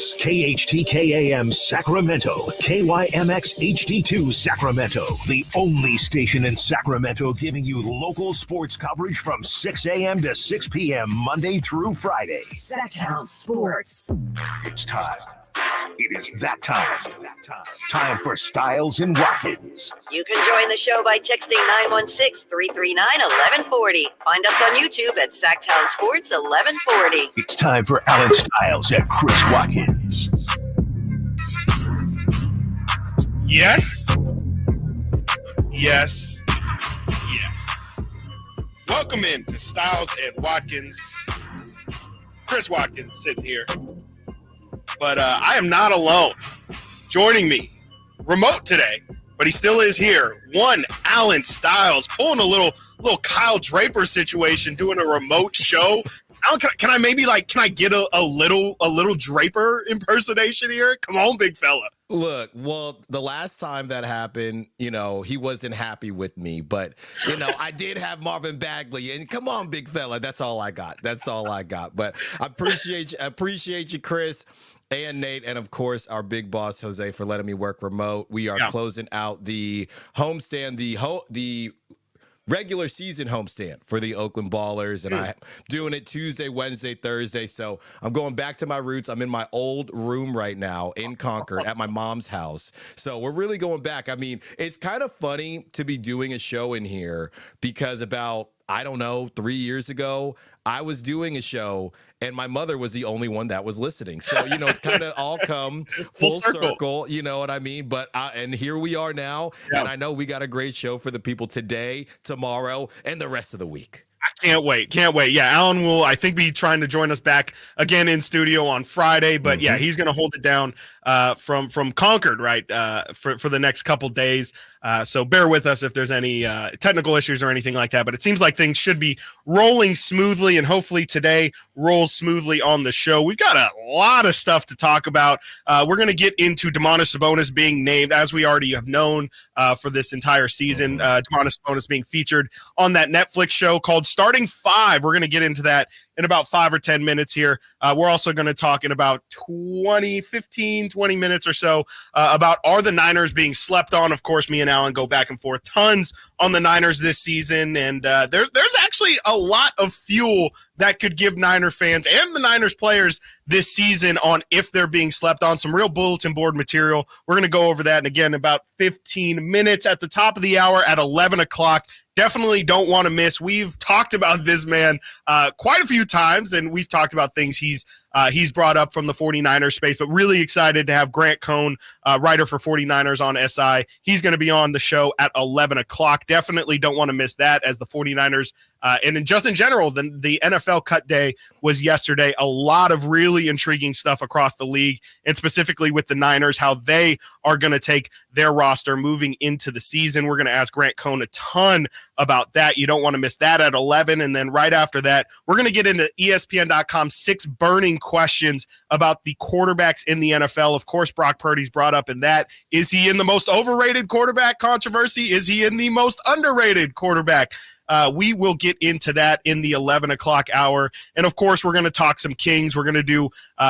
Sports. KHTKAM Sacramento. KYMX HD2 Sacramento. The only station in Sacramento giving you local sports coverage from 6 a.m. to 6 p.m. Monday through Friday. Sactown Sports. It's time. It is that time. Time for Stiles and Watkins. You can join the show by texting 916-339-1140. Find us on YouTube at Sactown Sports 1140. It's time for Alan Stiles and Chris Watkins. Yes. Welcome in to Stiles and Watkins. Chris Watkins sitting here. But I am not alone. Joining me, remote today, but he still is here. One Alan Stiles, pulling a little Kyle Draper situation, doing a remote show. Alan, can I get a little Draper impersonation here? Come on, big fella. Look, well, the last time that happened, he wasn't happy with me, but I did have Marvin Bagley, and come on, big fella, that's all I got. But I appreciate you, Chris. And Nate, and of course, our big boss, Jose, for letting me work remote. We are closing out the homestand, the regular season homestand for the Oakland Ballers, and I'm doing it Tuesday, Wednesday, Thursday. So I'm going back to my roots. I'm in my old room right now in Concord at my mom's house. So we're really going back. I mean, it's kind of funny to be doing a show in here because about, 3 years ago, I was doing a show and my mother was the only one that was listening. So, it's kind of all come full circle, you know what I mean? But, and here we are now. Yeah. And I know we got a great show for the people today, tomorrow, and the rest of the week. I can't wait. Yeah, Alan will, I think, be trying to join us back again in studio on Friday. But yeah, he's going to hold it down from Concord, right, for the next couple days. So bear with us if there's any technical issues or anything like that. But it seems like things should be rolling smoothly, and hopefully today rolls smoothly on the show. We've got a lot of stuff to talk about. We're going to get into Domantas Sabonis being named, as we already have known for this entire season. Domantas Sabonis being featured on that Netflix show called Starting Five. We're going to get into that in about 5 or 10 minutes here. We're also going to talk in about 20 minutes or so about are the Niners being slept on. Of course, me and Alan go back and forth tons on the Niners this season, and there's actually a lot of fuel that could give Niner fans and the Niners players this season on if they're being slept on. Some real bulletin board material. We're going to go over that, and again, about 15 minutes at the top of the hour at 11 o'clock. Definitely don't want to miss. We've talked about this man quite a few times, and we've talked about things he's brought up from the 49ers space, but really excited to have Grant Cohn, writer for 49ers on SI. He's going to be on the show at 11 o'clock. Definitely don't want to miss that, as the 49ers and just in general, the NFL cut day was yesterday. A lot of really intriguing stuff across the league, and specifically with the Niners, how they are going to take their roster moving into the season. We're going to ask Grant Cohn a ton about that. You don't want to miss that at 11. And then right after that, we're going to get into ESPN.com 6 burning questions about the quarterbacks in the NFL. Of course, Brock Purdy's brought up in that. Is he in the most overrated quarterback controversy? Is he in the most underrated quarterback? We will get into that in the 11 o'clock hour. And, of course, we're going to talk some Kings. We're going to do,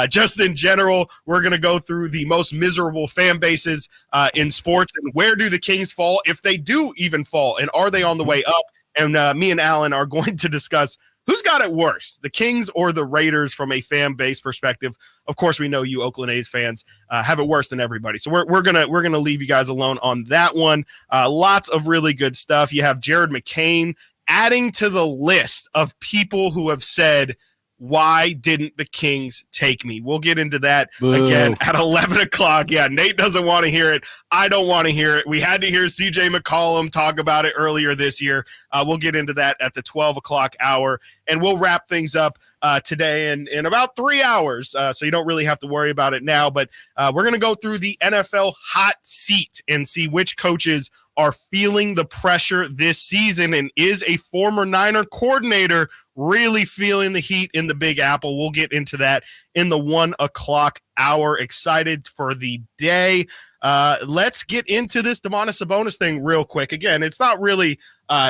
just in general, we're going to go through the most miserable fan bases in sports and where do the Kings fall, if they do even fall, and are they on the way up? And me and Alan are going to discuss who's got it worse, the Kings or the Raiders from a fan base perspective. Of course, we know you Oakland A's fans have it worse than everybody. So we're gonna leave you guys alone on that one. Lots of really good stuff. You have Jared McCain adding to the list of people who have said, why didn't the Kings take me? We'll get into that again at 11 o'clock. Yeah, Nate doesn't want to hear it. I don't want to hear it. We had to hear CJ McCollum talk about it earlier this year. We'll get into that at the 12 o'clock hour, and we'll wrap things up today in about 3 hours, so you don't really have to worry about it now. But we're going to go through the NFL hot seat and see which coaches are feeling the pressure this season, and is a former Niner coordinator really feeling the heat in the Big Apple. We'll get into that in the 1 o'clock hour. Excited for the day. Let's get into this Domantas Sabonis thing real quick. Again, it's not really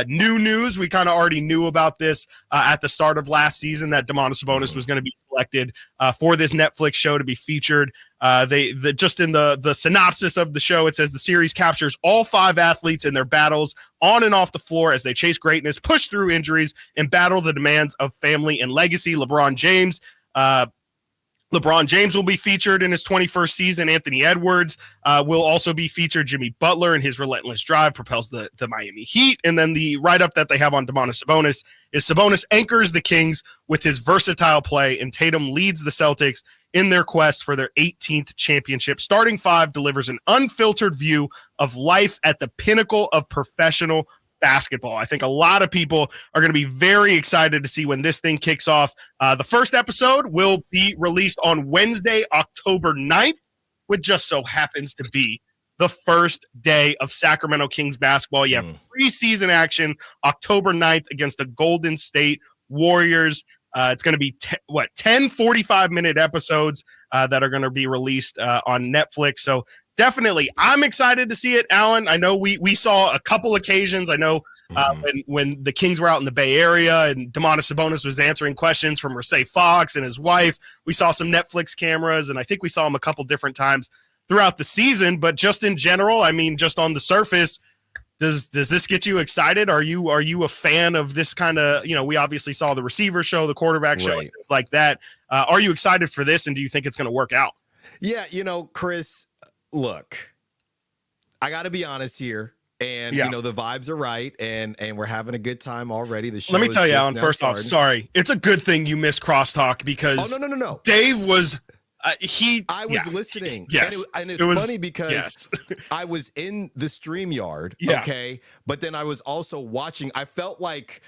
new news. We kind of already knew about this at the start of last season that Domantas Sabonis was going to be selected for this Netflix show to be featured. Just in the synopsis of the show, it says the series captures all 5 athletes in their battles on and off the floor as they chase greatness, push through injuries, and battle the demands of family and legacy. LeBron James will be featured in his 21st season. Anthony Edwards will also be featured. Jimmy Butler and his relentless drive propels the Miami Heat. And then the write-up that they have on Domantas Sabonis is Sabonis anchors the Kings with his versatile play, and Tatum leads the Celtics in their quest for their 18th championship. Starting 5 delivers an unfiltered view of life at the pinnacle of professional basketball. I think a lot of people are going to be very excited to see when this thing kicks off. The first episode will be released on Wednesday, October 9th, which just so happens to be the first day of Sacramento Kings basketball. You have preseason action October 9th against the Golden State Warriors. It's going to be 10 45-minute episodes that are going to be released on Netflix. So definitely, I'm excited to see it, Alan. I know we saw a couple occasions. I know when the Kings were out in the Bay Area and Domantas Sabonis was answering questions from Rasay Fox and his wife, we saw some Netflix cameras, and I think we saw him a couple different times throughout the season. But just in general, I mean, just on the surface, does this get you excited? Are you a fan of this kind of, we obviously saw the receiver show, the quarterback show, things like that. Are you excited for this, and do you think it's going to work out? Yeah, Chris, look, I got to be honest here. And, the vibes are right, and we're having a good time already. The show Let me tell you, Alan, first off, sorry. It's a good thing you missed crosstalk because no. Dave was I was listening. Yes. And it was funny because I was in the StreamYard, okay? But then I was also watching. I felt like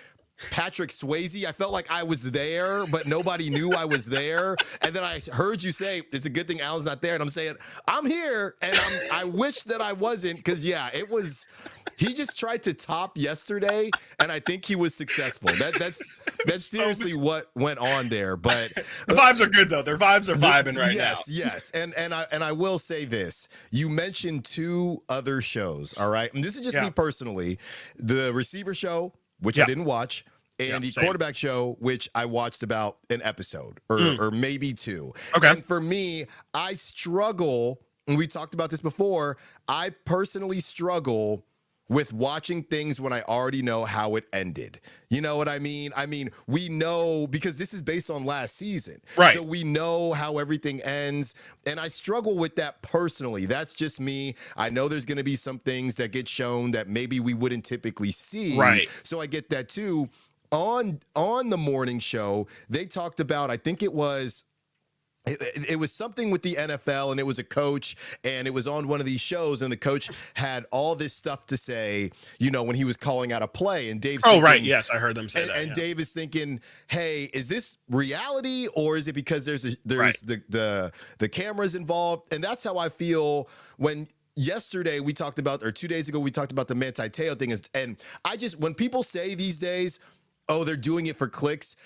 Patrick Swayze. I felt like I was there, but nobody knew I was there. And then I heard you say, it's a good thing Alan's not there. And I'm saying, I'm here. And I wish that I wasn't because, he just tried to top yesterday. And I think he was successful. That's seriously what went on there. But the vibes are good, though. Their vibes are vibing right now. Yes. And I will say this. You mentioned 2 other shows, all right? And this is just me personally. The receiver show, which I didn't watch, and the quarterback show, which I watched about an episode or maybe 2. Okay. And for me, I struggle, and we talked about this before, I personally struggle with watching things when I already know how it ended. You know what I mean? I mean, we know, because this is based on last season. Right. So we know how everything ends, and I struggle with that personally. That's just me. I know there's going to be some things that get shown that maybe we wouldn't typically see. Right. So I get that too. On the morning show, they talked about, I think it was something with the NFL, and it was a coach, and it was on one of these shows, and the coach had all this stuff to say, when he was calling out a play, and Dave's right. Yes, I heard them say that. And Dave is thinking, hey, is this reality, or is it because there's the cameras involved? And that's how I feel when yesterday we talked about, or 2 days ago, we talked about the Manti Te'o thing. And when people say these days, oh, they're doing it for clicks,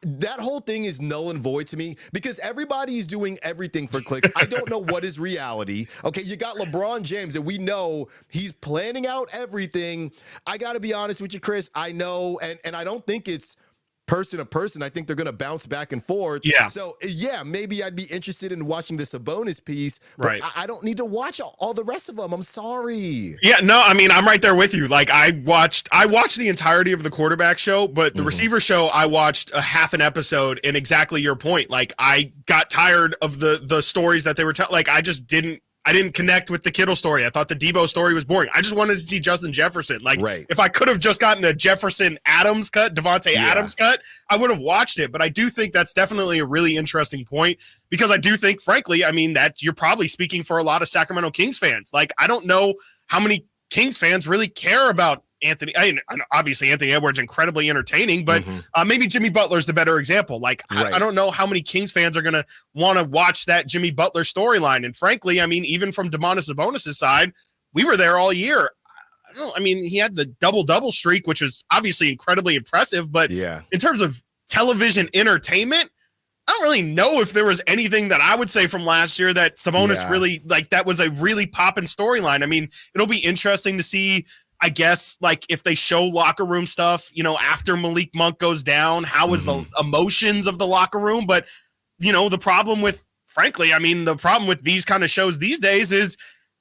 that whole thing is null and void to me because everybody's doing everything for clicks. I don't know what is reality. Okay, you got LeBron James, and we know he's planning out everything. I got to be honest with you, Chris. I know, and I don't think it's person to person. I think they're going to bounce back and forth. Yeah. So, maybe I'd be interested in watching the Sabonis piece, but right. I don't need to watch all the rest of them. I'm sorry. Yeah, no, I mean, I'm right there with you. Like, I watched the entirety of the quarterback show, but the receiver show, I watched a half an episode, and exactly your point. Like, I got tired of the stories that they were telling. Like, I didn't connect with the Kittle story. I thought the Debo story was boring. I just wanted to see Justin Jefferson. Like, if I could have just gotten a Jefferson Adams cut, Devontae Adams cut, I would have watched it. But I do think that's definitely a really interesting point because I do think, frankly, I mean, that you're probably speaking for a lot of Sacramento Kings fans. Like, I don't know how many Kings fans really care about Anthony. Obviously, Anthony Edwards incredibly entertaining, but maybe Jimmy Butler's the better example. Like, I don't know how many Kings fans are going to want to watch that Jimmy Butler storyline. And frankly, I mean, even from Domantas Sabonis' side, we were there all year. I mean, he had the double-double streak, which was obviously incredibly impressive. But in terms of television entertainment, I don't really know if there was anything that I would say from last year that Sabonis really, like, that was a really poppin' storyline. I mean, it'll be interesting to see, I guess, like, if they show locker room stuff, after Malik Monk goes down, how was the emotions of the locker room? But, the problem with these kind of shows these days is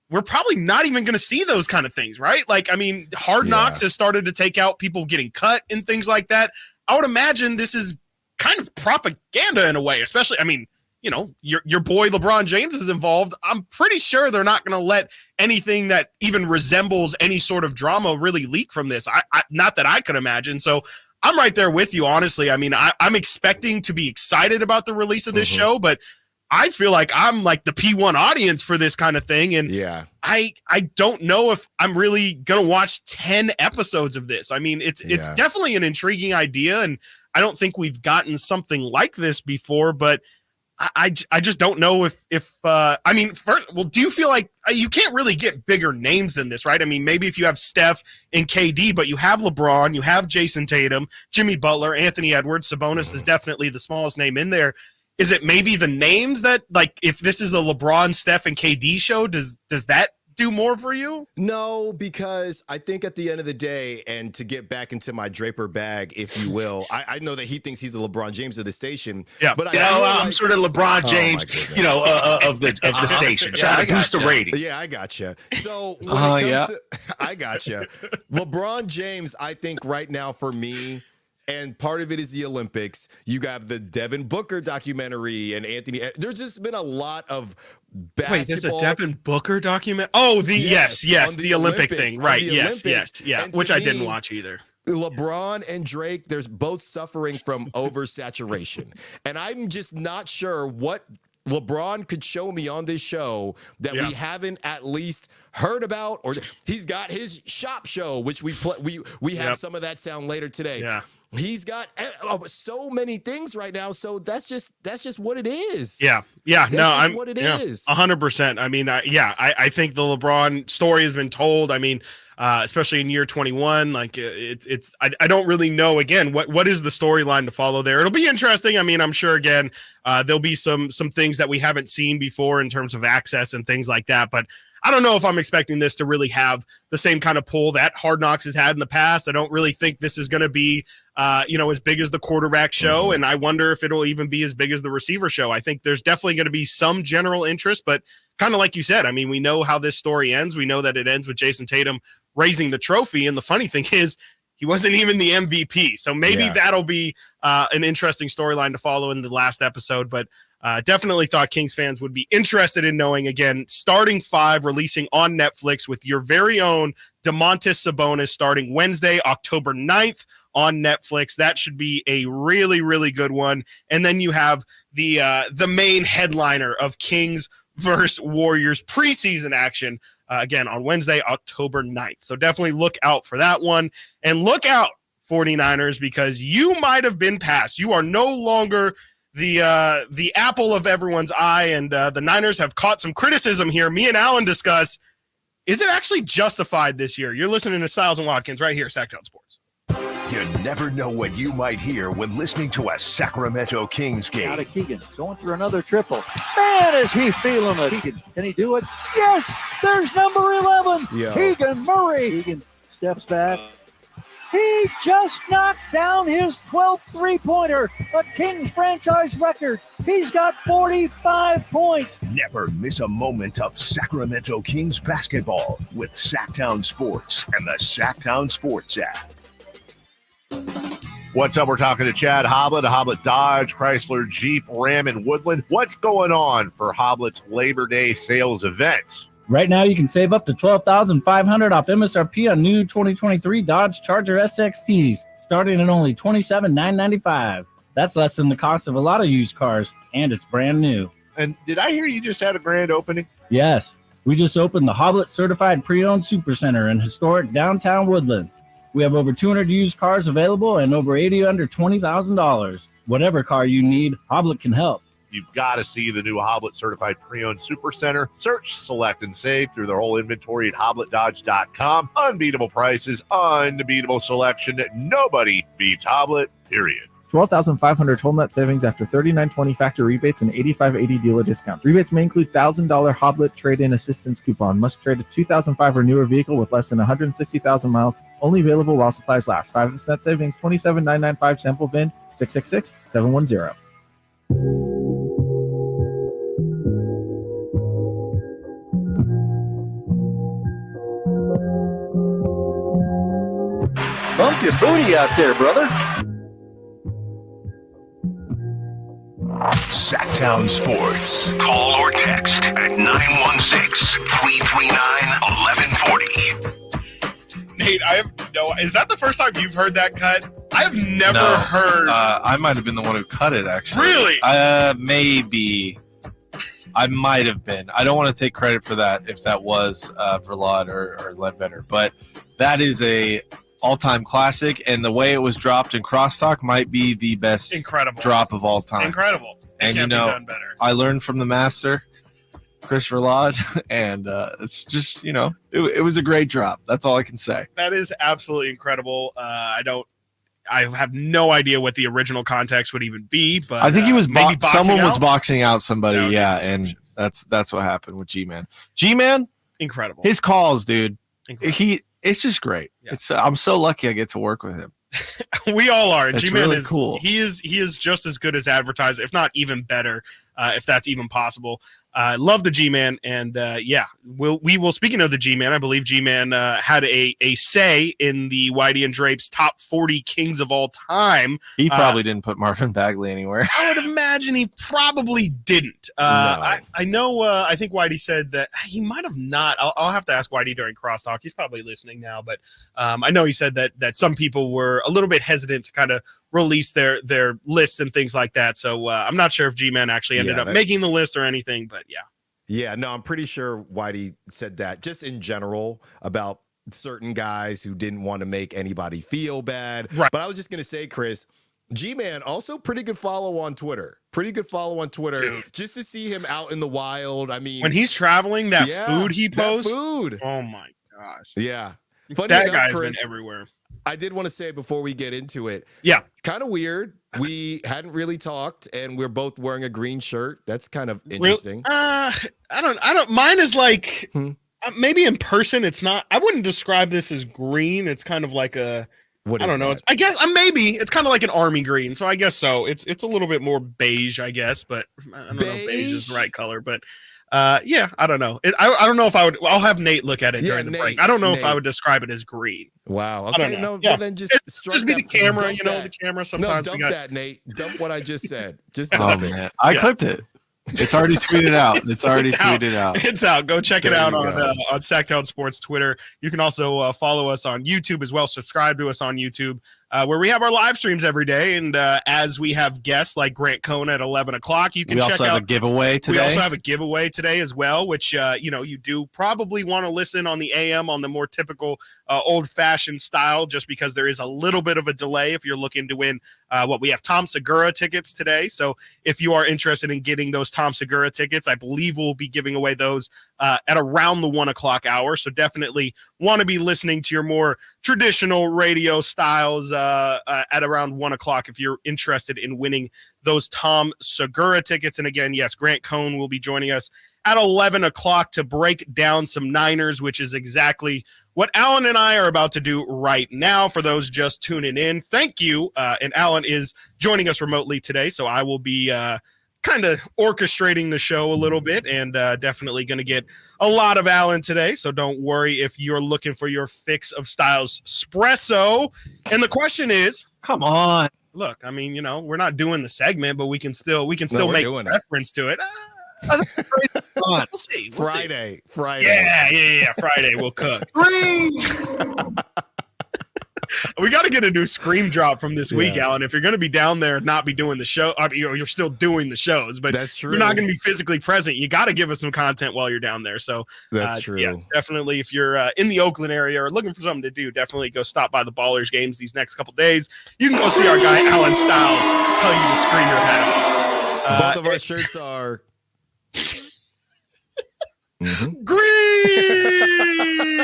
we're probably not even going to see those kind of things, right? Like, I mean, Hard Knocks has started to take out people getting cut and things like that. I would imagine this is kind of propaganda in a way, especially, I mean, your boy LeBron James is involved. I'm pretty sure they're not going to let anything that even resembles any sort of drama really leak from this. I not that I could imagine. So I'm right there with you, honestly. I mean, I'm expecting to be excited about the release of this show, but I feel like I'm like the P1 audience for this kind of thing. And I don't know if I'm really going to watch 10 episodes of this. I mean, it's definitely an intriguing idea, and I don't think we've gotten something like this before, but I just don't know if do you feel like you can't really get bigger names than this, right? I mean, maybe if you have Steph and KD, but you have LeBron, you have Jason Tatum, Jimmy Butler, Anthony Edwards, Sabonis is definitely the smallest name in there. Is it maybe the names that, like, if this is the LeBron, Steph, and KD show, does that do more for you? No, because I think at the end of the day, and to get back into my Draper bag, if you will, I know that he thinks he's the LeBron James of the station. Yeah, but I'm sort of LeBron James, of the station, trying to boost the rating. Yeah, I gotcha. So I gotcha. LeBron James, I think right now for me. And part of it is the Olympics. You got the Devin Booker documentary and Anthony. There's just been a lot of basketball. Wait, there's a Devin Booker document? Oh, yes, the Olympic thing. Right, yes. Which I didn't watch either. LeBron and Drake, there's both suffering from oversaturation. And I'm just not sure what LeBron could show me on this show that we haven't at least heard about, or he's got his shop show, which we have some of that sound later today. Yeah. He's got so many things right now, so that's just what it is. I'm what it is. 100%. I mean, I think the LeBron story has been told. I mean, especially in year 21, like I don't really know again what is the storyline to follow there. It'll be interesting. I mean, I'm sure again there'll be some things that we haven't seen before in terms of access and things like that, but I don't know if I'm expecting this to really have the same kind of pull that Hard Knocks has had in the past. I don't really think this is going to be, as big as the quarterback show, and I wonder if it'll even be as big as the receiver show. I think there's definitely going to be some general interest, but kind of like you said, I mean, we know how this story ends. We know that it ends with Jason Tatum raising the trophy, and the funny thing is he wasn't even the MVP. So maybe that'll be an interesting storyline to follow in the last episode, but definitely thought Kings fans would be interested in knowing, again, starting 5 releasing on Netflix with your very own Domantas Sabonis starting Wednesday, October 9th on Netflix. That should be a really, really good one. And then you have the main headliner of Kings versus Warriors preseason action, again, on Wednesday, October 9th. So definitely look out for that one. And look out, 49ers, because you might have been passed. You are no longer the apple of everyone's eye, and the Niners have caught some criticism here. Me and Alan discuss, is it actually justified this year? You're listening to Stiles and Watkins right here, Sactown Sports. You never know what you might hear when listening to a Sacramento Kings game. Out of Keegan, going for another triple. Man, is he feeling it. Keegan, can he do it? Yes, there's number 11. Keegan Murray. Keegan steps back. He just knocked down his 12th three-pointer, a Kings franchise record. He's got 45 points. Never miss a moment of Sacramento Kings basketball with Sactown Sports and the Sactown Sports app. What's up? We're talking to Chad Hoblet, Hoblet Dodge, Chrysler, Jeep, Ram, and Woodland. What's going on for Hoblet's Labor Day sales event? Right now, you can save up to $12,500 off MSRP on new 2023 Dodge Charger SXTs, starting at only $27,995. That's less than the cost of a lot of used cars, and it's brand new. And did I hear you just had a grand opening? Yes. We just opened the Hoblet Certified Pre-Owned Supercenter in historic downtown Woodland. We have over 200 used cars available and over 80 under $20,000. Whatever car you need, Hoblet can help. You've got to see the new Hoblet Certified Pre-Owned Supercenter. Search, select, and save through their whole inventory at HobletDodge.com. Unbeatable prices, unbeatable selection. Nobody beats Hoblet, period. 12,500 total net savings after $39.20 factor rebates and $85.80 dealer discounts. Rebates may include $1,000 Hoblet trade-in assistance coupon. Must trade a 2005 or newer vehicle with less than 160,000 miles. Only available while supplies last. 5 of the net savings, $27,995. Sample VIN 666-710. Bump your booty out there, brother. Sactown Sports. Call or text at 916-339-1140. Nate, is that the first time you've heard that cut? I've never heard. I might have been the one who cut it, actually. Really? Maybe. I might have been. I don't want to take credit for that if that was Verlaud or Ledbetter, but that is a all-time classic, and the way it was dropped in crosstalk might be the best drop of all time. Incredible. And can't be done better. I learned from the master, Chris Verlaud, and it's just, it was a great drop. That's all I can say. That is absolutely incredible. I have no idea what the original context would even be, but I think he was someone was out? boxing out somebody, and that's what happened with G-Man. G-Man, incredible. His calls, dude. Incredible. It's just great. Yeah. I'm so lucky I get to work with him. We all are. It's G-Man really is cool. He is just as good as advertised, if not even better, if that's even possible. Love the G-Man, and we will. Speaking of the G-Man, I believe G-Man had a say in the Whitey and Drape's top 40 kings of all time. He probably didn't put Marvin Bagley anywhere. I would imagine he probably didn't. No. I know. I think Whitey said that he might have not. I'll have to ask Whitey during crosstalk. He's probably listening now, but I know he said that some people were a little bit hesitant to kind of release their lists and things like that. So I'm not sure if G-Man actually ended up making the list or anything, but yeah. Yeah, no, I'm pretty sure Whitey said that just in general about certain guys who didn't want to make anybody feel bad. Right. But I was just going to say, Chris, G-Man, also pretty good follow on Twitter. Dude. Just to see him out in the wild. I mean, when he's traveling, that food he posts. Food. Oh my gosh. Yeah. Funny That enough, guy's Chris, been everywhere. I did want to say before we get into it. Yeah. Kind of weird. We hadn't really talked, and we're both wearing a green shirt. That's kind of interesting. I don't. Mine is like maybe in person. It's not. I wouldn't describe this as green. It's kind of like a. What I don't know. that? It's. I guess maybe it's kind of like an army green. So I guess so. It's a little bit more beige, I guess. But I don't know if beige is the right color. But yeah, I don't know. I don't know if I would. I'll have Nate look at it during the break. I don't know if I would describe it as green. Wow. Okay. I don't know. Well, then just be the camera. The camera. Sometimes no, dump that, Nate. Dump what I just said. Just oh dump it. man, I clipped it. It's already tweeted out. It's out. Go check it out on Sactown Sports Twitter. You can also follow us on YouTube as well. Subscribe to us on YouTube, where we have our live streams every day. And as we have guests like Grant Cohn at 11 o'clock, you can check out. We also have a giveaway today. We also have a giveaway today as well, which you do probably want to listen on the AM on the more typical old-fashioned style, just because there is a little bit of a delay if you're looking to win. We have Tom Segura tickets today, so if you are interested in getting those Tom Segura tickets, I believe we'll be giving away those at around the 1 o'clock hour. So definitely want to be listening to your more traditional radio styles at around 1 o'clock if you're interested in winning those Tom Segura tickets. And again, yes, Grant Cohn will be joining us at 11 o'clock to break down some Niners, which is exactly what Alan and I are about to do right now. For those just tuning in, thank you. And Alan is joining us remotely today, so I will be kind of orchestrating the show a little bit, and definitely going to get a lot of Alan today. So don't worry if you're looking for your fix of Stiles Espresso. And the question is, come on. Look, I mean, we're not doing the segment, but we can still make reference to it. We'll see. Friday. Yeah. Friday we'll cook. We got to get a new scream drop from this week, Alan. If you're going to be down there and not be doing the show, you're still doing the shows, but that's true. You're not going to be physically present. You got to give us some content while you're down there. So that's true. Yes, definitely. If you're in the Oakland area or looking for something to do, definitely go stop by the Ballers games these next couple days. You can go see our guy Alan Stiles tell you to scream your head off. Both of our shirts are green.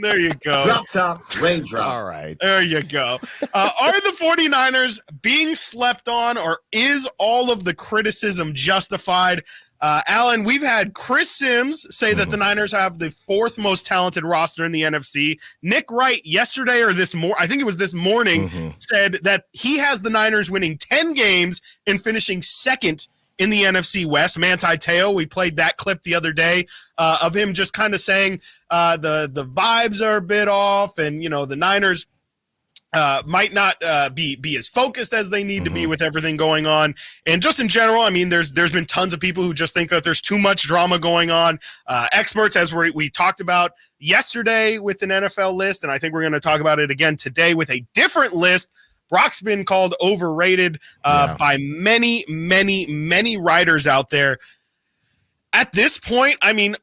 There you go. Drop top, raindrop. All right. There you go. Are the 49ers being slept on, or is all of the criticism justified? Alan, we've had Chris Sims say that the Niners have the fourth most talented roster in the NFC. Nick Wright yesterday or I think it was this morning, said that he has the Niners winning 10 games and finishing second in the NFC West. Manti Te'o, we played that clip the other day of him just kind of saying the vibes are a bit off, and the Niners might not be as focused as they need to be with everything going on. And just in general, I mean, there's been tons of people who just think that there's too much drama going on. Experts, as we talked about yesterday with an NFL list, and I think we're going to talk about it again today with a different list. Brock's been called overrated by many, many, many writers out there. At this point, I mean,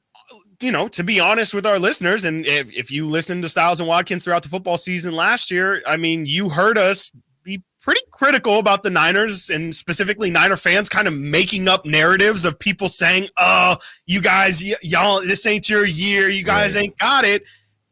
to be honest with our listeners, and if you listened to Stiles and Watkins throughout the football season last year, I mean, you heard us be pretty critical about the Niners, and specifically Niner fans kind of making up narratives of people saying, oh, you guys, y'all, this ain't your year. You guys ain't got it.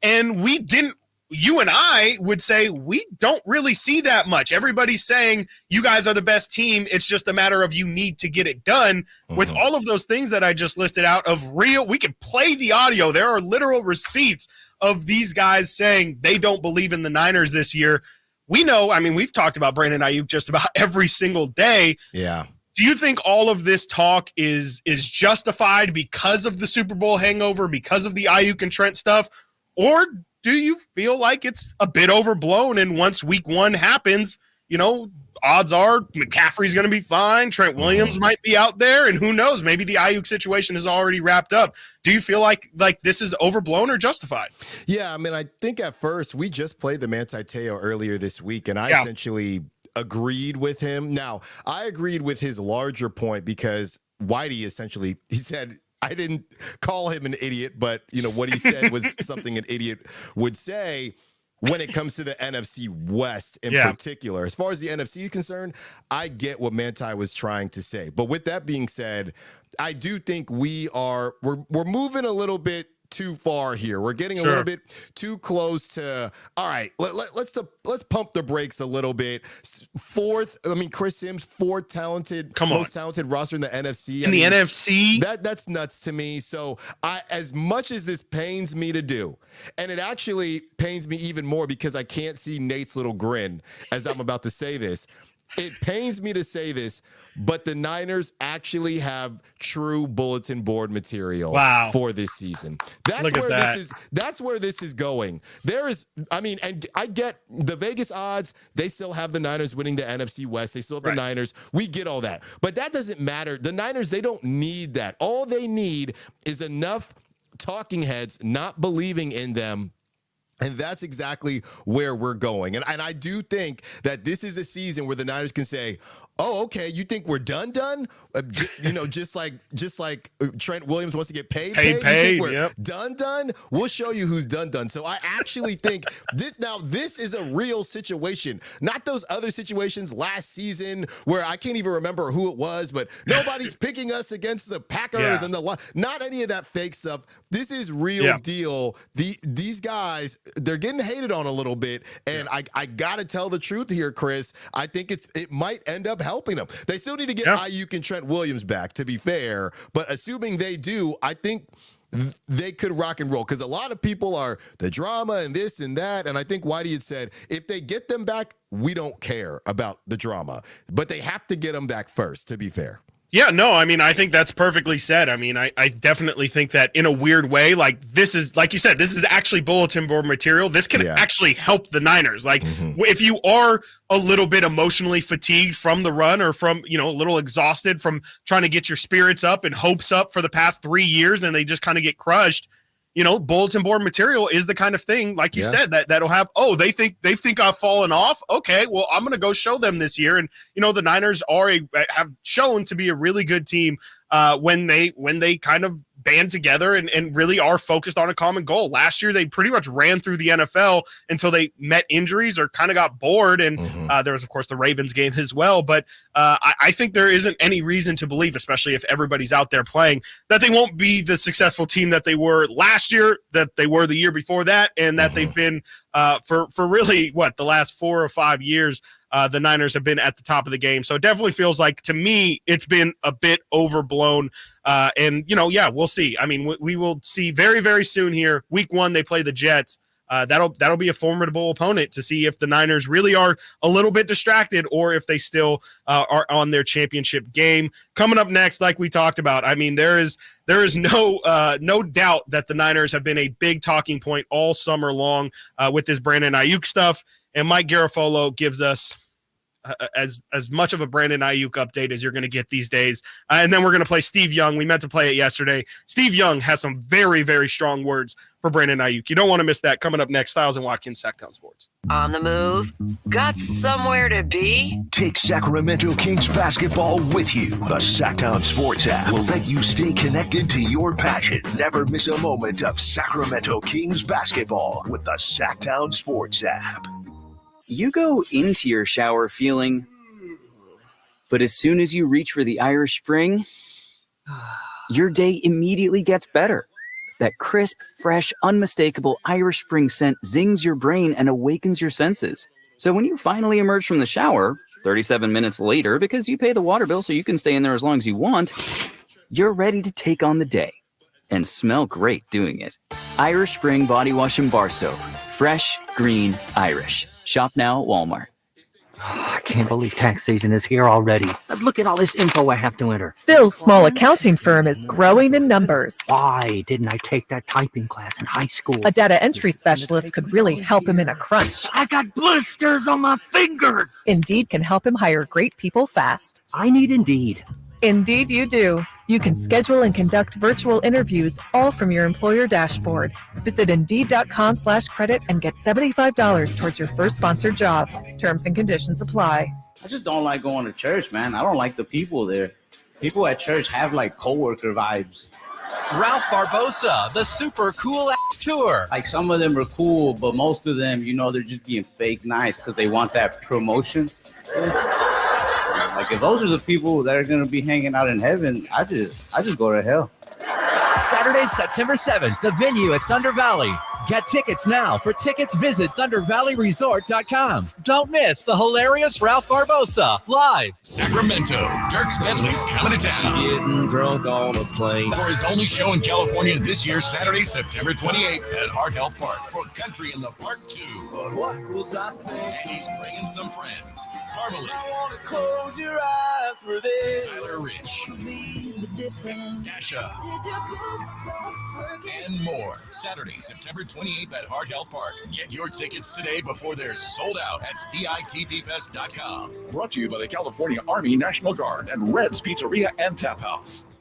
And we didn't. You and I would say we don't really see that much. Everybody's saying you guys are the best team. It's just a matter of you need to get it done. With all of those things that I just listed out of we can play the audio. There are literal receipts of these guys saying they don't believe in the Niners this year. We know, I mean, we've talked about Brandon Aiyuk just about every single day. Yeah. Do you think all of this talk is justified because of the Super Bowl hangover, because of the Aiyuk and Trent stuff? Or do you feel like it's a bit overblown, and once week one happens, odds are McCaffrey's going to be fine, Trent Williams might be out there, and who knows, maybe the Aiyuk situation is already wrapped up. Do you feel like this is overblown or justified? Yeah, I mean, I think at first we just played the Manti Te'o earlier this week, and I essentially agreed with him. Now, I agreed with his larger point because Whitey essentially, he said, I didn't call him an idiot, but what he said was something an idiot would say when it comes to the NFC West in particular. As far as the NFC is concerned, I get what Manti was trying to say. But with that being said, I do think we're moving a little bit too far here. We're getting a little bit too close to, all right, let's pump the brakes a little bit. Chris Sims, most talented roster in the NFC. In the NFC? That's nuts to me. So as much as this pains me to do, and it actually pains me even more because I can't see Nate's little grin as I'm about to say this. It pains me to say this, but the Niners actually have true bulletin board material for this season. That's where this is going. And I get the Vegas odds. They still have the Niners winning the NFC West. They still have the Niners. We get all that. But that doesn't matter. The Niners, they don't need that. All they need is enough talking heads not believing in them. And that's exactly where we're going. And I do think that this is a season where the Niners can say, oh, okay, you think we're done? Just like Trent Williams wants to get paid. You think we're done? We'll show you who's done. So I actually think this is a real situation. Not those other situations last season where I can't even remember who it was, but nobody's picking us against the Packers and not any of that fake stuff. This is real deal. These guys, they're getting hated on a little bit, and I gotta tell the truth here, Chris. I think it might end up helping them. They still need to get Aiyuk and Trent Williams back, to be fair, but assuming they do, I think they could rock and roll, because a lot of people are the drama and this and that, and I think Whitey had said, if they get them back, we don't care about the drama, but they have to get them back first, to be fair. Yeah, no, I mean, I think that's perfectly said. I mean, I definitely think that in a weird way, like this is, like you said, this is actually bulletin board material. This can actually help the Niners. Like if you are a little bit emotionally fatigued from the run, or from, a little exhausted from trying to get your spirits up and hopes up for the past 3 years, and they just kind of get crushed, bulletin board material is the kind of thing, like you said, that'll have, they think I've fallen off. Okay, well, I'm going to go show them this year. And, the Niners have shown to be a really good team when they kind of band together and really are focused on a common goal. Last year, they pretty much ran through the NFL until they met injuries or kind of got bored. And there was, of course, the Ravens game as well. But I think there isn't any reason to believe, especially if everybody's out there playing, that they won't be the successful team that they were last year, that they were the year before that, and that they've been for really, the last 4 or 5 years. The Niners have been at the top of the game. So it definitely feels like, to me, it's been a bit overblown. And, we'll see. I mean, we will see very, very soon here. Week 1, they play the Jets. That'll be a formidable opponent to see if the Niners really are a little bit distracted or if they still are on their championship game. Coming up next, like we talked about, I mean, there is no doubt that the Niners have been a big talking point all summer long with this Brandon Aiyuk stuff. And Mike Garafolo gives us as much of a Brandon Aiyuk update as you're going to get these days. And then we're going to play Steve Young. We meant to play it yesterday. Steve Young has some very, very strong words for Brandon Aiyuk. You don't want to miss that. Coming up next, Stiles and Watkins, Sactown Sports. On the move? Got somewhere to be? Take Sacramento Kings basketball with you. The Sactown Sports app will let you stay connected to your passion. Never miss a moment of Sacramento Kings basketball with the Sactown Sports app. You go into your shower feeling, but as soon as you reach for the Irish Spring, your day immediately gets better. That crisp, fresh, unmistakable Irish Spring scent zings your brain and awakens your senses. So when you finally emerge from the shower, 37 minutes later, because you pay the water bill so you can stay in there as long as you want, you're ready to take on the day and smell great doing it. Irish Spring Body Wash and Bar Soap. Fresh, green, Irish. Shop now at Walmart. I can't believe tax season is here already. Look at all this info I have to enter. Phil's small accounting firm is growing in numbers. Why didn't I take that typing class in high school? A data entry specialist could really help him in a crunch. I got blisters on my fingers. Indeed can help him hire great people fast. I need Indeed. Indeed you do. You can schedule and conduct virtual interviews all from your employer dashboard. Visit Indeed.com/credit and get $75 towards your first sponsored job. Terms and conditions apply. I just don't like going to church, man. I don't like the people there. People at church have like coworker vibes. Ralph Barbosa, the super cool ass tour. Like some of them are cool, but most of them, they're just being fake nice because they want that promotion. Like if those are the people that are going to be hanging out in heaven, I just go to hell. Saturday, September 7th, the venue at Thunder Valley. Get tickets now. For tickets, visit ThunderValleyResort.com. Don't miss the hilarious Ralph Barbosa live. Sacramento, Dierks Bentley's coming to town. Getting drunk on a plane. For his only show in California this year, Saturday, September 28th at Heart Health Park for Country in the Park 2. What was I thinking? And he's bringing some friends. Parmalee. Close your eyes for this. Tyler Rich. Dasha. And more. Saturday, September 28th at Heart Health Park. Get your tickets today before they're sold out at CITPFest.com. Brought to you by the California Army National Guard and Red's Pizzeria and Tap House.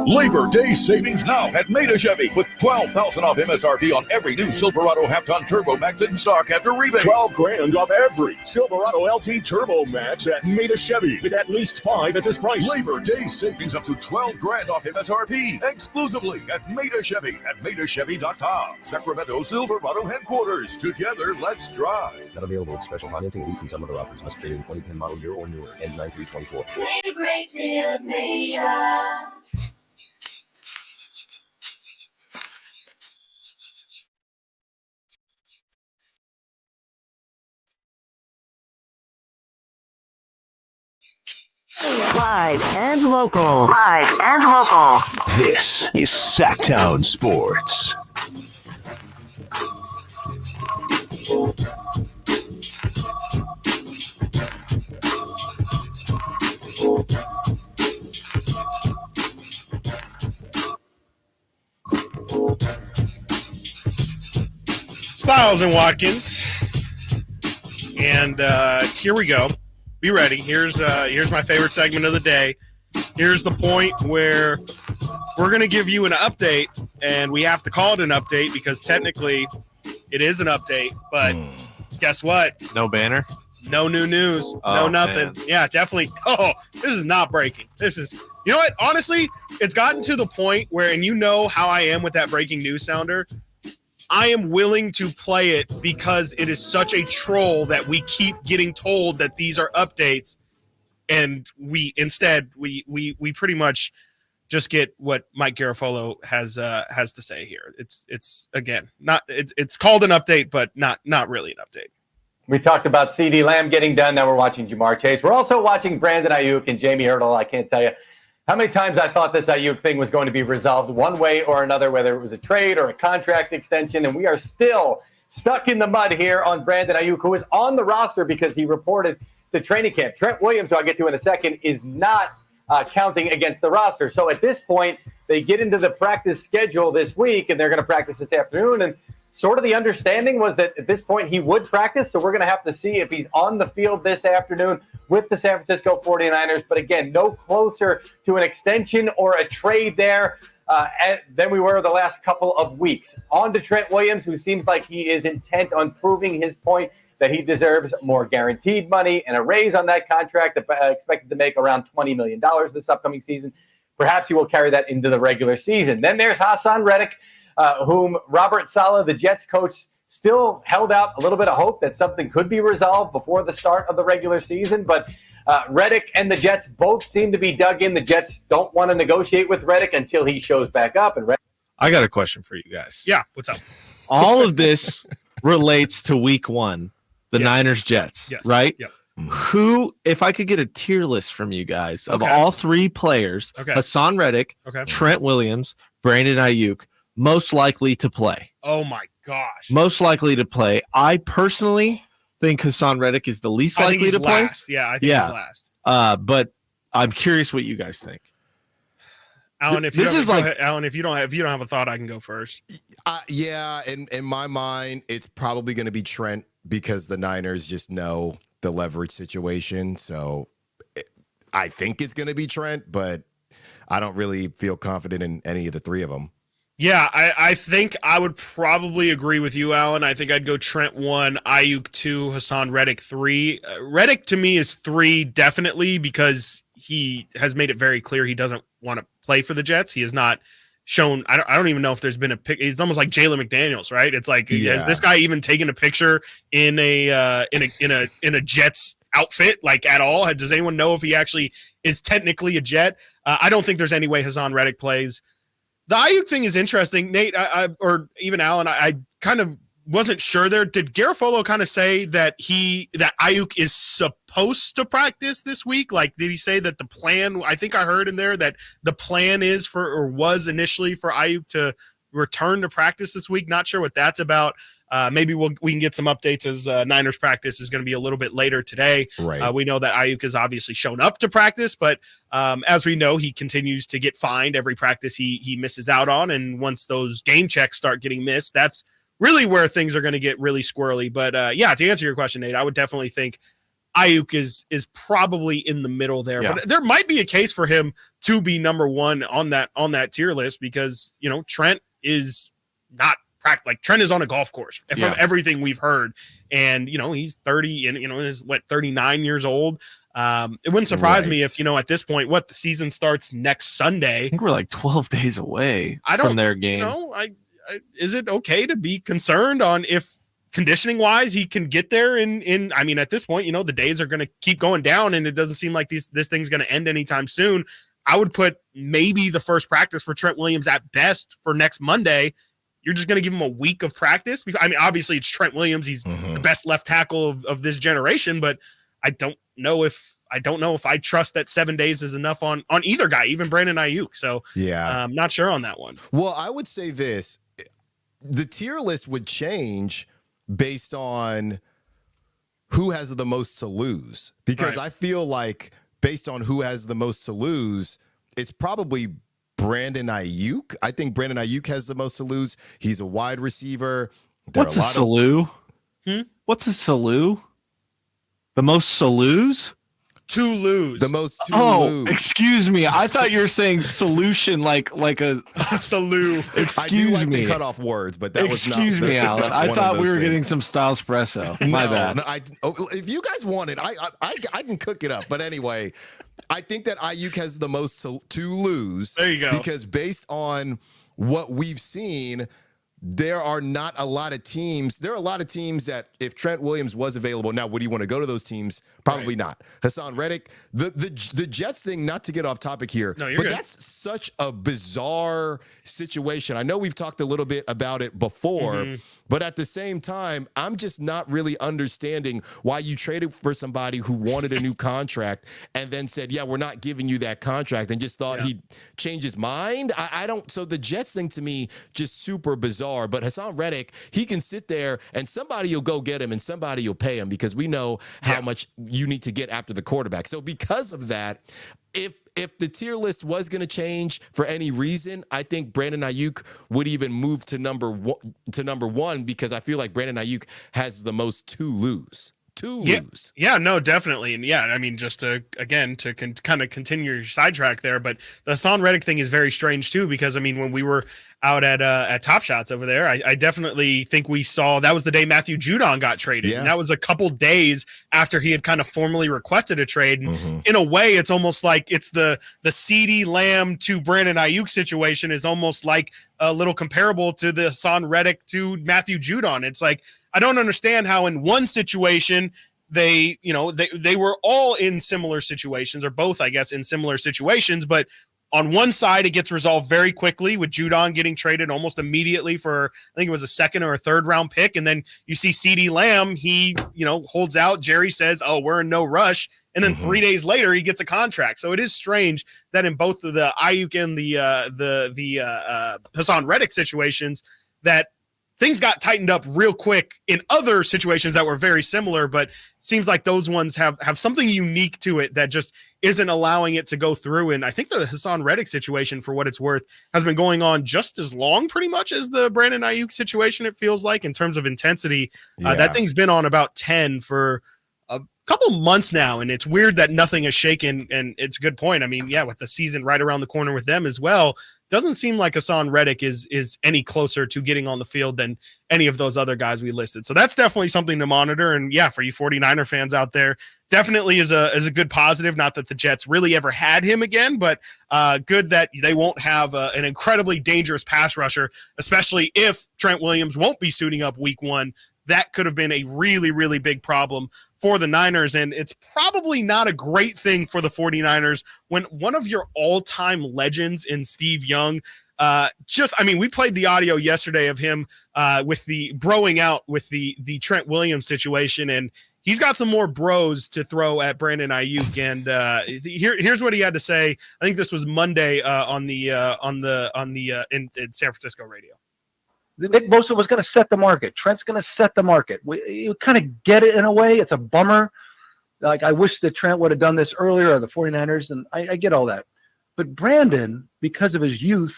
Labor Day savings now at Maida Chevy with $12,000 off MSRP on every new Silverado half-ton Turbo Max in stock after rebates. $12,000 off every Silverado LT Turbo Max at Maida Chevy with at least 5 at this price. Labor Day savings up to $12,000 off MSRP exclusively at Maida Chevy at MaidaChevy.com. Sacramento Silverado headquarters. Together, let's drive. Not available with special financing, lease, and some other offers. Must trade in 2010 model year or newer. Ends 9/3/24. Made a great deal of me. Live and local. This is Sactown Sports. Stiles and Watkins. And here we go. Be ready. Here's my favorite segment of the day. Here's the point where we're going to give you an update, and we have to call it an update because technically it is an update, but guess what? No banner? No new news. Oh, No nothing. man. Yeah, definitely. Oh, this is not breaking. This is, you know what? Honestly, it's gotten to the point where, and you know how I am with that breaking news sounder, I am willing to play it because it is such a troll that we keep getting told that these are updates, and we pretty much just get what Mike Garafolo has to say here. It's again not it's called an update, but not really an update. We talked about CeeDee Lamb getting done. Now we're watching Jamar Chase. We're also watching Brandon Aiyuk and Jamie Hurdle. I can't tell you how many times I thought this Aiyuk thing was going to be resolved one way or another, whether it was a trade or a contract extension, and we are still stuck in the mud here on Brandon Aiyuk, who is on the roster because he reported to training camp. Trent Williams, who I'll get to in a second, is not counting against the roster. So at this point, they get into the practice schedule this week, and they're going to practice this afternoon, and sort of the understanding was that at this point he would practice, so we're going to have to see if he's on the field this afternoon with the San Francisco 49ers. But again, no closer to an extension or a trade there than we were the last couple of weeks. On to Trent Williams, who seems like he is intent on proving his point that he deserves more guaranteed money and a raise on that contract, expected to make around $20 million this upcoming season. Perhaps he will carry that into the regular season. Then there's Hassan Reddick, whom Robert Saleh, the Jets coach, still held out a little bit of hope that something could be resolved before the start of the regular season. But Reddick and the Jets both seem to be dug in. The Jets don't want to negotiate with Reddick until he shows back up. And I got a question for you guys. Yeah, what's up? All of this relates to week 1, the Niners Jets, right? Yep. Who, if I could get a tier list from you guys of all 3 players, Hassan Reddick, Trent Williams, Brandon Aiyuk, most likely to play. Oh my gosh. Most likely to play. I personally think Hassan Reddick is the least likely to play. Yeah, I think he's last. But I'm curious what you guys think. Alan, if you don't have a thought, I can go first. Yeah, in my mind, it's probably going to be Trent because the Niners just know the leverage situation. So I think it's going to be Trent, but I don't really feel confident in any of the 3 of them. Yeah, I think I would probably agree with you, Alan. I think I'd go Trent 1, Aiyuk 2, Hassan Reddick 3. Reddick to me is 3 definitely because he has made it very clear he doesn't want to play for the Jets. He has not shown. I don't even know if there's been a pic. He's almost like Jalen McDaniels, right? It's like has this guy even taken a picture in a Jets outfit like at all? Does anyone know if he actually is technically a Jet? I don't think there's any way Hassan Reddick plays. The Aiyuk thing is interesting, Nate, or even Alan. I kind of wasn't sure there. Did Garafolo kind of say that Aiyuk is supposed to practice this week? Like, did he say that the plan? I think I heard in there that the plan is was initially for Aiyuk to return to practice this week. Not sure what that's about. Maybe we can get some updates as Niners practice is going to be a little bit later today. Right. We know that Aiyuk has obviously shown up to practice, but as we know, he continues to get fined every practice he misses out on. And once those game checks start getting missed, that's really where things are going to get really squirrely. But yeah, to answer your question, Nate, I would definitely think Aiyuk is probably in the middle there. Yeah. But there might be a case for him to be number 1 on that tier list because, Trent is not like Trent is on a golf course from everything we've heard. And, he's 30 and, is 39 years old. It wouldn't surprise me if, at this point, the season starts next Sunday. I think we're like 12 days away from their game. Is it okay to be concerned on if conditioning wise he can get there at this point, the days are going to keep going down and it doesn't seem like this thing's going to end anytime soon. I would put maybe the first practice for Trent Williams at best for next Monday. You're just going to give him a week of practice? Obviously it's Trent Williams. He's the best left tackle of this generation, but I don't know if I trust that 7 days is enough on either guy, even Brandon Aiyuk. So I'm not sure on that one. Well, I would say this. The tier list would change based on who has the most to lose. Because I feel like based on who has the most to lose, it's probably Brandon Aiyuk. I think Brandon Aiyuk has the most to lose. He's a wide receiver. What's a Salou? What's a Salou? The most Salus? to lose. The most to Oh, lose. excuse me. I thought you were saying solution like a salute. Excuse I do like me. to cut off words, but that was not. Excuse me, that's Alan. not I one thought of we those were getting things. some Stiles espresso. My bad. No, if you guys want it, I can cook it up. But anyway, I think that Aiyuk has the most to lose. There you go. Because based on what we've seen, there are not a lot of teams. There are a lot of teams that if Trent Williams was available, now would he want to go to those teams? Probably not. Hassan Reddick, the Jets thing, not to get off topic here, No, you're but good. that's such a bizarre situation. I know we've talked a little bit about it before, but at the same time, I'm just not really understanding why you traded for somebody who wanted a new contract and then said, yeah, we're not giving you that contract, and just thought he'd change his mind. I don't. So the Jets thing to me, just super bizarre. But Hassan Reddick, he can sit there and somebody will go get him and somebody will pay him, because we know how much you need to get after the quarterback. So because of that, if the tier list was going to change for any reason, I think Brandon Aiyuk would even move to number one, because I feel like Brandon Aiyuk has the most to lose. Lose. Yeah, no, definitely. And yeah, I mean, just to kind of continue your sidetrack there, but the Hassan Reddick thing is very strange too, because I mean, when we were out at Top Shots over there, I definitely think we saw that was the day Matthew Judon got traded. And that was a couple days after he had kind of formally requested a trade. And in a way, it's almost like it's the CeeDee Lamb to Brandon Aiyuk situation is almost like a little comparable to the Hassan Reddick to Matthew Judon. It's like, I don't understand how in one situation they were all in similar situations, or both, I guess, in similar situations, but on one side, it gets resolved very quickly with Judon getting traded almost immediately for, I think it was a second or a third round pick. And then you see CeeDee Lamb, he, holds out. Jerry says, oh, we're in no rush. And then 3 days later, he gets a contract. So it is strange that in both of the Aiyuk and the Hassan Reddick situations, that things got tightened up real quick in other situations that were very similar, but seems like those ones have something unique to it that just isn't allowing it to go through. And I think the Hassan Reddick situation, for what it's worth, has been going on just as long pretty much as the Brandon Aiyuk situation, it feels like, in terms of intensity. That thing's been on about 10 for a couple months now, and it's weird that nothing has shaken. And it's a good point. I mean, yeah, with the season right around the corner with them as well, doesn't seem like Hassan Reddick is any closer to getting on the field than any of those other guys we listed. So that's definitely something to monitor. And yeah, for you 49er fans out there, definitely is a good positive. Not that the Jets really ever had him again, but good that they won't have an incredibly dangerous pass rusher, especially if Trent Williams won't be suiting up week 1. That could have been a really, really big problem for the Niners. And it's probably not a great thing for the 49ers when one of your all-time legends in Steve Young, we played the audio yesterday of him with the broing out with the Trent Williams situation, and he's got some more bros to throw at Brandon Aiyuk. And here's what he had to say. I think this was Monday in San Francisco radio. Nick Bosa was going to set the market. Trent's going to set the market. You kind of get it in a way. It's a bummer. Like, I wish that Trent would have done this earlier, or the 49ers, and I get all that. But Brandon, because of his youth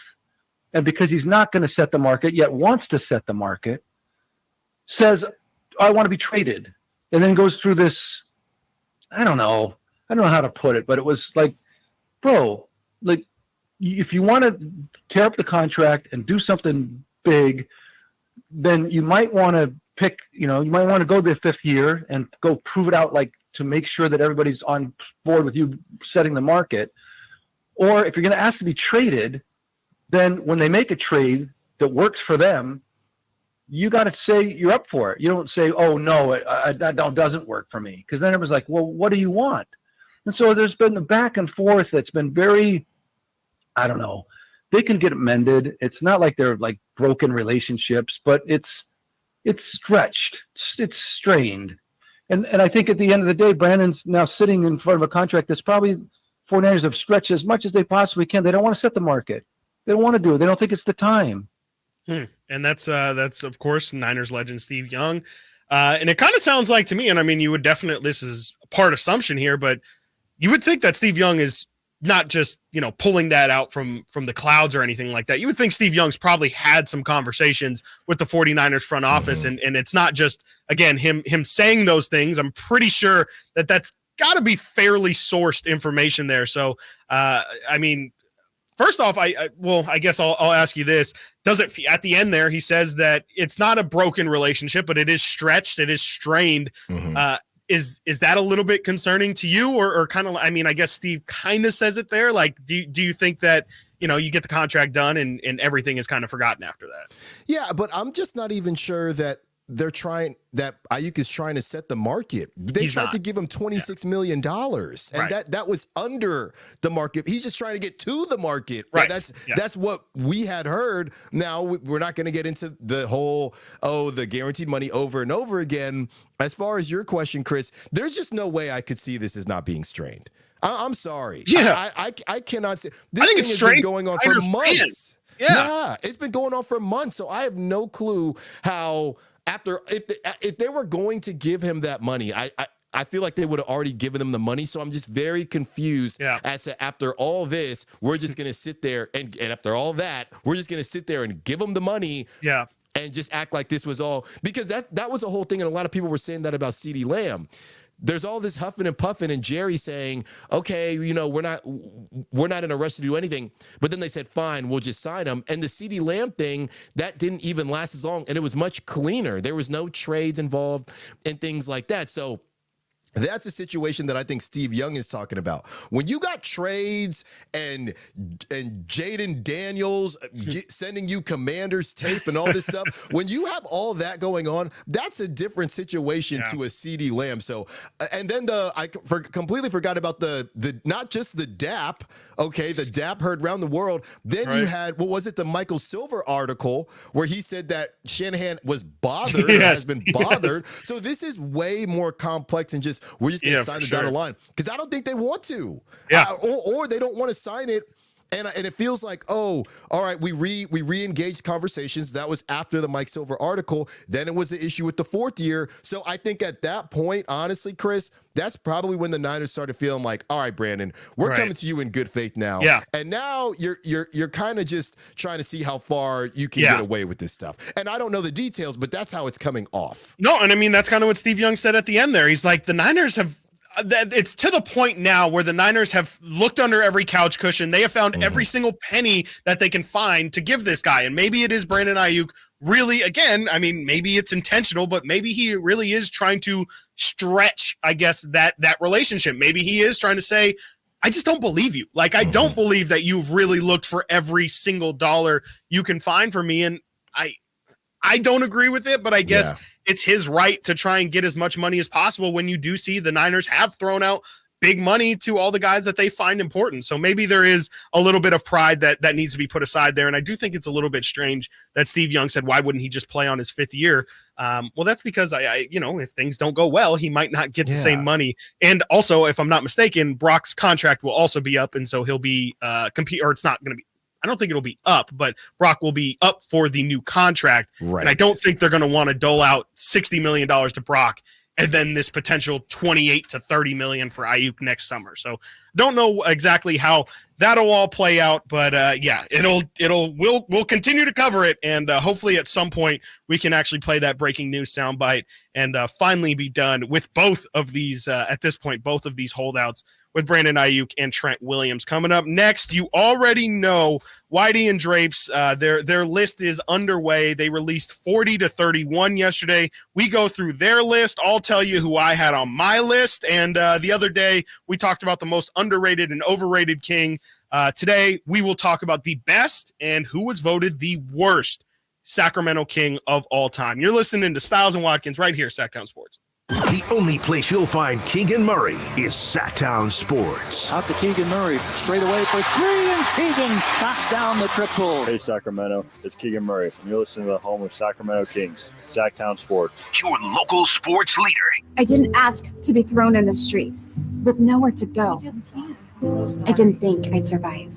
and because he's not going to set the market, yet wants to set the market, says, I want to be traded. And then goes through this, I don't know how to put it, but it was like, bro, like, if you want to tear up the contract and do something big, then you might want to pick, you might want to go the 5th year and go prove it out, like, to make sure that everybody's on board with you setting the market. Or if you're going to ask to be traded, then when they make a trade that works for them, you got to say you're up for it. You don't say, oh, no, that doesn't work for me. Because then it was like, well, what do you want? And so there's been the back and forth that's been very, I don't know. They can get mended. It's not like they're like broken relationships, but it's stretched. It's strained. And I think at the end of the day, Brandon's now sitting in front of a contract that's probably 49ers have stretched as much as they possibly can. They don't want to set the market. They don't want to do it. They don't think it's the time. And that's of course Niners legend Steve Young. And it kind of sounds like to me, and I mean, you would definitely, this is part assumption here, but you would think that Steve Young is not just, pulling that out from the clouds or anything like that. You would think Steve Young's probably had some conversations with the 49ers front office. And it's not just, again, him saying those things. I'm pretty sure that's got to be fairly sourced information there. So, I mean, first off, I guess I'll ask you this. Does it, at the end there, he says that it's not a broken relationship, but it is stretched, it is strained. Is that a little bit concerning to you, or kind of, I mean, I guess Steve kind of says it there. Like, do you think that, you get the contract done and everything is kind of forgotten after that? Yeah, but I'm just not even sure that Aiyuk is trying to set the market. They tried to give him $26 million, and that was under the market. He's just trying to get to the market. Right. That's what we had heard. Now we're not going to get into the whole the guaranteed money over and over again. As far as your question, Chris, there's just no way I could see this as not being strained. I'm sorry. Yeah, I cannot say. I think it's strained. Been going on for months. Yeah, it's been going on for months. So I have no clue how. If they were going to give him that money, I feel like they would have already given him the money. So I'm just very confused as to, after all this, we're just going to sit there and after all that, we're just going to sit there and give him the money. Yeah. And just act like this was all, because that was the whole thing. And a lot of people were saying that about CeeDee Lamb. There's all this huffing and puffing and Jerry saying, okay, we're not in a rush to do anything. But then they said, fine, we'll just sign him. And the CeeDee Lamb thing, that didn't even last as long. And it was much cleaner. There was no trades involved and things like that. So that's a situation that I think Steve Young is talking about. When you got trades and Jaden Daniels sending you Commanders tape and all this stuff, when you have all that going on, that's a different situation to a CeeDee Lamb. So, and then I completely forgot about the not just the DAP. Okay, the DAP heard around the world. Then you had, what was it, the Michael Silver article where he said that Shanahan was bothered, has been bothered. So this is way more complex than just, we're just going to sign the dotted line, because I don't think they want to, or they don't want to sign it. And it feels like, all right, we re-engaged conversations. That was after the Mike Silver article. Then it was the issue with the fourth year. So I think at that point, honestly, Chris, that's probably when the Niners started feeling like, all right, Brandon, we're coming to you in good faith now. Yeah. And now you're kind of just trying to see how far you can get away with this stuff. And I don't know the details, but that's how it's coming off. No, and I mean, that's kind of what Steve Young said at the end there. He's like, the Niners have, it's to the point now where the Niners have looked under every couch cushion. They have found every single penny that they can find to give this guy. And maybe it is Brandon Aiyuk really, again, I mean, maybe it's intentional, but maybe he really is trying to stretch, I guess, that relationship. Maybe he is trying to say, I just don't believe you. Like, I don't believe that you've really looked for every single dollar you can find for me. And I don't agree with it, but I guess it's his right to try and get as much money as possible when you do see the Niners have thrown out big money to all the guys that they find important. So maybe there is a little bit of pride that needs to be put aside there. And I do think it's a little bit strange that Steve Young said, why wouldn't he just play on his fifth year? Well, that's because I if things don't go well, he might not get the same money. And also, if I'm not mistaken, Brock's contract will also be up. And so he'll be it's not going to be, I don't think it'll be up, but Brock will be up for the new contract. Right. And I don't think they're going to want to dole out $60 million to Brock and then this potential $28 to $30 million for Aiyuk next summer. So don't know exactly how that'll all play out, but we'll continue to cover it. And hopefully at some point we can actually play that breaking news soundbite and finally be done with both of these, at this point, both of these holdouts with Brandon Aiyuk and Trent Williams. Coming up next, you already know Whitey and Drapes, their list is underway. They released 40 to 31 yesterday. We go through their list. I'll tell you who I had on my list. And the other day, we talked about the most underrated and overrated king. Today, we will talk about the best and who was voted the worst Sacramento King of all time. You're listening to Stiles and Watkins right here, Sactown Sports. The only place you'll find Keegan Murray is Sactown Sports. Out to Keegan Murray, straight away for three, and Keegan knocks down the triple. Hey, Sacramento, it's Keegan Murray, and you're listening to the home of Sacramento Kings, Sactown Sports. Your local sports leader. I didn't ask to be thrown in the streets with nowhere to go. I didn't think I'd survive.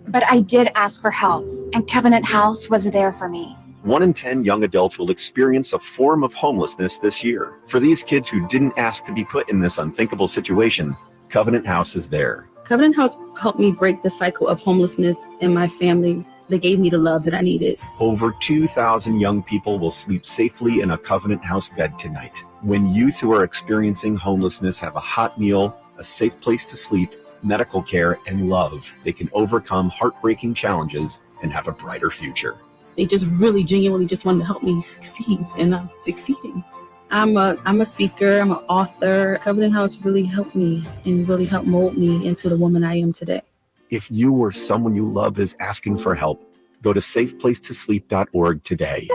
But I did ask for help, and Covenant House was there for me. 1 in 10 young adults will experience a form of homelessness this year. For these kids who didn't ask to be put in this unthinkable situation, Covenant House is there. Covenant House helped me break the cycle of homelessness in my family They gave me the love that I needed. Over 2,000 young people will sleep safely in a Covenant House bed tonight. When youth who are experiencing homelessness have a hot meal, a safe place to sleep, medical care, and love, they can overcome heartbreaking challenges and have a brighter future. They just really genuinely just wanted to help me succeed, and I'm succeeding. I'm a speaker, I'm an author. Covenant House really helped me and really helped mold me into the woman I am today. If you or someone you love is asking for help, go to safeplacetosleep.org today.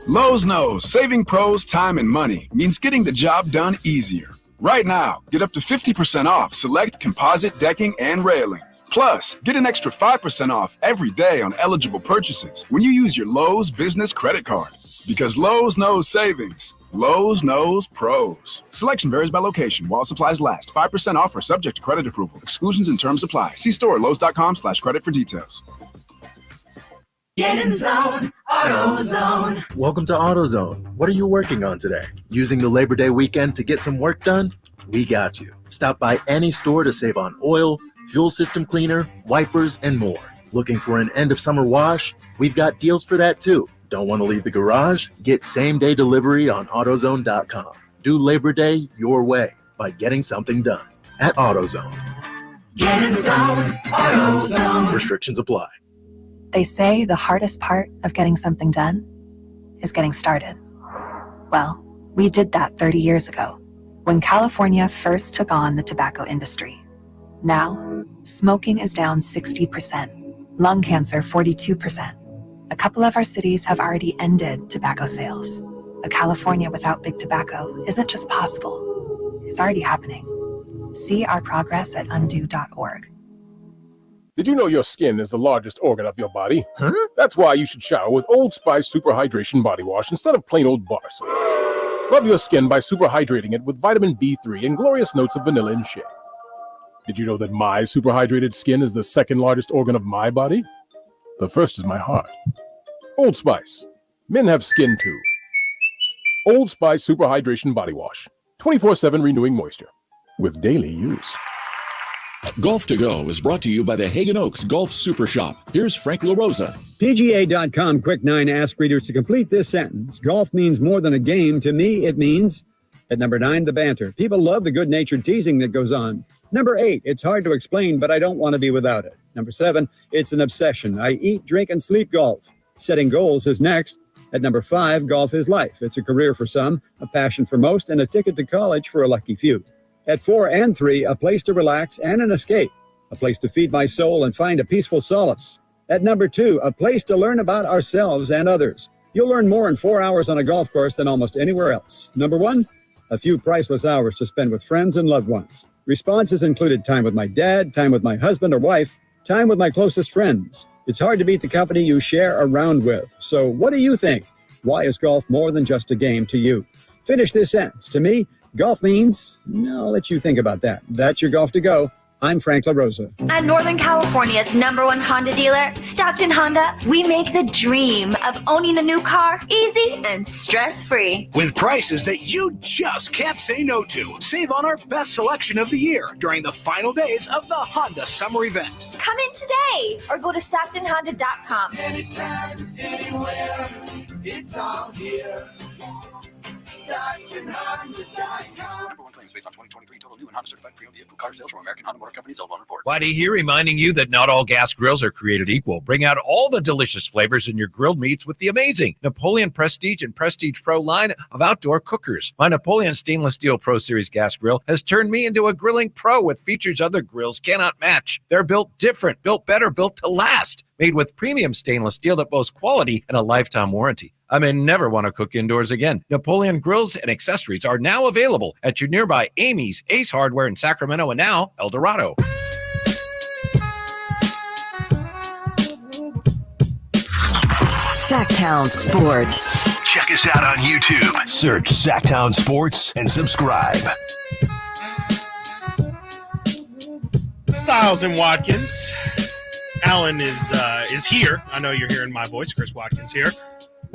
Lowe's knows saving pros time and money means getting the job done easier. Right now, get up to 50% off select composite decking and railing. Plus, get an extra 5% off every day on eligible purchases when you use your Lowe's business credit card. Because Lowe's knows savings. Lowe's knows pros. Selection varies by location while supplies last. 5% off are subject to credit approval. Exclusions and terms apply. See store at lowes.com/credit for details. Get in the zone, AutoZone. Welcome to AutoZone. What are you working on today? Using the Labor Day weekend to get some work done? We got you. Stop by any store to save on oil, fuel system cleaner, wipers, and more. Looking for an end of summer wash? We've got deals for that too. Don't want to leave the garage? Get same-day delivery on AutoZone.com. Do Labor Day your way by getting something done at AutoZone. Get in the zone, AutoZone. Restrictions apply. They say the hardest part of getting something done is getting started. Well, we did that 30 years ago when California first took on the tobacco industry. Now, smoking is down 60%, lung cancer 42%. A couple of our cities have already ended tobacco sales. A California without big tobacco isn't just possible, it's already happening. See our progress at undo.org. Did you know your skin is the largest organ of your body? Huh? That's why you should shower with Old Spice Super Hydration Body Wash instead of plain old bar soap. Love your skin by super hydrating it with vitamin B3 and glorious notes of vanilla and shea. Did you know that my super hydrated skin is the second largest organ of my body? The first is my heart. Old Spice. Men have skin too. Old Spice Super Hydration Body Wash. 24/7 renewing moisture. With daily use. Golf to Go is brought to you by the Hagen Oaks Golf Super Shop. Here's Frank LaRosa. PGA.com Quick 9 ask readers to complete this sentence. Golf means more than a game. To me, it means... At number 9, the banter. People love the good-natured teasing that goes on. Number 8, it's hard to explain, but I don't want to be without it. Number 7, it's an obsession. I eat, drink, and sleep golf. Setting goals is next. At number 5, golf is life. It's a career for some, a passion for most, and a ticket to college for a lucky few. At 4 and 3, a place to relax and an escape. A place to feed my soul and find a peaceful solace. At number 2, a place to learn about ourselves and others. You'll learn more in 4 hours on a golf course than almost anywhere else. Number 1, a few priceless hours to spend with friends and loved ones. Responses included time with my dad, time with my husband or wife, time with my closest friends. It's hard to beat the company you share around with. So what do you think? Why is golf more than just a game to you? Finish this sentence. To me, golf means... I'll let you think about that. That's your Golf to Go. I'm Frank LaRosa. At Northern California's #1 Honda dealer, Stockton Honda, we make the dream of owning a new car easy and stress-free. With prices that you just can't say no to. Save on our best selection of the year during the final days of the Honda Summer Event. Come in today or go to StocktonHonda.com. Anytime, anywhere, it's all here. StocktonHonda.com. #1 claims based on 2023 total new and Honda certified pre-owned vehicle car sales from American Honda Motor Company sold on report. Whitey here reminding you that not all gas grills are created equal. Bring out all the delicious flavors in your grilled meats with the amazing Napoleon Prestige and Prestige Pro line of outdoor cookers. My Napoleon Stainless Steel Pro Series gas grill has turned me into a grilling pro with features other grills cannot match. They're built different, built better, built to last. Made with premium stainless steel that boasts quality and a lifetime warranty. I may never want to cook indoors again. Napoleon grills and accessories are now available at your nearby Amy's, Ace Hardware in Sacramento, and now El Dorado. Sactown Sports. Check us out on YouTube. Search Sactown Sports and subscribe. Stiles and Watkins. Alan is here. I know you're hearing my voice. Chris Watkins here.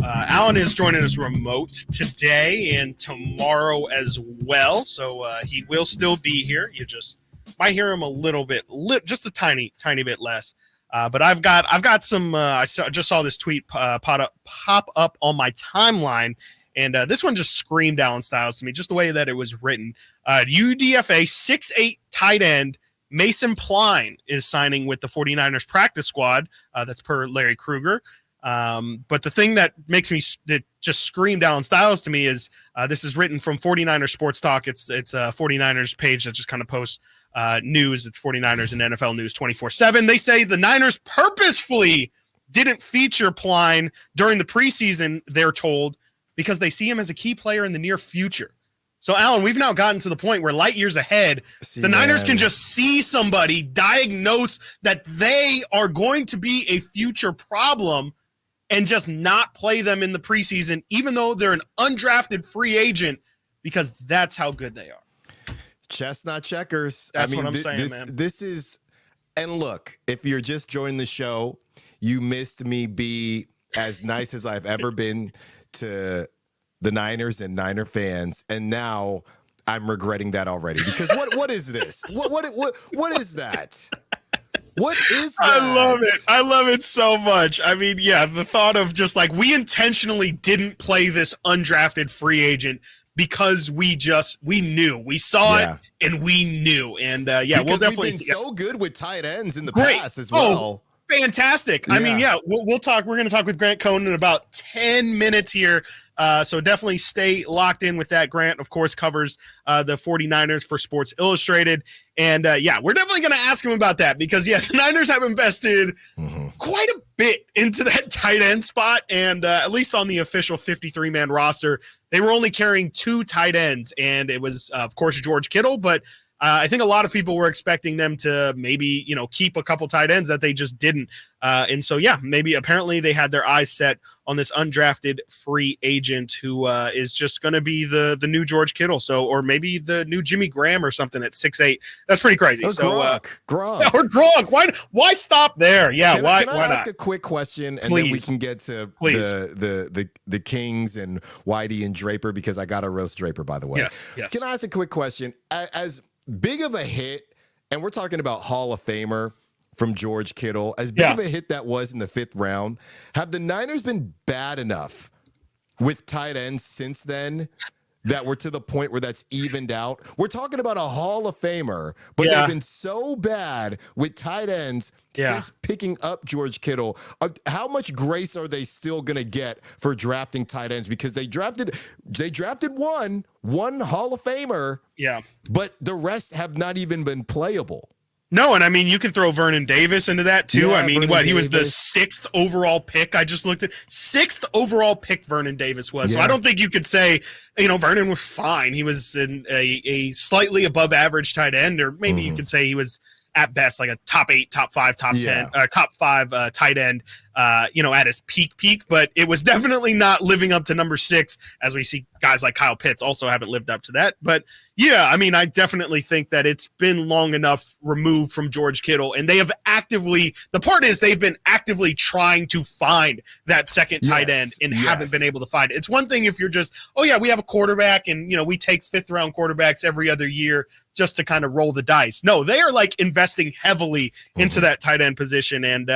Alan is joining us remote today and tomorrow as well, so he will still be here. You just might hear him a little bit, just a tiny bit less. But I've got some. Just saw this tweet pop up on my timeline, and this one just screamed Alan Stiles to me, just the way that it was written. UDFA 6'8" tight end Mason Pline is signing with the 49ers practice squad. That's per Larry Krueger. But the thing that makes me that just screamed Alan Stiles to me is this is written from 49ers Sports Talk. It's a 49ers page that just kind of posts news. It's 49ers and NFL news 24/7. They say the Niners purposefully didn't feature Pline during the preseason, they're told, because they see him as a key player in the near future. So, Alan, we've now gotten to the point where light years ahead, the Niners can just see somebody, diagnose that they are going to be a future problem, and just not play them in the preseason, even though they're an undrafted free agent, because that's how good they are. Chestnut checkers. That's what I'm saying, man. This is, and look, if you're just joining the show, you missed me be as nice as I've ever been to the Niners and Niner fans, and now I'm regretting that already, because what is this? What is that? What is that? I love it. I love it so much. I mean, yeah, the thought of just like, we intentionally didn't play this undrafted free agent because we knew. We saw it and we knew. And because we'll definitely we've been so good with tight ends in the past as well. Fantastic. I mean, we'll talk. We're going to talk with Grant Cohn in about 10 minutes here. So definitely stay locked in with that. Grant, of course, covers the 49ers for Sports Illustrated. And we're definitely going to ask him about that because, the Niners have invested quite a bit into that tight end spot. And at least on the official 53-man roster, they were only carrying 2 tight ends. And it was, of course, George Kittle, but I think a lot of people were expecting them to maybe, keep a couple tight ends that they just didn't. And so, maybe apparently they had their eyes set on this undrafted free agent who is just going to be the new George Kittle. So, or maybe the new Jimmy Graham or something at 6'8". That's pretty crazy. Or so Gronk. Or Gronk. Why stop there? Yeah. Can why I ask not? a quick question, and Please. then we can get to the Kings and Whitey and Draper, because I got to roast Draper, by the way. Yes. Can I ask a quick question? As big of a hit, and we're talking about Hall of Famer from George Kittle, as big of a hit that was in the 5th round, have the Niners been bad enough with tight ends since then that we're to the point where that's evened out? We're talking about a Hall of Famer, but they've been so bad with tight ends since picking up George Kittle. How much grace are they still going to get for drafting tight ends? Because they drafted one Hall of Famer, but the rest have not even been playable. No, and I mean, you can throw Vernon Davis into that too. Yeah, I mean, Vernon he was the Davis. 6th overall pick. I just looked at 6th overall pick Vernon Davis was. So I don't think you could say, Vernon was fine. He was a slightly above average tight end, or maybe you could say he was at best like a top 8, top 5, top 10, top 5 tight end, at his peak, but it was definitely not living up to number 6, as we see guys like Kyle Pitts also haven't lived up to that. But I definitely think that it's been long enough removed from George Kittle, and they've been actively trying to find that second tight end and haven't been able to find it. It's one thing if you're just, we have a quarterback and, we take 5th round quarterbacks every other year just to kind of roll the dice. No, they are like investing heavily into that tight end position. And,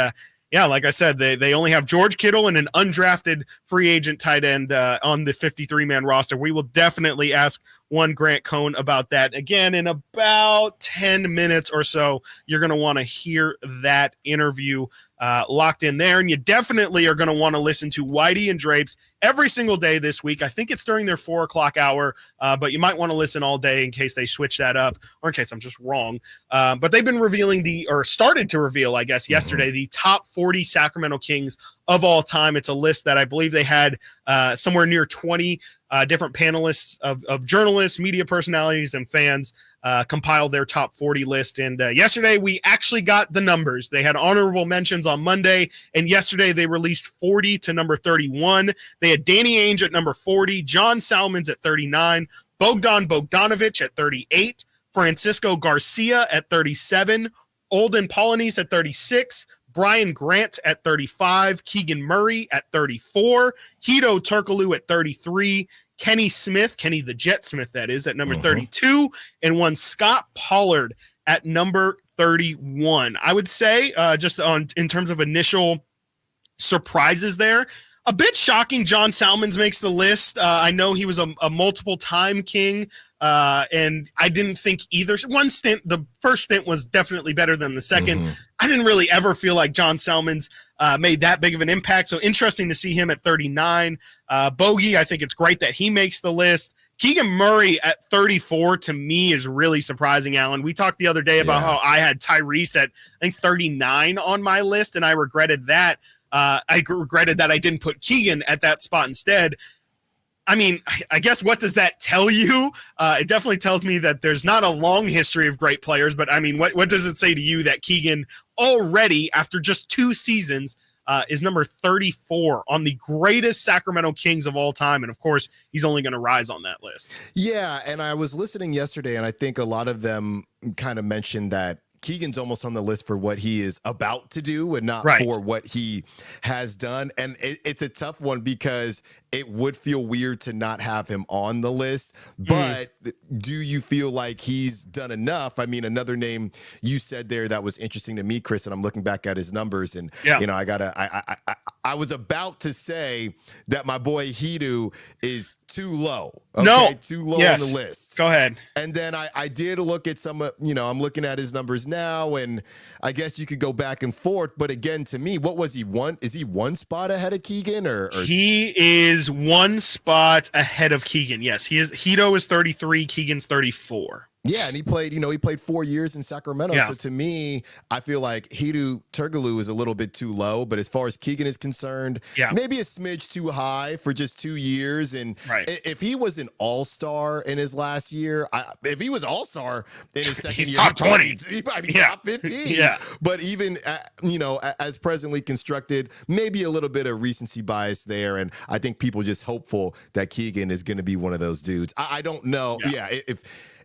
like I said, they only have George Kittle and an undrafted free agent tight end on the 53-man roster. We will definitely ask one Grant Cohn about that again in about 10 minutes or so. You're going to want to hear that interview locked in there, and you definitely are going to want to listen to Whitey and Drapes every single day this week. I think it's during their 4 o'clock hour, but you might want to listen all day in case they switch that up, or in case I'm just wrong. But they've been started to reveal, I guess, yesterday, the top 40 Sacramento Kings of all time. It's a list that I believe they had somewhere near 20 different panelists of journalists, media personalities, and fans compiled their top 40 list. And yesterday we actually got the numbers. They had honorable mentions on Monday, and yesterday they released 40 to number 31. They had Danny Ainge at number 40, John Salmons at 39, Bogdan Bogdanovic at 38, Francisco Garcia at 37, Olden Polynice at 36, Brian Grant at 35, Keegan Murray at 34, Hedo Turkoglu at 33, Kenny the Jet Smith, that is, at number 32, and one Scott Pollard at number 31. I would say just in terms of initial surprises there, a bit shocking. John Salmons makes the list. I know he was a multiple-time king, and I didn't think either. The first stint was definitely better than the second. I didn't really ever feel like John Salmons made that big of an impact, so interesting to see him at 39. Bogey, I think it's great that he makes the list. Keegan Murray at 34 to me is really surprising, Alan. We talked the other day about how I had Tyrese at, I think, 39 on my list, and I regretted that. I regretted that I didn't put Keegan at that spot instead. I mean, I guess what does that tell you? It definitely tells me that there's not a long history of great players, but I mean, what does it say to you that Keegan already, after just 2 seasons, is number 34 on the greatest Sacramento Kings of all time? And of course, he's only going to rise on that list. Yeah, and I was listening yesterday, and I think a lot of them kind of mentioned that Keegan's almost on the list for what he is about to do and not for what he has done. And it's a tough one because it would feel weird to not have him on the list. But do you feel like he's done enough? I mean, another name you said there that was interesting to me, Chris, and I'm looking back at his numbers, and you know, I was about to say that my boy Hedo is too low. Okay? Too low on the list. Go ahead. And then I did look at some, I'm looking at his numbers now, and I guess you could go back and forth. But again, to me, what was he one? Is he one spot ahead of Keegan, or? He is one spot ahead of Keegan. Yes, he is. Hedo is 33. Keegan's 34. Yeah, and he played 4 years in Sacramento. Yeah. So to me, I feel like Hedo Turkoglu is a little bit too low. But as far as Keegan is concerned, maybe a smidge too high for just 2 years. And if he was an all-star in his last year, if he was all-star in his second he's year, top 20. He might be top 15. But even, as presently constructed, maybe a little bit of recency bias there. And I think people just hopeful that Keegan is going to be one of those dudes. I don't know.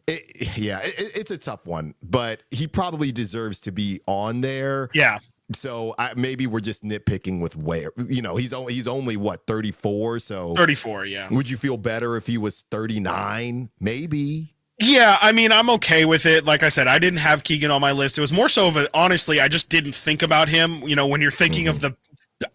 It's a tough one, but he probably deserves to be on there. Yeah. So maybe we're just nitpicking with where, he's only what, 34. So 34. Yeah. Would you feel better if he was 39? Maybe. Yeah, I mean, I'm okay with it. Like I said, I didn't have Keegan on my list. It was more so honestly, I just didn't think about him. When you're thinking of the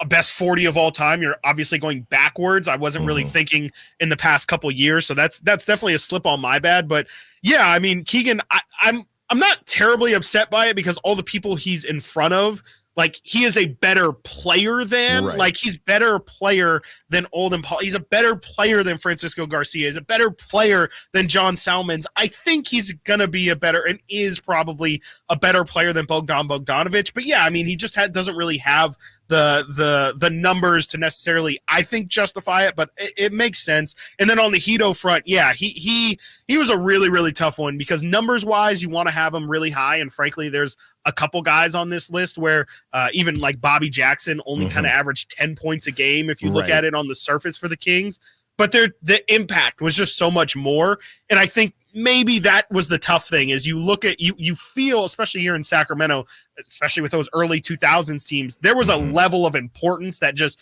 best 40 of all time, you're obviously going backwards. I wasn't really thinking in the past couple years. So that's definitely a slip on my bad. But yeah, I mean, Keegan, I'm not terribly upset by it because all the people he's in front of, like, he is a better player than, he's better player than Olden Paul. He's a better player than Francisco Garcia. He's a better player than John Salmons. I think he's going to be and is probably a better player than Bogdan Bogdanovic. But yeah, I mean, he just doesn't really have the numbers to necessarily, I think, justify it, but it makes sense. And then on the Hedo front, yeah, he was a really, really tough one because numbers wise, you want to have him really high. And frankly, there's a couple guys on this list where even like Bobby Jackson only kind of averaged 10 points a game if you look at it on the surface for the Kings, but the impact was just so much more. And I think maybe that was the tough thing is you look at you feel, especially here in Sacramento, especially with those early 2000s teams, there was a level of importance that just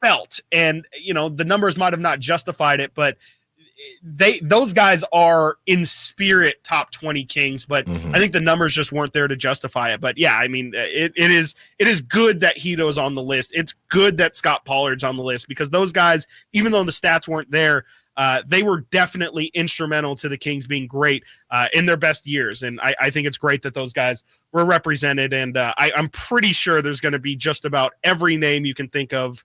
felt, and the numbers might have not justified it, but those guys are in spirit top 20 Kings, but I think the numbers just weren't there to justify it. But yeah, I mean, it is good that Hedo's on the list. It's good that Scott Pollard's on the list because those guys, even though the stats weren't there, they were definitely instrumental to the Kings being great in their best years. And I think it's great that those guys were represented. And I'm pretty sure there's going to be just about every name you can think of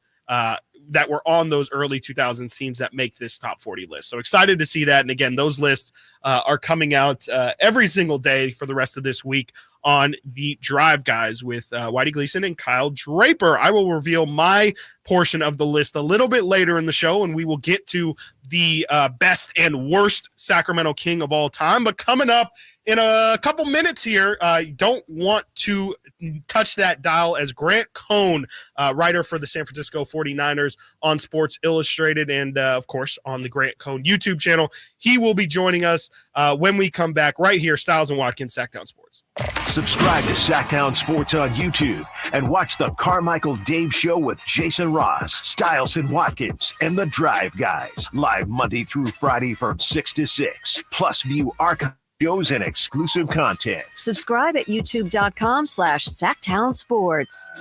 that were on those early 2000s teams that make this top 40 list. So excited to see that. And again, those lists are coming out every single day for the rest of this week on the Drive Guys with Whitey Gleason and Kyle Draper. I will reveal my portion of the list a little bit later in the show, and we will get to the best and worst Sacramento King of all time. But coming up in a couple minutes here, don't want to touch that dial as Grant Cohn, writer for the San Francisco 49ers on Sports Illustrated and, of course, on the Grant Cohn YouTube channel. He will be joining us when we come back right here, Stiles and Watkins, Sactown Sports. Subscribe to Sactown Sports on YouTube and watch the Carmichael Dave Show with Jason Ross, Stiles and Watkins, and the Drive Guys live Monday through Friday from 6 to 6. Plus, view archive Shows and exclusive content. Subscribe at youtube.com/Sactown Sports.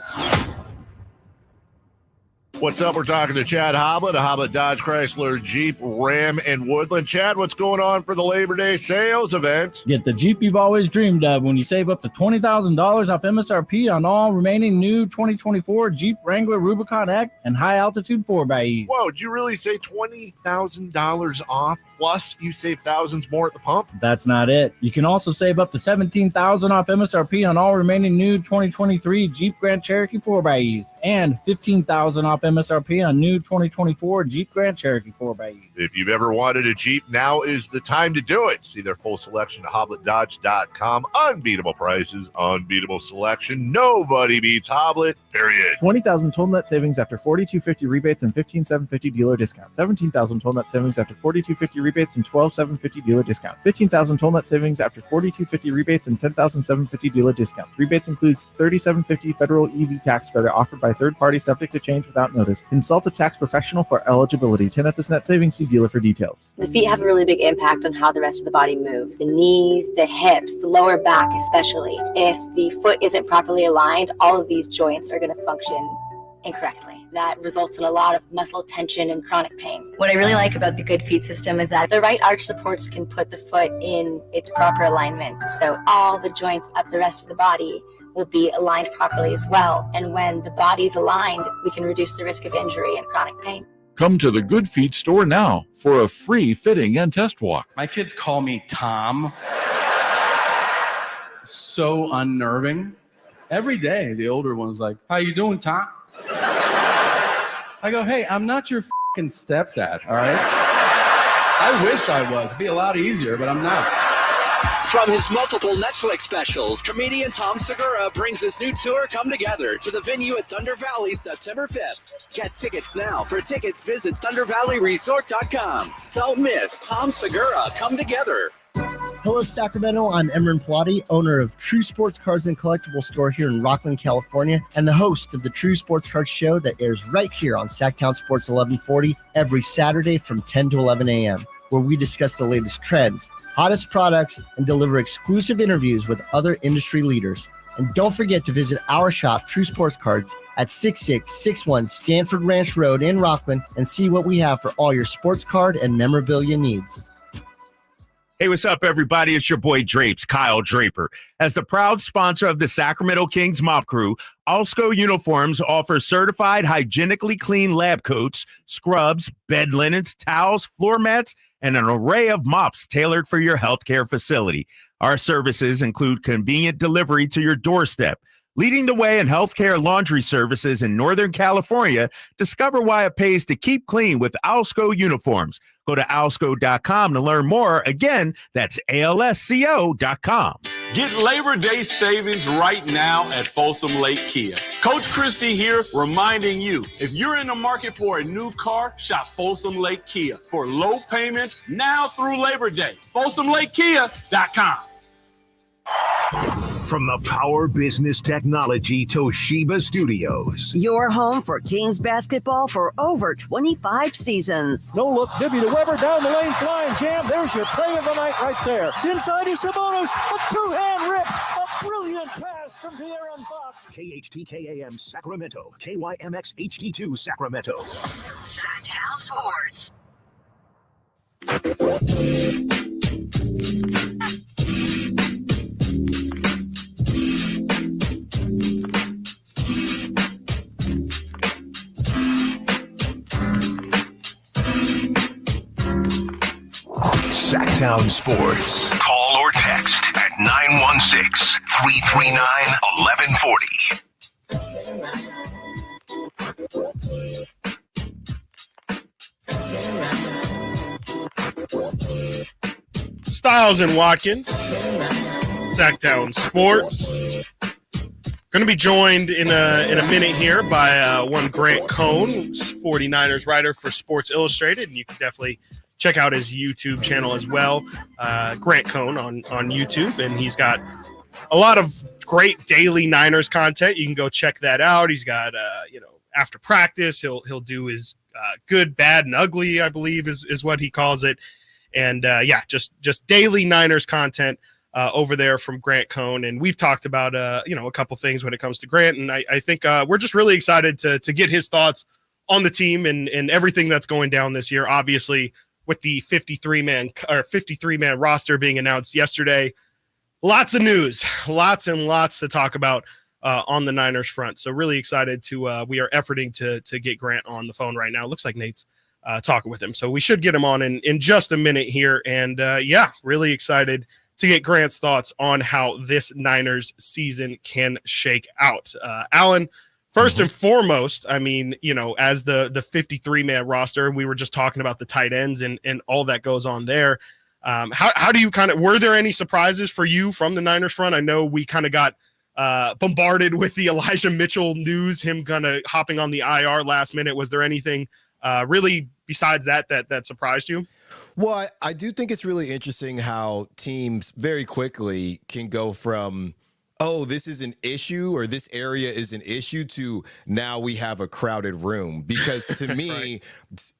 What's up? We're talking to Chad Hoblet, a Hoblet Dodge Chrysler Jeep Ram and Woodland. Chad, what's going on for the Labor Day sales event? Get the Jeep you've always dreamed of when you save up to $20,000 off MSRP on all remaining new 2024 Jeep Wrangler Rubicon X and high-altitude 4xe. Whoa, did you really say $20,000 off, plus you save thousands more at the pump? That's not it. You can also save up to $17,000 off MSRP on all remaining new 2023 Jeep Grand Cherokee 4xes and $15,000 off MSRP on new 2024 Jeep Grand Cherokee 4xe. If you've ever wanted a Jeep, now is the time to do it. See their full selection at HobletDodge.com. Unbeatable prices, unbeatable selection. Nobody beats Hoblet, period. 20,000 total net savings after 4250 rebates and 15,750 dealer discount. 17,000 total net savings after 4250 rebates and 12,750 dealer discount. 15,000 total net savings after 4250 rebates and 10,750 dealer discount. Rebates includes 3,750 federal EV tax credit offered by third party subject to change without notice. Consult a tax professional for eligibility. 10 at this net savings. See dealer for details. The feet have a really big impact on how the rest of the body moves. The knees, the hips, the lower back especially. If the foot isn't properly aligned, all of these joints are going to function incorrectly. That results in a lot of muscle tension and chronic pain. What I really like about the Good Feet system is that the right arch supports can put the foot in its proper alignment. So all the joints up the rest of the body will be aligned properly as well. And when the body's aligned, we can reduce the risk of injury and chronic pain. Come to the Good Feet store now for a free fitting and test walk. My kids call me Tom. So unnerving. Every day, the older one's like, "How you doing, Tom?" I go, "Hey, I'm not your fucking stepdad, all right? I wish I was. It'd be a lot easier, but I'm not." From his multiple Netflix specials, comedian Tom Segura brings this new tour, Come Together, to the venue at Thunder Valley September 5th. Get tickets now. For tickets, visit ThunderValleyResort.com. Don't miss Tom Segura, Come Together. Hello, Sacramento. I'm Emran Pilati, owner of True Sports Cards and Collectible Store here in Rockland, California, and the host of the True Sports Cards Show that airs right here on Sactown Sports 1140 every Saturday from 10 to 11 a.m., where we discuss the latest trends, hottest products, and deliver exclusive interviews with other industry leaders. And don't forget to visit our shop, True Sports Cards, at 6661 Stanford Ranch Road in Rockland and see what we have for all your sports card and memorabilia needs. Hey, what's up, everybody? It's your boy Drapes, Kyle Draper. As the proud sponsor of the Sacramento Kings Mop Crew, Alsco Uniforms offers certified hygienically clean lab coats, scrubs, bed linens, towels, floor mats, and an array of mops tailored for your healthcare facility. Our services include convenient delivery to your doorstep. Leading the way in healthcare laundry services in Northern California, discover why it pays to keep clean with Alsco Uniforms. Go to alsco.com to learn more. Again, that's alsco.com. Get Labor Day savings right now at Folsom Lake Kia. Coach Christie here reminding you, if you're in the market for a new car, shop Folsom Lake Kia for low payments now through Labor Day. FolsomLakeKia.com. From the Power Business Technology Toshiba Studios. Your home for Kings basketball for over 25 seasons. No look, Dibby to Weber, down the lane, flying jam. There's your play of the night right there. It's inside is Sabonis, a two-hand rip, a brilliant pass from De'Aaron Fox. KHTKAM Sacramento, KYMX HD2 Sacramento. Sactown Sports. Sactown Sports. Call or text at 916-339-1140. Stiles and Watkins, Sactown Sports. Going to be joined in a minute here by one Grant Cohn, who's 49ers writer for Sports Illustrated, and you can definitely check out his YouTube channel as well, Grant Cohn on YouTube, and he's got a lot of great daily Niners content. You can go check that out. He's got after practice, he'll do his good, bad, and ugly, I believe is what he calls it. And just daily Niners content over there from Grant Cohn. And we've talked about, a couple things when it comes to Grant. And I think we're just really excited to get his thoughts on the team and everything that's going down this year. Obviously, with the 53-man roster being announced yesterday, lots of news, lots and lots to talk about on the Niners front. So really excited we are efforting to get Grant on the phone right now. It looks like Nate's talking with him. So we should get him on in just a minute here. And really excited to get Grant's thoughts on how this Niners season can shake out. Alan, first and foremost, I mean, as the 53-man roster, we were just talking about the tight ends and all that goes on there. How do you were there any surprises for you from the Niners front? I know we kind of got bombarded with the Elijah Mitchell news, him kind of hopping on the IR last minute. Was there anything really besides that surprised you? Well, I do think it's really interesting how teams very quickly can go from, oh, this is an issue or this area is an issue to now we have a crowded room. Because to me,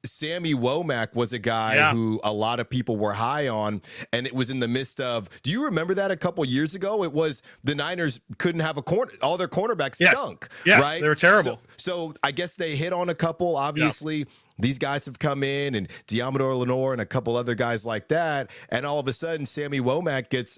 Sammy Womack was a guy who a lot of people were high on, and it was in the midst of, do you remember that a couple years ago? It was the Niners couldn't have a corner. All their cornerbacks stunk. Yes, right? They were terrible. So I guess they hit on a couple, obviously. These guys have come in, and Diamador Lenore and a couple other guys like that. And all of a sudden, Sammy Womack gets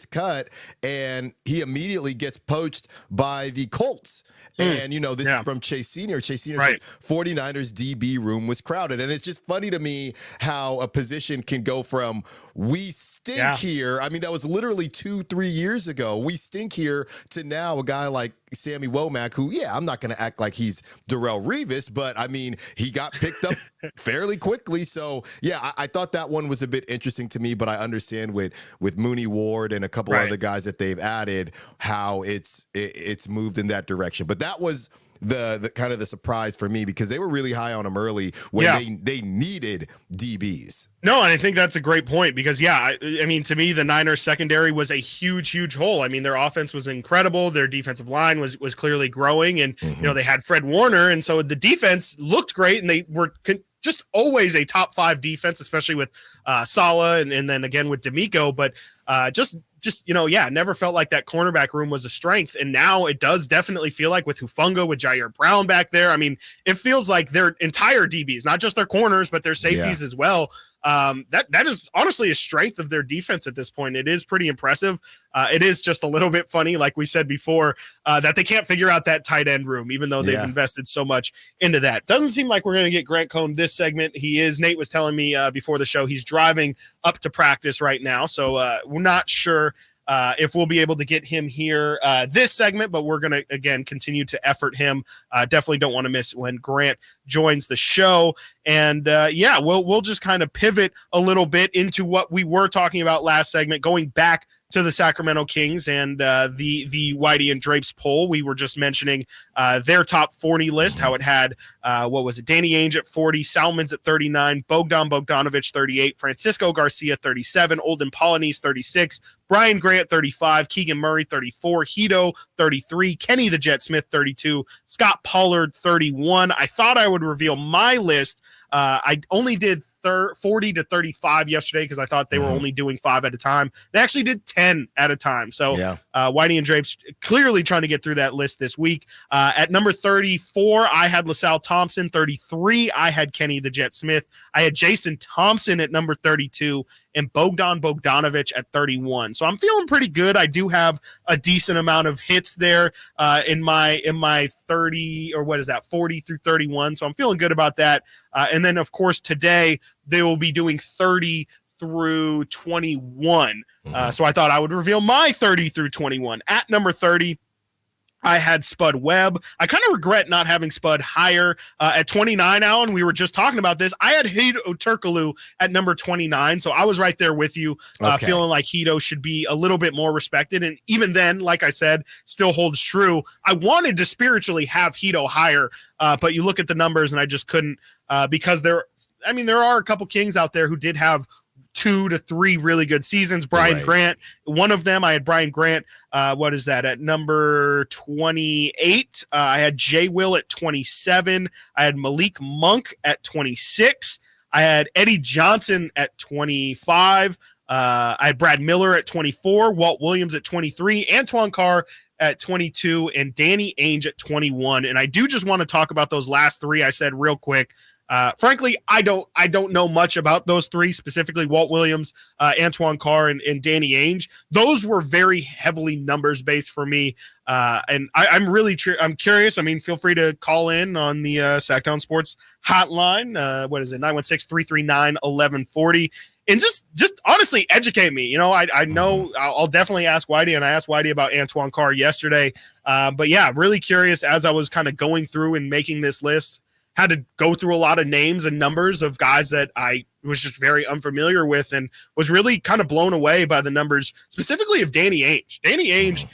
cut, and he immediately gets poached by the Colts. And, this is from Chase Sr. Chase Sr. says 49ers DB room was crowded. And it's just funny to me how a position can go from we stink here. I mean, that was literally 2-3 years ago. We stink here to now a guy like Sammy Womack, who, I'm not going to act like he's Darrelle Revis, but I mean, he got picked up fairly quickly. So, I thought that one was a bit interesting to me, but I understand with Mooney Ward and a couple other guys that they've added, how it's moved in that direction. But that was the kind of the surprise for me, because they were really high on him early when they needed DBs. No, and I think that's a great point because, I mean, to me, the Niners secondary was a huge, huge hole. I mean, their offense was incredible. Their defensive line was clearly growing, and, they had Fred Warner. And so the defense looked great, and they were just always a top 5 defense, especially with Saleh and then again with D'Amico. But never felt like that cornerback room was a strength. And now it does definitely feel like with Hufanga, with Jair Brown back there. I mean, it feels like their entire DBs, not just their corners, but their safeties as well. That is honestly a strength of their defense at this point. It is pretty impressive. It is just a little bit funny, like we said before, that they can't figure out that tight end room, even though they've invested so much into that. Doesn't seem like we're going to get Grant Cohn this segment. Nate was telling me before the show, he's driving up to practice right now. So we're not sure if we'll be able to get him here this segment, but we're going to, again, continue to effort him. Definitely don't want to miss when Grant joins the show. And we'll just kind of pivot a little bit into what we were talking about last segment, going back to the Sacramento Kings and the Whitey and Drapes poll. We were just mentioning their top 40 list, how it had, Danny Ainge at 40, Salmons at 39, Bogdanovich 38, Francisco Garcia 37, Olden Polynice 36, Brian Grant 35, Keegan Murray 34, Hito 33, Kenny the Jet Smith 32, Scott Pollard 31. I thought I would reveal my list. I only did 40 to 35 yesterday because I thought they were only doing 5 at a time. They actually did 10 at a time. So Whitey and Drapes clearly trying to get through that list this week. At number 34, I had LaSalle Thompson. 33, I had Kenny the Jet Smith. I had Jason Thompson at number 32 and Bogdanovich at 31. So I'm feeling pretty good. I do have a decent amount of hits there in my 30, or what is that, 40 through 31. So I'm feeling good about that. And then, of course, today they will be doing 30 through 21. So I thought I would reveal my 30 through 21. At number 30, I had Spud Webb. I kind of regret not having Spud higher. At 29, Alan, we were just talking about this. I had Hito Turkoglu at number 29, so I was right there with you, feeling like Hito should be a little bit more respected. And even then, like I said, still holds true. I wanted to spiritually have Hito higher, but you look at the numbers, and I just couldn't because there are a couple Kings out there who did have 2 to 3 really good seasons. Brian Grant, one of them, I had Brian Grant. What is that? At number 28, I had Jay Will at 27. I had Malik Monk at 26. I had Eddie Johnson at 25. I had Brad Miller at 24, Walt Williams at 23, Antoine Carr at 22, and Danny Ainge at 21. And I do just want to talk about those last three I said real quick. Frankly, I don't know much about those three, specifically Walt Williams, Antoine Carr, and Danny Ainge. Those were very heavily numbers based for me. And I'm really I'm curious. I mean, feel free to call in on the Sactown Sports hotline. What is it? 916-339-1140. And just honestly educate me. You know, I know I'll definitely ask Whitey, and I asked Whitey about Antoine Carr yesterday. But yeah, really curious as I was kind of going through and making this list. Had to go through a lot of names and numbers of guys that I was just very unfamiliar with, and was really kind of blown away by the numbers, specifically of Danny Ainge. Danny Ainge,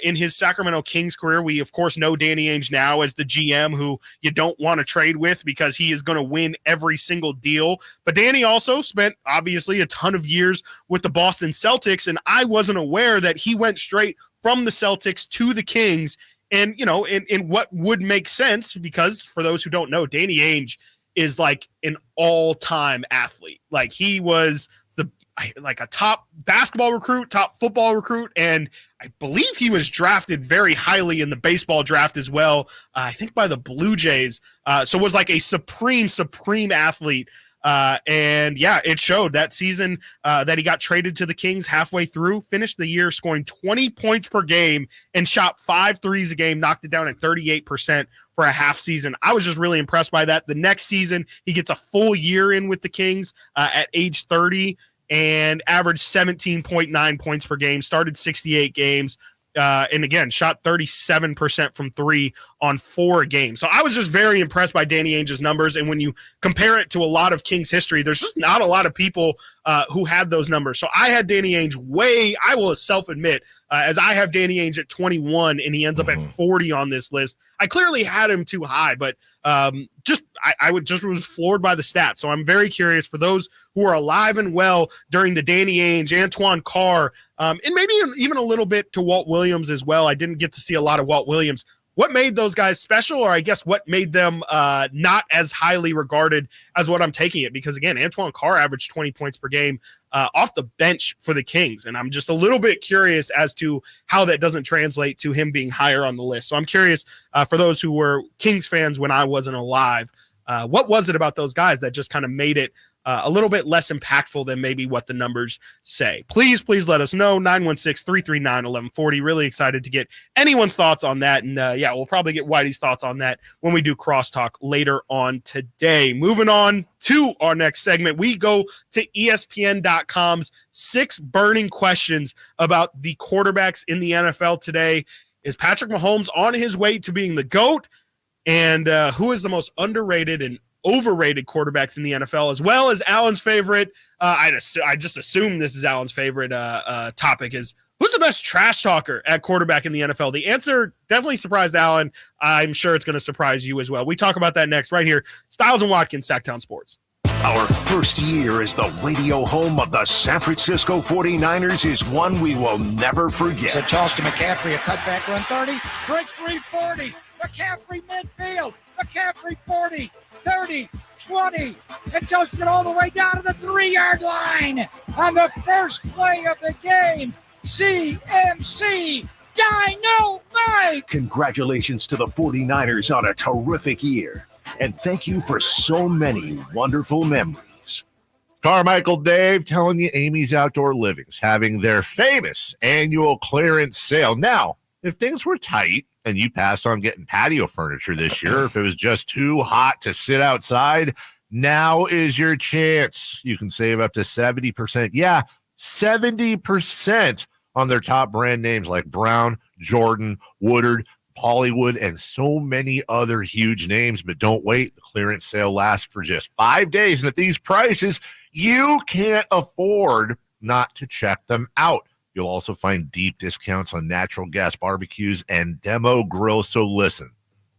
in his Sacramento Kings career, we of course know Danny Ainge now as the GM who you don't want to trade with because he is going to win every single deal. But Danny also spent obviously a ton of years with the Boston Celtics, and I wasn't aware that he went straight from the Celtics to the Kings. And, you know, in what would make sense, because for those who don't know, Danny Ainge is like an all-time athlete. Like he was like a top basketball recruit, top football recruit, and I believe he was drafted very highly in the baseball draft as well, I think by the Blue Jays. So was like a supreme athlete. And yeah, it showed that season that he got traded to the Kings halfway through, finished the year scoring 20 points per game and shot 5 threes a game, knocked it down at 38% for a half season. I was just really impressed by that. The next season, he gets a full year in with the Kings at age 30 and averaged 17.9 points per game, started 68 games. And again, shot 37% from three on 4 games. So I was just very impressed by Danny Ainge's numbers. And when you compare it to a lot of Kings history, there's just not a lot of people who had those numbers. So I had Danny Ainge I will self-admit, as I have Danny Ainge at 21 and he ends up at 40 on this list. I clearly had him too high, but I was floored by the stats. So I'm very curious for those who are alive and well during the Danny Ainge, Antoine Carr, and maybe even a little bit to Walt Williams as well. I didn't get to see a lot of Walt Williams. What made those guys special, or I guess what made them not as highly regarded as what I'm taking it? Because again, Antoine Carr averaged 20 points per game off the bench for the Kings. And I'm just a little bit curious as to how that doesn't translate to him being higher on the list. So I'm curious for those who were Kings fans when I wasn't alive, what was it about those guys that just kind of made it a little bit less impactful than maybe what the numbers say? Please let us know. 916-339-1140. Really excited to get anyone's thoughts on that. And yeah, we'll probably get Whitey's thoughts on that when we do crosstalk later on today. Moving on to our next segment, we go to ESPN.com's 6 burning questions about the quarterbacks in the NFL today. Is Patrick Mahomes on his way to being the GOAT? And who is the most underrated and overrated quarterbacks in the NFL, as well as Alan's favorite. I just assume this is Alan's favorite topic is who's the best trash talker at quarterback in the NFL? The answer definitely surprised Alan. I'm sure it's going to surprise you as well. We talk about that next right here. Stiles and Watkins, Sactown Sports. Our first year as the radio home of the San Francisco 49ers is one we will never forget. It's a toss to McCaffrey, a cutback run 30, breaks 340. McCaffrey midfield. McCaffrey 40, 30, 20, and toasted it all the way down to the 3-yard line on the first play of the game. CMC Dynamite! Congratulations to the 49ers on a terrific year. And thank you for so many wonderful memories. Carmichael Dave telling you Amy's Outdoor Living's having their famous annual clearance sale. Now, if things were tight and you passed on getting patio furniture this year, if it was just too hot to sit outside, now is your chance. You can save up to 70%. Yeah, 70% on their top brand names like Brown, Jordan, Woodard, Hollywood, and so many other huge names. But don't wait. The clearance sale lasts for just 5 days. And at these prices, you can't afford not to check them out. You'll also find deep discounts on natural gas barbecues and demo grills. So listen,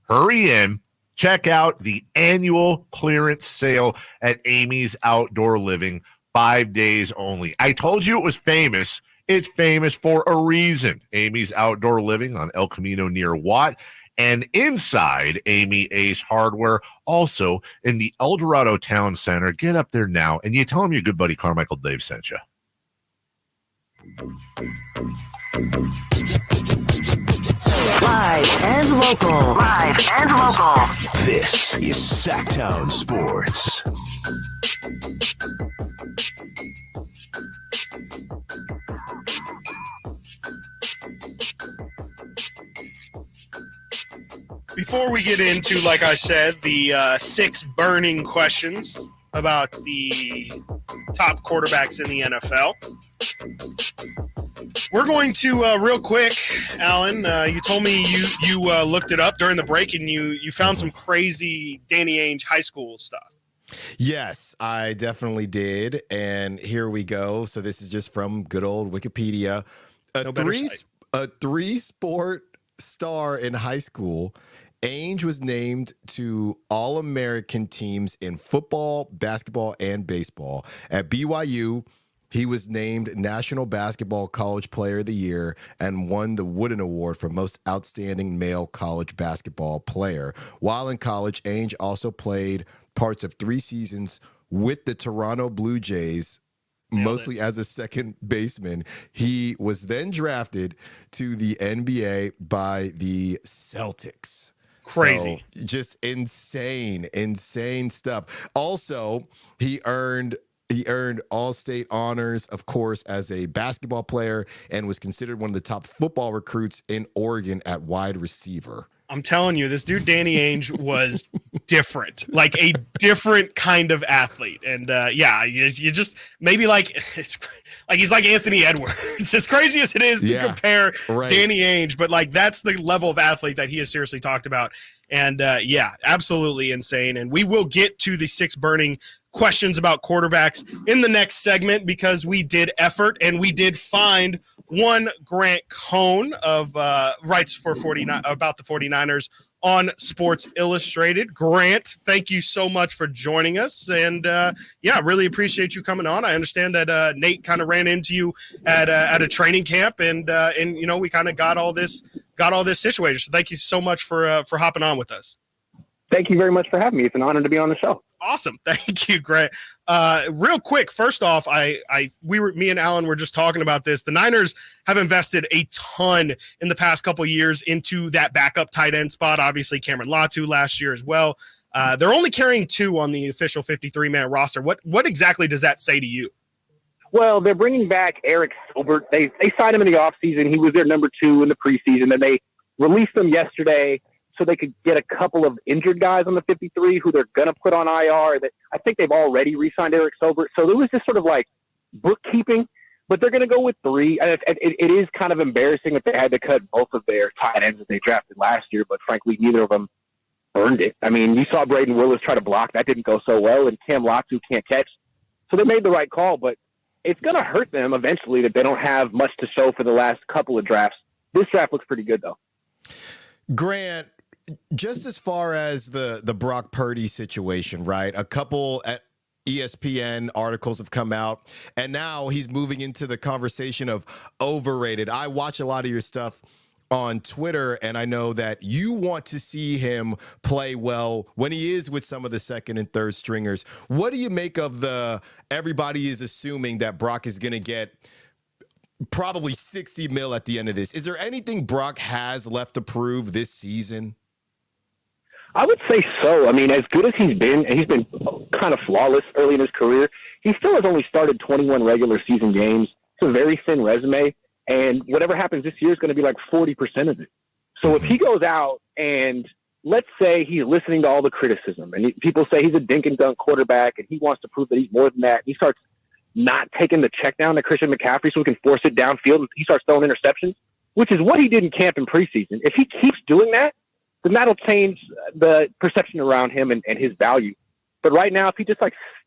hurry in, check out the annual clearance sale at Amy's Outdoor Living, 5 days only. I told you it was famous. It's famous for a reason. Amy's Outdoor Living on El Camino near Watt and inside Amy Ace Hardware, also in the El Dorado Town Center. Get up there now, and you tell them your good buddy Carmichael Dave sent you. Live and local. Live and local. This is Sactown Sports. Before we get into, like I said, the 6 burning questions about the top quarterbacks in the NFL, we're going to real quick, Alan. You told me you looked it up during the break and you found some crazy Danny Ainge high school stuff. Yes, I definitely did, and here we go. So this is just from good old Wikipedia. A 3-sport star in high school, Ainge was named to All-American teams in football, basketball, and baseball. At BYU, he was named National Basketball College Player of the Year and won the Wooden Award for Most Outstanding Male College Basketball Player. While in college, Ainge also played parts of 3 seasons with the Toronto Blue Jays, mostly as a second baseman. He was then drafted to the NBA by the Celtics. Crazy. So, just insane stuff. Also, he earned all-state honors, of course, as a basketball player, and was considered one of the top football recruits in Oregon at wide receiver. I'm telling you, this dude Danny Ainge was different, like a different kind of athlete. And you just maybe it's like he's like Anthony Edwards. As crazy as it is to compare Danny Ainge, but like that's the level of athlete that he has seriously talked about. And absolutely insane. And we will get to the 6 burning questions about quarterbacks in the next segment because we did effort and we did find one Grant Cohn of writes for about the 49ers on Sports Illustrated. Grant, thank you so much for joining us, and really appreciate you coming on. I understand that Nate kind of ran into you at a training camp, and we kind of got all this situated. So thank you so much for hopping on with us. Thank you very much for having me. It's an honor to be on the show. Awesome. Thank you, Grant. Real quick, first off, me and Alan were just talking about this. The Niners have invested a ton in the past couple of years into that backup tight end spot. Obviously, Cameron Latu last year as well. They're only carrying 2 on the official 53-man roster. What exactly does that say to you? Well, they're bringing back Eric Silbert. They signed him in the offseason. He was their number 2 in the preseason. Then they released him yesterday so they could get a couple of injured guys on the 53 who they're going to put on IR. That I think they've already re-signed Eric Silbert. So there was this sort of like bookkeeping, but they're going to go with 3. It is kind of embarrassing that they had to cut both of their tight ends that they drafted last year, but frankly, neither of them earned it. I mean, you saw Braden Willis try to block. That didn't go so well, and Cam Latu can't catch. So they made the right call, but it's going to hurt them eventually that they don't have much to show for the last couple of drafts. This draft looks pretty good, though. Grant, just as far as the Brock Purdy situation, right? A couple at ESPN articles have come out, and now he's moving into the conversation of overrated. I watch a lot of your stuff on Twitter, and I know that you want to see him play well when he is with some of the second and third stringers. What do you make of everybody is assuming that Brock is going to get probably $60 million at the end of this? Is there anything Brock has left to prove this season? I would say so. I mean, as good as he's been, and he's been kind of flawless early in his career, he still has only started 21 regular season games. It's a very thin resume, and whatever happens this year is going to be like 40% of it. So if he goes out and let's say he's listening to all the criticism, and people say he's a dink and dunk quarterback, and he wants to prove that he's more than that, he starts not taking the check down to Christian McCaffrey so he can force it downfield, and he starts throwing interceptions, which is what he did in camp and preseason. If he keeps doing that, then that'll change the perception around him and his value. But right now, if he just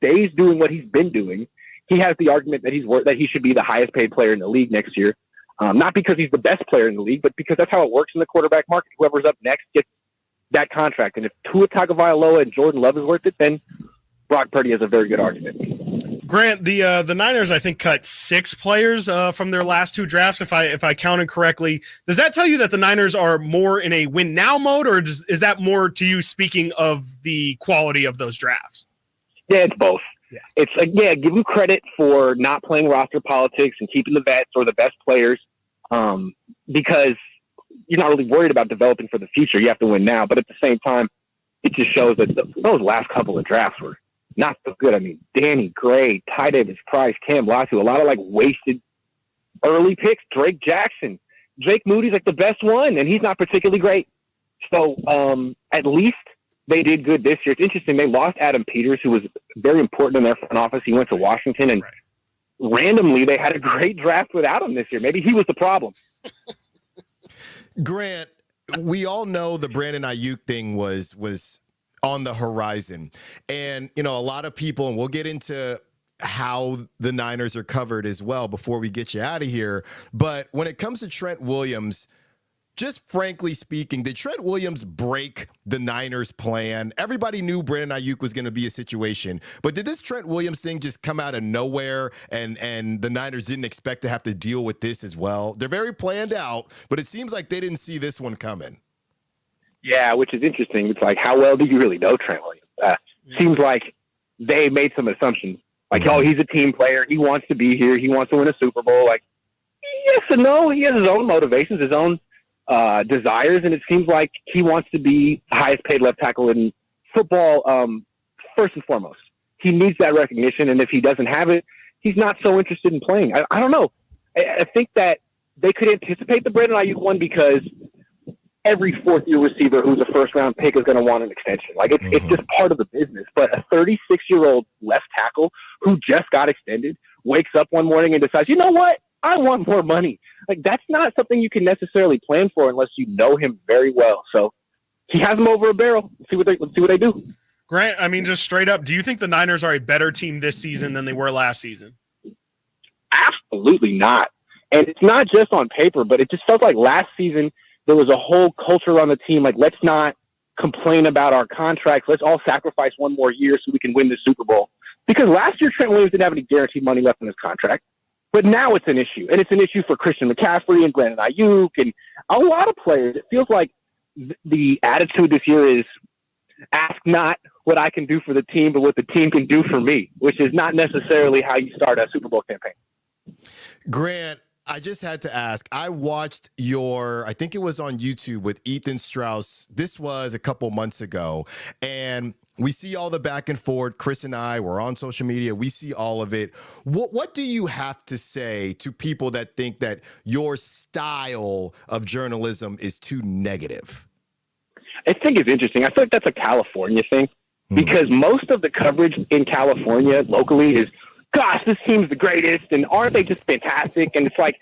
stays doing what he's been doing, he has the argument that he should be the highest paid player in the league next year. Not because he's the best player in the league, but because that's how it works in the quarterback market. Whoever's up next gets that contract. And if Tua Tagovailoa and Jordan Love is worth it, then Brock Purdy has a very good argument. Grant, the Niners, I think, cut 6 players from their last 2 drafts, if I counted correctly. Does that tell you that the Niners are more in a win now mode, or is that more to you speaking of the quality of those drafts? Yeah, it's both. Yeah. It's like, yeah, give them credit for not playing roster politics and keeping the vets or the best players, because you're not really worried about developing for the future. You have to win now. But at the same time, it just shows that those last couple of drafts were not so good. I mean, Danny Gray, Ty Davis Price, Cam Lasu, a lot of like wasted early picks. Drake Jackson, Jake Moody's like the best one, and he's not particularly great. So at least they did good this year. It's interesting. They lost Adam Peters, who was very important in their front office. He went to Washington, and randomly they had a great draft without him this year. Maybe he was the problem. Grant, we all know the Brandon Aiyuk thing was on the horizon. And, a lot of people, and we'll get into how the Niners are covered as well before we get you out of here. But when it comes to Trent Williams, just frankly speaking, did Trent Williams break the Niners' plan? Everybody knew Brandon Aiyuk was going to be a situation, but did this Trent Williams thing just come out of nowhere and the Niners didn't expect to have to deal with this as well? They're very planned out, but it seems like they didn't see this one coming. Yeah, which is interesting. It's like, how well do you really know Trent Williams? Seems like they made some assumptions. Like, oh, he's a team player. He wants to be here. He wants to win a Super Bowl. Like, yes and no. He has his own motivations, his own desires, and it seems like he wants to be the highest paid left tackle in football, first and foremost. He needs that recognition, and if he doesn't have it, he's not so interested in playing. I don't know. I think that they could anticipate the Brandon Aiyuk one because every fourth-year receiver who's a first-round pick is going to want an extension. Like, it's just part of the business. But a 36-year-old left tackle who just got extended wakes up one morning and decides, you know what? I want more money. Like, that's not something you can necessarily plan for unless you know him very well. So he has him over a barrel. Let's see what they do. Grant, I mean, just straight up, do you think the Niners are a better team this season than they were last season? Absolutely not. And it's not just on paper, but it just felt like last season there was a whole culture on the team. Like, let's not complain about our contracts. Let's all sacrifice one more year so we can win the Super Bowl. Because last year, Trent Williams didn't have any guaranteed money left in his contract. But now it's an issue. And it's an issue for Christian McCaffrey and Brandon Aiyuk and a lot of players. It feels like the attitude this year is ask not what I can do for the team, but what the team can do for me, which is not necessarily how you start a Super Bowl campaign. Grant, I just had to ask. I watched I think it was on YouTube with Ethan Strauss. This was a couple months ago. And we see all the back and forth. Chris and I were on social media. We see all of it. What do you have to say to people that think that your style of journalism is too negative? I think it's interesting. I feel like that's a California thing because most of the coverage in California locally is, gosh, this team's the greatest, and aren't they just fantastic? And it's like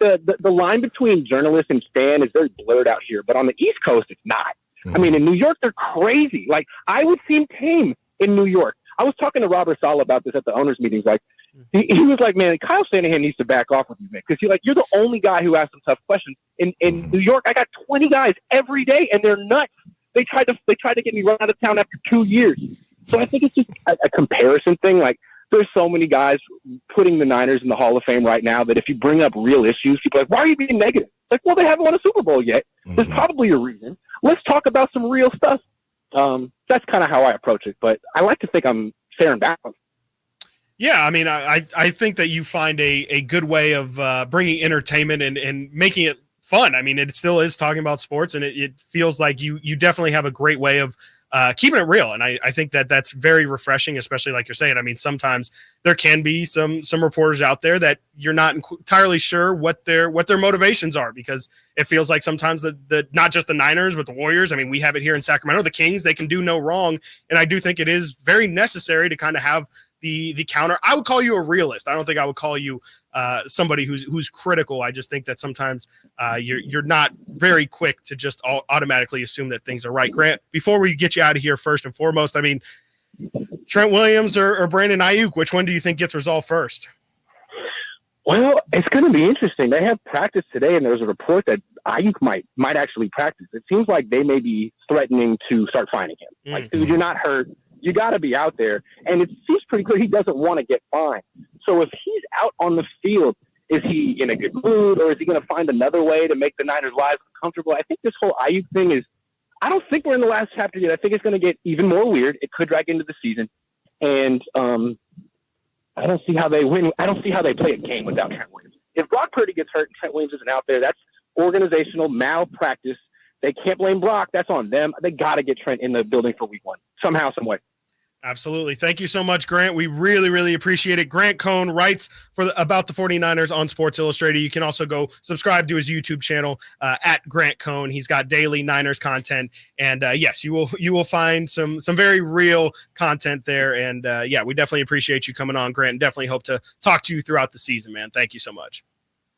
the line between journalist and fan is very blurred out here. But on the East Coast, it's not. I mean, in New York, they're crazy. Like, I would seem tame in New York. I was talking to Robert Saleh about this at the owners' meetings. Like, he was like, man, Kyle Shanahan needs to back off with you, man. Because you're the only guy who asks some tough questions. In New York, I got 20 guys every day, and they're nuts. They tried to get me run out of town after 2 years. So I think it's just a comparison thing. Like, there's so many guys putting the Niners in the Hall of Fame right now that if you bring up real issues, people are like, why are you being negative? It's like, well, they haven't won a Super Bowl yet. There's probably a reason. Let's talk about some real stuff. That's kind of how I approach it, but I like to think I'm fair and balanced. Yeah, I mean, I think that you find a good way of bringing entertainment and making it fun. I mean, it still is talking about sports, and it feels like you definitely have a great way of keeping it real. And I think that's very refreshing, especially like you're saying. I mean, sometimes there can be some reporters out there that you're not entirely sure what their motivations are, because it feels like sometimes the not just the Niners, but the Warriors. I mean, we have it here in Sacramento, the Kings, they can do no wrong. And I do think it is very necessary to kind of have the counter. I would call you a realist. I don't think I would call you somebody who's critical. I just think that sometimes you're not very quick to just automatically assume that things are right. Grant, before we get you out of here, first and foremost, I mean, Trent Williams or Brandon Aiyuk, which one do you think gets resolved first? Well, it's going to be interesting. They have practice today, and there's a report that Aiyuk might actually practice. It seems like they may be threatening to start fining him. Like, dude, you're not hurt. you got to be out there. And it seems pretty clear he doesn't want to get fined. So if he's out on the field, is he in a good mood, or is he going to find another way to make the Niners' lives comfortable? I think this whole Aiyuk thing is, I don't think we're in the last chapter yet. I think it's going to get even more weird. It could drag into the season. And I don't see how they win. I don't see how they play a game without Trent Williams. If Brock Purdy gets hurt and Trent Williams isn't out there, that's organizational malpractice. They can't blame Brock. That's on them. They got to get Trent in the building for week 1 somehow, some way. Absolutely. Thank you so much, Grant. We really, really appreciate it. Grant Cohn writes about the 49ers on Sports Illustrated. You can also go subscribe to his YouTube channel at Grant Cohn. He's got daily Niners content. And yes, you will find some very real content there. And yeah, we definitely appreciate you coming on, Grant, and definitely hope to talk to you throughout the season, man. Thank you so much.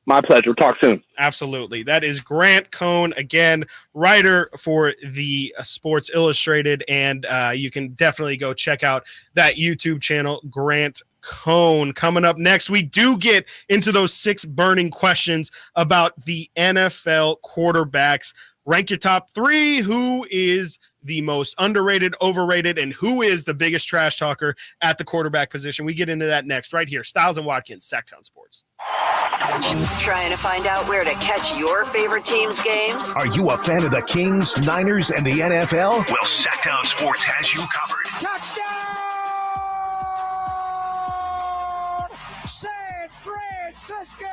My pleasure. Talk soon. Absolutely. That is Grant Cohn, again, writer for the Sports Illustrated, and you can definitely go check out that YouTube channel, Grant Cohn. Coming up next, we do get into those 6 burning questions about the NFL quarterbacks. Rank your top 3. Who is the most underrated, overrated, and who is the biggest trash talker at the quarterback position? We get into that next, right here. Stiles and Watkins, Sactown Sports. Trying to find out where to catch your favorite team's games? Are you a fan of the Kings, Niners, and the NFL? Well, Sactown Sports has you covered. Touchdown! San Francisco!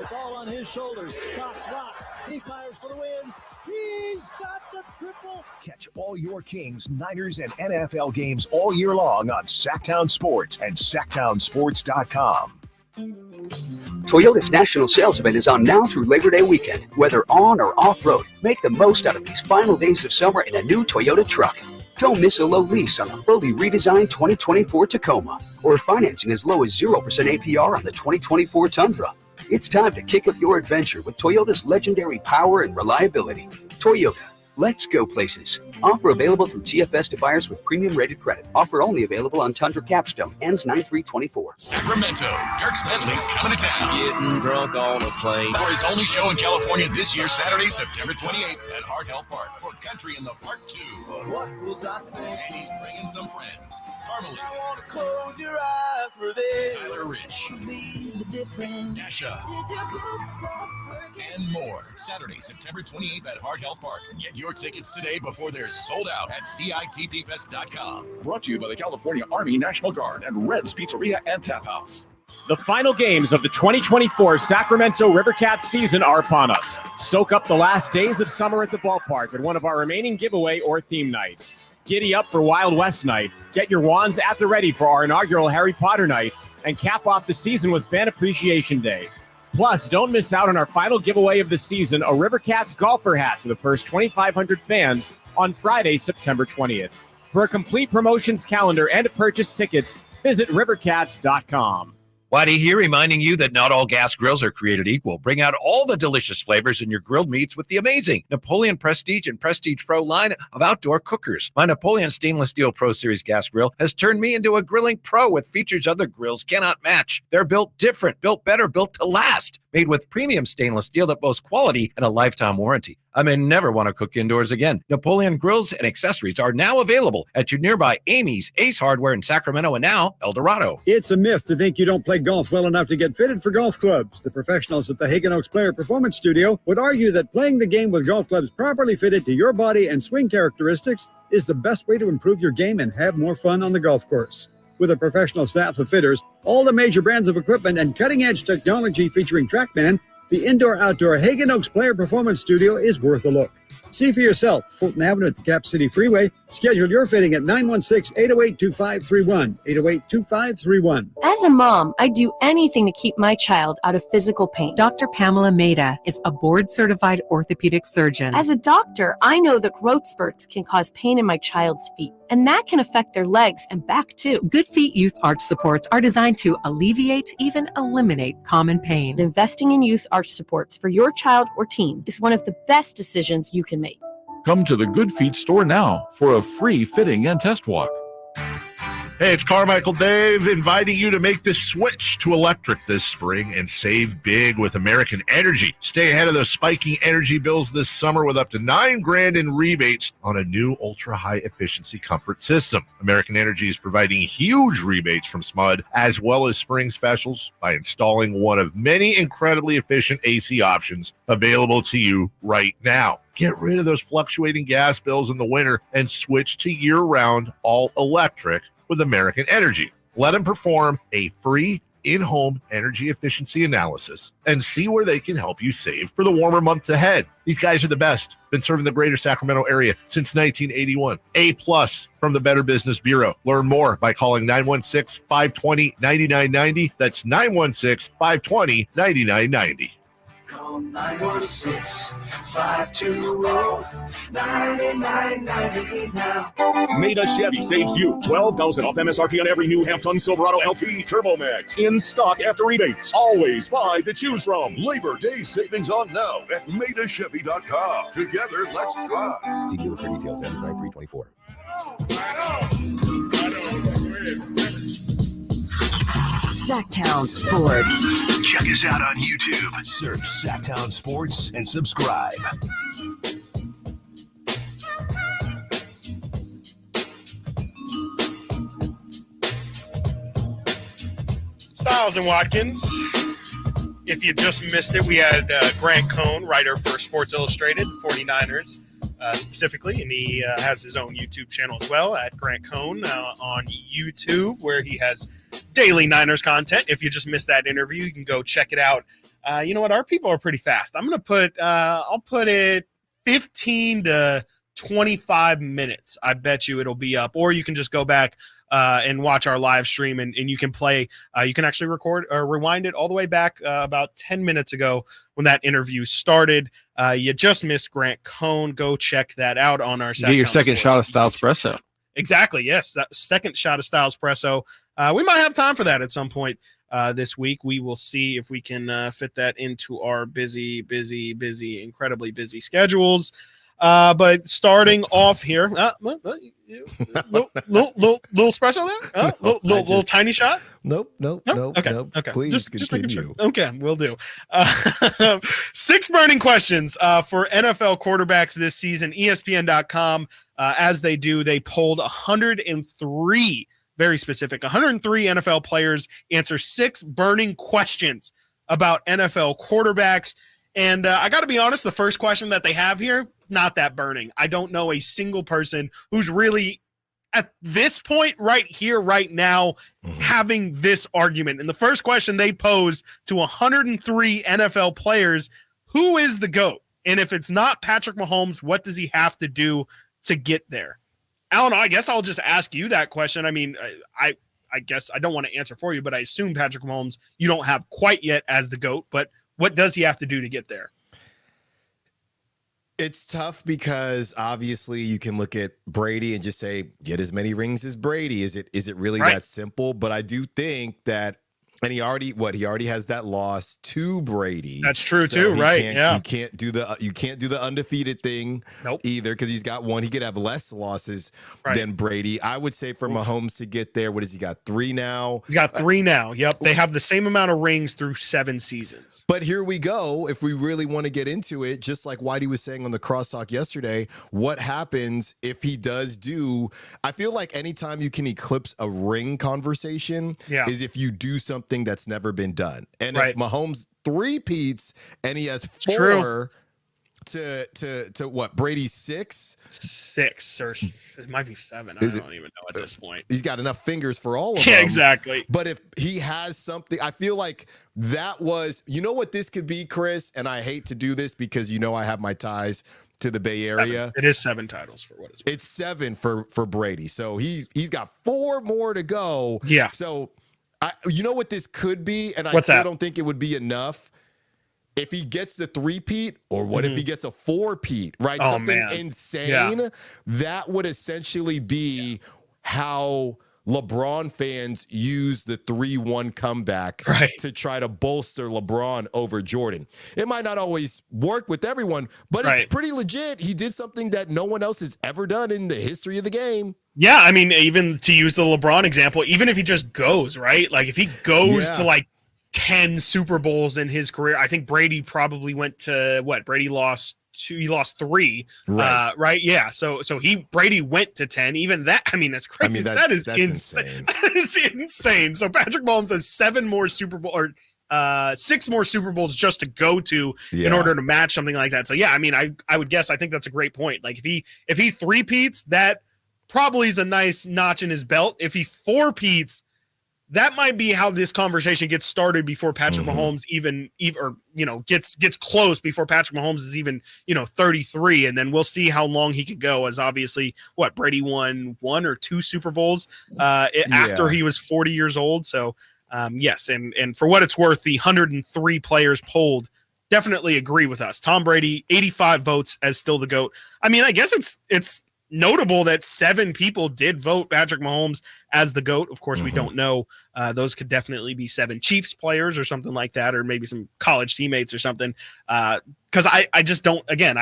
It's all on his shoulders. Cox rocks. He fires for the win. He's got the triple. Catch all your Kings, Niners, and NFL games all year long on Sactown Sports and SactownSports.com. Toyota's national sales event is on now through Labor Day weekend. Whether on or off-road, make the most out of these final days of summer in a new Toyota truck. Don't miss a low lease on the fully redesigned 2024 Tacoma or financing as low as 0% APR on the 2024 Tundra. It's time to kick up your adventure with Toyota's legendary power and reliability. Toyota, let's go places. Offer available through TFS to buyers with premium rated credit. Offer only available on Tundra Capstone. Ends 9/3/24. Sacramento, Dirk Bentley's coming to town. Getting drunk on a plane. For his only show in California this year, Saturday, September 28th at Hard Health Park for Country in the Park 2. What was I thinking? And he's bringing some friends. Carmelie. You want to close your eyes for this. Tyler Rich. Dasha. And more. Saturday, September 28th at Hard Health Park. Get your tickets today before they're sold out at CITPFest.com. Brought to you by the California Army National Guard and Red's Pizzeria and Tap House. The final games of the 2024 Sacramento Rivercats season are upon us. Soak up the last days of summer at the ballpark at one of our remaining giveaway or theme nights. Giddy up for Wild West Night. Get your wands at the ready for our inaugural Harry Potter Night. And cap off the season with Fan Appreciation Day. Plus, don't miss out on our final giveaway of the season, a Rivercats golfer hat to the first 2,500 fans on Friday, September 20th. For a complete promotions calendar and to purchase tickets, visit rivercats.com. Whitey here reminding you that not all gas grills are created equal. Bring out all the delicious flavors in your grilled meats with the amazing Napoleon Prestige and Prestige Pro line of outdoor cookers. My Napoleon Stainless Steel Pro Series gas grill has turned me into a grilling pro with features other grills cannot match. They're built different, built better, built to last. Made with premium stainless steel that boasts quality and a lifetime warranty. I may never want to cook indoors again. Napoleon grills and accessories are now available at your nearby Amy's, Ace Hardware in Sacramento, and now El Dorado. It's a myth to think you don't play golf well enough to get fitted for golf clubs. The professionals at the Hagen Oaks Player Performance Studio would argue that playing the game with golf clubs properly fitted to your body and swing characteristics is the best way to improve your game and have more fun on the golf course. With a professional staff of fitters, all the major brands of equipment, and cutting-edge technology featuring TrackMan, the indoor-outdoor Hagen Oaks Player Performance Studio is worth a look. See for yourself, Fulton Avenue at the Cap City Freeway. Schedule your fitting at 916-808-2531, 808-2531. As a mom, I do anything to keep my child out of physical pain. Dr. Pamela Maida is a board-certified orthopedic surgeon. As a doctor, I know that growth spurts can cause pain in my child's feet, and that can affect their legs and back too. Good Feet Youth Arch Supports are designed to alleviate, even eliminate common pain. Investing in youth arch supports for your child or teen is one of the best decisions you can make. Come to the Good Feet store now for a free fitting and test walk. Hey, it's Carmichael Dave inviting you to make the switch to electric this spring and save big with American Energy. Stay ahead of those spiking energy bills this summer with up to $9,000 in rebates on a new ultra-high efficiency comfort system. American Energy is providing huge rebates from SMUD as well as spring specials by installing one of many incredibly efficient AC options available to you right now. Get rid of those fluctuating gas bills in the winter and switch to year-round all-electric with American Energy. Let them perform a free in-home energy efficiency analysis and see where they can help you save for the warmer months ahead. These guys are the best. Been serving the greater Sacramento area since 1981. A+ from the Better Business Bureau. Learn more by calling 916-520-9990. That's 916-520-9990. Call 916-520-9990 now. Maida Chevy saves you $12,000 off MSRP on every new half-ton Silverado LT Turbo Max. In stock after rebates. Always 5 to choose from. Labor Day savings on now at MaidaChevy.com. Together, let's drive. See dealer for details. Ends 9/3/24. Sactown Sports. Check us out on YouTube. Search Sactown Sports and subscribe. Stiles and Watkins. If you just missed it, we had Grant Cohn, writer for Sports Illustrated, 49ers specifically, and he has his own YouTube channel as well at Grant Cohn on YouTube, where he has daily Niners content. If you just missed that interview, you can go check it out. You know what? Our people are pretty fast. I'm going to put I'll put it 15 to 25 minutes. I bet you it'll be up, or you can just go back and watch our live stream, and you can play. You can actually record or rewind it all the way back about 10 minutes ago when that interview started. You just missed Grant Cohn. Go check that out on our Get your second shot of Stiles Espresso. Exactly. Yes. That second shot of Stiles Espresso. We might have time for that at some point this week. We will see if we can fit that into our busy, incredibly busy schedules. But starting off here, little espresso there, little tiny shot. Nope. Okay. Please just making continue. sure. Okay, we'll do. 6 burning questions for NFL quarterbacks this season. ESPN.com, as they do, they polled 103, very specific, 103 NFL players answer 6 burning questions about NFL quarterbacks. And I got to be honest, the first question that they have here, not that burning. I don't know a single person who's really at this point right here, right now, having this argument. And the first question they posed to 103 NFL players, who is the GOAT? And if it's not Patrick Mahomes, what does he have to do to get there? Alan, I guess I'll just ask you that question. I mean, I guess I don't want to answer for you, but I assume Patrick Mahomes you don't have quite yet as the GOAT, but what does he have to do to get there? It's tough because obviously you can look at Brady and just say, get as many rings as Brady. Is it really that simple? But I do think that, and he already has that loss to Brady. That's true too, right? You can't do the undefeated thing either, because he's got one. He could have less losses than Brady. I would say for Mahomes to get there, what has he got? 3 now? He's got 3 now. Yep. They have the same amount of rings through 7 seasons. But here we go. If we really want to get into it, just like Whitey was saying on the crosstalk yesterday, what happens if he does do? I feel like anytime you can eclipse a ring conversation is if you do something that's never been done. And if Mahomes three-peats and he has 4 to what, Brady's 6? 6, or it might be 7. I don't even know at this point. He's got enough fingers for all of them. Yeah, exactly. But if he has something, I feel like that was, you know what this could be, Chris? And I hate to do this because I have my ties to the Bay Area. 7. It is 7 titles for what it's worth. It's 7 for Brady. So he's got 4 more to go. Yeah. So you know what this could be, and I don't think it would be enough if he gets the 3-peat, or what if he gets a 4-peat, right? Oh, Something man. insane. Yeah. That would essentially be how LeBron fans use the 3-1 comeback to try to bolster LeBron over Jordan. It might not always work with everyone, but it's pretty legit. He did something that no one else has ever done in the history of the game. Yeah, I mean, even to use the LeBron example, even if he just goes, right? Like if he goes to like 10 Super Bowls in his career, I think Brady probably went to what? Brady lost 2, he lost 3. Right? Yeah. So Brady went to 10. Even that, I mean, that's crazy. That is insane. That is insane. So Patrick Mahomes has 7 more Super Bowl or 6 more Super Bowls just to go to in order to match something like that. So yeah, I mean, I would guess, I think that's a great point. Like if he three-peats, that probably is a nice notch in his belt. If he 4-peats, that might be how this conversation gets started before Patrick Mahomes even or gets close, before Patrick Mahomes is even 33, and then we'll see how long he could go. As obviously, Brady won 1 or 2 Super Bowls after he was 40 years old. So yes, and for what it's worth, the 103 players polled definitely agree with us. Tom Brady, 85 votes as still the GOAT. I mean, I guess it's notable that 7 people did vote Patrick Mahomes as the GOAT. Of course, we don't know. Those could definitely be 7 Chiefs players or something like that, or maybe some college teammates or something. Because I just don't, again,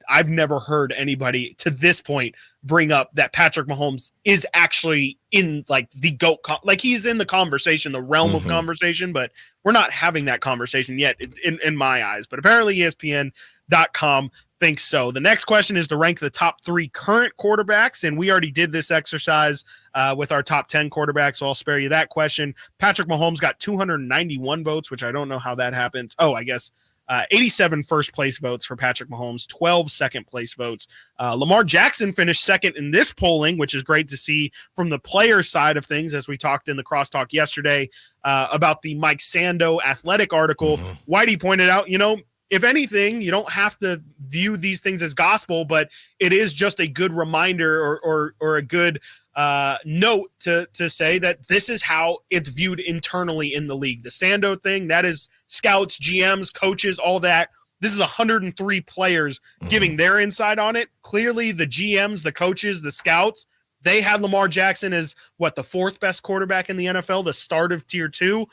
I've never heard anybody to this point bring up that Patrick Mahomes is actually in like the GOAT, like he's in the conversation, the realm of conversation, but we're not having that conversation yet in my eyes. But apparently ESPN.com thinks so. The next question is to rank the top 3 current quarterbacks, and we already did this exercise with our top 10 quarterbacks, so I'll spare you that question. Patrick Mahomes got 291 votes, which I don't know how that happened. Oh, I guess 87 first place votes for Patrick Mahomes, 12 second place votes. Lamar Jackson finished second in this polling, which is great to see from the player side of things, as we talked in the crosstalk yesterday about the Mike Sando Athletic article. Whitey pointed out, if anything, you don't have to view these things as gospel, but it is just a good reminder or a good note to say that this is how it's viewed internally in the league. The Sando thing, that is scouts, GMs, coaches, all that. This is 103 players giving their insight on it. Clearly, the GMs, the coaches, the scouts, they had Lamar Jackson as the 4th best quarterback in the NFL, the start of tier 2.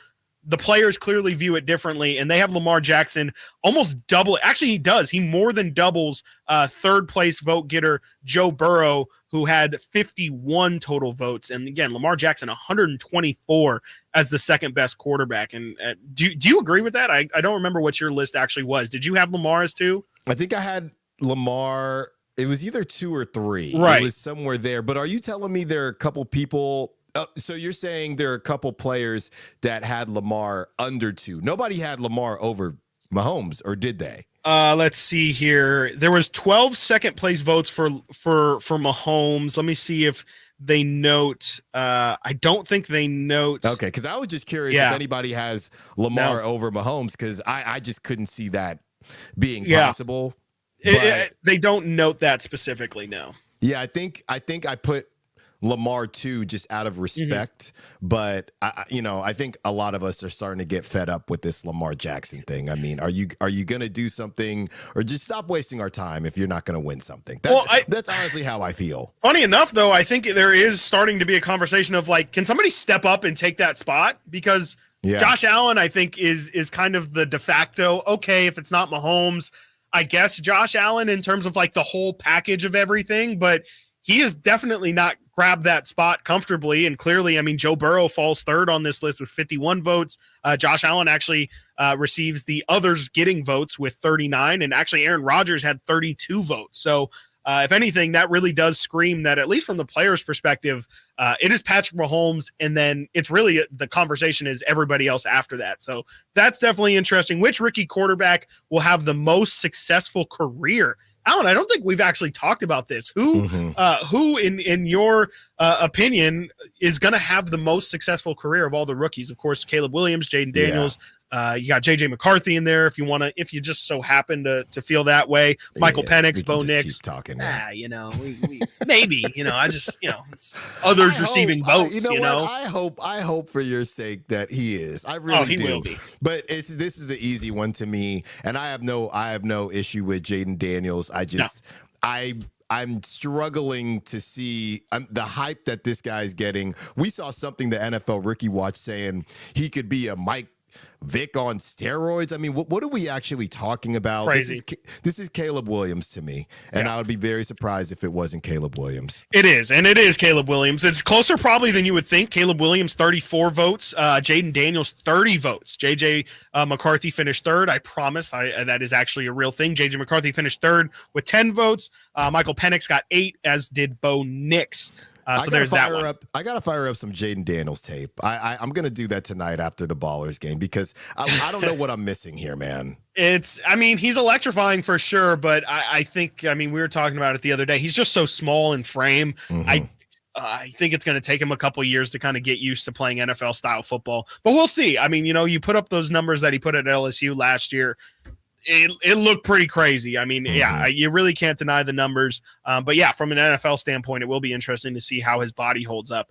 The players clearly view it differently, and they have Lamar Jackson almost double. Actually, he does. He more than doubles 3rd place vote getter Joe Burrow, who had 51 total votes. And again, Lamar Jackson, 124 as the 2nd best quarterback. And do you agree with that? I don't remember what your list actually was. Did you have Lamar as 2? I think I had Lamar. It was either 2 or 3. Right. It was somewhere there. But are you telling me there are a couple people? So you're saying there are a couple players that had Lamar under 2. Nobody had Lamar over Mahomes, or did they? Let's see here. There was 12 second place votes for Mahomes. Let me see if they note. I don't think they note. Okay, because I was just curious if anybody has Lamar over Mahomes, because I just couldn't see that being possible. They don't note that specifically. No. Yeah, I think I put Lamar 2 just out of respect, but I think a lot of us are starting to get fed up with this Lamar Jackson thing. I mean, are you going to do something, or just stop wasting our time if you're not going to win something? That's honestly how I feel. Funny enough, though, I think there is starting to be a conversation of can somebody step up and take that spot? Because Josh Allen, I think, is kind of the de facto. Okay, if it's not Mahomes, I guess Josh Allen in terms of the whole package of everything, but he is definitely not grabbed that spot comfortably. And clearly, I mean, Joe Burrow falls 3rd on this list with 51 votes. Josh Allen actually receives the others getting votes with 39. And actually, Aaron Rodgers had 32 votes. So if anything, that really does scream that, at least from the player's perspective, it is Patrick Mahomes. And then it's really the conversation is everybody else after that. So that's definitely interesting. Which rookie quarterback will have the most successful career? Alan, I don't think we've actually talked about this. Who in your opinion is going to have the most successful career of all the rookies? Of course, Caleb Williams, Jaden Daniels. You got JJ McCarthy in there if you just so happen to feel that way. Michael Penix, Bo Nix. Talking. We maybe, I just, others receiving votes, I hope for your sake that he is. I really do. Will be. But this is an easy one to me, and I have no issue with Jaden Daniels. I'm struggling to see the hype that this guy's getting. We saw something the NFL Rookie Watch saying he could be a Mike Vic on steroids. I mean, what are we actually talking about? Crazy. This is Caleb Williams to me, and I would be very surprised if it wasn't Caleb Williams. It is, and it is Caleb Williams. It's closer probably than you would think. Caleb Williams, 34 votes. Jaden Daniels, 30 votes. J.J. McCarthy finished third. I promise that is actually a real thing. J.J. McCarthy finished third with 10 votes. Michael Penix got 8, as did Bo Nix. So there's that one. I got to fire up some Jaden Daniels tape. I'm going to do that tonight after the Ballers game because I don't know what I'm missing here, man. He's electrifying for sure, but I think, we were talking about it the other day. He's just so small in frame. Mm-hmm. I think it's going to take him a couple years to kind of get used to playing NFL style football, but we'll see. You put up those numbers that he put at LSU last year. It looked pretty crazy. You really can't deny the numbers. But yeah, from an NFL standpoint, it will be interesting to see how his body holds up.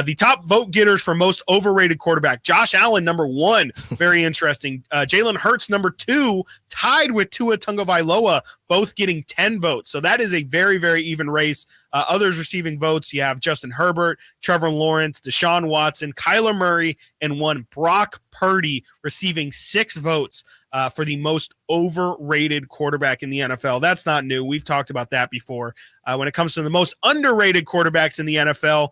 The top vote getters for most overrated quarterback: Josh Allen, number 1. Very interesting. Jalen Hurts, number 2, tied with Tua Tagovailoa, both getting 10 votes. So that is a very, very even race. Others receiving votes: you have Justin Herbert, Trevor Lawrence, Deshaun Watson, Kyler Murray, and one Brock Purdy receiving 6 votes for the most overrated quarterback in the NFL. That's not new. We've talked about that before. When it comes to the most underrated quarterbacks in the NFL,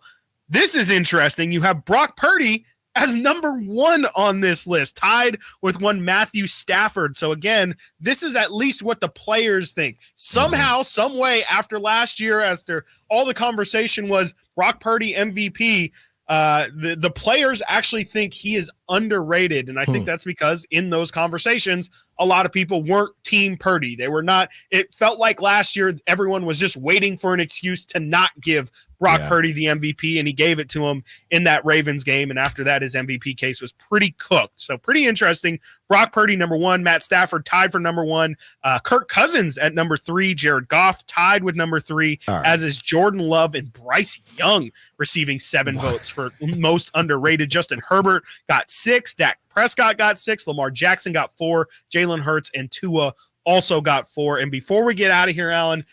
this is interesting. You have Brock Purdy as number 1 on this list, tied with one Matthew Stafford. So again, this is at least what the players think. Somehow, some way, after last year, after all the conversation was Brock Purdy MVP, the players actually think he is underrated. And I think that's because in those conversations, a lot of people weren't team Purdy. They were not. It felt like last year everyone was just waiting for an excuse to not give Brock Purdy the MVP, and he gave it to him in that Ravens game. And after that, his MVP case was pretty cooked. So pretty interesting. Brock Purdy, number 1. Matt Stafford tied for number 1. Kirk Cousins at number 3. Jared Goff tied with number 3, as is Jordan Love and Bryce Young receiving 7 votes for most underrated. Justin Herbert got 6. Dak Prescott got 6. Lamar Jackson got 4. Jalen Hurts and Tua also got 4. And before we get out of here, Alan,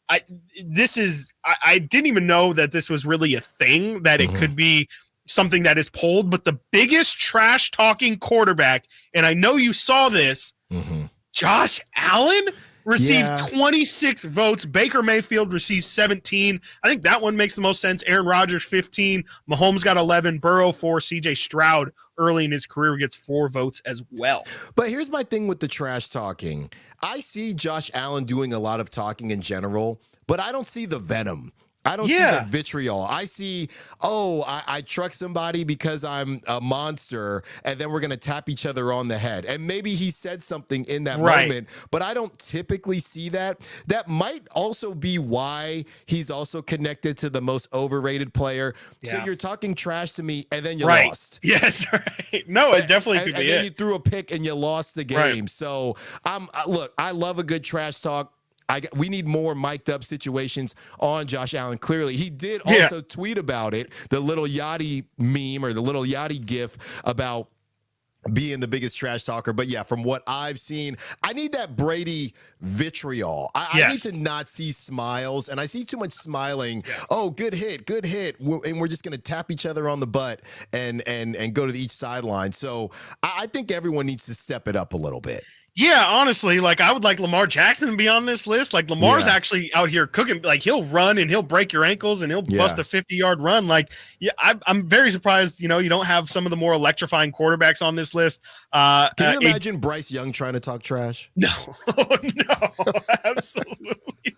I didn't even know that this was really a thing, that it could be something that is polled, but the biggest trash talking quarterback, and I know you saw this, Josh Allen received 26 votes. Baker Mayfield received 17. I think that one makes the most sense. Aaron Rodgers, 15. Mahomes got 11. Burrow, 4. CJ Stroud early in his career gets 4 votes as well. But here's my thing with the trash talking. I see Josh Allen doing a lot of talking in general, but I don't see the venom. I don't see the vitriol. I see, I truck somebody because I'm a monster, and then we're going to tap each other on the head. And maybe he said something in that moment, but I don't typically see that. That might also be why he's also connected to the most overrated player. So you're talking trash to me, and then you lost. Yes, right. No, it definitely could be and then you threw a pick, and you lost the game. So, look, I love a good trash talk. We need more mic'd up situations on Josh Allen. Clearly, he did also tweet about it, the little Yachty meme or the little Yachty gif about being the biggest trash talker. But yeah, from what I've seen, I need that Brady vitriol. I need to not see smiles, and I see too much smiling. Oh, good hit, and we're just going to tap each other on the butt and go to each sideline. So I think everyone needs to step it up a little bit. Yeah, honestly, I would like Lamar Jackson to be on this list. Lamar's actually out here cooking. He'll run and he'll break your ankles and he'll bust a 50-yard run. I'm very surprised, you don't have some of the more electrifying quarterbacks on this list. Can you imagine Bryce Young trying to talk trash? No, absolutely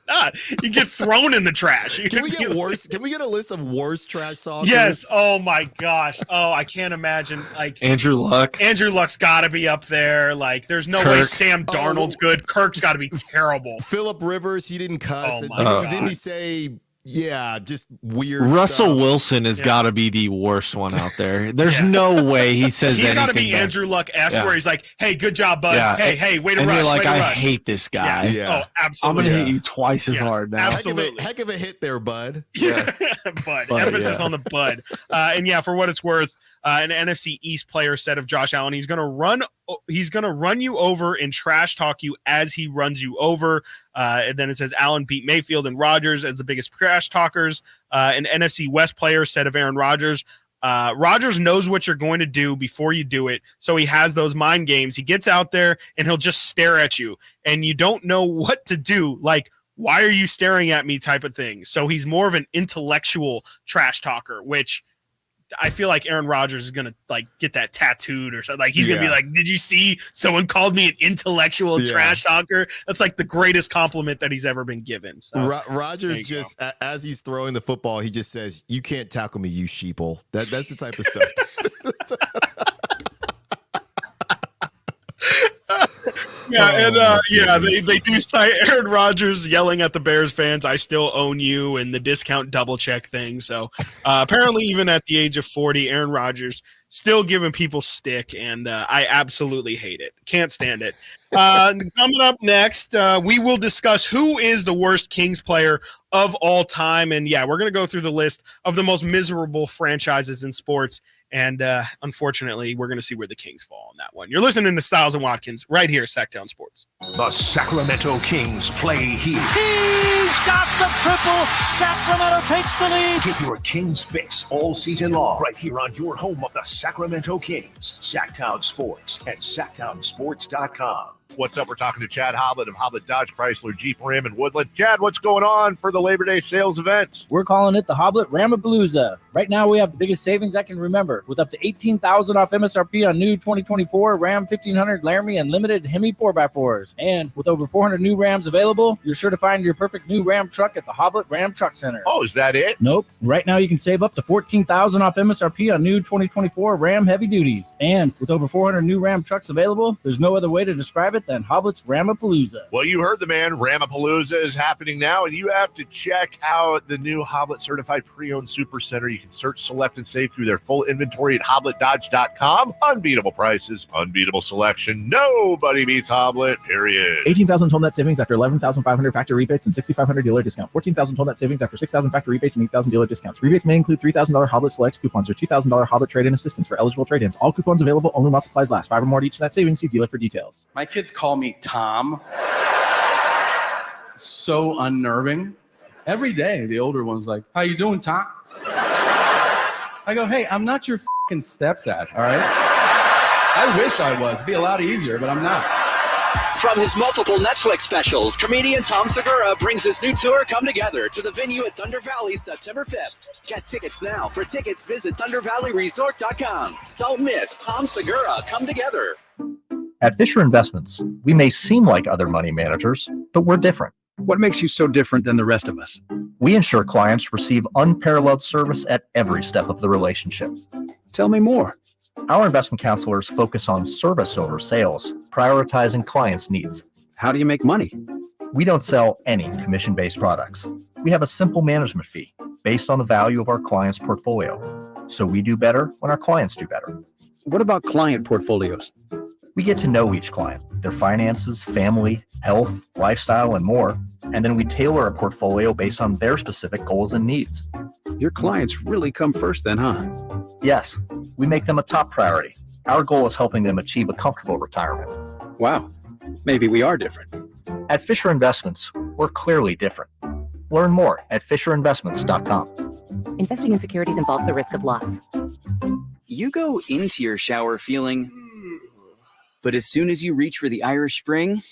not. You get thrown in the trash. Can we get worse? Can we get a list of worst trash talkers? Yes. Oh my gosh. Oh, I can't imagine. Andrew Luck. Andrew Luck's got to be up there. There's no way Sam Darnold's good. Kirk's got to be terrible. Phillip Rivers, he didn't cuss. Didn't he say, just weird Russell stuff? Wilson has got to be the worst one out there. There's no way he says he's got to be bad. Andrew Luck-esque where he's like, hey, good job, bud. Hey, way to and rush. You're like, I hate this guy. Yeah. Oh, absolutely. I'm going to hit you twice as hard now. Absolutely. Heck of a hit there, bud. Bud. Emphasis on the bud. And for what it's worth, an NFC East player said of Josh Allen, he's going to run you over and trash talk you as he runs you over. And then it says Allen beat Mayfield and Rodgers as the biggest trash talkers. An NFC West player said of Aaron Rodgers, Rodgers knows what you're going to do before you do it, so he has those mind games. He gets out there and he'll just stare at you, and you don't know what to do. Like, why are you staring at me type of thing. So he's more of an intellectual trash talker, which I feel like Aaron Rodgers is going to like get that tattooed or something. Like he's going to be like, did you see someone called me an intellectual trash talker? That's like the greatest compliment that he's ever been given. So, Rodgers just, as he's throwing the football, he just says, "You can't tackle me, you sheeple." That's the type of stuff. They do cite Aaron Rodgers yelling at the Bears fans, "I still own you," and the discount double check thing. So apparently, even at the age of 40, Aaron Rodgers still giving people stick, and I absolutely hate it. Can't stand it. Coming up next, we will discuss who is the worst Kings player of all time. And we're going to go through the list of the most miserable franchises in sports. And unfortunately, we're going to see where the Kings fall on that one. You're listening to Stiles and Watkins right here at Sactown Sports. The Sacramento Kings play here. He's got the triple. Sacramento takes the lead. Get your Kings fix all season long right here on your home of the Sacramento Kings, Sactown Sports at SactownSports.com. What's up? We're talking to Chad Hoblet of Hoblet Dodge Chrysler Jeep Ram in Woodland. Chad, what's going on for the Labor Day sales event? We're calling it the Hoblet Ramapalooza. Right now, we have the biggest savings I can remember, with up to $18,000 off MSRP on new 2024 Ram 1500 Laramie and limited Hemi 4x4s. And with over 400 new Rams available, you're sure to find your perfect new Ram truck at the Hoblet Ram Truck Center. Oh, is that it? Nope. Right now, you can save up to $14,000 off MSRP on new 2024 Ram Heavy Duties. And with over 400 new Ram trucks available, there's no other way to describe it than Hoblet's Ramapalooza. Well, you heard the man. Ramapalooza is happening now, and you have to check out the new Hoblet Certified Pre-Owned Super Center. You can search, select, and save through their full inventory at HobletDodge.com. Unbeatable prices, unbeatable selection. Nobody beats Hoblet, period. 18,000 total net savings after 11,500 factory rebates and 6,500 dealer discount. 14,000 total net savings after 6,000 factory rebates and 8,000 dealer discounts. Rebates may include $3,000 Hoblet Select coupons or $2,000 Hoblet trade-in assistance for eligible trade-ins. All coupons available only while supplies last. 5 or more to each net savings. See dealer for details. My kids call me Tom. So unnerving. Every day, the older one's like, "How you doing, Tom?" I go, "Hey, I'm not your fucking stepdad, all right? I wish I was. It'd be a lot easier, but I'm not." From his multiple Netflix specials, comedian Tom Segura brings his new tour, Come Together, to the venue at Thunder Valley September 5th. Get tickets now. For tickets, visit ThunderValleyResort.com. Don't miss Tom Segura, Come Together. At Fisher Investments, we may seem like other money managers, but we're different. What makes you so different than the rest of us? We ensure clients receive unparalleled service at every step of the relationship. Tell me more. Our investment counselors focus on service over sales, prioritizing clients' needs. How do you make money? We don't sell any commission-based products. We have a simple management fee based on the value of our client's portfolio. So we do better when our clients do better. What about client portfolios? We get to know each client, their finances, family, health, lifestyle, and more, and then we tailor a portfolio based on their specific goals and needs. Your clients really come first then, huh? Yes, we make them a top priority. Our goal is helping them achieve a comfortable retirement. Wow, maybe we are different. At Fisher Investments, we're clearly different. Learn more at FisherInvestments.com. Investing in securities involves the risk of loss. You go into your shower feeling, but as soon as you reach for the Irish Spring,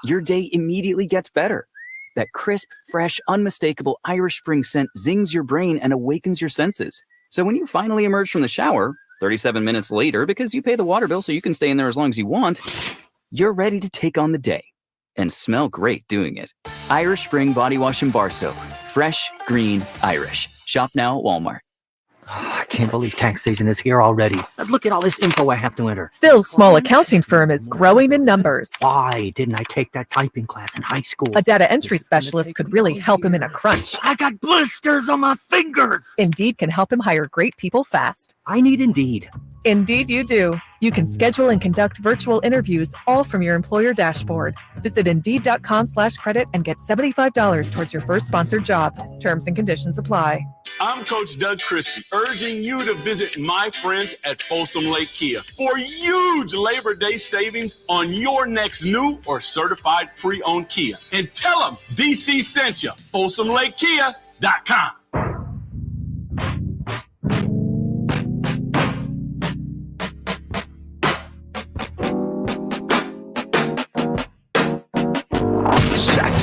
your day immediately gets better. That crisp, fresh, unmistakable Irish Spring scent zings your brain and awakens your senses. So when you finally emerge from the shower, 37 minutes later, because you pay the water bill so you can stay in there as long as you want, you're ready to take on the day and smell great doing it. Irish Spring Body Wash and Bar Soap. Fresh, green, Irish. Shop now at Walmart. I can't believe tax season is here already. Look at all this info I have to enter. Phil's small accounting firm is growing in numbers. Why didn't I take that typing class in high school? A data entry specialist could really help him in a crunch. I got blisters on my fingers. Indeed can help him hire great people fast. I need Indeed. Indeed you do. You can schedule and conduct virtual interviews all from your employer dashboard. Visit Indeed.com/credit and get $75 towards your first sponsored job. Terms and conditions apply. I'm Coach Doug Christie, urging you to visit my friends at Folsom Lake Kia for huge Labor Day savings on your next new or certified pre-owned Kia. And tell them DC sent you. FolsomLakeKia.com.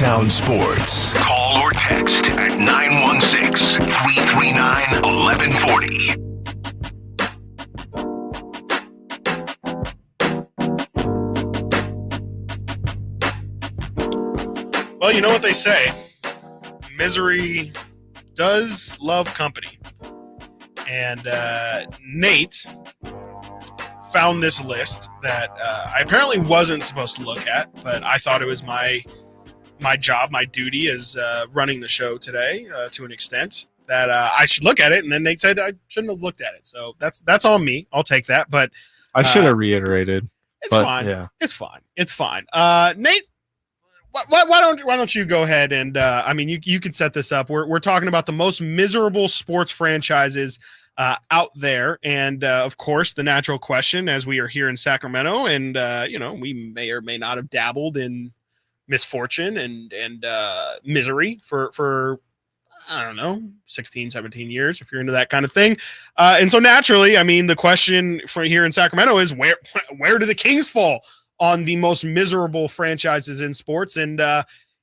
Sactown Sports. Call or text at 916-339-1140. Well, you know what they say. Misery does love company. And Nate found this list that I apparently wasn't supposed to look at, but I thought it was my job, my duty as running the show today to an extent that I should look at it. And then Nate said I shouldn't have looked at it. So that's on me. I'll take that. But I should have reiterated. It's fine. Yeah. It's fine. It's fine. Nate, why don't you go ahead and I mean you can set this up. We're talking about the most miserable sports franchises out there, and of course the natural question, as we are here in Sacramento, and we may or may not have dabbled in misfortune and misery for I don't know 16, 17 years if you're into that kind of thing, and so naturally, I mean the question for here in Sacramento is where do the Kings fall on the most miserable franchises in sports, and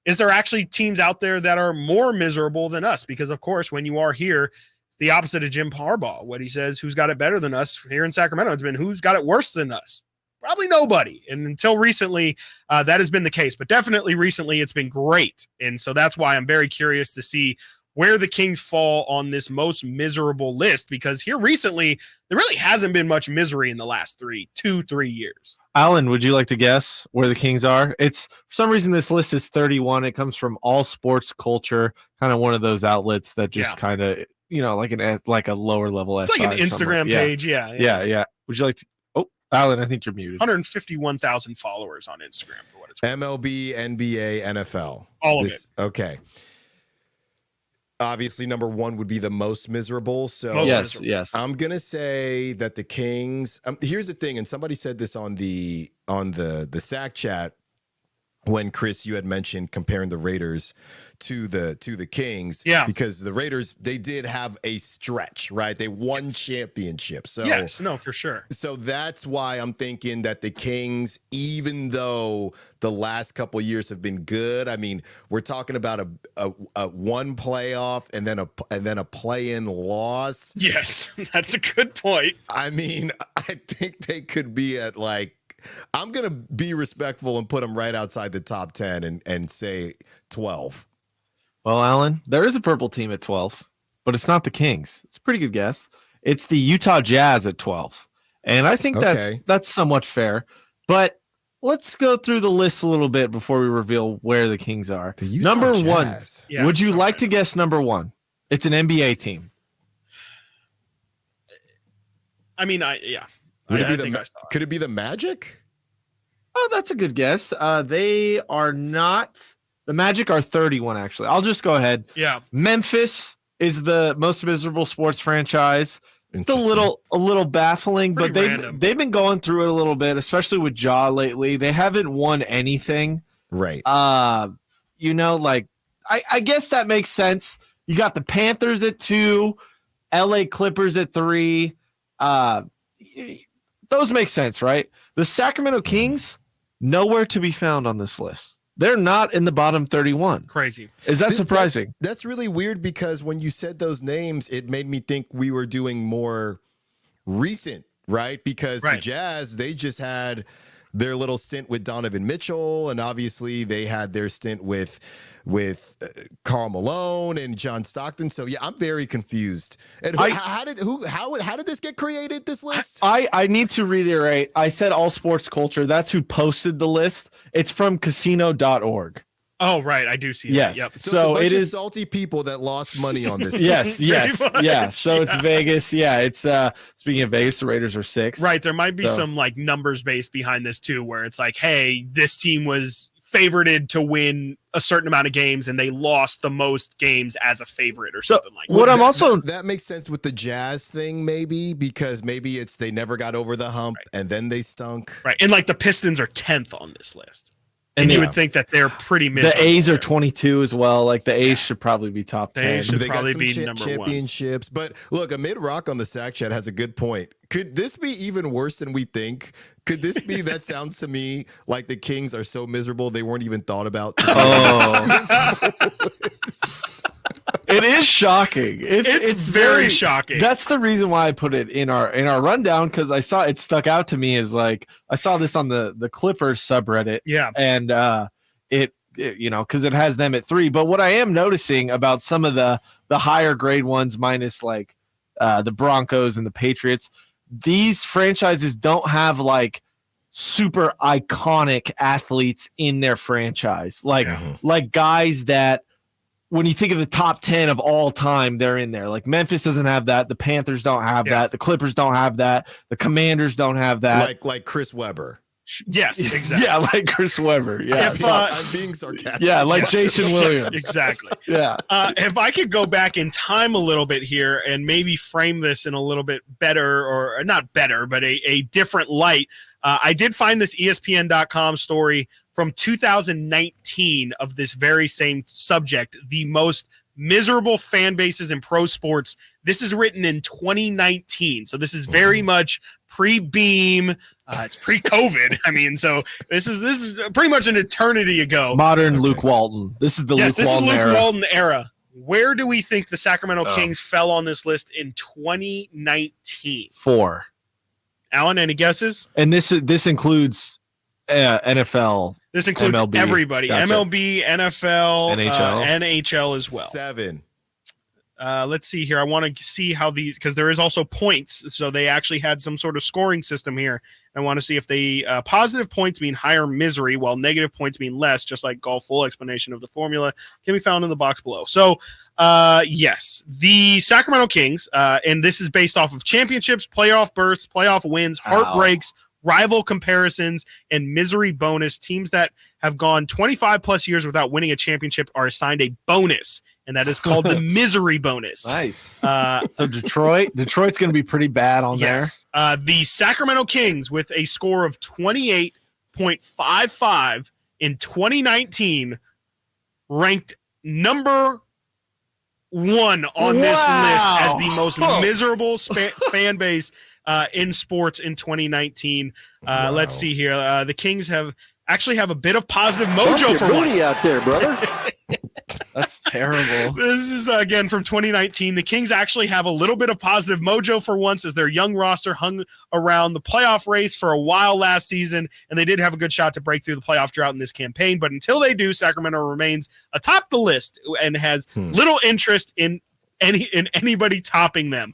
is there actually teams out there that are more miserable than us? Because of course when you are here, it's the opposite of Jim Harbaugh. What he says, who's got it better than us here in Sacramento, it's been who's got it worse than us. Probably nobody. And until recently, that has been the case. But definitely recently, it's been great. And so that's why I'm very curious to see where the Kings fall on this most miserable list. Because here recently, there really hasn't been much misery in the last 3 years. Alan, would you like to guess where the Kings are? It's for some reason this list is 31. It comes from All Sports Culture, kind of one of those outlets that just kind of, like a lower level. It's like an Instagram page. Yeah. Would you like to? Alan, I think you're muted. 151,000 followers on Instagram for what it's worth. MLB, NBA, NFL. All of it. Okay. Obviously, number one would be the most miserable. So yes. I'm gonna say that the Kings. Here's the thing, and somebody said this on the Sac chat when Chris, you had mentioned comparing the Raiders to the Kings. Yeah. Because the Raiders, they did have a stretch, right? They won championships. So yes, no, for sure. So that's why I'm thinking that the Kings, even though the last couple years have been good, I mean, we're talking about a one playoff and then a play-in loss. Yes, that's a good point. I mean, I think they could be at I'm going to be respectful and put them right outside the top 10 and say 12. Well, Alan, there is a purple team at 12, but it's not the Kings. It's a pretty good guess. It's the Utah Jazz at 12. And I think that's somewhat fair. But let's go through the list a little bit before we reveal where the Kings are. Number Jazz. 1. Would you like to guess number 1? It's an NBA team. I mean, Could it be the Magic? Oh, that's a good guess. They are not. The Magic are 31, actually. I'll just go ahead. Yeah. Memphis is the most miserable sports franchise. It's a little baffling, but they've been going through it a little bit, especially with Ja lately. They haven't won anything. Right. I guess that makes sense. You got the Panthers at 2, LA Clippers at 3. Those make sense, right? The Sacramento Kings, nowhere to be found on this list. They're not in the bottom 31. Crazy. Is that surprising? That's really weird because when you said those names, it made me think we were doing more recent, right? Because the Jazz, they just had their little stint with Donovan Mitchell, and obviously they had their stint with Karl Malone and John Stockton. So yeah, I'm very confused. And how did this get created? This list? I need to reiterate. I said All Sports Culture. That's who posted the list. It's from casino.org. Oh, right. I do see that. Yep. So it is salty people that lost money on this. yes. Yeah. So it's Vegas. Yeah. It's speaking of Vegas, the Raiders are 6. Right. There might be some numbers based behind this too, where it's like, hey, this team was favorited to win a certain amount of games and they lost the most games as a favorite or something like that. That makes sense with the Jazz thing, maybe, because maybe it's they never got over the hump and then they stunk. Right. And the Pistons are 10th on this list. And you would think that they're pretty miserable. The A's are 22 as well. Like the A's should probably be top 10. They should They probably got be some number championships. But look, Amid Rock on the Sack Chat has a good point. Could this be even worse than we think? Could this be, that sounds to me like the Kings are so miserable they weren't even thought about. It is shocking. It's very shocking. That's the reason why I put it in our rundown, because I saw it stuck out to me as like I saw this on the Clippers subreddit. Yeah. And it you know, because it has them at 3. But what I am noticing about some of the higher grade ones, minus like the Broncos and the Patriots, these franchises don't have like super iconic athletes in their franchise, like guys that, when you think of the top 10 of all time, they're in there. Like Memphis doesn't have that. The Panthers don't have that. The Clippers don't have that. The Commanders don't have that. Like Chris Webber. Yes, exactly. Yeah, like Chris Webber. Yeah, I'm being sarcastic. Yeah, like Jason Williams. Yes, exactly. Yeah. If I could go back in time a little bit here and maybe frame this in a little bit better, or not better, but a different light, I did find this ESPN.com story from 2019 of this very same subject, the most miserable fan bases in pro sports. This is written in 2019. So this is very much pre-Beam. It's pre-COVID. I mean, so this is pretty much an eternity ago. Modern Luke Walton. This is the Luke Walton era. Where do we think the Sacramento Kings fell on this list in 2019? 4. Alan, any guesses? And this includes NFL. This includes MLB. everybody. Gotcha. MLB, NFL, NHL. NHL as well. 7. Let's see here. I want to see how these, because there is also points. So they actually had some sort of scoring system here. I want to see if they positive points mean higher misery, while negative points mean less, just like golf. Full explanation of the formula can be found in the box below. So yes, the Sacramento Kings, and this is based off of championships, playoff berths, playoff wins, heartbreaks, rival comparisons, and misery bonus. Teams that have gone 25 plus years without winning a championship are assigned a bonus, and that is called the misery bonus. Nice. So Detroit's going to be pretty bad on there. The Sacramento Kings, with a score of 28.55 in 2019, ranked number 1 on this list as the most miserable fan base in sports in 2019. Let's see here. The Kings have a bit of positive mojo for once. Out there, brother. That's terrible. This is again from 2019. The Kings actually have a little bit of positive mojo for once, as their young roster hung around the playoff race for a while last season, and they did have a good shot to break through the playoff drought in this campaign. But until they do, Sacramento remains atop the list and has little interest in anybody topping them.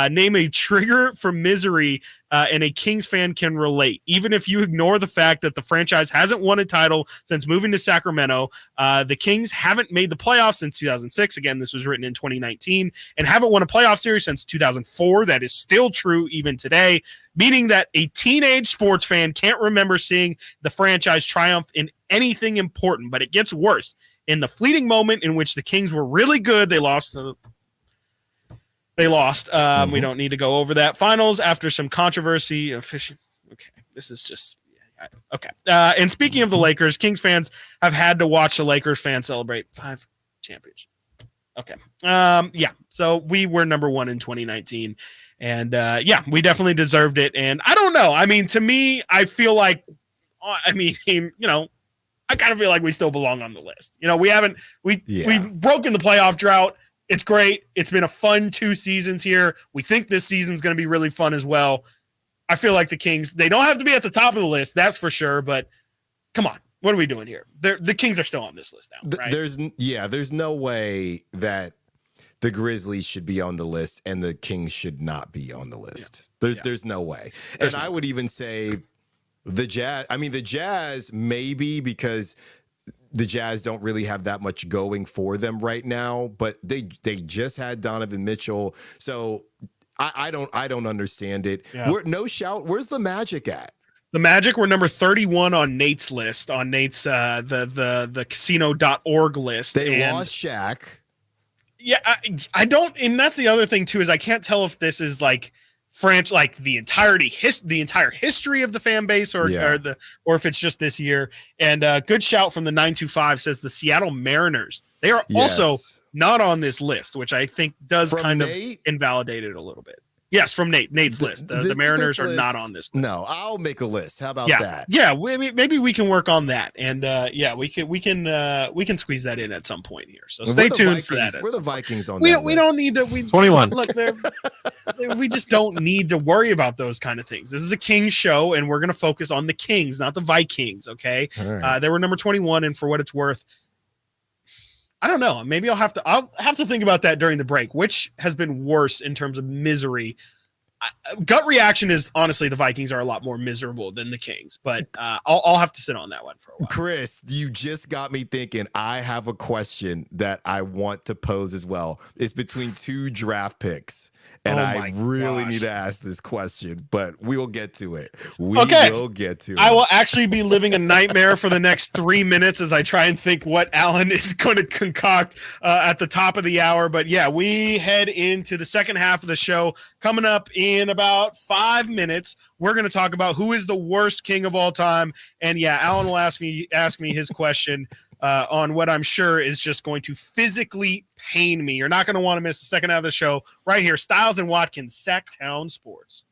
Name a trigger for misery, and a Kings fan can relate. Even if you ignore the fact that the franchise hasn't won a title since moving to Sacramento, the Kings haven't made the playoffs since 2006. Again, this was written in 2019, and haven't won a playoff series since 2004. That is still true even today, meaning that a teenage sports fan can't remember seeing the franchise triumph in anything important. But it gets worse. In the fleeting moment in which the Kings were really good, they lost. We don't need to go over that. Finals after some controversy. Okay, this is just okay. And speaking of the Lakers, Kings fans have had to watch the Lakers fans celebrate 5 championships. Okay. So we were number 1 in 2019, and we definitely deserved it. And I don't know. I mean, to me, I feel like, I kind of feel like we still belong on the list. We've broken the playoff drought. It's great. It's been a fun 2 seasons here. We think this season's going to be really fun as well. I feel like the Kings, they don't have to be at the top of the list, that's for sure. But come on, what are we doing here? The Kings are still on this list now, right? There's no way that the Grizzlies should be on the list and the Kings should not be on the list. There's no way. I would even say the Jazz. I mean, the Jazz maybe, because the Jazz don't really have that much going for them right now, but they just had Donovan Mitchell. So I don't understand it. Yeah. Where's the Magic at? The Magic were number 31 on Nate's list, on Nate's the casino.org list. They lost Shaq. Yeah, I don't, and that's the other thing too, is I can't tell if this is like like the entire history of the fan base, or if it's just this year. And good shout from the 925 says the Seattle Mariners. They are also not on this list, which I think does kind of invalidate it a little bit. Yes, from Nate's list. The Mariners are not on this list. No, I'll make a list. How about that? Yeah, maybe we can work on that, and we can squeeze that in at some point here. So stay tuned for that. We're the Vikings on. We don't need to. 21. Look, we just don't need to worry about those kind of things. This is a Kings show, and we're going to focus on the Kings, not the Vikings. Okay, right. They were number 21, and for what it's worth, I don't know. Maybe I'll have to think about that during the break. Which has been worse in terms of misery? Gut reaction is honestly the Vikings are a lot more miserable than the Kings, but I'll have to sit on that one for a while. Chris, you just got me thinking. I have a question that I want to pose as well. It's between 2 draft picks, and I really need to ask this question, but we will get to it. We will get to it. I will actually be living a nightmare for the next 3 minutes as I try and think what Alan is going to concoct at the top of the hour. But yeah, we head into the second half of the show coming up in about 5 minutes. We're going to talk about who is the worst king of all time. And yeah, Alan will ask me his question on what I'm sure is just going to physically pain me. You're not going to want to miss the second half of the show right here. Stiles and Watkins, Sactown Sports.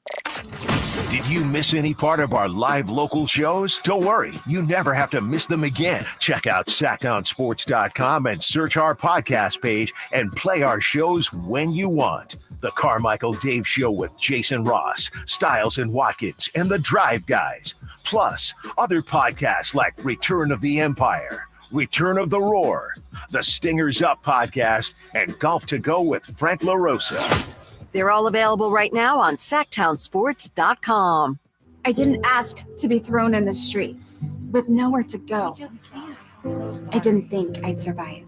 Did you miss any part of our live local shows? Don't worry, you never have to miss them again. Check out SactownSports.com and search our podcast page and play our shows when you want. The Carmichael Dave Show with Jason Ross, Stiles and Watkins, and the Drive Guys. Plus, other podcasts like Return of the Empire, Return of the Roar, the Stingers Up podcast, and Golf to Go with Frank LaRosa. They're all available right now on SactownSports.com. I didn't ask to be thrown in the streets with nowhere to go. I didn't think I'd survive.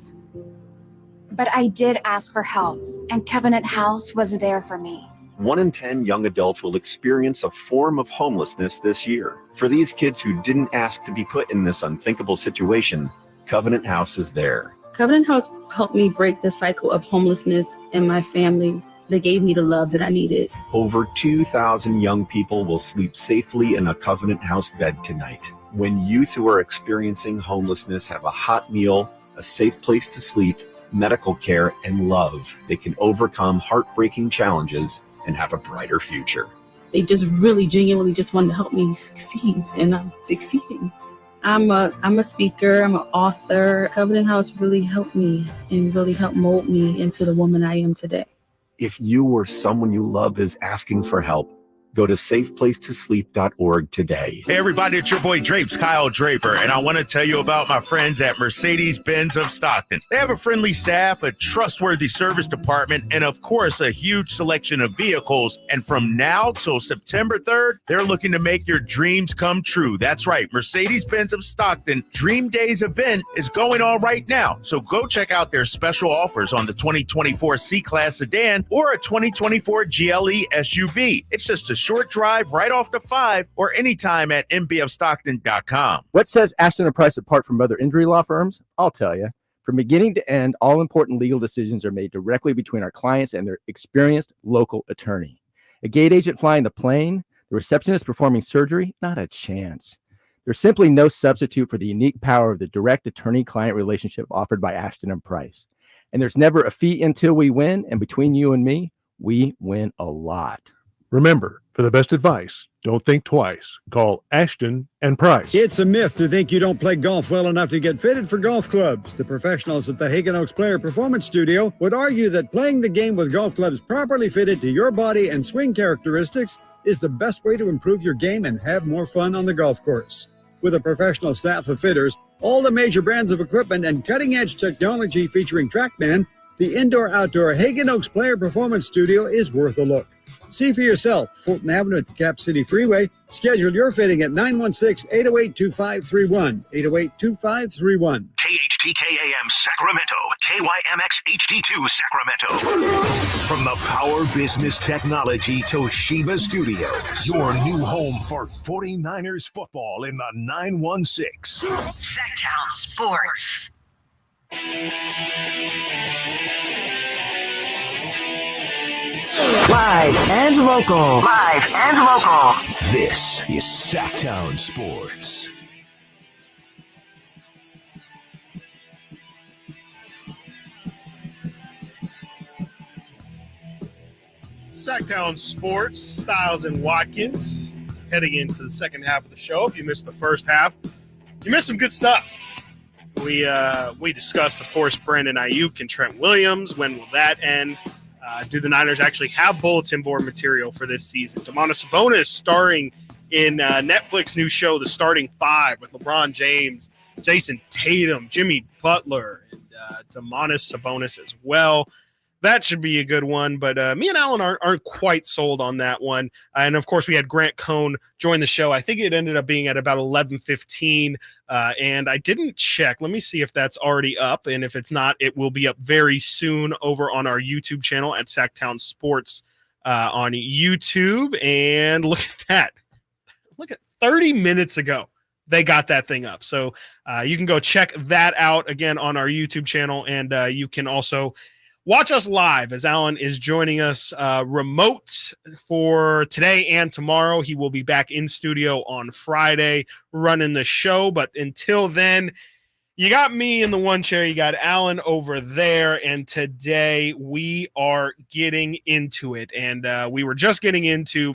But I did ask for help, and Covenant House was there for me. 1 in 10 young adults will experience a form of homelessness this year. For these kids who didn't ask to be put in this unthinkable situation, Covenant House is there. Covenant House helped me break the cycle of homelessness in my family. They gave me the love that I needed. Over 2,000 young people will sleep safely in a Covenant House bed tonight. When youth who are experiencing homelessness have a hot meal, a safe place to sleep, medical care, and love, they can overcome heartbreaking challenges and have a brighter future. They just really genuinely just wanted to help me succeed, and I'm succeeding. I'm a speaker, I'm an author. Covenant House really helped me and really helped mold me into the woman I am today. If you or someone you love is asking for help, go to safeplacetosleep.org today. Hey everybody, it's your boy Drapes, Kyle Draper, and I want to tell you about my friends at Mercedes-Benz of Stockton. They have a friendly staff, a trustworthy service department, and of course, a huge selection of vehicles. And from now till September 3rd, they're looking to make your dreams come true. That's right, Mercedes-Benz of Stockton Dream Days event is going on right now. So go check out their special offers on the 2024 C-Class sedan or a 2024 GLE SUV. It's just a short drive right off the 5 or anytime at mbfstockton.com. What sets Ashton & Price apart from other injury law firms? I'll tell you. From beginning to end, all important legal decisions are made directly between our clients and their experienced local attorney. A gate agent flying the plane, the receptionist performing surgery, not a chance. There's simply no substitute for the unique power of the direct attorney-client relationship offered by Ashton & Price. And there's never a fee until we win, and between you and me, we win a lot. Remember, for the best advice, don't think twice. Call Ashton and Price. It's a myth to think you don't play golf well enough to get fitted for golf clubs. The professionals at the Hagen Oaks Player Performance Studio would argue that playing the game with golf clubs properly fitted to your body and swing characteristics is the best way to improve your game and have more fun on the golf course. With a professional staff of fitters, all the major brands of equipment, and cutting-edge technology featuring TrackMan, the indoor-outdoor Hagen Oaks Player Performance Studio is worth a look. See for yourself, Fulton Avenue at the Cap City Freeway. Schedule your fitting at 916-808-2531, 808-2531. KHTKAM Sacramento, KYMX HD2 Sacramento. From the Power Business Technology Toshiba Studios, your new home for 49ers football in the 916. Sactown Sports. Live and local. Live and local. This is Sactown Sports. Sactown Sports, Stiles and Watkins, heading into the second half of the show. If you missed the first half, you missed some good stuff. We discussed, of course, Brandon Aiyuk and Trent Williams. When will that end? Do the Niners actually have bulletin board material for this season? Domantas Sabonis starring in Netflix new show, The Starting Five, with LeBron James, Jason Tatum, Jimmy Butler, and Domantas Sabonis as well. That should be a good one, but me and Alan aren't quite sold on that one. And, of course, we had Grant Cohn join the show. I think it ended up being at about 11:15, and I didn't check. Let me see if that's already up, and if it's not, it will be up very soon over on our YouTube channel at Sactown Sports on YouTube. And look at that. Look at 30 minutes ago. They got that thing up. So you can go check that out again on our YouTube channel, and you can also watch us live as Alan is joining us remote for today and tomorrow. He will be back in studio on Friday running the show. But until then, you got me in the one chair. You got Alan over there. And today we are getting into it. And we were just getting into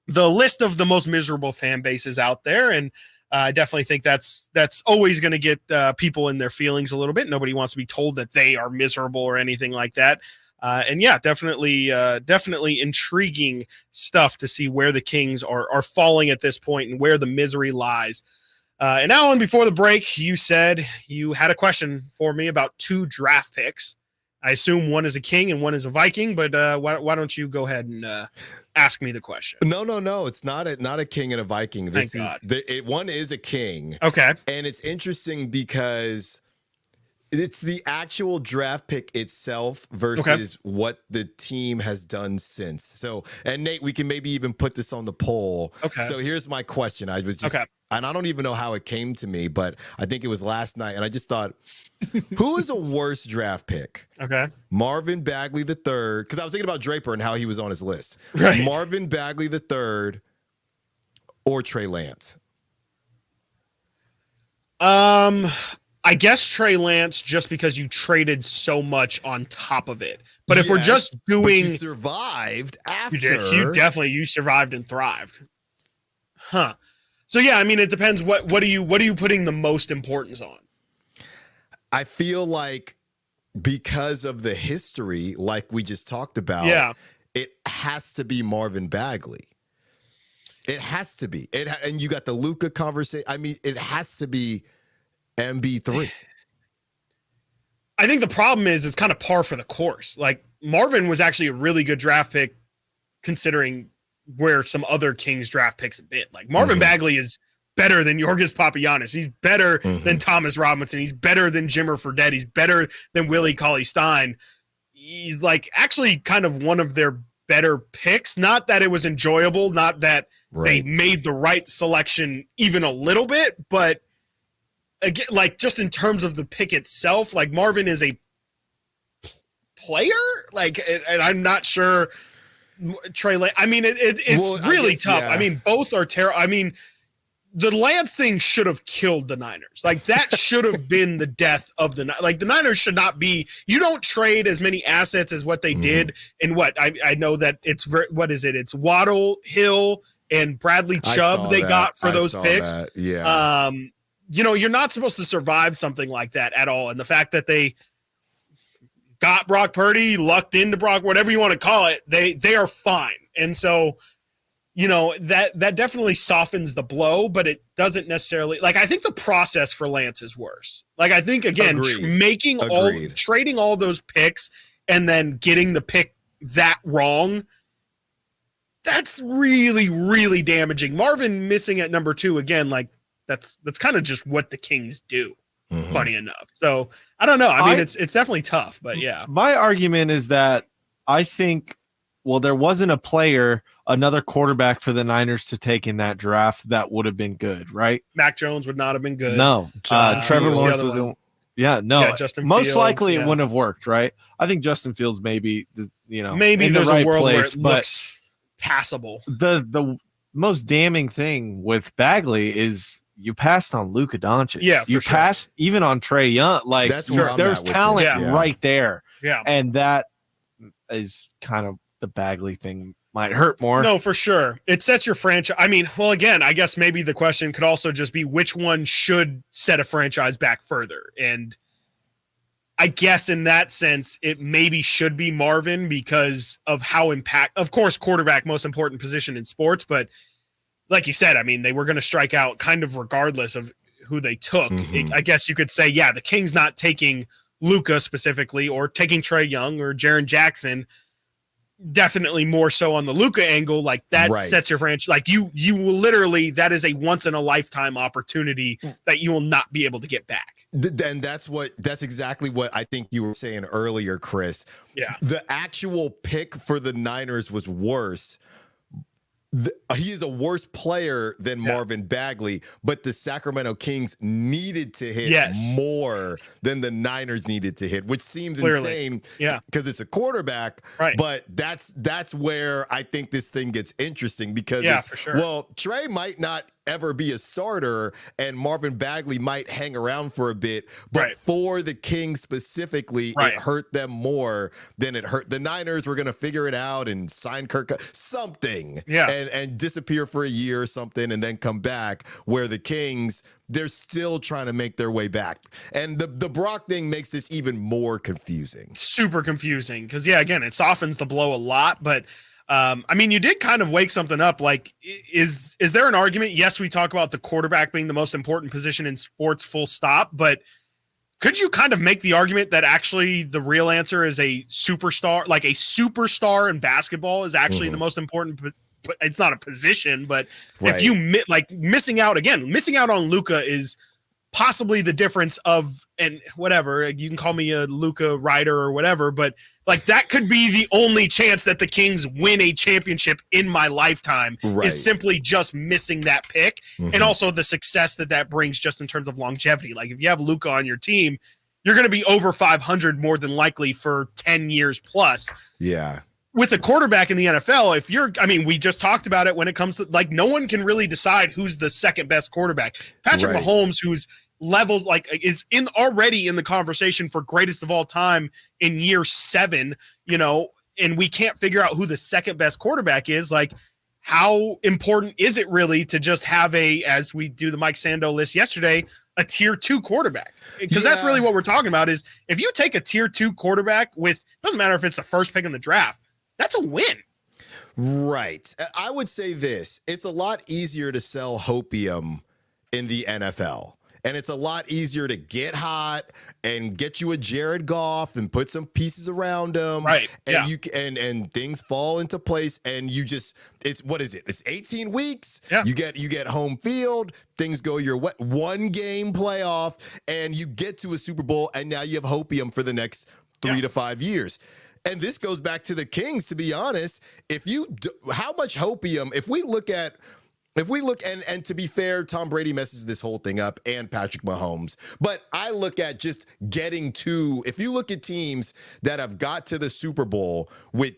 the list of the most miserable fan bases out there. And I definitely think that's always going to get people in their feelings a little bit. Nobody wants to be told that they are miserable or anything like that. And yeah, definitely intriguing stuff to see where the Kings are falling at this point and where the misery lies. And Alan, before the break, you said you had a question for me about 2 draft picks. I assume one is a King and one is a Viking, but why don't you go ahead and ask me the question? No. It's not a King and a Viking. Thank God. One is a King. Okay. And it's interesting because it's the actual draft pick itself versus what the team has done since. So, and Nate, we can maybe even put this on the poll. Okay. So here's my question. I was just, and I don't even know how it came to me, but I think it was last night. And I just thought, who is a worse draft pick? Okay. Marvin Bagley III, because I was thinking about Draper and how he was on his list. Right. Marvin Bagley III or Trey Lance? I guess Trey Lance, just because you traded so much on top of it. But if we're just doing, you survived after. You survived and thrived. Huh. So yeah, I mean, it depends. What are you putting the most importance on? I feel like because of the history, like we just talked about, it has to be Marvin Bagley. It has to be. And you got the Luka conversation. I mean, it has to be MB3. I think the problem is it's kind of par for the course. Like, Marvin was actually a really good draft pick considering where some other Kings draft picks have been. Like, Marvin Bagley is better than Yorgos Papagiannis. He's better than Thomas Robinson. He's better than Jimmer Fredette. He's better than Willie Cauley-Stein. He's like actually kind of one of their better picks. Not that it was enjoyable, not that they made the right selection even a little bit, but again, like just in terms of the pick itself, like Marvin is a player, like, and I'm not sure Trey Lance. I mean, it's really tough. I mean, both are terrible. I mean, the Lance thing should have killed the Niners. Like, that should have been the death of the Niners. Like, the Niners should not be. You don't trade as many assets as what they did. And what I know that it's what is it? It's Waddle, Hill, and Bradley Chubb they got for those picks. Yeah. You know, you're not supposed to survive something like that at all. And the fact that they got Brock Purdy, lucked into Brock, whatever you want to call it, they are fine. And so, you know, that definitely softens the blow, but it doesn't necessarily, like, I think the process for Lance is worse. Like, I think, again, trading all those picks and then getting the pick that wrong, that's really, really damaging. Marvin missing at number 2, again, like, that's kind of just what the Kings do, funny enough. So, I don't know. I mean, it's definitely tough, but yeah. My argument is that I think, well, there wasn't a player, another quarterback for the Niners to take in that draft that would have been good, right? Mac Jones would not have been good. No. Trevor Lawrence was Yeah, no. Yeah, Justin most Fields, likely yeah. it wouldn't have worked, right? I think Justin Fields maybe maybe in there's the right a world place, where it but looks passable. the most damning thing with Bagley is you passed on Luka Doncic. Yeah, for you sure. passed even on Trae Young. Like That's where I'm there's at with talent this, yeah. right there. Yeah. And that is kind of the Bagley thing might hurt more. No, for sure. It sets your franchise. I mean, well, again, I guess maybe the question could also just be which one should set a franchise back further. And I guess in that sense, it maybe should be Marvin because of how of course, quarterback, most important position in sports. But like you said, I mean, they were going to strike out kind of regardless of who they took. I guess you could say, yeah, the Kings not taking Luka specifically or taking Trae Young or Jaren Jackson, definitely more so on the Luka angle. Like that sets your franchise. Like you will literally, that is a once in a lifetime opportunity that you will not be able to get back. Then that's exactly what I think you were saying earlier, Chris. Yeah. The actual pick for the Niners was worse. He is a worse player than Marvin Bagley, but the Sacramento Kings needed to hit more than the Niners needed to hit, which seems insane because it's a quarterback. Right. But that's where I think this thing gets interesting because for sure. Well, Trae might not ever be a starter and Marvin Bagley might hang around for a bit, but for the Kings specifically, it hurt them more than it hurt the Niners. Were going to figure it out and sign Kirk something and disappear for a year or something and then come back, where the Kings, they're still trying to make their way back. And the Brock thing makes this even more confusing. Super confusing because, again, it softens the blow a lot, but I mean, you did kind of wake something up. Like, is there an argument? Yes, we talk about the quarterback being the most important position in sports, full stop. But could you kind of make the argument that actually the real answer is a superstar, like a superstar in basketball is actually the most important? It's not a position, but if you missing out on Luka is possibly the difference of, and whatever, you can call me a Luka writer or whatever, but like that could be the only chance that the Kings win a championship in my lifetime is simply just missing that pick. And also the success that brings just in terms of longevity. Like if you have Luka on your team, you're going to be over 500 more than likely for 10 years plus. Yeah. With a quarterback in the NFL, we just talked about it when it comes to like, no one can really decide who's the second best quarterback. Patrick Mahomes, who's leveled, is already in the conversation for greatest of all time in year 7, and we can't figure out who the second best quarterback is. Like, how important is it really to just have as we do the Mike Sando list yesterday, a tier 2 quarterback? Because that's really what we're talking about is if you take a tier 2 quarterback doesn't matter if it's the first pick in the draft, that's a win. Right. I would say this. It's a lot easier to sell hopium in the NFL. And it's a lot easier to get hot and get you a Jared Goff and put some pieces around him. Right. And you and things fall into place. And you just, it's 18 weeks. Yeah. You get home field. Things go your way. 1 game playoff, and you get to a Super Bowl, and now you have hopium for the next 3 to 5 years. And this goes back to the Kings, to be honest. How much hopium, if we look, and to be fair, Tom Brady messes this whole thing up and Patrick Mahomes. But I look at just getting to, if you look at teams that have got to the Super Bowl with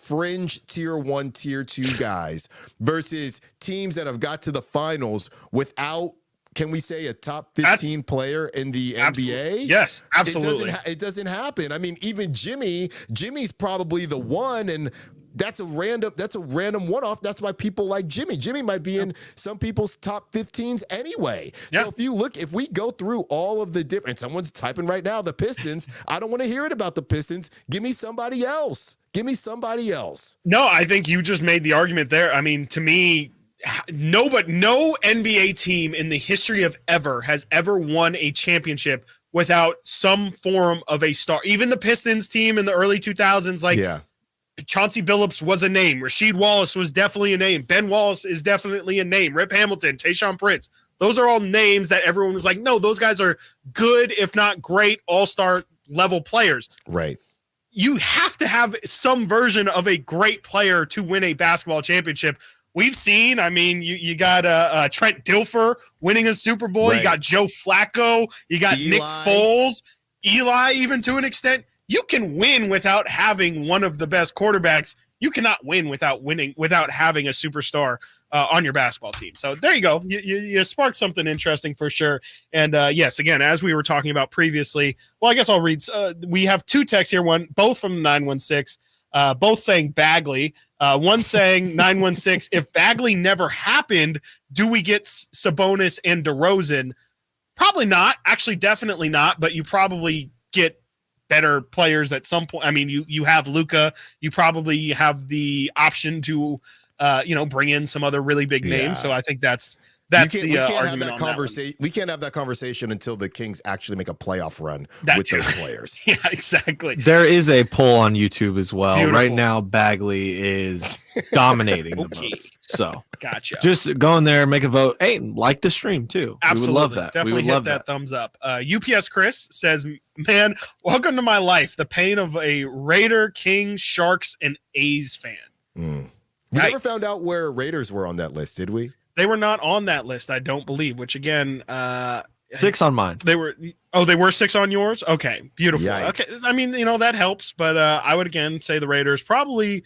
fringe tier 1, tier 2 guys versus teams that have got to the finals without, can we say, a top 15 player in the NBA? Yes, absolutely. It doesn't happen. I mean, even Jimmy's probably the one, and that's a random one-off. That's why people like Jimmy. Jimmy might be in some people's top 15s anyway. So if we go through all of the different, someone's typing right now, the Pistons. I don't want to hear it about the Pistons. Give me somebody else. No, I think you just made the argument there. I mean, to me, no NBA team in the history of has ever won a championship without some form of a star. Even the Pistons team in the early 2000s, Chauncey Billups was a name. Rasheed Wallace was definitely a name. Ben Wallace is definitely a name. Rip Hamilton, Tayshaun Prince. Those are all names that everyone was like, no, those guys are good, if not great, all-star level players. Right. You have to have some version of a great player to win a basketball championship. we've seen. I mean, you got Trent Dilfer winning a Super Bowl. Right. You got Joe Flacco. You got Nick Foles, Eli, even to an extent. You can win without having one of the best quarterbacks. You cannot win without having a superstar on your basketball team. So there you go. You sparked something interesting for sure. And yes, again, as we were talking about previously, well, I guess I'll read. We have 2 texts here. Both from 916. Both saying Bagley. One saying 916. If Bagley never happened, do we get Sabonis and DeRozan? Probably not. Actually, definitely not. But you probably get better players at some point. I mean, you have Luka. You probably have the option to, bring in some other really big names. So I think that's the argument on that one. We can't have that conversation until the Kings actually make a playoff run with those players. Yeah, exactly. There is a poll on YouTube as well. Beautiful. Right now, Bagley is dominating the most. So gotcha. Just go in there, make a vote. Hey, like the stream too. Absolutely. We would love that. Definitely hit that thumbs up. UPS Chris says, man, welcome to my life. The pain of a Raider, King, Sharks, and A's fan. We never found out where Raiders were on that list, did we? They were not on that list, I don't believe, which again, 6 on mine. They were 6 on yours? Okay, beautiful. Yikes. Okay, I mean, that helps, but I would again say the Raiders probably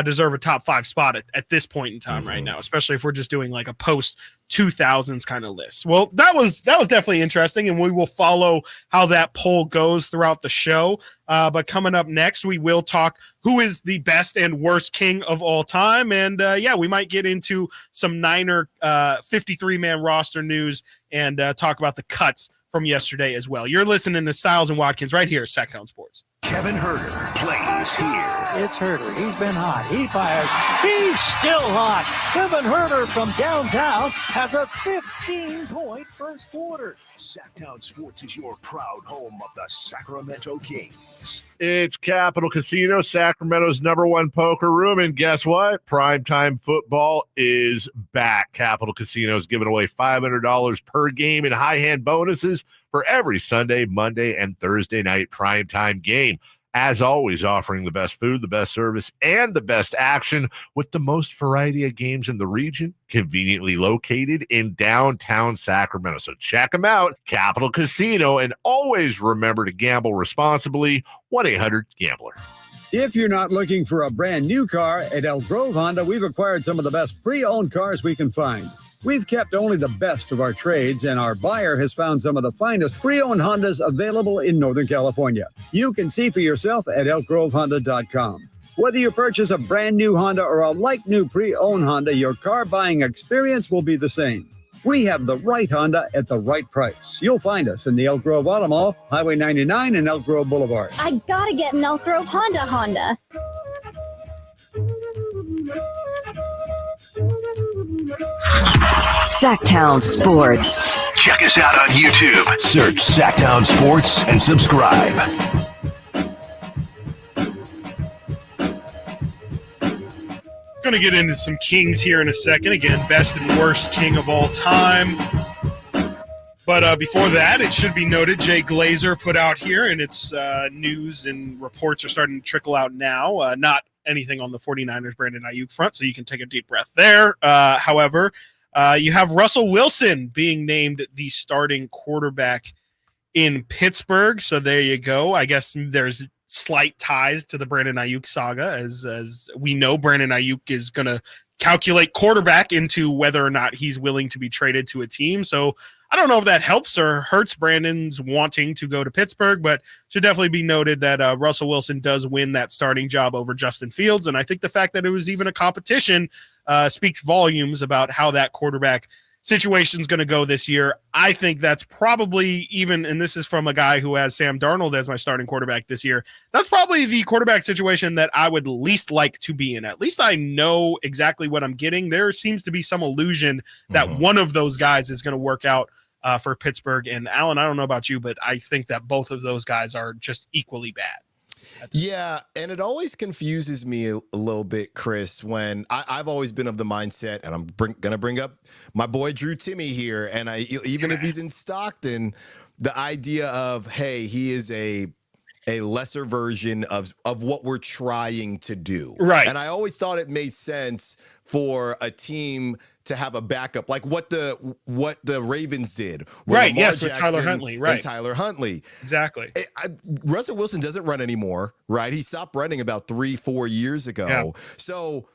deserve a top 5 spot at this point in time right now, especially if we're just doing like a post 2000s kind of list. Well, that was definitely interesting, and we will follow how that poll goes throughout the show. But coming up next, we will talk who is the best and worst King of all time, and we might get into some Niner 53-man roster news and talk about the cuts from yesterday as well. You're listening to Stiles and Watkins right here at Sactown Sports. Kevin Herter plays here. It's Herter. He's been hot. He fires. He's still hot. Kevin Herter from downtown has a 15-point first quarter. Sactown Sports is your proud home of the Sacramento Kings. It's Capital Casino, Sacramento's #1 poker room. And guess what? Primetime football is back. Capital Casino is giving away $500 per game in high hand bonuses for every Sunday, Monday, and Thursday night primetime game. As always, offering the best food, the best service, and the best action with the most variety of games in the region, conveniently located in downtown Sacramento. So check them out, Capital Casino, and always remember to gamble responsibly. 1-800-GAMBLER. If you're not looking for a brand new car, at Elk Grove Honda, we've acquired some of the best pre-owned cars we can find. We've kept only the best of our trades, and our buyer has found some of the finest pre-owned Hondas available in Northern California. You can see for yourself at elkgrovehonda.com. Whether you purchase a brand new Honda or a like-new pre-owned Honda, your car buying experience will be the same. We have the right Honda at the right price. You'll find us in the Elk Grove Auto Mall, Highway 99 and Elk Grove Boulevard. I gotta get an Elk Grove Honda. Sactown Sports. Check us out on YouTube. Search Sactown Sports and subscribe. Going to get into some Kings here in a second. Again, best and worst King of all time. But before that, it should be noted, Jay Glazer put out here, and it's news and reports are starting to trickle out now. Not anything on the 49ers Brandon Aiyuk front, so you can take a deep breath there. However, you have Russell Wilson being named the starting quarterback in Pittsburgh. So there you go. I guess there's slight ties to the Brandon Aiyuk saga. As we know, Brandon Aiyuk is going to calculate quarterback into whether or not he's willing to be traded to a team. So I don't know if that helps or hurts Brandon's wanting to go to Pittsburgh, but should definitely be noted that Russell Wilson does win that starting job over Justin Fields. And I think the fact that it was even a competition speaks volumes about how that quarterback situation is going to go this year. I think that's probably even, and this is from a guy who has Sam Darnold as my starting quarterback this year, that's probably the quarterback situation that I would least like to be in. At least I know exactly what I'm getting. There seems to be some illusion that one of those guys is going to work out for Pittsburgh. And Alan, I don't know about you, but I think that both of those guys are just equally bad. Yeah, and it always confuses me a little bit, Chris, when I've always been of the mindset, and I'm going to bring up my boy Drew Timmy here, and even if he's in Stockton, the idea of, hey, he is an a lesser version of what we're trying to do. Right. And I always thought it made sense for a team to have a backup, like what the Ravens did. Right. Lamar Yes, with Jackson Tyler Huntley. Right. And Tyler Huntley. Exactly. Russell Wilson doesn't run anymore, right? He stopped running about 3-4 years ago. Yeah. So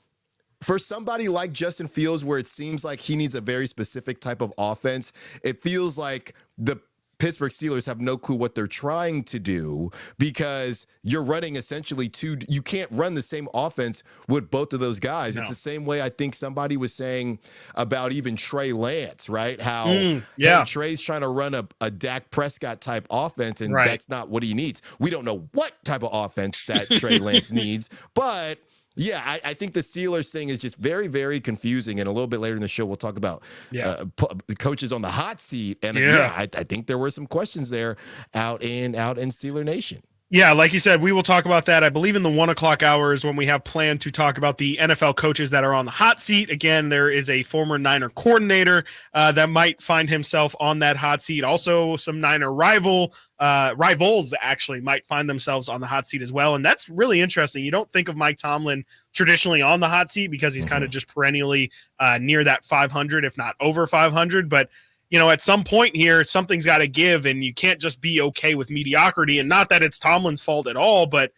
for somebody like Justin Fields, where it seems like he needs a very specific type of offense, it feels like the Pittsburgh Steelers have no clue what they're trying to do, because you're running essentially you can't run the same offense with both of those guys. No. It's the same way I think somebody was saying about even Trey Lance, right? How hey, Trey's trying to run a Dak Prescott type offense, and that's not what he needs. We don't know what type of offense that Trey Lance needs, but yeah, I think the Steelers thing is just very, very confusing. And a little bit later in the show, we'll talk about the coaches on the hot seat. And I think there were some questions there out in Steeler Nation. Yeah, like you said, we will talk about that. I believe in the 1 o'clock hours when we have planned to talk about the NFL coaches that are on the hot seat. Again, there is a former Niner coordinator that might find himself on that hot seat. Also, some Niner rivals actually might find themselves on the hot seat as well. And that's really interesting. You don't think of Mike Tomlin traditionally on the hot seat because he's kind of just perennially near that 500, if not over 500. But you know, at some point here, something's got to give, and you can't just be okay with mediocrity. And not that it's Tomlin's fault at all, but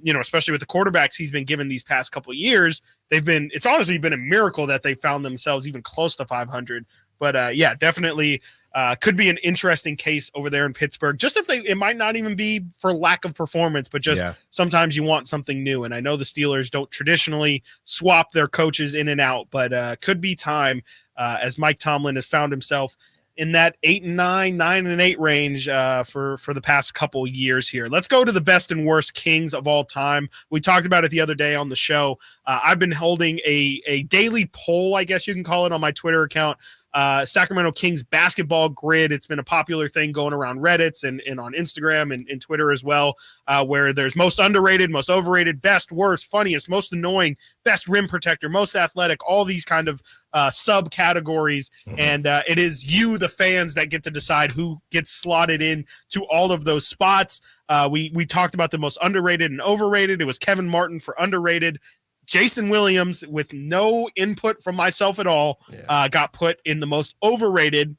you know, especially with the quarterbacks he's been given these past couple of years, it's honestly been a miracle that they found themselves even close to 500. But yeah, definitely could be an interesting case over there in Pittsburgh. Just it might not even be for lack of performance, but just sometimes you want something new. And I know the Steelers don't traditionally swap their coaches in and out, but could be time as Mike Tomlin has found himself in that 8-9, 9-8 range for the past couple years here. Let's go to the best and worst Kings of all time. We talked about it the other day on the show. I've been holding a daily poll, I guess you can call it, on my Twitter account. Sacramento Kings basketball grid. It's been a popular thing going around Reddits and on Instagram and Twitter as well, where there's most underrated, most overrated, best, worst, funniest, most annoying, best rim protector, most athletic, all these kind of subcategories. And it is you, the fans, that get to decide who gets slotted in to all of those spots. We talked about the most underrated and overrated. It was Kevin Martin for underrated. Jason Williams, with no input from myself at all, got put in the most overrated.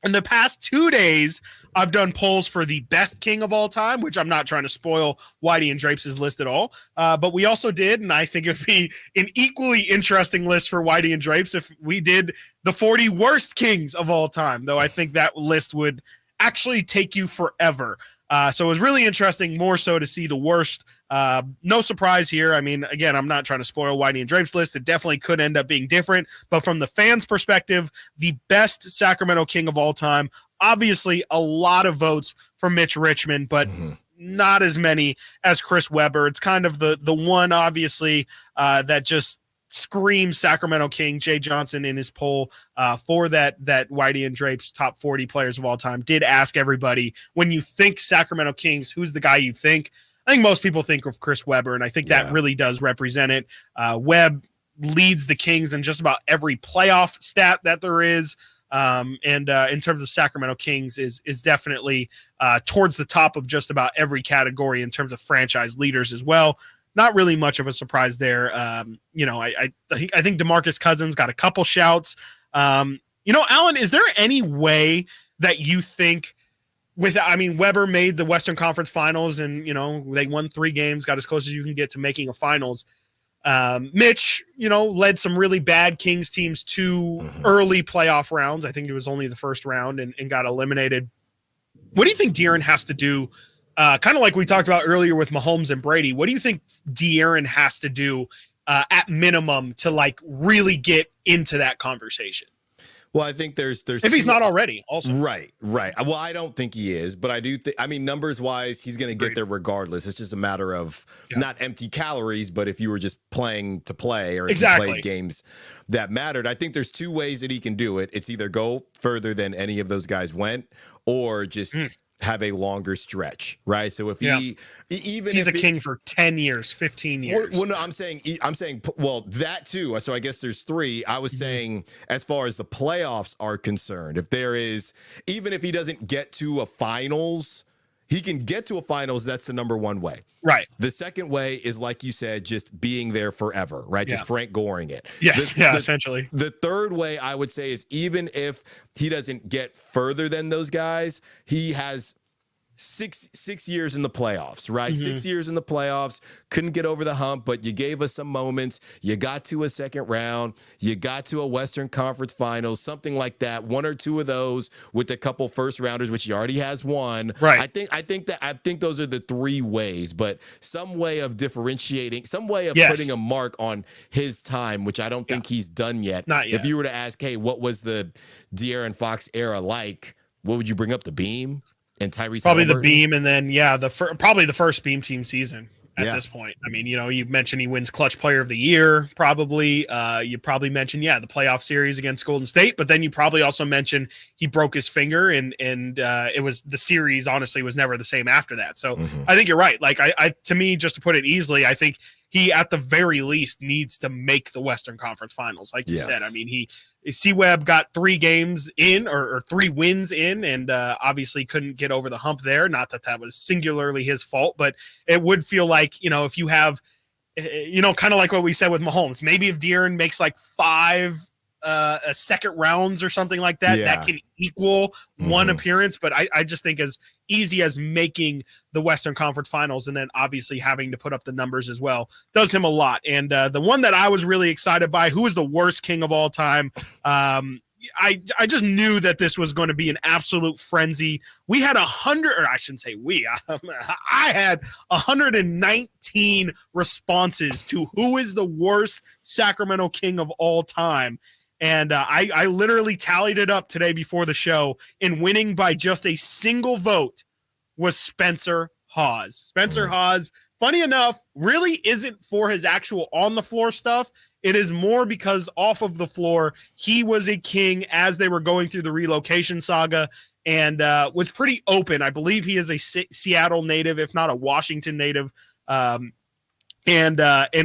In the past 2 days, I've done polls for the best King of all time, which I'm not trying to spoil Whitey and Drapes' list at all. But we also did, and I think it would be an equally interesting list for Whitey and Drapes if we did the 40 worst Kings of all time, though I think that list would actually take you forever. So it was really interesting, more so to see the worst. No surprise here. I mean, again, I'm not trying to spoil Whitey and Drape's list. It definitely could end up being different. But from the fans' perspective, the best Sacramento King of all time, obviously a lot of votes for Mitch Richmond, but not as many as Chris Webber. It's kind of the one, obviously, that just screams Sacramento King. Jay Johnson in his poll for that Whitey and Drape's top 40 players of all time did ask everybody, when you think Sacramento Kings, who's the guy you think? I think most people think of Chris Webber, and I think that really does represent it. Webb leads the Kings in just about every playoff stat that there is. And in terms of Sacramento Kings is definitely towards the top of just about every category in terms of franchise leaders as well. Not really much of a surprise there. You know, I think DeMarcus Cousins got a couple shouts. You know, Alan, is there any way that you think Webber made the Western Conference Finals and, you know, they won 3 games, got as close as you can get to making a finals. Mitch, you know, led some really bad Kings teams to early playoff rounds. I think it was only the first round and got eliminated. What do you think De'Aaron has to do? Kind of like we talked about earlier with Mahomes and Brady. What do you think De'Aaron has to do at minimum to like really get into that conversation? Well, I think there's if he's not already also. Right. Well, I don't think he is, but I do think, I mean, numbers wise, he's going to get there regardless. It's just a matter of not empty calories, but if you were just playing to play or if you played games that mattered. I think there's 2 ways that he can do it. It's either go further than any of those guys went or just have a longer stretch, right? So if he's a king for 10 years, 15 years. Well, no, I'm saying, well, that too. So I guess there's 3. I was saying, as far as the playoffs are concerned, if there is, even if he doesn't get to a finals, he can get to a finals. That's the number one way. Right. The second way is, like you said, just being there forever, right? Just Frank Goring it. Yes, essentially. The third way I would say is, even if he doesn't get further than those guys, he has six years in the playoffs, right? Mm-hmm. 6 years in the playoffs, couldn't get over the hump, but you gave us some moments. You got to a second round, you got to a Western Conference Finals, something like that. One or two of those with a couple first rounders, which he already has one. Right. I think those are the three ways, but some way of differentiating, some way of putting a mark on his time, which I don't think he's done yet. Not yet. If you were to ask, hey, what was the De'Aaron Fox era like? What would you bring up? The Beam? And Tyrese probably Halliburton? the Beam, and then probably the first Beam team season at this point. I mean, you mentioned he wins Clutch Player of the Year, probably. You probably mentioned the playoff series against Golden State, but then you probably also mentioned he broke his finger, and it was the series. Honestly, was never the same after that. So I think you're right. Like to me, just to put it easily, I think he at the very least needs to make the Western Conference Finals, like you said. I mean, C-Web got 3 games in or 3 wins in, and obviously couldn't get over the hump there. Not that was singularly his fault, but it would feel like, if you have, kind of like what we said with Mahomes, maybe if De'Aaron makes like 5 second rounds or something like that, that can equal one appearance. But I just think as easy as making the Western Conference Finals and then obviously having to put up the numbers as well does him a lot. And the one that I was really excited by, who is the worst king of all time, I just knew that this was going to be an absolute frenzy. We had 100, or I shouldn't say we, I had 119 responses to who is the worst Sacramento king of all time. And I literally tallied it up today before the show, and winning by just a single vote was Spencer Hawes. Spencer Hawes, funny enough, really isn't for his actual on-the-floor stuff. It is more because off of the floor, he was a king as they were going through the relocation saga, and was pretty open. I believe he is a Seattle native, if not a Washington native, and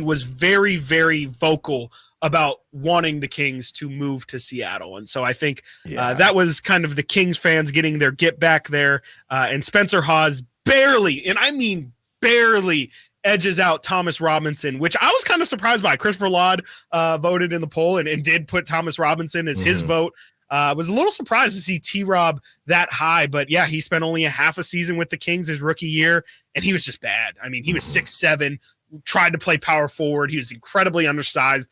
was very, very vocal about wanting the Kings to move to Seattle. And so I think that was kind of the Kings fans getting their get back there. And Spencer Hawes barely, and I mean barely, edges out Thomas Robinson, which I was kind of surprised by. Christopher Laud voted in the poll and did put Thomas Robinson as his vote. Was a little surprised to see T-Rob that high, but he spent only a half a season with the Kings his rookie year, and he was just bad. I mean, he was 6'7", tried to play power forward. He was incredibly undersized.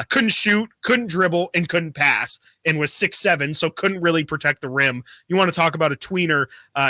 Couldn't shoot, couldn't dribble, and couldn't pass, and was 6'7", so couldn't really protect the rim. You want to talk about a tweener?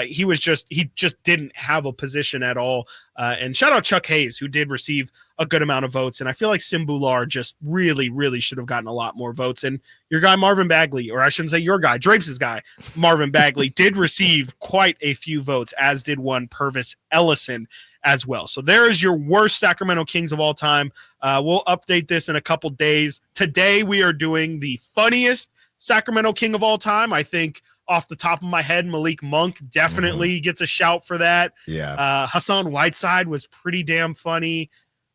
He just didn't have a position at all. And shout out Chuck Hayes, who did receive a good amount of votes. And I feel like Simbular just really, really should have gotten a lot more votes. And your guy Marvin Bagley, or I shouldn't say your guy, Drapes' guy, Marvin Bagley, did receive quite a few votes, as did one Purvis Ellison as well. So there is your worst Sacramento Kings of all time. We'll update this in a couple days. Today we are doing the funniest Sacramento King of all time. I think off the top of my head, Malik Monk definitely gets a shout for that. Hassan Whiteside was pretty damn funny.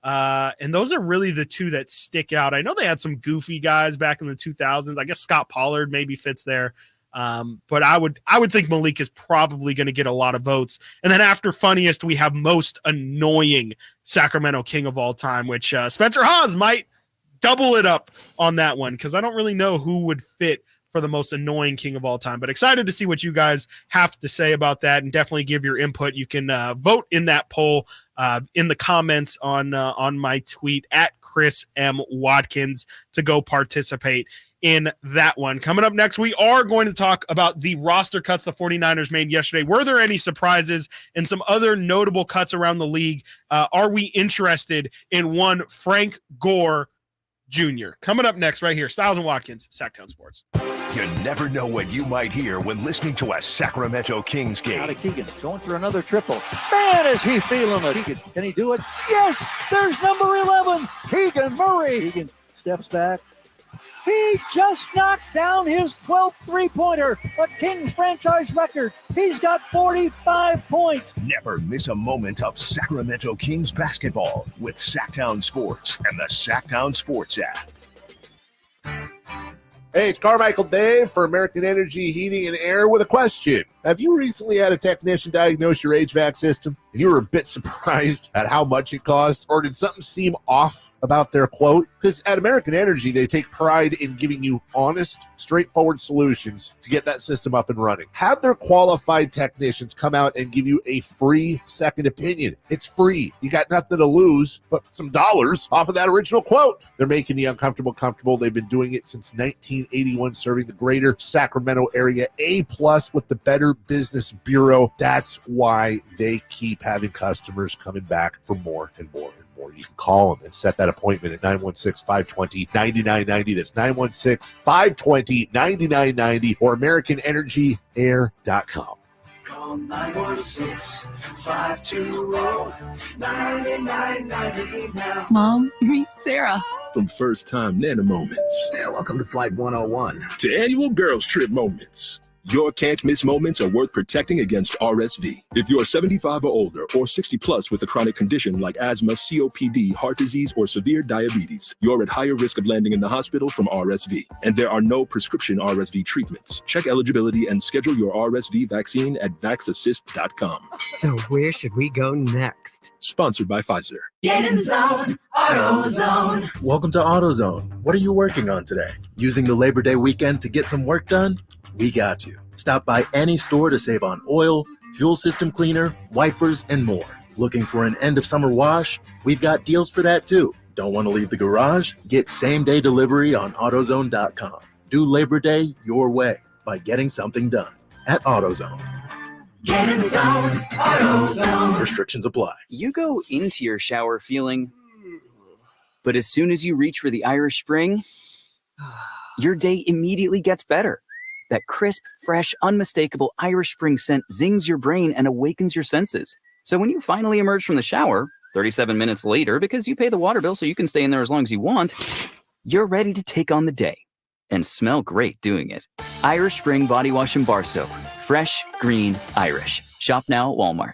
And those are really the two that stick out. I know they had some goofy guys back in the 2000s. I guess Scott Pollard maybe fits there. But I would think Malik is probably going to get a lot of votes. And then after funniest, we have most annoying Sacramento King of all time, which Spencer Hawes might double it up on that one, because I don't really know who would fit for the most annoying king of all time. But excited to see what you guys have to say about that, and definitely give your input. You can vote in that poll in the comments on my tweet at Chris M. Watkins to go participate in that one. Coming up next, we are going to talk about the roster cuts the 49ers made yesterday. Were there any surprises and some other notable cuts around the league? Are we interested in one Frank Gore Jr.? Coming up next right here, Stiles and Watkins, Sactown Sports. You never know what you might hear when listening to a Sacramento Kings game. Out of Keegan, going for another triple. Man, is he feeling it. Keegan, can he do it? Yes, there's number 11, Keegan Murray. Keegan steps back. He just knocked down his 12th three-pointer, a Kings franchise record. He's got 45 points. Never miss a moment of Sacramento Kings basketball with Sactown Sports and the Sactown Sports app. Hey, it's Carmichael Dave for American Energy Heating and Air with a question. Have you recently had a technician diagnose your HVAC system and you were a bit surprised at how much it cost? Or did something seem off about their quote? Because at American Energy, they take pride in giving you honest, straightforward solutions to get that system up and running. Have their qualified technicians come out and give you a free second opinion. It's free. You got nothing to lose but some dollars off of that original quote. They're making the uncomfortable comfortable. They've been doing it since 1981, serving the greater Sacramento area. A+ with the Better Business Bureau. That's why they keep having customers coming back for more and more and more. You can call them and set that appointment at 916-520-9990. That's 916-520-9990 or AmericanEnergyAir.com. Call 916-520-9990 now. Mom, meet Sarah. From first-time Nana moments. Yeah, welcome to Flight 101. To annual girls trip moments. Your can't-miss moments are worth protecting against RSV. If you're 75 or older or 60 plus with a chronic condition like asthma, COPD, heart disease, or severe diabetes, you're at higher risk of landing in the hospital from RSV. And there are no prescription RSV treatments. Check eligibility and schedule your RSV vaccine at vaxassist.com. So where should we go next? Sponsored by Pfizer. Get in zone, AutoZone. Welcome to AutoZone. What are you working on today? Using the Labor Day weekend to get some work done? We got you. Stop by any store to save on oil, fuel system cleaner, wipers, and more. Looking for an end of summer wash? We've got deals for that too. Don't want to leave the garage? Get same-day delivery on AutoZone.com. Do Labor Day your way by getting something done at AutoZone. Get in zone, AutoZone. Restrictions apply. You go into your shower feeling, but as soon as you reach for the Irish Spring, your day immediately gets better. That crisp, fresh, unmistakable Irish Spring scent zings your brain and awakens your senses. So when you finally emerge from the shower, 37 minutes later, because you pay the water bill so you can stay in there as long as you want, you're ready to take on the day and smell great doing it. Irish Spring Body Wash and Bar Soap. Fresh, green, Irish. Shop now at Walmart.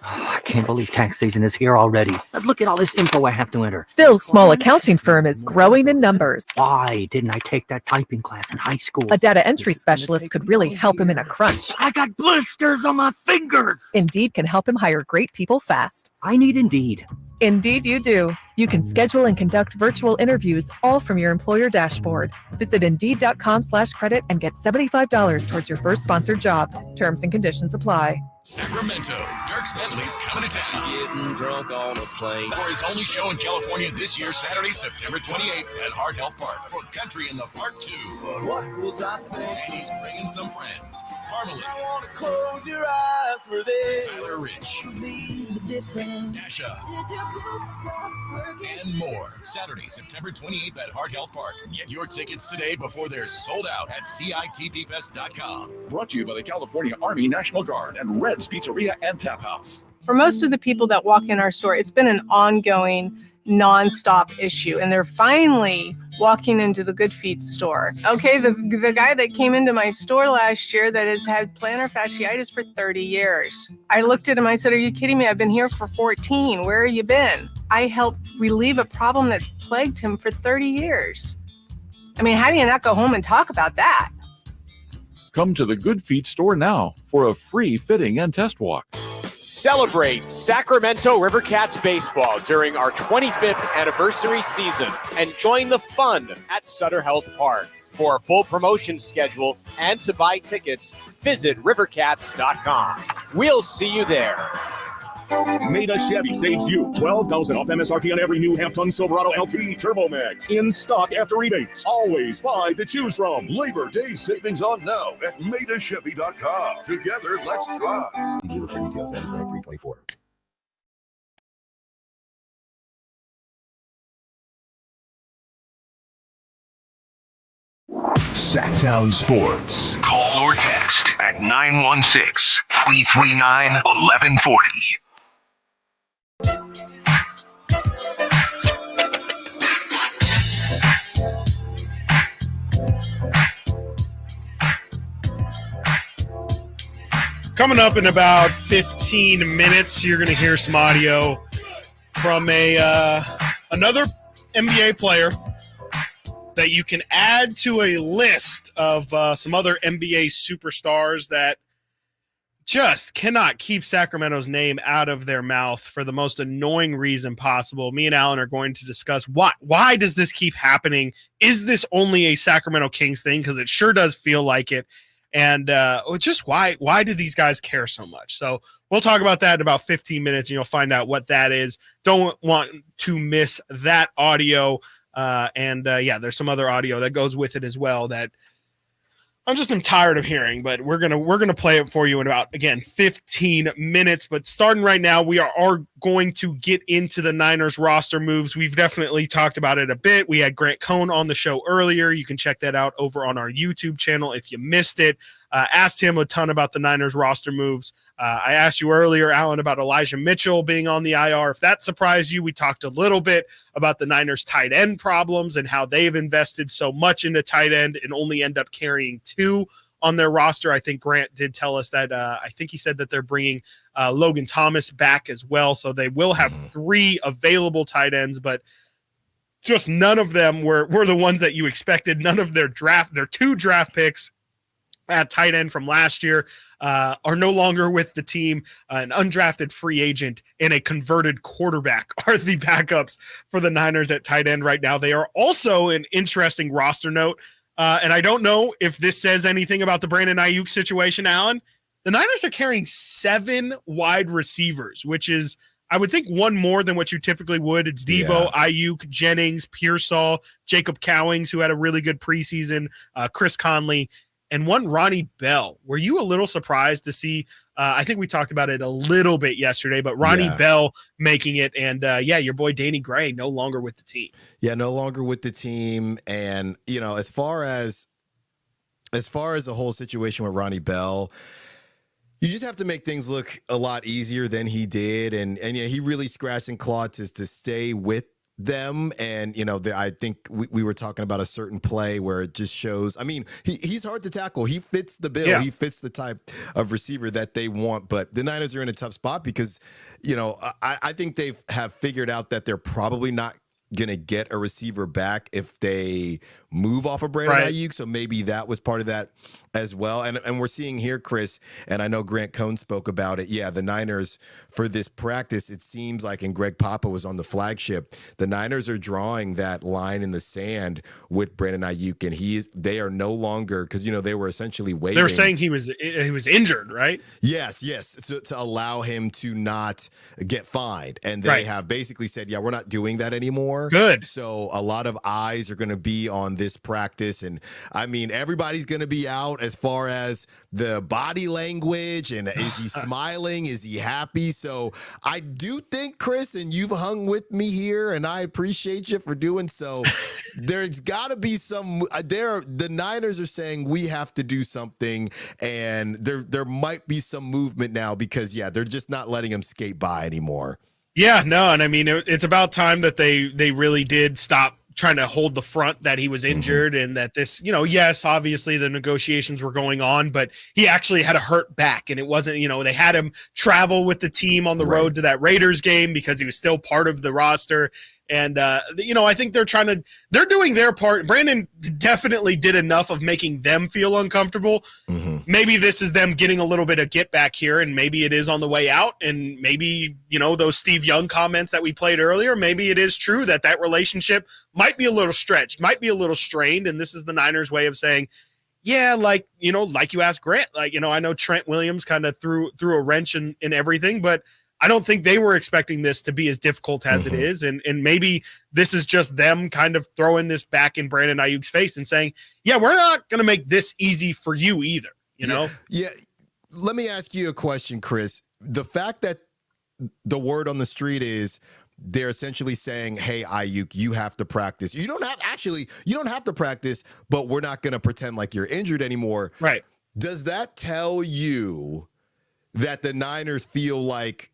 Oh, I can't believe tax season is here already. Look at all this info I have to enter. Phil's small accounting firm is growing in numbers. Why didn't I take that typing class in high school? A data entry specialist could really help him in a crunch. I got blisters on my fingers. Indeed can help him hire great people fast. I need Indeed. Indeed you do. You can schedule and conduct virtual interviews all from your employer dashboard. Visit Indeed.com/credit and get $75 towards your first sponsored job. Terms and conditions apply. Sacramento, Dirks Bentley's coming to town. Getting drunk on a plane. For his only show in California this year, Saturday, September 28th at Heart Health Park for Country in the Part 2. But what was I thinking? And he's bringing some friends. Parmalee. I want to close your eyes for this. Tyler Rich. Dasha. And more. Saturday, September 28th at Heart Health Park. Get your tickets today before they're sold out at CITPFest.com. Brought to you by the California Army National Guard and Red's Pizzeria and Tap House. For most of the people that walk in our store, it's been an ongoing, nonstop issue, and they're finally walking into the Good Feet store. Okay, the guy that came into my store last year that has had plantar fasciitis for 30 years. I looked at him, I said, "Are you kidding me? I've been here for 14. Where have you been?" I helped relieve a problem that's plagued him for 30 years. I mean, how do you not go home and talk about that? Come to the Good Feet store now for a free fitting and test walk. Celebrate Sacramento Rivercats baseball during our 25th anniversary season and join the fun at Sutter Health Park. For a full promotion schedule and to buy tickets, visit rivercats.com. We'll see you there. Maida Chevy saves you $12,000 off MSRP on every new half-ton Silverado LT Turbo Max. In stock after rebates. Always 5 to choose from. Labor Day savings on now at MaidaChevy.com. Together, let's drive. Dealer for details. That is 324. Sactown Sports. Call or text at 916-339-1140. Coming up in about 15 minutes, you're going to hear some audio from another NBA player that you can add to a list of some other NBA superstars that just cannot keep Sacramento's name out of their mouth for the most annoying reason possible. Me and Alan are going to discuss why does this keep happening? Is this only a Sacramento Kings thing? Because it sure does feel like it. And just why do these guys care so much? So we'll talk about that in about 15 minutes, and you'll find out what that is. Don't want to miss that audio. There's some other audio that goes with it as well that I'm tired of hearing, but we're gonna play it for you in about, again, 15 minutes. But starting right now, we are going to get into the Niners roster moves. We've definitely talked about it a bit. We had Grant Cohn on the show earlier. You can check that out over on our YouTube channel if you missed it. Asked him a ton about the Niners roster moves. I asked you earlier, Alan, about Elijah Mitchell being on the IR. If that surprised you, we talked a little bit about the Niners tight end problems and how they've invested so much into tight end and only end up carrying 2 on their roster. I think Grant did tell us that I think he said that they're bringing Logan Thomas back as well. So they will have 3 available tight ends, but just none of them were the ones that you expected. None of their 2 draft picks at tight end from last year are no longer with the team. An undrafted free agent and a converted quarterback are the backups for the Niners at tight end right now. They are also an interesting roster note. And I don't know if this says anything about the Brandon Aiyuk situation, Alan. The Niners are carrying 7 wide receivers, which is, I would think, 1 more than what you typically would. It's Debo, Aiyuk, Jennings, Pearsall, Jacob Cowings, who had a really good preseason, Chris Conley, and 1 Ronnie Bell. Were you a little surprised to see, I think we talked about it a little bit yesterday, but Ronnie Bell making it, and your boy Danny Gray no longer with the team. Yeah, no longer with the team. And, as far as the whole situation with Ronnie Bell, you just have to make things look a lot easier than he did. And he really scratched and clawed to stay with them. And I think we were talking about a certain play where it just shows, he's hard to tackle. He fits the bill. He fits the type of receiver that they want. But the Niners are in a tough spot because I think they have figured out that they're probably not gonna get a receiver back if they move off of Brandon Aiyuk. So maybe that was part of that as well. And we're seeing here, Chris, and I know Grant Cohn spoke about it. Yeah, the Niners for this practice, it seems like, and Greg Papa was on the flagship, the Niners are drawing that line in the sand with Brandon Aiyuk, and they are no longer, because they were essentially waiting. They were saying he was injured, right? Yes, to allow him to not get fined. And they have basically said, yeah, we're not doing that anymore. Good. So a lot of eyes are going to be on this practice. And everybody's going to be out as far as the body language. And is he smiling? Is he happy? So I do think, Chris, and you've hung with me here, and I appreciate you for doing so. There's got to be the Niners are saying we have to do something. And there might be some movement now because, they're just not letting him skate by anymore. Yeah, no, and it's about time that they really did stop trying to hold the front that he was injured and that this, yes, obviously the negotiations were going on, but he actually had a hurt back, and it wasn't, they had him travel with the team on the road to that Raiders game because he was still part of the roster. And, I think they're doing their part. Brandon definitely did enough of making them feel uncomfortable. Maybe this is them getting a little bit of get back here, and maybe it is on the way out. And maybe, those Steve Young comments that we played earlier, maybe it is true that relationship might be a little stretched, might be a little strained. And this is the Niners' way of saying, yeah, like you asked Grant, I know Trent Williams kind of threw a wrench in everything, but I don't think they were expecting this to be as difficult as it is. And maybe this is just them kind of throwing this back in Brandon Aiyuk's face and saying, yeah, we're not going to make this easy for you either, Yeah. Let me ask you a question, Chris. The fact that the word on the street is they're essentially saying, hey, Aiyuk, you have to practice. You don't have to practice, but we're not going to pretend like you're injured anymore. Right. Does that tell you that the Niners feel like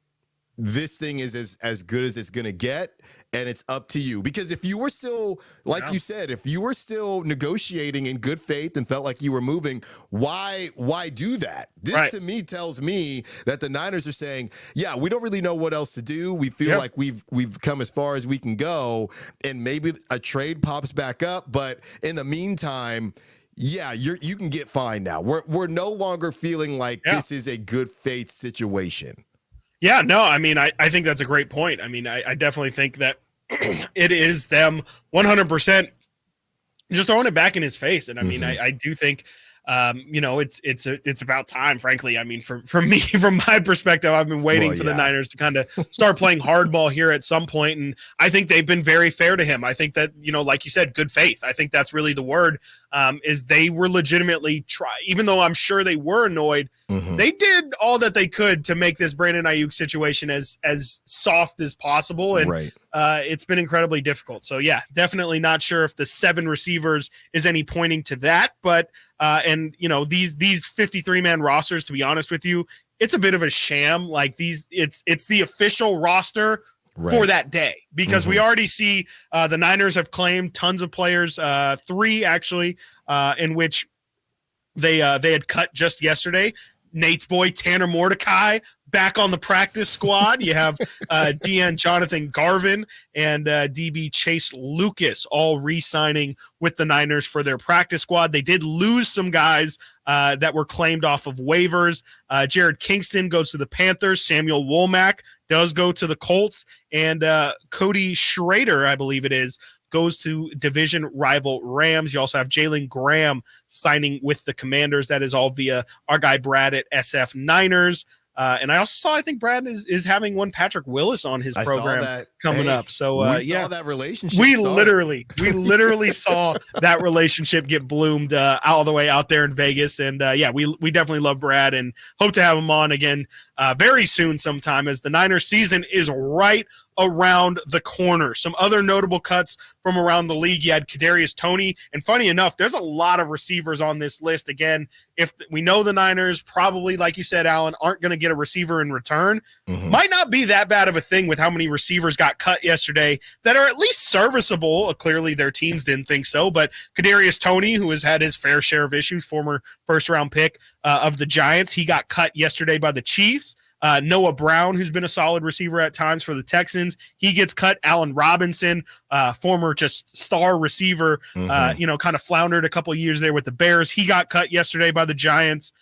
this thing is as good as it's going to get, and it's up to you? Because if you were still, like you said, if you were still negotiating in good faith and felt like you were moving, why do that? This to me tells me that the Niners are saying, yeah, we don't really know what else to do. We feel like we've come as far as we can go, and maybe a trade pops back up. But in the meantime, Yeah, you can get fined now. We're no longer feeling like this is a good faith situation. Yeah, no, I mean, I think that's a great point. I mean, I definitely think that it is them 100% just throwing it back in his face. And I mean, I do think, it's about time, frankly. I mean, for me, from my perspective, I've been waiting for the Niners to kind of start playing hardball here at some point. And I think they've been very fair to him. I think that, like you said, good faith. I think that's really the word, is they were legitimately even though I'm sure they were annoyed, they did all that they could to make this Brandon Aiyuk situation as soft as possible. And it's been incredibly difficult. So yeah, definitely not sure if the 7 receivers is any pointing to that, but these 53-man rosters, to be honest with you, it's a bit of a sham. Like it's the official roster for that day, because we already see the Niners have claimed tons of players, 3 actually, in which they had cut just yesterday. Nate's boy Tanner Mordecai back on the practice squad. You have DN Jonathan Garvin and DB Chase Lucas all re-signing with the Niners for their practice squad. They did lose some guys that were claimed off of waivers. Jared Kingston goes to the Panthers. Samuel Womack does go to the Colts. And Cody Schrader, I believe it is, goes to division rival Rams. You also have Jalen Graham signing with the Commanders. That is all via our guy Brad at SF Niners. And I also saw, I think Brad is having one Patrick Willis on his program coming up. So we saw that relationship. We literally saw that relationship get bloomed all the way out there in Vegas. And we definitely love Brad and hope to have him on again very soon sometime, as the Niners season is right around the corner. Some other notable cuts from around the league. You had Kadarius Toney, and funny enough, there's a lot of receivers on this list. Again, if we know the Niners probably, like you said, Alan, aren't going to get a receiver in return, might not be that bad of a thing with how many receivers got cut yesterday that are at least serviceable. Clearly their teams didn't think so, but Kadarius Toney, who has had his fair share of issues, former first-round pick of the Giants, he got cut yesterday by the Chiefs. Noah Brown, who's been a solid receiver at times for the Texans, he gets cut. Allen Robinson, former just star receiver, kind of floundered a couple of years there with the Bears. He got cut yesterday by the Giants.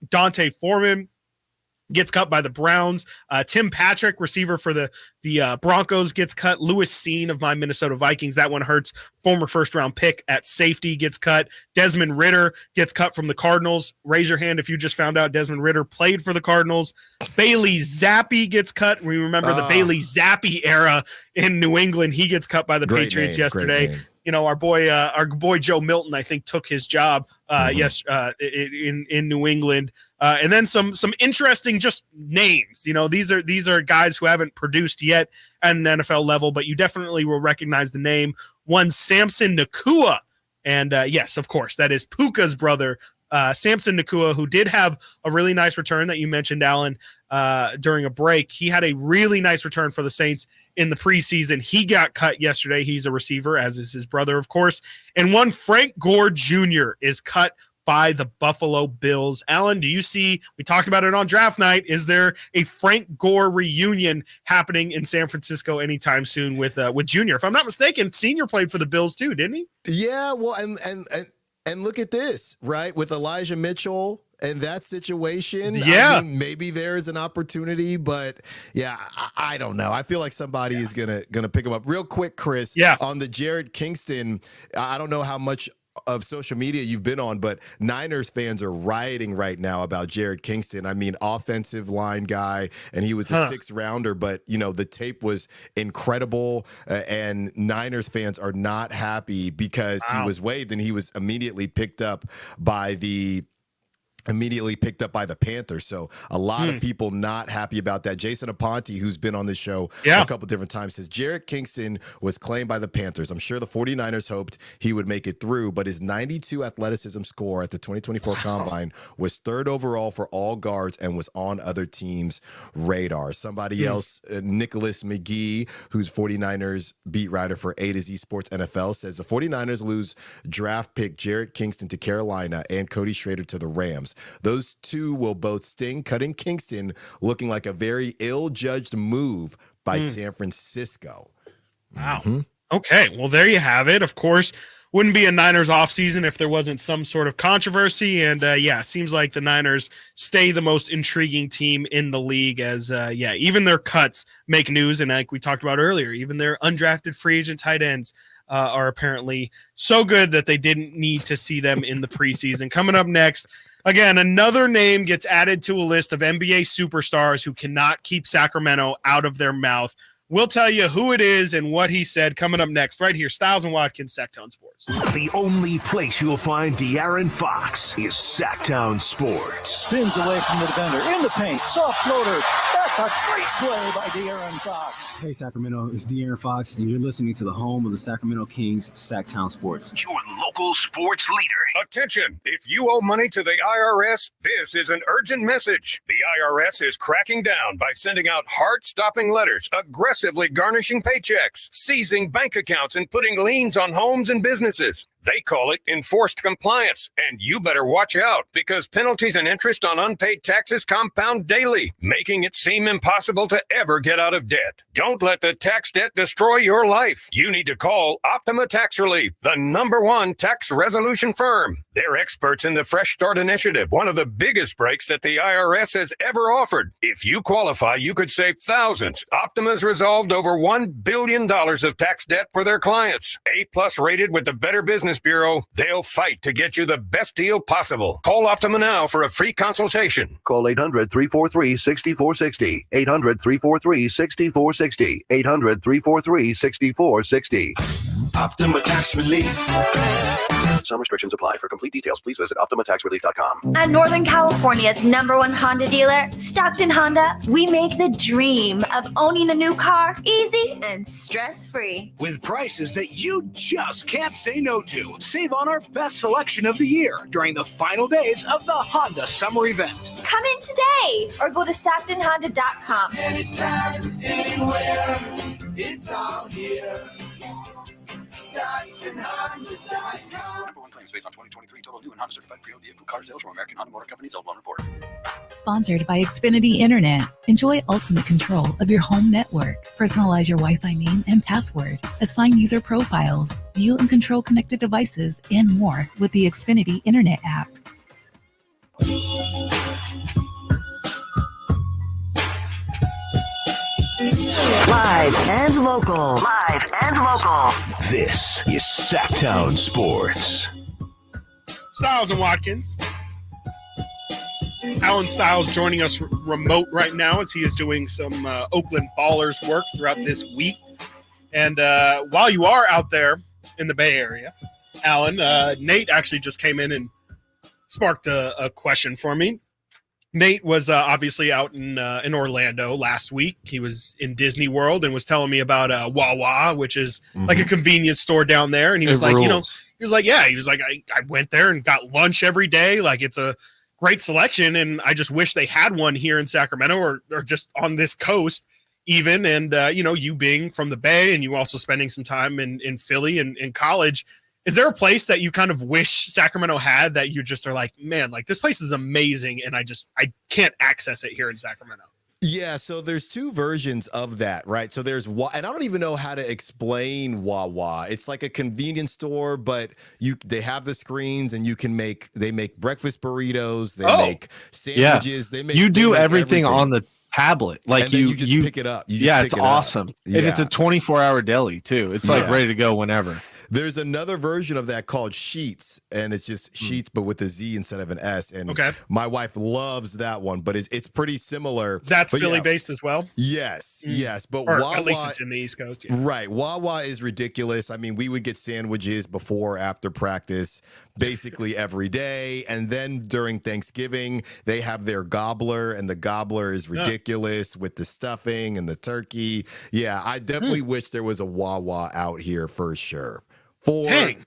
Dante Foreman gets cut by the Browns. Tim Patrick, receiver for the Broncos, gets cut. Lewis Seen of my Minnesota Vikings, that one hurts. Former first-round pick at safety gets cut. Desmond Ridder gets cut from the Cardinals. Raise your hand if you just found out Desmond Ridder played for the Cardinals. Bailey Zappi gets cut. We remember the Bailey Zappi era in New England. He gets cut by the Patriots yesterday. Our boy Joe Milton, I think, took his job in New England. And then some interesting just names. These are guys who haven't produced yet at an NFL level, but you definitely will recognize the name. One, Samson Nakua. And yes, of course, that is Puka's brother, Samson Nakua, who did have a really nice return that you mentioned, Alan, during a break. He had a really nice return for the Saints in the preseason. He got cut yesterday. He's a receiver, as is his brother, of course. And one, Frank Gore Jr. is cut by the Buffalo Bills. Alan, do you see, we talked about it on draft night, is there a Frank Gore reunion happening in San Francisco anytime soon with Junior? If I'm not mistaken, Senior played for the Bills too, didn't he? Yeah, well, and look at this, right? With Elijah Mitchell and that situation, I mean, maybe there is an opportunity, but yeah, I don't know. I feel like somebody is gonna pick him up real quick, Chris. Yeah, on the Jared Kingston, I don't know how much of social media you've been on, but Niners fans are rioting right now about Jared Kingston. I mean, offensive line guy, and he was a 6th rounder, but the tape was incredible, and Niners fans are not happy because he was waived and he was immediately picked up by the Panthers. So a lot of people not happy about that. Jason Aponte, who's been on this show a couple different times, says Jared Kingston was claimed by the Panthers. I'm sure the 49ers hoped he would make it through, but his 92 athleticism score at the 2024 Combine was 3rd overall for all guards and was on other teams' radar. Somebody else, Nicholas McGee, who's 49ers beat writer for A to Z Sports NFL, says the 49ers lose draft pick Jared Kingston to Carolina and Cody Schrader to the Rams. Those two will both sting, cutting Kingston looking like a very ill-judged move by San Francisco. Wow. Okay, well, there you have it. Of course, wouldn't be a Niners offseason if there wasn't some sort of controversy. And seems like the Niners stay the most intriguing team in the league as, even their cuts make news. And like we talked about earlier, even their undrafted free agent tight ends are apparently so good that they didn't need to see them in the preseason. Coming up next, again, another name gets added to a list of NBA superstars who cannot keep Sacramento out of their mouth. We'll tell you who it is and what he said coming up next, right here. Stiles and Watkins, Sactown Sports. The only place you'll find De'Aaron Fox is Sactown Sports. Spins away from the defender, in the paint, soft floater. That's a great play by De'Aaron Fox. Hey, Sacramento, it's De'Aaron Fox, and you're listening to the home of the Sacramento Kings, Sactown Sports. Your local sports leader. Attention, if you owe money to the IRS, this is an urgent message. The IRS is cracking down by sending out heart-stopping letters, aggressively garnishing paychecks, seizing bank accounts, and putting liens on homes and businesses. They call it enforced compliance, and you better watch out because penalties and interest on unpaid taxes compound daily, making it seem impossible to ever get out of debt. Don't let the tax debt destroy your life. You need to call Optima Tax Relief, the #1 tax resolution firm. They're experts in the Fresh Start Initiative, one of the biggest breaks that the IRS has ever offered. If you qualify, you could save thousands. Optima's resolved over $1 billion of tax debt for their clients. A+ rated with the Better Business Bureau. They'll fight to get you the best deal possible. Call Optima now for a free consultation. Call 800-343-6460. 800-343-6460. 800-343-6460. Optima Tax Relief. Some restrictions apply. For complete details, please visit OptimaTaxRelief.com. At Northern California's #1 Honda dealer, Stockton Honda, we make the dream of owning a new car easy and stress-free. With prices that you just can't say no to. Save on our best selection of the year during the final days of the Honda Summer Event. Come in today or go to StocktonHonda.com. Anytime, anywhere, it's all here. StocktonHonda.com. #1 claims based on 2023 total new and Honda certified pre-owned vehicle car sales from American Honda Motor Company's Old One Report. Sponsored by Xfinity Internet. Enjoy ultimate control of your home network. Personalize your Wi-Fi name and password. Assign user profiles. View and control connected devices and more with the Xfinity Internet app. Live and local. Live and local. This is Sactown Sports. Stiles and Watkins. Alan Stiles joining us remote right now as he is doing some Oakland Ballers work throughout this week. And while you are out there in the Bay Area, Alan, Nate actually just came in and sparked a question for me. Nate was obviously out in Orlando last week. He was in Disney World and was telling me about Wawa, which is like a convenience store down there. And he was like, I went there and got lunch every day. Like, it's a great selection. And I just wish they had one here in Sacramento or just on this coast even. And, you being from the Bay and you also spending some time in Philly and in college, is there a place that you kind of wish Sacramento had that you just are like, man, like this place is amazing and I can't access it here in Sacramento? Yeah, so there's two versions of that, right? So there's and I don't even know how to explain Wawa. It's like a convenience store, but they have the screens and they make breakfast burritos, they make sandwiches, you do everything on the tablet. Like you just pick it up. It's awesome. And it's a 24-hour deli too. It's like ready to go whenever. There's another version of that called Sheets, and it's just Sheets, but with a Z instead of an S. And my wife loves that one, but it's pretty similar. That's Philly-based as well? Yes, yes. But or Wawa, at least it's in the East Coast. Yeah. Right. Wawa is ridiculous. I mean, we would get sandwiches before, after practice, basically every day. And then during Thanksgiving, they have their gobbler, and the gobbler is ridiculous with the stuffing and the turkey. Yeah, I definitely wish there was a Wawa out here for sure.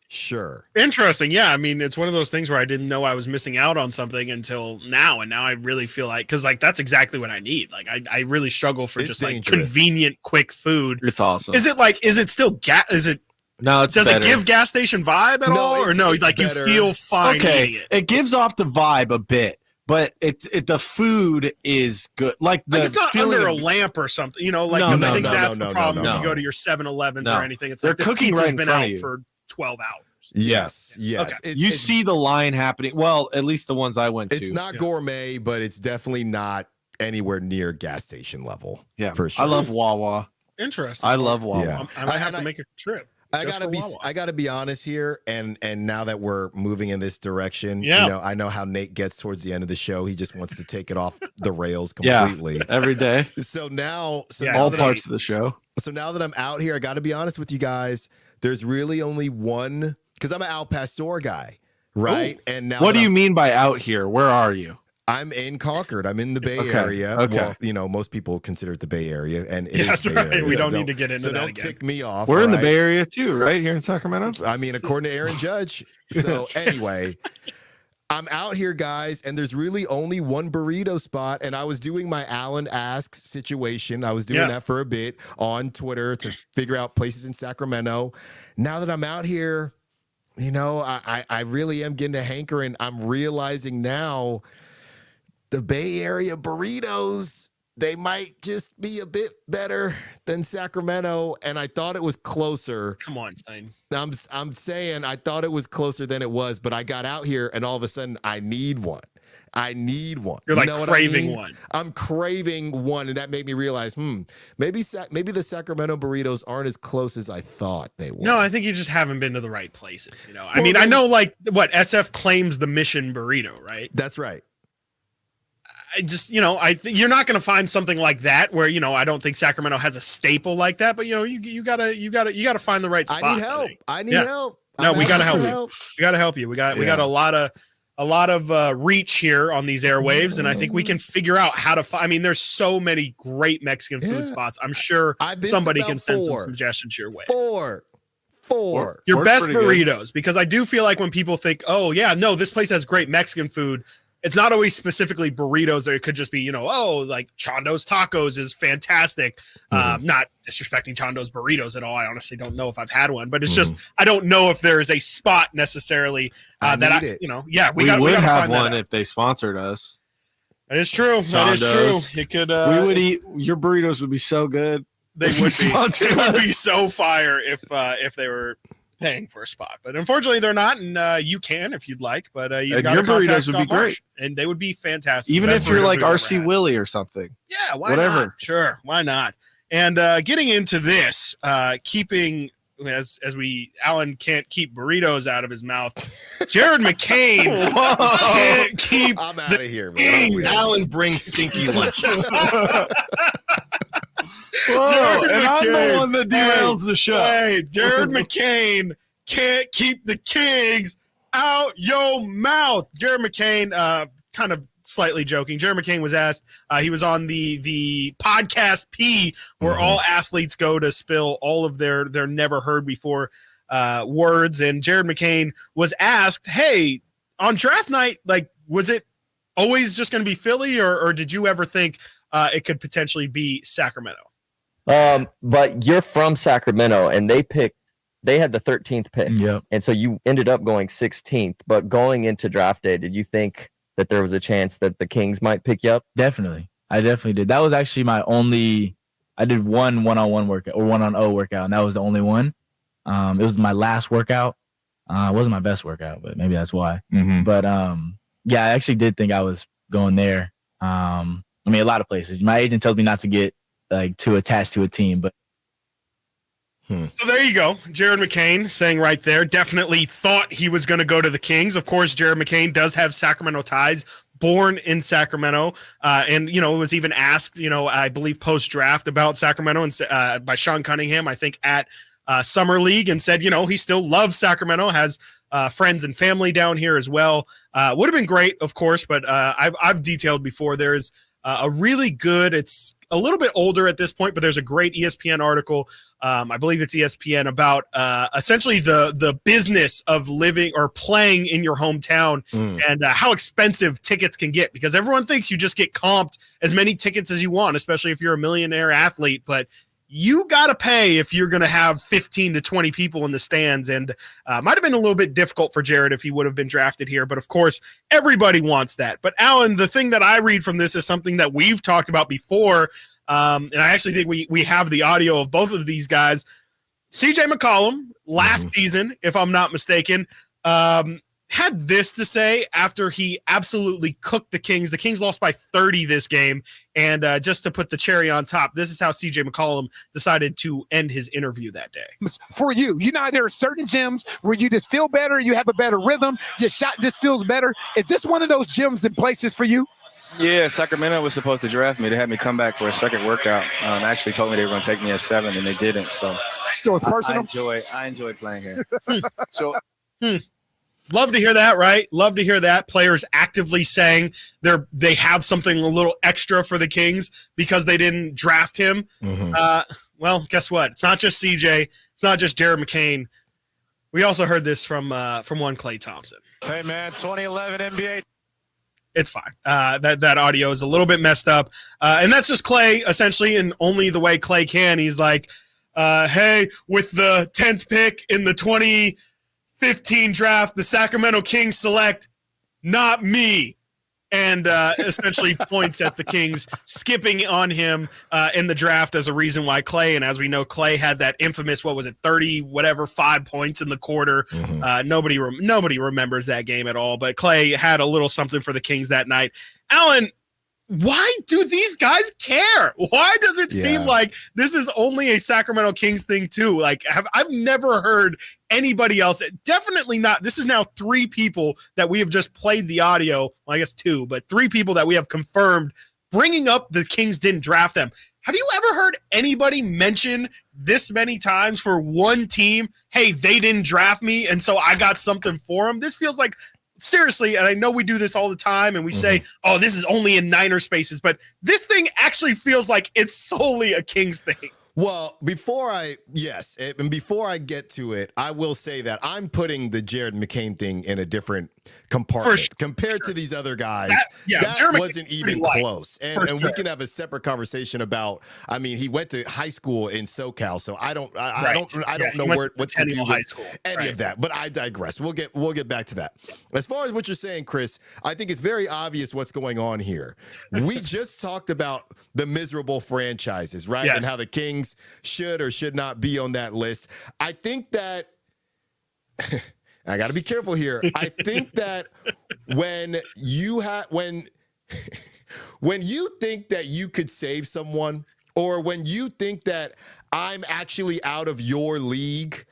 Sure. Interesting. Yeah. I mean, it's one of those things where I didn't know I was missing out on something until now. And now I really feel like, because like that's exactly what I need. Like I really struggle for just like convenient, quick food. It's awesome. Is it still gas? Is it? No, it's does better. it give gas station vibe at all? Or no, like better. You feel fine. Okay. It gives off the vibe a bit. But the food is good. Like it's not under a lamp or something, because I think that's the problem if you go to your 7-Elevens or anything. It's they're like this cooking pizza's right been out for 12 hours. Yes. Okay. You see the line happening. Well, at least the ones I went to. It's not gourmet, but it's definitely not anywhere near gas station level. Yeah, for sure. I love Wawa. Interesting. I love Wawa. Yeah. I might have to make a trip. I gotta be honest here, and now that we're moving in this direction, I know how Nate gets towards the end of the show. He just wants to take it off the rails completely. Every day. So now, all parts of the show. So now that I'm out here, I got to be honest with you guys. There's really only one, because I'm an Al Pastor guy, right? Ooh. And now, what do you mean by out here? Where are you? I'm in Concord. I'm in the Bay Okay. Area. Okay. Well, most people consider it the Bay Area, and it Yes, is Bay right. Area, We so don't need to get into that don't again. tick me off. We're in the all Bay right? Area too, right here in Sacramento. I mean, according to Aaron Judge. So anyway, I'm out here, guys, and there's really only one burrito spot. And I was doing my Alan Asks situation. I was doing that for a bit on Twitter to figure out places in Sacramento. Now that I'm out here, I really am getting a hankering. I'm realizing now the Bay Area burritos, they might just be a bit better than Sacramento, and I thought it was closer. Come on, Stein. I'm saying I thought it was closer than it was, but I got out here, and all of a sudden, I need one. You're like know craving what I mean? one. I'm craving one, and that made me realize, maybe the Sacramento burritos aren't as close as I thought they were. No, I think you just haven't been to the right places. I know like what SF claims the Mission burrito, right? That's right. I just, I think you're not going to find something like that where, I don't think Sacramento has a staple like that, but you gotta find the right spots. I need help. No, we gotta help you. We gotta help you. We got a lot of reach here on these airwaves, and I think we can figure out how to find. I mean, there's so many great Mexican food spots. I'm sure somebody can send some suggestions your way. Four. Your best burritos, because I do feel like when people think, oh yeah, no, this place has great Mexican food, it's not always specifically burritos. Or it could just be, like Chando's Tacos is fantastic. Not disrespecting Chando's burritos at all. I honestly don't know if I've had one, but it's just I don't know if there is a spot necessarily we would have one if they sponsored us. That is true. Chando's. That is true. It could. We would eat. Your burritos would be so good. They would be. It would be so fire if they were paying for a spot, but unfortunately they're not, and you can if you'd like, but you got your burritos would be great, and they would be fantastic. Even if you're like RC Willie or something. Yeah, why not? Sure, why not? And getting into this, keeping as Alan can't keep burritos out of his mouth. Jared McCain can't keep. I'm out of here, man. Alan brings stinky lunches. Whoa, and I'm the one that derails the show. Hey, Jared McCain can't keep the Kings out your mouth. Jared McCain, kind of slightly joking. Jared McCain was asked. He was on the podcast P, where all athletes go to spill all of their never heard before words. And Jared McCain was asked, "Hey, on draft night, like, was it always just going to be Philly, or did you ever think it could potentially be Sacramento?" But you're from Sacramento, and they had the 13th pick. Yep. And so you ended up going 16th. But going into draft day, did you think that there was a chance that the Kings might pick you up? Definitely. I definitely did. That was actually I did one-on-one workout or 1-on-0 workout, and that was the only one. It was my last workout. It wasn't my best workout, but maybe that's why. But yeah, I actually did think I was going there. I mean, a lot of places. My agent tells me not to get too attached to a team, but So there you go. Jared McCain saying right there, definitely thought he was going to go to the Kings. Of course, Jared McCain does have Sacramento ties, born in Sacramento. And, it was even asked, I believe post-draft about Sacramento and by Sean Cunningham, I think at Summer League, and said, he still loves Sacramento, has friends and family down here as well. Would have been great, of course, but I've detailed before, there's a really good, it's a little bit older at this point, but there's a great ESPN article. I believe it's ESPN about essentially the business of living or playing in your hometown and how expensive tickets can get, because everyone thinks you just get comped as many tickets as you want, especially if you're a millionaire athlete, but you got to pay if you're going to have 15 to 20 people in the stands. And might have been a little bit difficult for Jared if he would have been drafted here. But of course, everybody wants that. But Alan, the thing that I read from this is something that we've talked about before. And I actually think we have the audio of both of these guys CJ McCollum last season, if I'm not mistaken, had this to say after he absolutely cooked the Kings. The Kings lost by 30 this game. And just to put the cherry on top, this is how CJ McCollum decided to end his interview that day. For you, there are certain gyms where you just feel better, you have a better rhythm, your shot just feels better. Is this one of those gyms and places for you? Yeah, Sacramento was supposed to draft me. They had me come back for a second workout. Actually told me they were going to take me at 7, and they didn't. So it's personal. I enjoy playing here. So. Love to hear that, right? Love to hear that. Players actively saying they have something a little extra for the Kings because they didn't draft him. Well, guess what? It's not just CJ. It's not just Jared McCain. We also heard this from one Klay Thompson. Hey, man, 2011 NBA. It's fine. That audio is a little bit messed up. And that's just Klay, essentially, in only the way Klay can. He's like, hey, with the 10th pick in the 2015 draft, the Sacramento Kings select not me. And essentially points at the Kings skipping on him in the draft as a reason why Klay. And as we know, Klay had that infamous, 5 points in the quarter. Nobody remembers that game at all. But Klay had a little something for the Kings that night. Alan, why do these guys care? Why does it seem like this is only a Sacramento Kings thing too? Like I've never heard anybody else. Definitely not. This is now 3 people that we have just played the audio. Well, I guess 2, but 3 people that we have confirmed bringing up the Kings didn't draft them. Have you ever heard anybody mention this many times for one team, hey, they didn't draft me, and so I got something for them? This feels like, seriously, and I know we do this all the time, and we say, oh, this is only in Niner spaces, but this thing actually feels like it's solely a Kings thing. Well, before I get to it, I will say that I'm putting the Jared McCain thing in a different compartment compared to these other guys. That wasn't even close. And we can have a separate conversation about, I mean, he went to high school in SoCal, so I don't know what to do with any of that, but I digress. We'll get back to that. As far as what you're saying, Chris, I think it's very obvious what's going on here. We just talked about the miserable franchises, right? And how the Kings should or should not be on that list. I think that I got to be careful here. I think that when you think that you could save someone, or when you think that I'm actually out of your league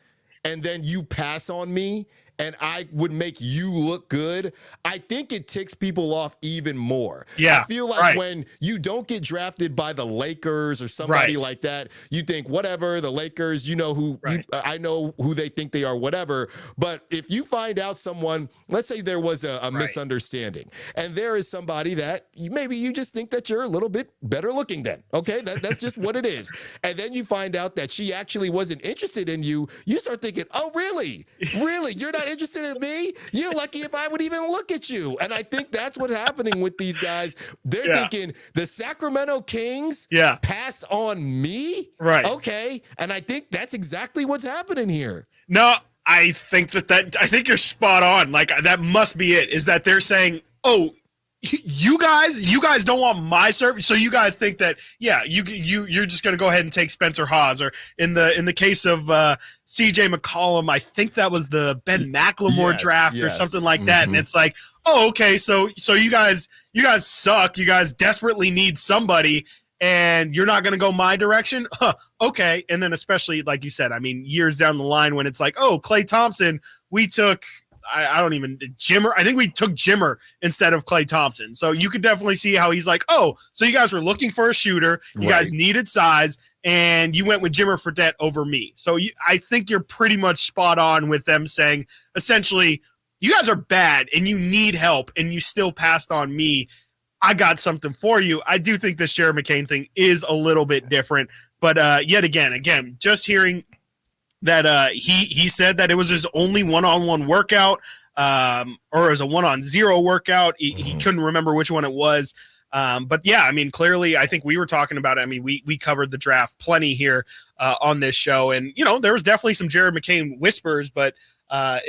and then you pass on me and I would make you look good, I think it ticks people off even more. I feel like when you don't get drafted by the Lakers or somebody like that, you think, whatever, the Lakers, I know who they think they are, whatever. But if you find out someone, let's say there was a misunderstanding, and there is somebody that maybe you just think that you're a little bit better looking than, okay? That's just what it is. And then you find out that she actually wasn't interested in you, you start thinking, oh, really? Really? You're not interested in me? You're lucky if I would even look at you. And I think that's what's happening with these guys. They're thinking the Sacramento Kings passed on me? Right. Okay. And I think that's exactly what's happening here. No, I think I think you're spot on. Like, that must be it, is that they're saying, oh, you guys don't want my service, so you guys think that you're just going to go ahead and take Spencer Hawes, or in the case of CJ McCollum, I think that was the Ben McLemore draft or something like that, and it's like, oh, okay, so you guys suck, you guys desperately need somebody, and you're not going to go my direction, okay. And then especially like you said, I mean, years down the line when it's like, oh, Klay Thompson, we took. I don't even Jimmer. I think we took Jimmer instead of Klay Thompson. So you could definitely see how he's like, oh, so you guys were looking for a shooter. You guys needed size, and you went with Jimmer Fredette over me. So I think you're pretty much spot on with them saying, essentially, you guys are bad and you need help, and you still passed on me. I got something for you. I do think this Jared McCain thing is a little bit different. But yet again, just hearing – that he said that it was his only one-on-one workout, or it was a 1-on-0 workout. He couldn't remember which one it was. But yeah, I mean, clearly, I think we were talking about it. I mean, we covered the draft plenty here on this show, and there was definitely some Jared McCain whispers, but I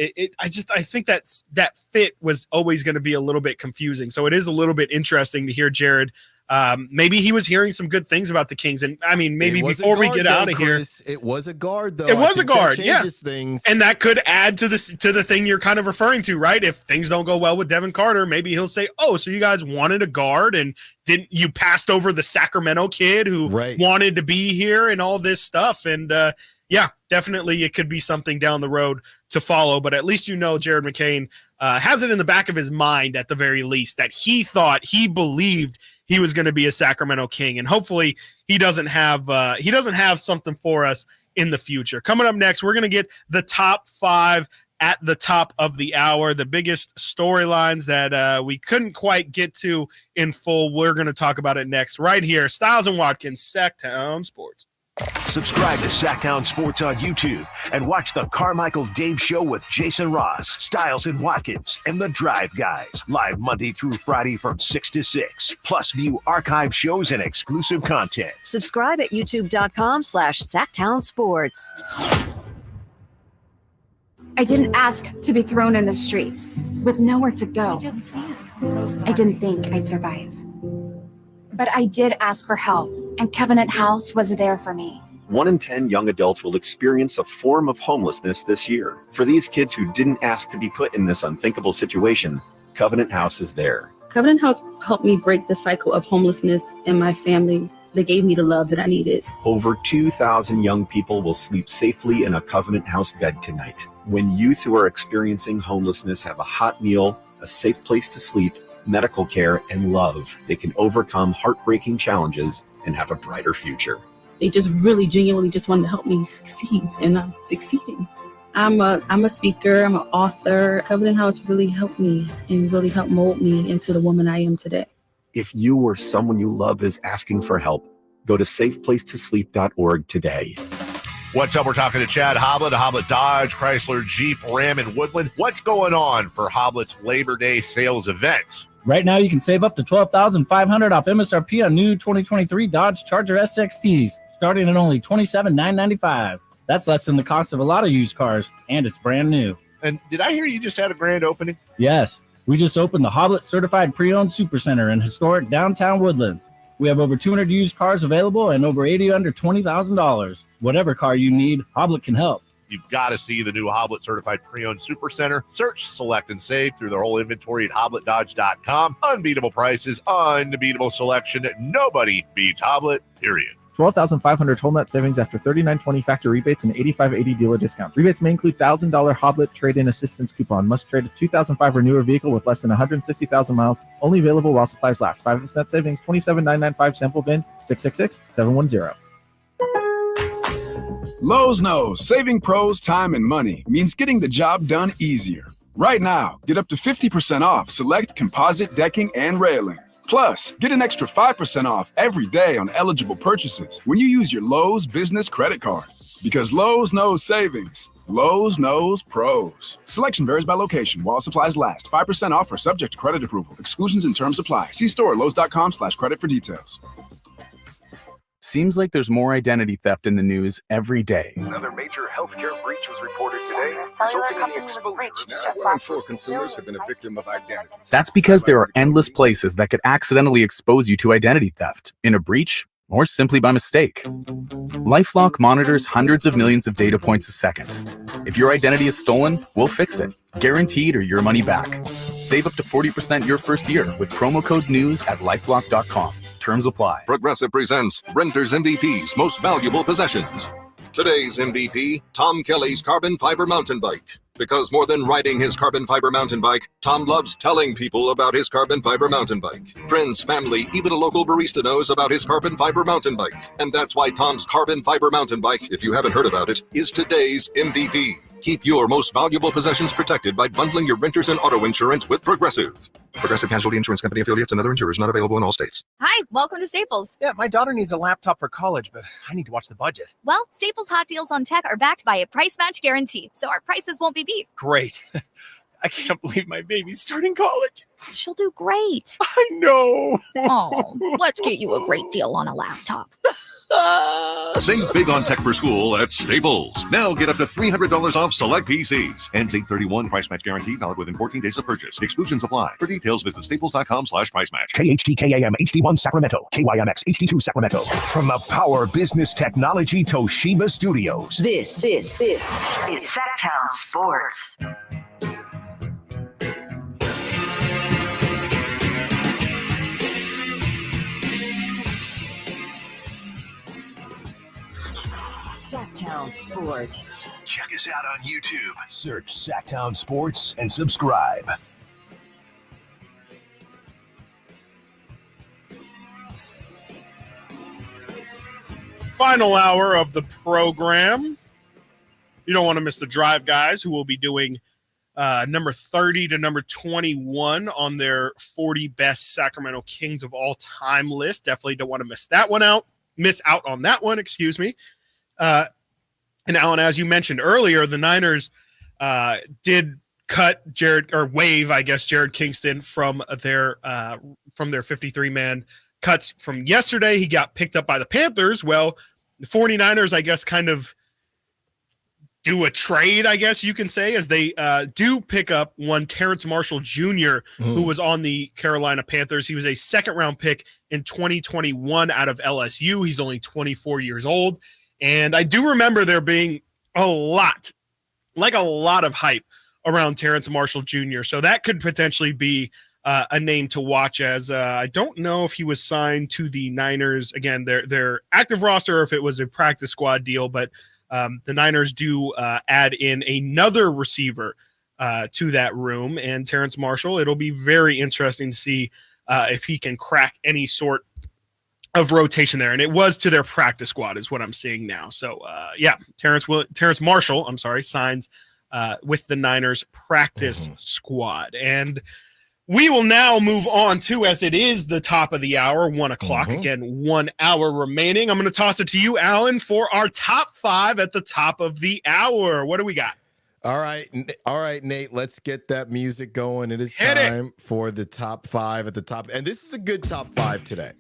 think that fit was always going to be a little bit confusing. So it is a little bit interesting to hear Jared maybe he was hearing some good things about the Kings. And I mean, maybe before we get out of here, it was a guard though. It was a guard, yeah. Things. And that could add to the thing you're kind of referring to, right? If things don't go well with Devin Carter, maybe he'll say, "Oh, so you guys wanted a guard and didn't you passed over the Sacramento kid who wanted to be here and all this stuff?" And yeah, definitely it could be something down the road to follow. But at least Jared McCain has it in the back of his mind at the very least that he believed he was going to be a Sacramento King, and hopefully he doesn't have something for us in the future. Coming up next, we're going to get the top 5 at the top of the hour, the biggest storylines that we couldn't quite get to in full. We're going to talk about it next right here. Stiles and Watkins, Sactown Sports. Subscribe to Sactown Sports on YouTube and watch the Carmichael Dave Show with Jason Ross, Stiles and Watkins, and the Drive Guys. Live Monday through Friday from 6 to 6. Plus view archive shows and exclusive content. Subscribe at youtube.com/Sactown Sports. I didn't ask to be thrown in the streets with nowhere to go. I didn't think I'd survive. But I did ask for help, and Covenant House was there for me. 1 in 10 young adults will experience a form of homelessness this year. For these kids who didn't ask to be put in this unthinkable situation, Covenant House is there. Covenant House helped me break the cycle of homelessness in my family. They gave me the love that I needed. Over 2,000 young people will sleep safely in a Covenant House bed tonight. When youth who are experiencing homelessness have a hot meal, a safe place to sleep, medical care, and love, they can overcome heartbreaking challenges and have a brighter future. They just really genuinely just wanted to help me succeed, and I'm succeeding. I'm a speaker, I'm an author. Covenant House really helped me and really helped mold me into the woman I am today. If you or someone you love is asking for help, go to safeplacetosleep.org today. What's up? We're talking to Chad Hoblet, Hoblet Dodge, Chrysler, Jeep, Ram, and Woodland. What's going on for Hoblet's Labor Day sales event? Right now, you can save up to $12,500 off MSRP on new 2023 Dodge Charger SXTs, starting at only $27,995. That's less than the cost of a lot of used cars, and it's brand new. And did I hear you just had a grand opening? Yes, we just opened the Hoblet Certified Pre-Owned Supercenter in historic downtown Woodland. We have over 200 used cars available and over 80 under $20,000. Whatever car you need, Hoblet can help. You've got to see the new Hoblet Certified Pre-Owned Supercenter. Search, select, and save through their whole inventory at HobletDodge.com. Unbeatable prices, unbeatable selection. Nobody beats Hoblet, period. $12,500 total net savings after $39.20 factory rebates and $85.80 dealer discounts. Rebates may include $1,000 Hoblet trade-in assistance coupon. Must trade a 2005 or newer vehicle with less than 160,000 miles. Only available while supplies last. 5 net savings, $27,995. Sample VIN 666-710. Lowe's knows saving pros time and money means getting the job done easier. Right now, get up to 50% off select composite decking and railing. Plus, get an extra 5% off every day on eligible purchases when you use your Lowe's business credit card. Because Lowe's knows savings. Lowe's knows pros. Selection varies by location while supplies last. 5% off or subject to credit approval. Exclusions and terms apply. See store Lowe's.com/credit for details. Seems like there's more identity theft in the news every day. Another major healthcare breach was reported today, resulting in the exposure. Now, 1 in 4 consumers have been a victim of identity. That's because there are endless places that could accidentally expose you to identity theft, in a breach, or simply by mistake. LifeLock monitors hundreds of millions of data points a second. If your identity is stolen, we'll fix it, guaranteed or your money back. Save up to 40% your first year with promo code NEWS at LifeLock.com. Terms apply. Progressive presents Renter's MVP's Most Valuable Possessions. Today's MVP, Tom Kelly's carbon fiber mountain bike. Because more than riding his carbon fiber mountain bike, Tom loves telling people about his carbon fiber mountain bike. Friends, family, even a local barista knows about his carbon fiber mountain bike. And that's why Tom's carbon fiber mountain bike, if you haven't heard about it, is today's MVP. Keep your most valuable possessions protected by bundling your renters and auto insurance with Progressive. Progressive Casualty Insurance Company affiliates and other insurers not available in all states. Hi, welcome to Staples. Yeah, my daughter needs a laptop for college, but I need to watch the budget. Well, Staples hot deals on tech are backed by a price match guarantee, so our prices won't be beat. Great. I can't believe my baby's starting college. She'll do great. I know. Oh, let's get you a great deal on a laptop. Save big on tech for school at Staples. Now get up to $300 off select PCs. Ends 8/31. Price match guaranteed. Valid within 14 days of purchase. Exclusions apply. For details, visit staples.com/price match. KHTKAM HD1 Sacramento, KYMX HD2 Sacramento. From the Power Business Technology Toshiba Studios. This is Sactown Sports. Sactown Sports. Check us out on YouTube. Search Sactown Sports and subscribe. Final hour of the program. You don't want to miss the drive guys who will be doing number 30 to number 21 on their 40 best Sacramento Kings of all time list. Definitely don't want to miss out on that one, excuse me. And Alan, as you mentioned earlier, the Niners did waive Jared Kingston from their 53-man cuts from yesterday. He got picked up by the Panthers. Well, the 49ers, I guess, kind of do a trade, I guess you can say, as they do pick up one Terrence Marshall Jr., who was on the Carolina Panthers. He was a second-round pick in 2021 out of LSU. He's only 24 years old. And I do remember there being a lot of hype around Terrence Marshall Jr. So that could potentially be a name to watch, as I don't know if he was signed to the Niners, again, their active roster, or if it was a practice squad deal, but the Niners do add in another receiver to that room, and Terrence Marshall. It'll be very interesting to see if he can crack any sort of rotation there, and it was to their practice squad is what I'm seeing now. So Terrence Marshall, signs with the Niners practice squad. And we will now move on to, as it is the top of the hour, 1 o'clock. Again, 1 hour remaining. I'm going to toss it to you, Alan, for our top 5 at the top of the hour. What do we got? All right, Nate, let's get that music going. It is time for the top 5 at the top. And this is a good top 5 today.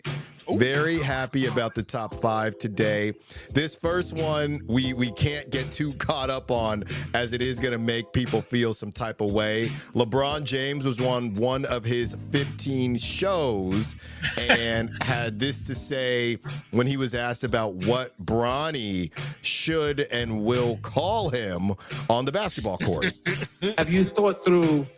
Ooh. Very happy about the top 5 today. This first one, we can't get too caught up on, as it is going to make people feel some type of way. LeBron James was on one of his 15 shows and had this to say when he was asked about what Bronny should and will call him on the basketball court. Have you thought through...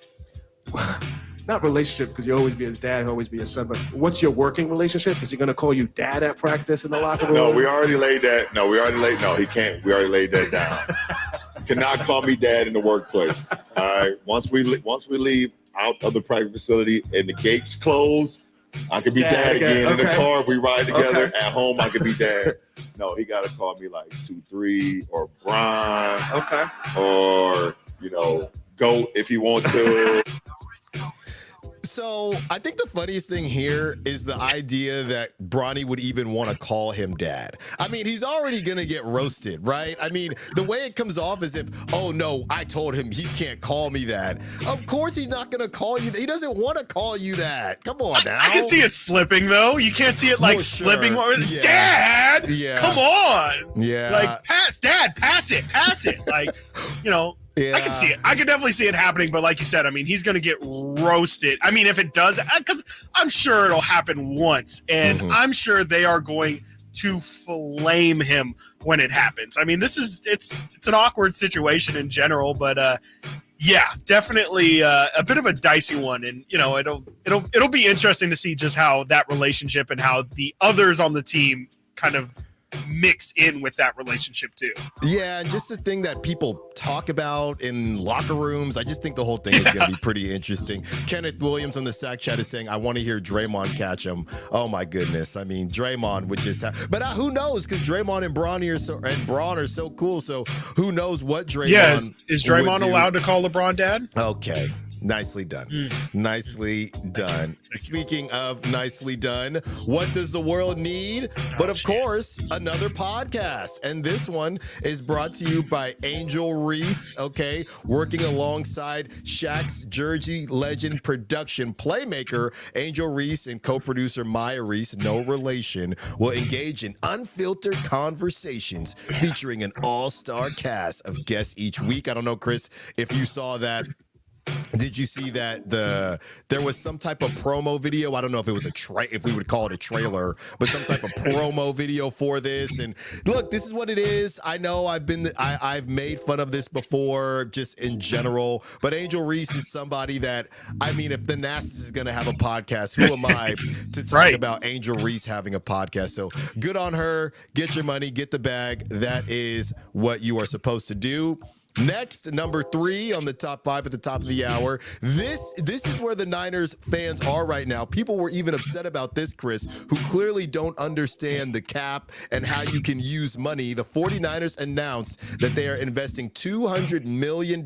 not relationship, because you'll always be his dad, he'll always be his son, but what's your working relationship? Is he going to call you dad at practice in the locker room? No, we already laid that. No, he can't. We already laid that down. Cannot call me dad in the workplace. All right. Once we leave out of the private facility and the gates close, I could be dad again. In the car, if we ride together. At home, I could be dad. No, he got to call me like 2-3 or Brian. Okay. Or, GOAT if he wants to. So I think the funniest thing here is the idea that Bronny would even want to call him dad. I mean, he's already going to get roasted, right? I mean, the way it comes off is if, oh, no, I told him he can't call me that. Of course he's not going to call you that. He doesn't want to call you that. Come on now. I can see it slipping, though. You can't see it slipping. Yeah. Dad! Yeah. Come on! Yeah. Like, pass it. Like, Yeah. I can see it. I can definitely see it happening. But like you said, I mean, he's going to get roasted. I mean, if it does, because I'm sure it'll happen once. And I'm sure they are going to flame him when it happens. I mean, it's an awkward situation in general. But yeah, definitely a bit of a dicey one. And, it'll be interesting to see just how that relationship and how the others on the team kind of mix in with that relationship too. Yeah, and just the thing that people talk about in locker rooms, I just think the whole thing is going to be pretty interesting. Kenneth Williams on the Sac Chat is saying, I want to hear Draymond catch him. Oh my goodness. I mean, Draymond would just have, but who knows? Because Draymond and Braun are so cool. So who knows what Draymond is Draymond allowed to call LeBron dad? Okay. Nicely done. Nicely done. Speaking of nicely done, what does the world need? But of course, another podcast. And this one is brought to you by Angel Reese, okay? Working alongside Shaq's Jersey Legend production playmaker, Angel Reese, and co-producer Maya Reese, no relation, will engage in unfiltered conversations featuring an all-star cast of guests each week. I don't know, Chris, if you saw that. Did you see that there was some type of promo video? I don't know if it was if we would call it a trailer, but some type of promo video for this. And look, this is what it is. I know I've made fun of this before, just in general. But Angel Reese is somebody that, I mean, if the Nasts is going to have a podcast, who am I to talk about Angel Reese having a podcast? So good on her. Get your money, get the bag. That is what you are supposed to do. Next, number 3 on the top 5 at the top of the hour. This is where the Niners fans are right now. People were even upset about this, Chris, who clearly don't understand the cap and how you can use money. The 49ers announced that they are investing $200 million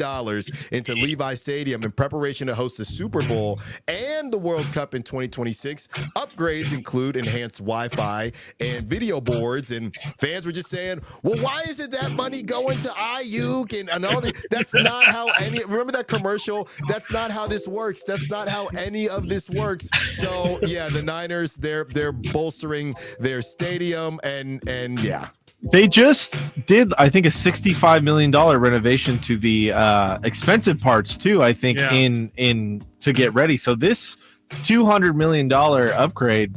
into Levi Stadium in preparation to host the Super Bowl and the World Cup in 2026. Upgrades include enhanced Wi-Fi and video boards. And fans were just saying, well, why isn't that money going to Aiyuk and all the, that's not how remember that commercial? That's not how this works. That's not how any of this works. So yeah, the Niners, they're bolstering their stadium and yeah. They just did, I think, a $65 million renovation to the expensive parts too, I think, in to get ready. So this $200 million upgrade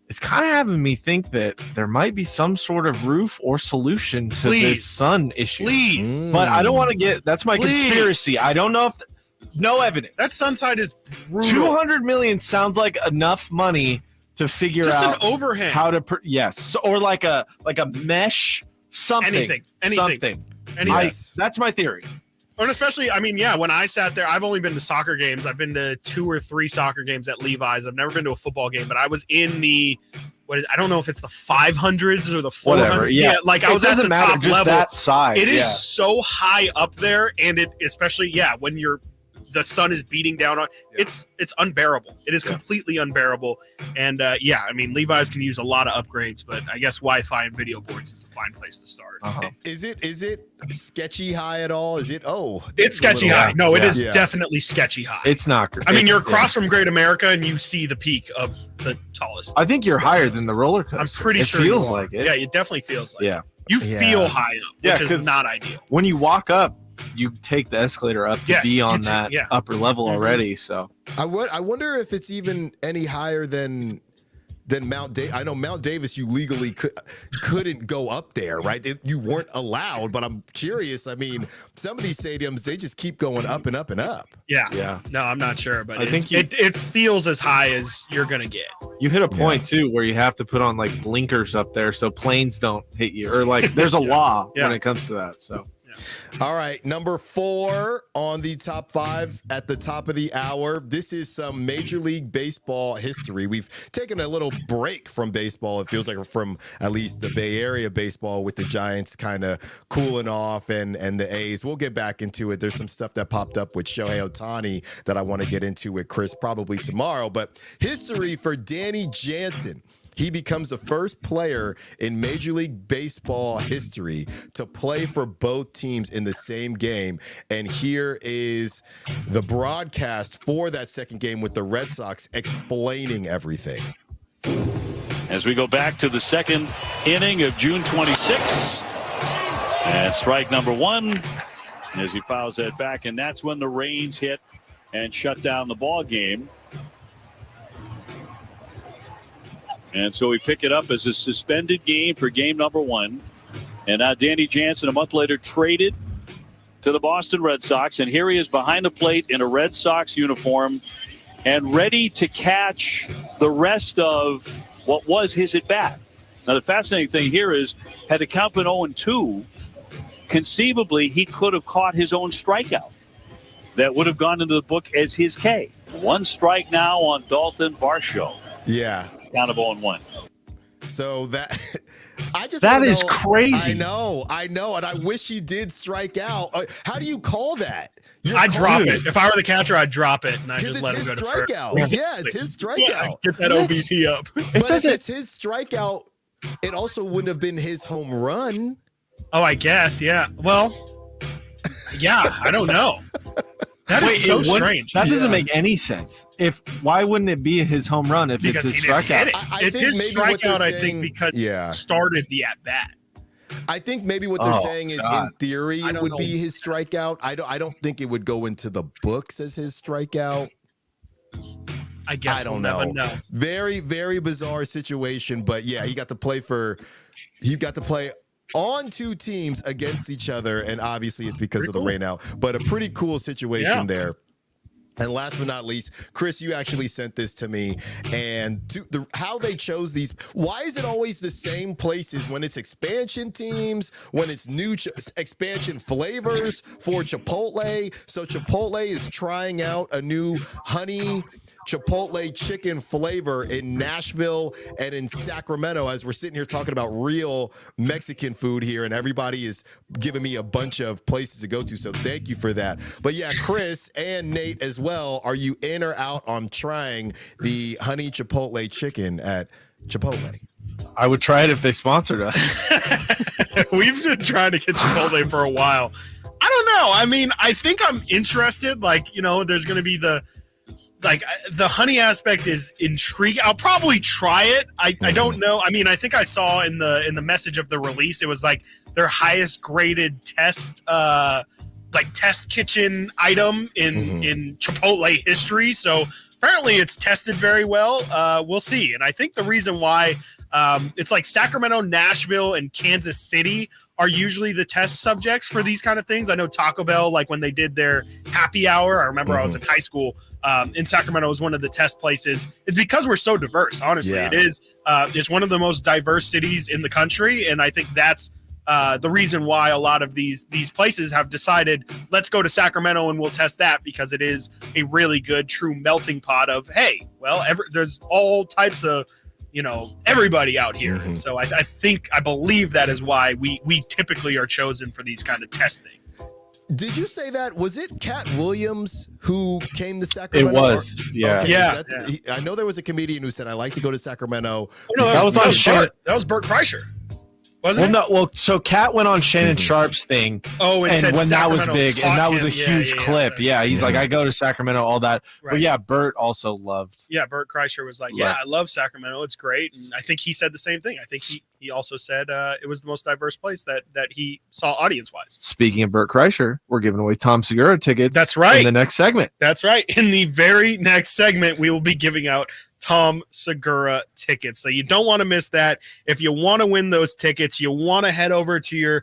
is kind of having me think that there might be some sort of roof or solution to this sun issue. But I don't want to get, that's my conspiracy. I don't know if, no evidence. That sun side is brutal. $200 million sounds like enough money to figure just out an overhang. How to, or like a mesh, something. Anything. That's my theory. And especially, I mean, when I sat there, I've only been to soccer games. I've been to 2 or 3 soccer games at Levi's. I've never been to a football game, but I was in the, I don't know if it's the 500s or the 400s. Whatever, yeah. Like I was at the top just level. That side. It is so high up there, and it especially, when the sun is beating down on it's unbearable. It is completely unbearable. And I mean, Levi's can use a lot of upgrades, but I guess Wi-Fi and video boards is a fine place to start. Is it sketchy high at all? Is it it's sketchy high. No, it is definitely sketchy high. It's not. I mean, you're across from Great America and you see the peak of the tallest. I think you're higher than the roller coaster. I'm pretty sure it feels like it. Yeah, it definitely feels like it. You feel high up, which is not ideal. When you walk up, you take the escalator up to be on that upper level already. So I wonder if it's even any higher than Mount Davis. I know Mount Davis, you legally couldn't go up there, right? You weren't allowed, but I'm curious. I mean, some of these stadiums, they just keep going up and up and up. Yeah. No, I'm not sure, but I think it feels as high as you're going to get. You hit a point too where you have to put on like blinkers up there so planes don't hit you, or like there's a law when it comes to that. So. All right, number 4 on the top 5 at the top of the hour. This is some Major League Baseball history. We've taken a little break from baseball. It feels like from at least the Bay Area baseball, with the Giants kind of cooling off and the A's. We'll get back into it. There's some stuff that popped up with Shohei Ohtani that I want to get into with Chris probably tomorrow. But history for Danny Jansen. He becomes the first player in Major League Baseball history to play for both teams in the same game. And here is the broadcast for that second game with the Red Sox explaining everything. As we go back to the second inning of June 26, and strike number 1 as he fouls that back, and that's when the rains hit and shut down the ball game. And so we pick it up as a suspended game for game number 1. And now Danny Jansen, a month later, traded to the Boston Red Sox. And here he is behind the plate in a Red Sox uniform and ready to catch the rest of what was his at-bat. Now, the fascinating thing here is, had the count been 0-2, conceivably he could have caught his own strikeout. That would have gone into the book as his K. 1 strike now on Dalton Varsho. Yeah. Count of 0-1. So That is crazy. I know, and I wish he did strike out. How do you call that? I'd drop it. If I were the catcher, I'd drop it and I just let him go to strikeout. first. Yeah, it's his strikeout. Yeah, get that OBP up. But if it's his strikeout, it also wouldn't have been his home run. Oh, I guess, yeah. Well, yeah, I don't know. That is so strange. That doesn't make any sense. Why wouldn't it be his home run if because it's his he didn't strikeout? hit it. It's his strikeout, I think, because he started the at bat. I think maybe what they're saying is, in theory, it would be his strikeout. I don't think it would go into the books as his strikeout. I guess I don't we'll know. Never know. Very, very bizarre situation, but yeah, he got to play on two teams against each other, and obviously it's because of the rain out. But a pretty cool situation there. And last but not least, Chris, you actually sent this to me, and how they chose these. Why is it always the same places when it's expansion teams, when it's new expansion flavors for Chipotle? So Chipotle is trying out a new honey Chipotle chicken flavor in Nashville and in Sacramento, as we're sitting here talking about real Mexican food here, and everybody is giving me a bunch of places to go to, so thank you for that. But yeah, Chris and Nate as well, are you in or out on trying the honey Chipotle chicken at Chipotle? I would try it if they sponsored us. We've been trying to get Chipotle for a while. I don't know. I mean, I think I'm interested. Like, there's going to be the honey aspect is intriguing. I'll probably try it. I don't know. I mean, I think I saw in the message of the release, it was like their highest graded test kitchen item in Chipotle history. So apparently it's tested very well. We'll see. And I think the reason why it's like Sacramento, Nashville, and Kansas City are usually the test subjects for these kind of things. I know Taco Bell, like when they did their happy hour, I remember I was in high school in Sacramento, was one of the test places. It's because we're so diverse, honestly. Yeah. It is. It's one of the most diverse cities in the country, and I think that's the reason why a lot of these places have decided, let's go to Sacramento and we'll test that, because it is a really good, true melting pot of, hey, well, there's all types of everybody out here. And so I believe that is why we typically are chosen for these kind of test things. Did you say that? Was it Cat Williams who came to Sacramento? It was, yeah. Okay, Yeah. I know there was a comedian who said, I like to go to Sacramento. No, that was on Shannon. That was Bert Kreischer. Wasn't it? So Kat went on Shannon Sharp's thing. Oh, and said when that was Sacramento big, and that was a him. huge clip. Yeah, he's like, I go to Sacramento, all that. Right. But yeah, Bert also loved. Yeah, Bert Kreischer was like, I love Sacramento. It's great. And I think he said the same thing. I think he also said it was the most diverse place that he saw audience-wise. Speaking of Bert Kreischer, we're giving away Tom Segura tickets. That's right. In the next segment. That's right. In the very next segment, we will be giving out Tom Segura tickets. So you don't want to miss that. If you want to win those tickets, you want to head over to your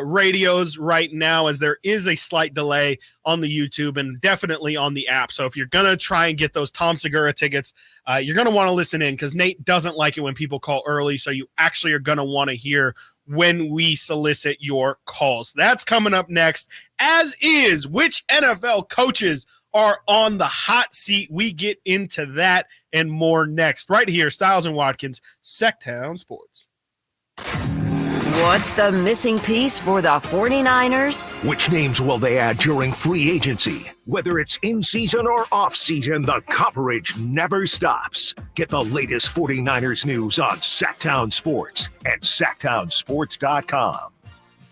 radios right now, as there is a slight delay on the YouTube and definitely on the app. So if you're going to try and get those Tom Segura tickets, you're going to want to listen in, because Nate doesn't like it when people call early. So you actually are going to want to hear when we solicit your calls. That's coming up next, as is which NFL coaches are on the hot seat. We get into that and more next, right here, Stiles and Watkins, Sactown Sports. What's the missing piece for the 49ers? Which names will they add during free agency? Whether it's in season or off season, the coverage never stops. Get the latest 49ers news on Sactown Sports at SactownSports.com.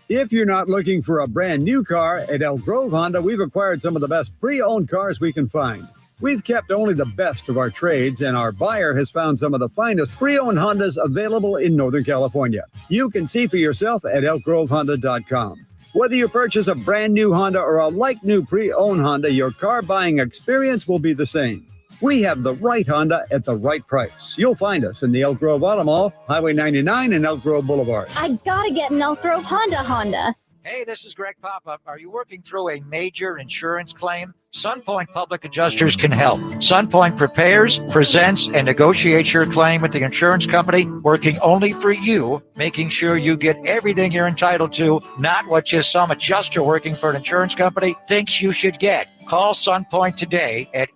If you're not looking for a brand new car, at Elk Grove Honda, we've acquired some of the best pre-owned cars we can find. We've kept only the best of our trades, and our buyer has found some of the finest pre-owned Hondas available in Northern California. You can see for yourself at elkgrovehonda.com. Whether you purchase a brand new Honda or a like-new pre-owned Honda, your car buying experience will be the same. We have the right Honda at the right price. You'll find us in the Elk Grove Auto Mall, Highway 99 and Elk Grove Boulevard. I gotta get an Elk Grove Honda. Hey, this is Greg Pop-Up. Are you working through a major insurance claim? SunPoint Public Adjusters can help. SunPoint prepares, presents, and negotiates your claim with the insurance company, working only for you, making sure you get everything you're entitled to, not what just some adjuster working for an insurance company thinks you should get. Call SunPoint today at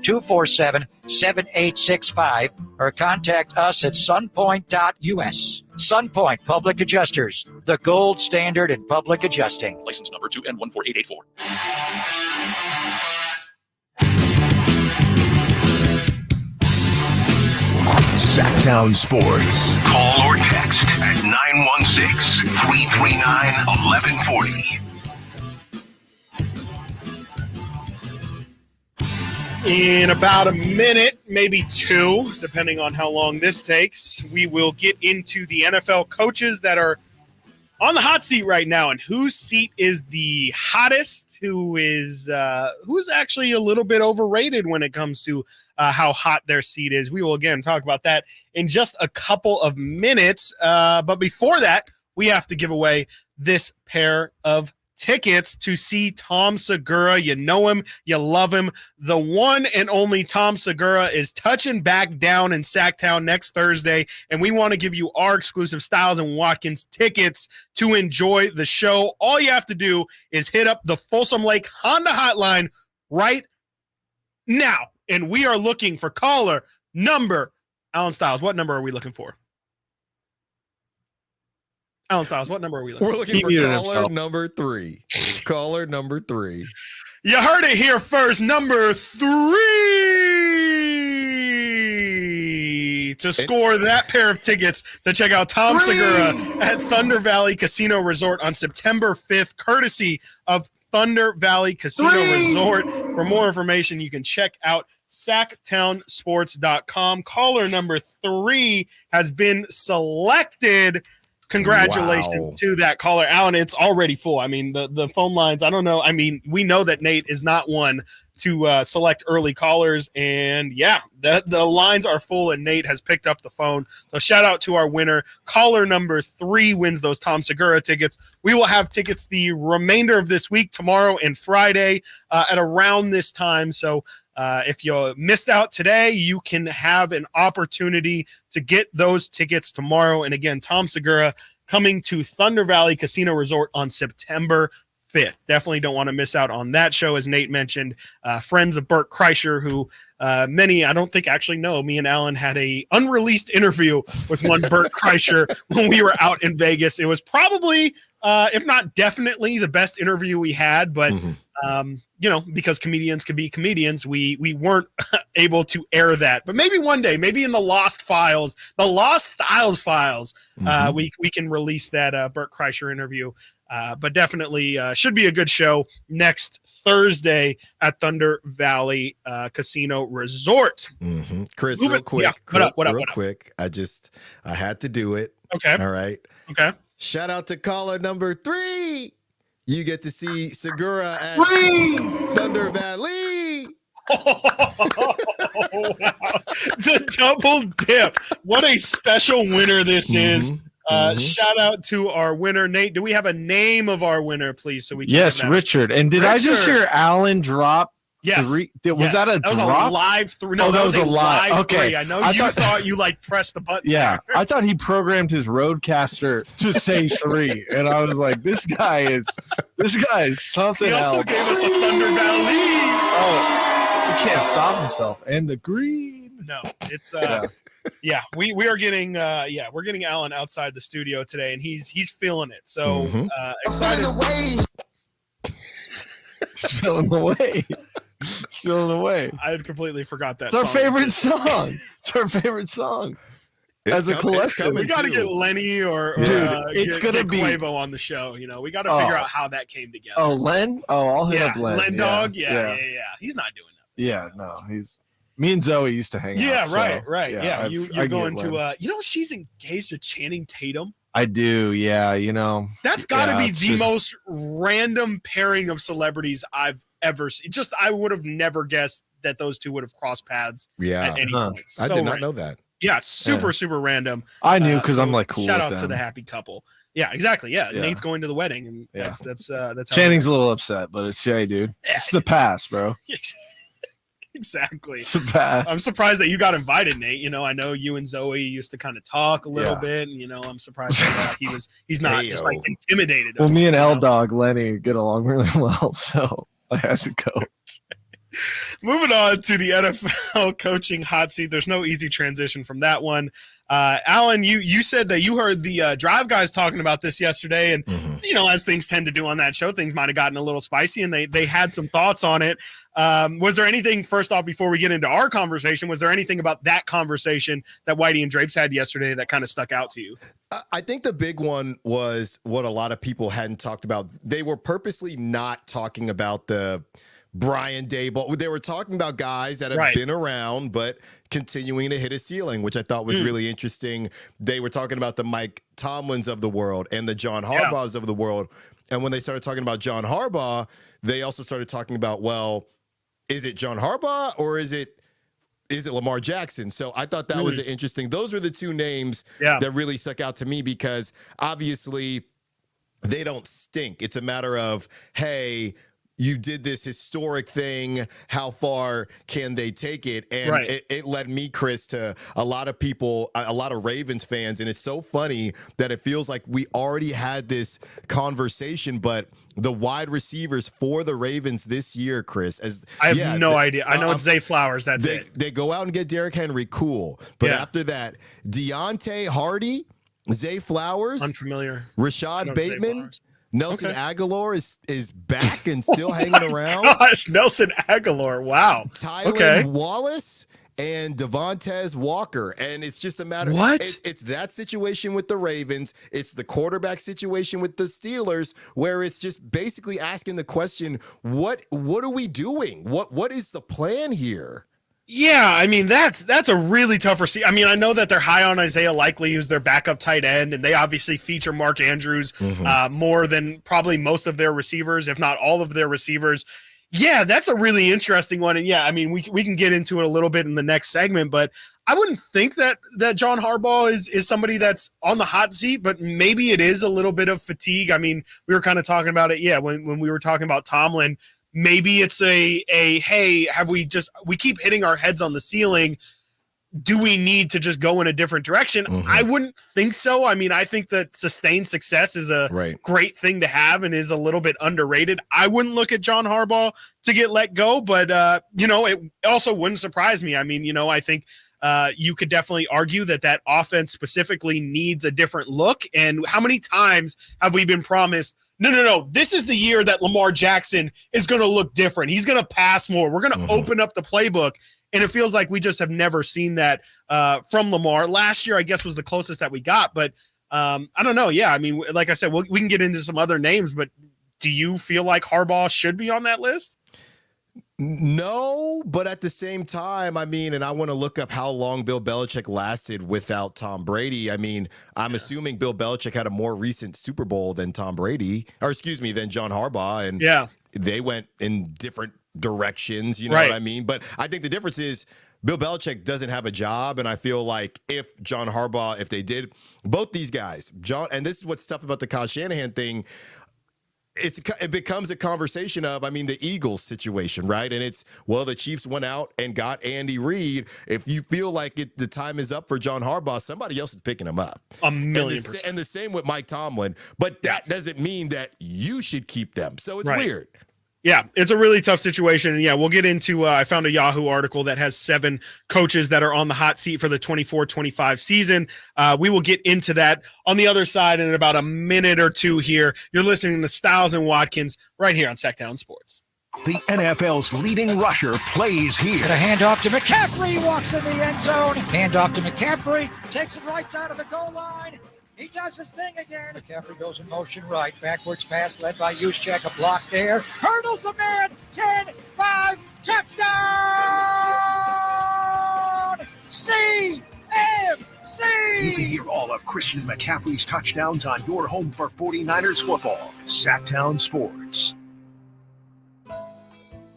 247-7865 or contact us at sunpoint.us. Sunpoint Public Adjusters, the gold standard in public adjusting. License number 2N14884. Sactown Sports. Call or text at 916-339-1140. In about a minute, maybe two, depending on how long this takes, we will get into the NFL coaches that are on the hot seat right now, and whose seat is the hottest, who's actually a little bit overrated when it comes to how hot their seat is. We will again talk about that in just a couple of minutes. But before that, we have to give away this pair of tickets to see Tom Segura. You know him, you love him. The one and only Tom Segura is touching back down in Sactown next Thursday, and we want to give you our exclusive Stiles and Watkins tickets to enjoy the show. All you have to do is hit up the Folsom Lake Honda hotline right now, and we are looking for caller number, Alan Stiles, what number are we looking for? Alan Stiles, what number are we looking for? We're looking for caller number 3. Caller number 3. You heard it here first. Number 3 to score that pair of tickets to check out Tom Segura at Thunder Valley Casino Resort on September 5th, courtesy of Thunder Valley Casino Resort. For more information, you can check out SactownSports.com. Caller number 3 has been selected. Congratulations to that caller. Alan, it's already full. I mean, the phone lines, I don't know. I mean, we know that Nate is not one to select early callers. And yeah, the lines are full and Nate has picked up the phone. So shout out to our winner. Caller number 3 wins those Tom Segura tickets. We will have tickets the remainder of this week, tomorrow and Friday at around this time. So if you missed out today, you can have an opportunity to get those tickets tomorrow. And again, Tom Segura coming to Thunder Valley Casino Resort on September 5th. Definitely don't want to miss out on that show. As Nate mentioned, friends of Bert Kreischer, who many, I don't think actually know, me and Alan had a unreleased interview with one Bert Kreischer when we were out in Vegas. It was probably, if not definitely, the best interview we had, but because comedians can be comedians, we weren't able to air that. But maybe one day, maybe in the Lost Files, the Lost Stiles files, we can release that Bert Kreischer interview. But definitely should be a good show next Thursday at Thunder Valley Casino Resort. Chris, real quick. Yeah, what up? Quick. I had to do it. Okay. All right. Okay. Shout out to caller number 3. You get to see Segura at Thunder Valley. Oh, wow. The double dip. What a special winner this is. Shout out to our winner, Nate. Do we have a name of our winner, please? So we can Yes, Richard. And did I just hear Alan drop? Yes. Was that a drop? That was a live 3. No, that was a live okay. 3. I know you thought you pressed the button. Yeah, there. I thought he programmed his Roadcaster to say 3, and I was like, this guy is something He also else. gave us a Thunder Valley. Oh, he can't stop himself. And the green. No, it's we are getting we're getting Alan outside the studio today, and he's feeling it. So excited. He's feeling the way. He's feeling the way. I had completely forgot that. It's our favorite song. It's our favorite song. As a collective, we got to get Lenny or it's gonna be Quavo on the show. We got to figure out how that came together. Oh, Len. Oh, I'll hit up Len. Len Dog. Yeah. He's not doing that. Yeah, no, he's. Me and Zoe used to hang out. Yeah, right. Yeah, you're going to. She's engaged to Channing Tatum. I do. Yeah, That's got to be the most random pairing of celebrities I've ever seen. I would have never guessed that those two would have crossed paths. At any point. I did not know that. Yeah, super random. I knew because I'm like cool. Shout with out them. to the happy couple. Yeah, exactly. Yeah, Nate's going to the wedding, and that's how Channing's a little upset, but it's dude. It's the past, bro. Exactly. It's the past. I'm surprised that you got invited, Nate. I know you and Zoe used to kind of talk a little bit, and I'm surprised that he's not just like intimidated. Well, me and L Dog Lenny get along really well, so I had to go. Moving on to the NFL coaching hot seat. There's no easy transition from that one. Alan, you said that you heard the Drive guys talking about this yesterday, and as things tend to do on that show, things might have gotten a little spicy, and they had some thoughts on it. Was there anything, first off, before we get into our conversation, was there anything about that conversation that Whitey and Drapes had yesterday that kind of stuck out to you? I think the big one was what a lot of people hadn't talked about. They were purposely not talking about the Brian Daboll. They were talking about guys that have been around but continuing to hit a ceiling, which I thought was really interesting. They were talking about the Mike Tomlins of the world and the John Harbaughs of the world. And when they started talking about John Harbaugh, they also started talking about, well, is it John Harbaugh or is it Lamar Jackson? So I thought that was interesting. Those were the two names that really stuck out to me because obviously they don't stink. It's a matter of, hey, you did this historic thing. How far can they take it? And it led me, Chris, to a lot of people, a lot of Ravens fans. And it's so funny that it feels like we already had this conversation, but the wide receivers for the Ravens this year, Chris, I have no idea. I know it's Zay Flowers. That's it. They go out and get Derrick Henry. Cool. But after that, Deontay Hardy, Zay Flowers, unfamiliar, Rashad Bateman, Nelson Aguilar is back and still hanging around. Gosh, Nelson Aguilar. Wow. Tyler Wallace and Domantas Walker. And it's just a matter it's that situation with the Ravens. It's the quarterback situation with the Steelers, where it's just basically asking the question, what are we doing? What is the plan here? Yeah, I mean, that's a really tough receiver. I mean, I know that they're high on Isaiah Likely, who's their backup tight end, and they obviously feature Mark Andrews more than probably most of their receivers, if not all of their receivers. Yeah, that's a really interesting one. And yeah, I mean, we can get into it a little bit in the next segment, but I wouldn't think that John Harbaugh is somebody that's on the hot seat, but maybe it is a little bit of fatigue. I mean, we were kind of talking about it, when we were talking about Tomlin. Maybe it's a hey, we keep hitting our heads on the ceiling. Do we need to just go in a different direction? I wouldn't think so. I mean, I think that sustained success is a great thing to have and is a little bit underrated. I wouldn't look at John Harbaugh to get let go, but it also wouldn't surprise me. I mean, I think you could definitely argue that offense specifically needs a different look. And how many times have we been promised, no, this is the year that Lamar Jackson is going to look different. He's going to pass more. We're going to open up the playbook. And it feels like we just have never seen that from Lamar. Last year, I guess, was the closest that we got. But I don't know. Yeah, I mean, like I said, we can get into some other names. But do you feel like Harbaugh should be on that list? No, but at the same time, I mean, and I want to look up how long Bill Belichick lasted without Tom Brady. I mean, I'm assuming Bill Belichick had a more recent Super Bowl than John Harbaugh. And they went in different directions, you know what I mean? But I think the difference is Bill Belichick doesn't have a job, and I feel like if John Harbaugh, if they did, both these guys, and this is what's tough about the Kyle Shanahan thing, it becomes a conversation of, I mean, the Eagles situation, right? And it's, well, the Chiefs went out and got Andy Reid. If you feel like the time is up for John Harbaugh, somebody else is picking him up. 1,000,000%. And the same with Mike Tomlin, but that doesn't mean that you should keep them. So it's weird. Yeah, it's a really tough situation. And yeah, we'll get into, I found a Yahoo article that has 7 coaches that are on the hot seat for the 24-25 season. We will get into that on the other side in about a minute or two here. You're listening to Stiles and Watkins right here on Sactown Sports. The NFL's leading rusher plays here. And a handoff to McCaffrey, walks in the end zone. Handoff to McCaffrey, takes it right out of the goal line. He does his thing again. McCaffrey goes in motion right. Backwards pass led by Juszczyk. A block there. Hurdles a man. 10-5. Touchdown! CMC! You can hear all of Christian McCaffrey's touchdowns on your home for 49ers football. Sactown Sports.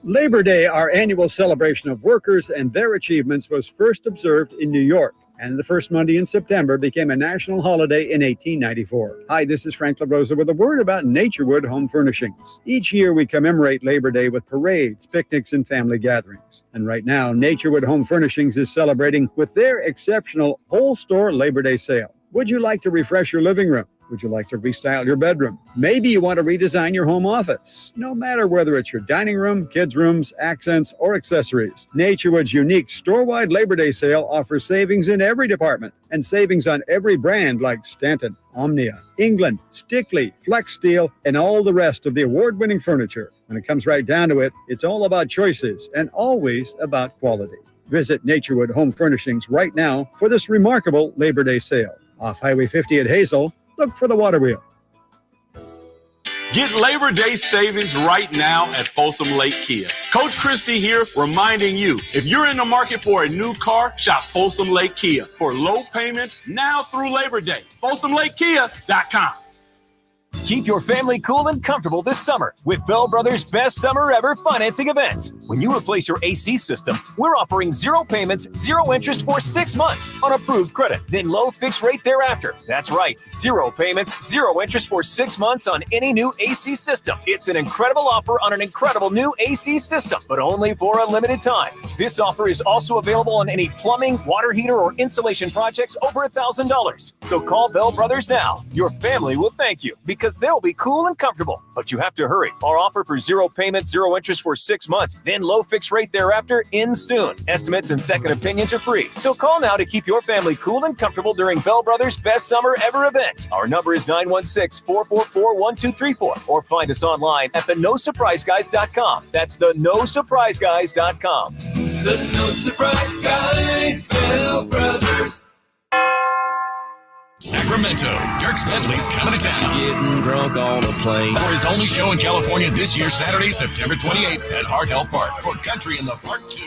Labor Day, our annual celebration of workers and their achievements, was first observed in New York, and the first Monday in September became a national holiday in 1894. Hi, this is Frank LaRosa with a word about Naturewood Home Furnishings. Each year we commemorate Labor Day with parades, picnics, and family gatherings. And right now, Naturewood Home Furnishings is celebrating with their exceptional whole store Labor Day sale. Would you like to refresh your living room, Would you like to restyle your bedroom? Maybe you want to redesign your home office. No matter whether it's your dining room, kids' rooms, accents, or accessories, Naturewood's unique store-wide Labor Day sale offers savings in every department and savings on every brand like Stanton, Omnia, England, Stickley, Flex Steel, and all the rest of the award-winning furniture. When it comes right down to it, it's all about choices and always about quality. Visit Naturewood Home Furnishings right now for this remarkable Labor Day sale. Off Highway 50 at Hazel, look for the water wheel. Get Labor Day savings right now at Folsom Lake Kia. Coach Christie here reminding you, if you're in the market for a new car, shop Folsom Lake Kia for low payments now through Labor Day. FolsomLakeKia.com. Keep your family cool and comfortable this summer with Bell Brothers' best summer ever financing event. When you replace your AC system, we're offering 0 payments, 0 interest for 6 months on approved credit, then low fixed rate thereafter. That's right, 0 payments, 0 interest for 6 months on any new AC system. It's an incredible offer on an incredible new AC system, but only for a limited time. This offer is also available on any plumbing, water heater, or insulation projects over $1,000. So call Bell Brothers now. Your family will thank you because they'll be cool and comfortable. But you have to hurry. Our offer for 0 payment, 0 interest for 6 months, then low fixed rate thereafter ends soon. Estimates and second opinions are free. So call now to keep your family cool and comfortable during Bell Brothers' best summer ever event. Our number is 916-444-1234 or find us online at theNoSurpriseGuys.com. That's theNoSurpriseGuys.com. The No Surprise Guys, Bell Brothers. Sacramento, Dierks Bentley's coming to town. Getting drunk on a plane. For his only show in California this year, Saturday, September 28th at Heart Health Park for Country in the Park 2.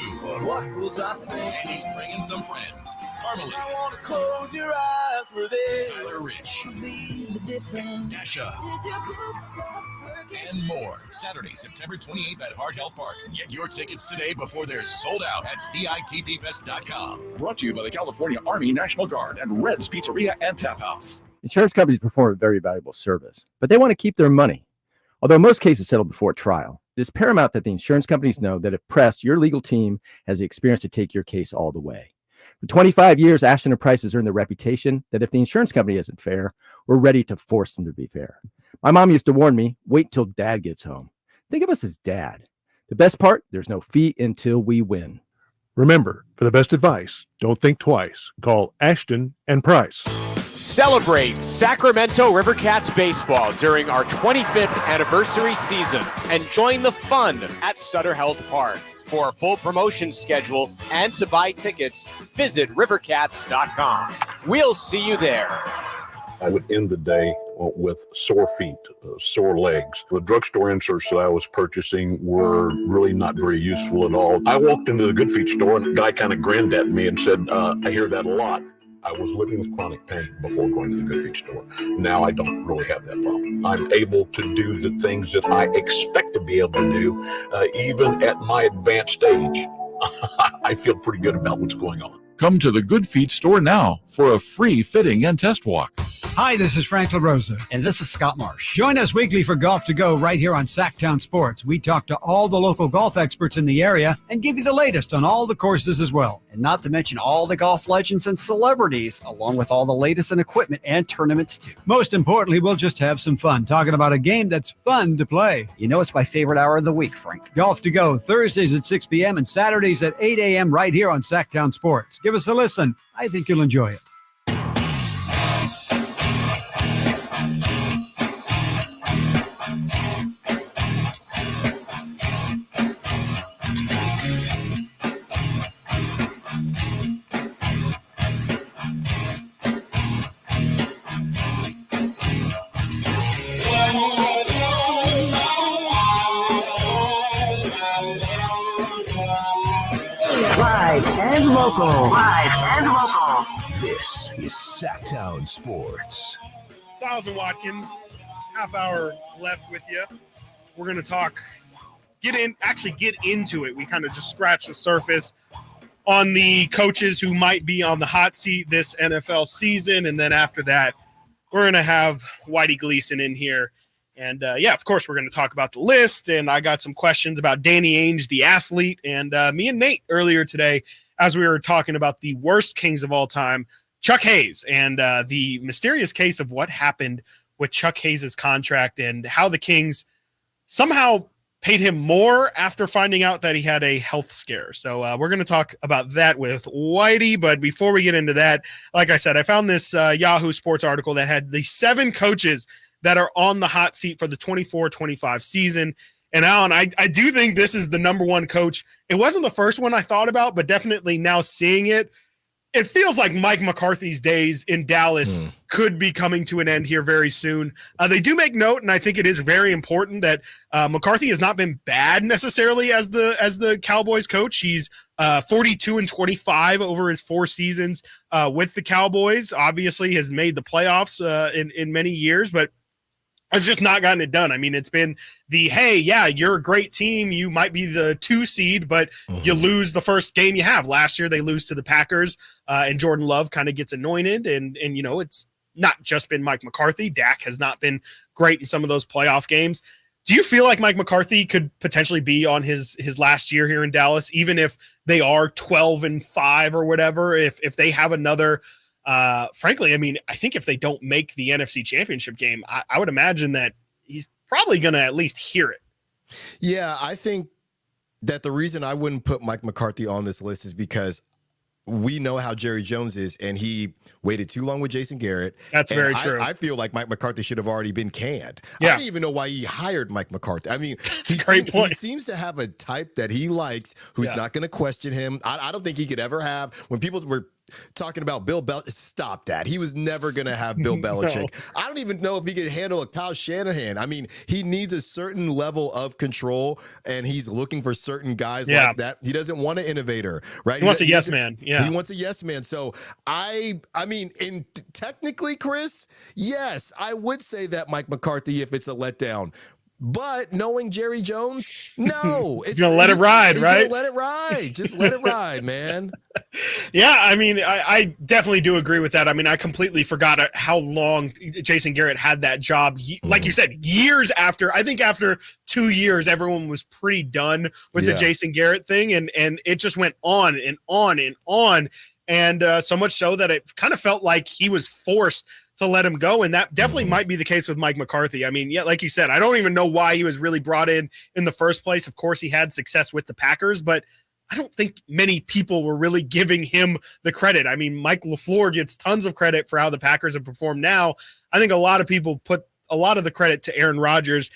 What was I thinking? And he's bringing some friends. Carmelie. I want to close your eyes for this. Tyler Rich. Different. Dasha. And more. Saturday, September 28th at Heart Health Park. Get your tickets today before they're sold out at CITPFest.com. Brought to you by the California Army National Guard and Red's Pizzeria and Tap House. Insurance companies perform a very valuable service, but they want to keep their money. Although most cases settle before trial, it is paramount that the insurance companies know that if pressed, your legal team has the experience to take your case all the way. For 25 years, Ashton & Price has earned the reputation that if the insurance company isn't fair, we're ready to force them to be fair. My mom used to warn me, wait till dad gets home. Think of us as dad. The best part, there's no fee until we win. Remember, for the best advice, don't think twice. Call Ashton & Price. Celebrate Sacramento Rivercats baseball during our 25th anniversary season and join the fun at Sutter Health Park. For a full promotion schedule and to buy tickets, visit rivercats.com. We'll see you there. I would end the day with sore feet, sore legs. The drugstore inserts that I was purchasing were really not very useful at all. I walked into the Good Feet store and the guy kind of grinned at me and said, I hear that a lot. I was living with chronic pain before going to the Good Feet store. Now I don't really have that problem. I'm able to do the things that I expect to be able to do, even at my advanced age. I feel pretty good about what's going on. Come to the Good Feet store now for a free fitting and test walk. Hi, this is Frank LaRosa. And this is Scott Marsh. Join us weekly for Golf to Go right here on Sactown Sports. We talk to all the local golf experts in the area and give you the latest on all the courses as well. And not to mention all the golf legends and celebrities, along with all the latest in equipment and tournaments too. Most importantly, we'll just have some fun talking about a game that's fun to play. You know it's my favorite hour of the week, Frank. Golf to Go, Thursdays at 6 p.m. and Saturdays at 8 a.m. right here on Sactown Sports. Give us a listen. I think you'll enjoy it. Live and local. Live and local. This is Sactown Sports. Stiles Watkins, half hour left with you. We're going to get into it. We kind of just scratched the surface on the coaches who might be on the hot seat this NFL season. And then after that, we're going to have Whitey Gleason in here. And, of course, we're going to talk about the list. And I got some questions about Danny Ainge, the athlete. And me and Nate earlier today, as we were talking about the worst Kings of all time, Chuck Hayes and the mysterious case of what happened with Chuck Hayes' contract and how the Kings somehow paid him more after finding out that he had a health scare. So we're going to talk about that with Whitey. But before we get into that, like I said, I found this Yahoo Sports article that had the 7 coaches that are on the hot seat for the 24-25 season. And Alan, I do think this is the number one coach. It wasn't the first one I thought about, but definitely now seeing it, it feels like Mike McCarthy's days in Dallas could be coming to an end here very soon. They do make note, and I think it is very important that McCarthy has not been bad necessarily as the Cowboys coach. He's 42-25 over his 4 seasons with the Cowboys. Obviously, has made the playoffs in many years, but has just not gotten it done. I mean, it's been hey, yeah, you're a great team. You might be the 2 seed, but you lose the first game you have. Last year, they lose to the Packers, and Jordan Love kind of gets anointed. And it's not just been Mike McCarthy. Dak has not been great in some of those playoff games. Do you feel like Mike McCarthy could potentially be on his last year here in Dallas, even if they are 12-5 or whatever, if they have another frankly, I mean, I think if they don't make the NFC Championship game, I would imagine that he's probably going to at least hear it. Yeah, I think that the reason I wouldn't put Mike McCarthy on this list is because we know how Jerry Jones is, and he waited too long with Jason Garrett. That's very true. I feel like Mike McCarthy should have already been canned. Yeah. I don't even know why he hired Mike McCarthy. I mean, he seems to have a type that he likes who's not going to question him. I don't think he could ever have, when people were talking about Bill Belichick, stop that. He was never going to have Bill Belichick. No. I don't even know if he could handle a Kyle Shanahan. I mean, he needs a certain level of control, and he's looking for certain guys like that. He doesn't want an innovator, right? He wants a yes man. Yeah. He wants a yes man. So I mean, technically, Chris, yes, I would say that Mike McCarthy if it's a letdown. But knowing Jerry Jones, no. He's going to let it ride, right? He's going to let it ride. Just let it ride, man. Yeah, I mean, I definitely do agree with that. I mean, I completely forgot how long Jason Garrett had that job. Like you said, years after, I think after 2 years, everyone was pretty done with the Jason Garrett thing. And it just went on and on and on. And so much so that it kind of felt like he was forced to let him go. And that definitely might be the case with Mike McCarthy. I mean, yeah, like you said, I don't even know why he was really brought in the first place. Of course, he had success with the Packers, but I don't think many people were really giving him the credit. I mean, Mike LaFleur gets tons of credit for how the Packers have performed now. I think a lot of people put a lot of the credit to Aaron Rodgers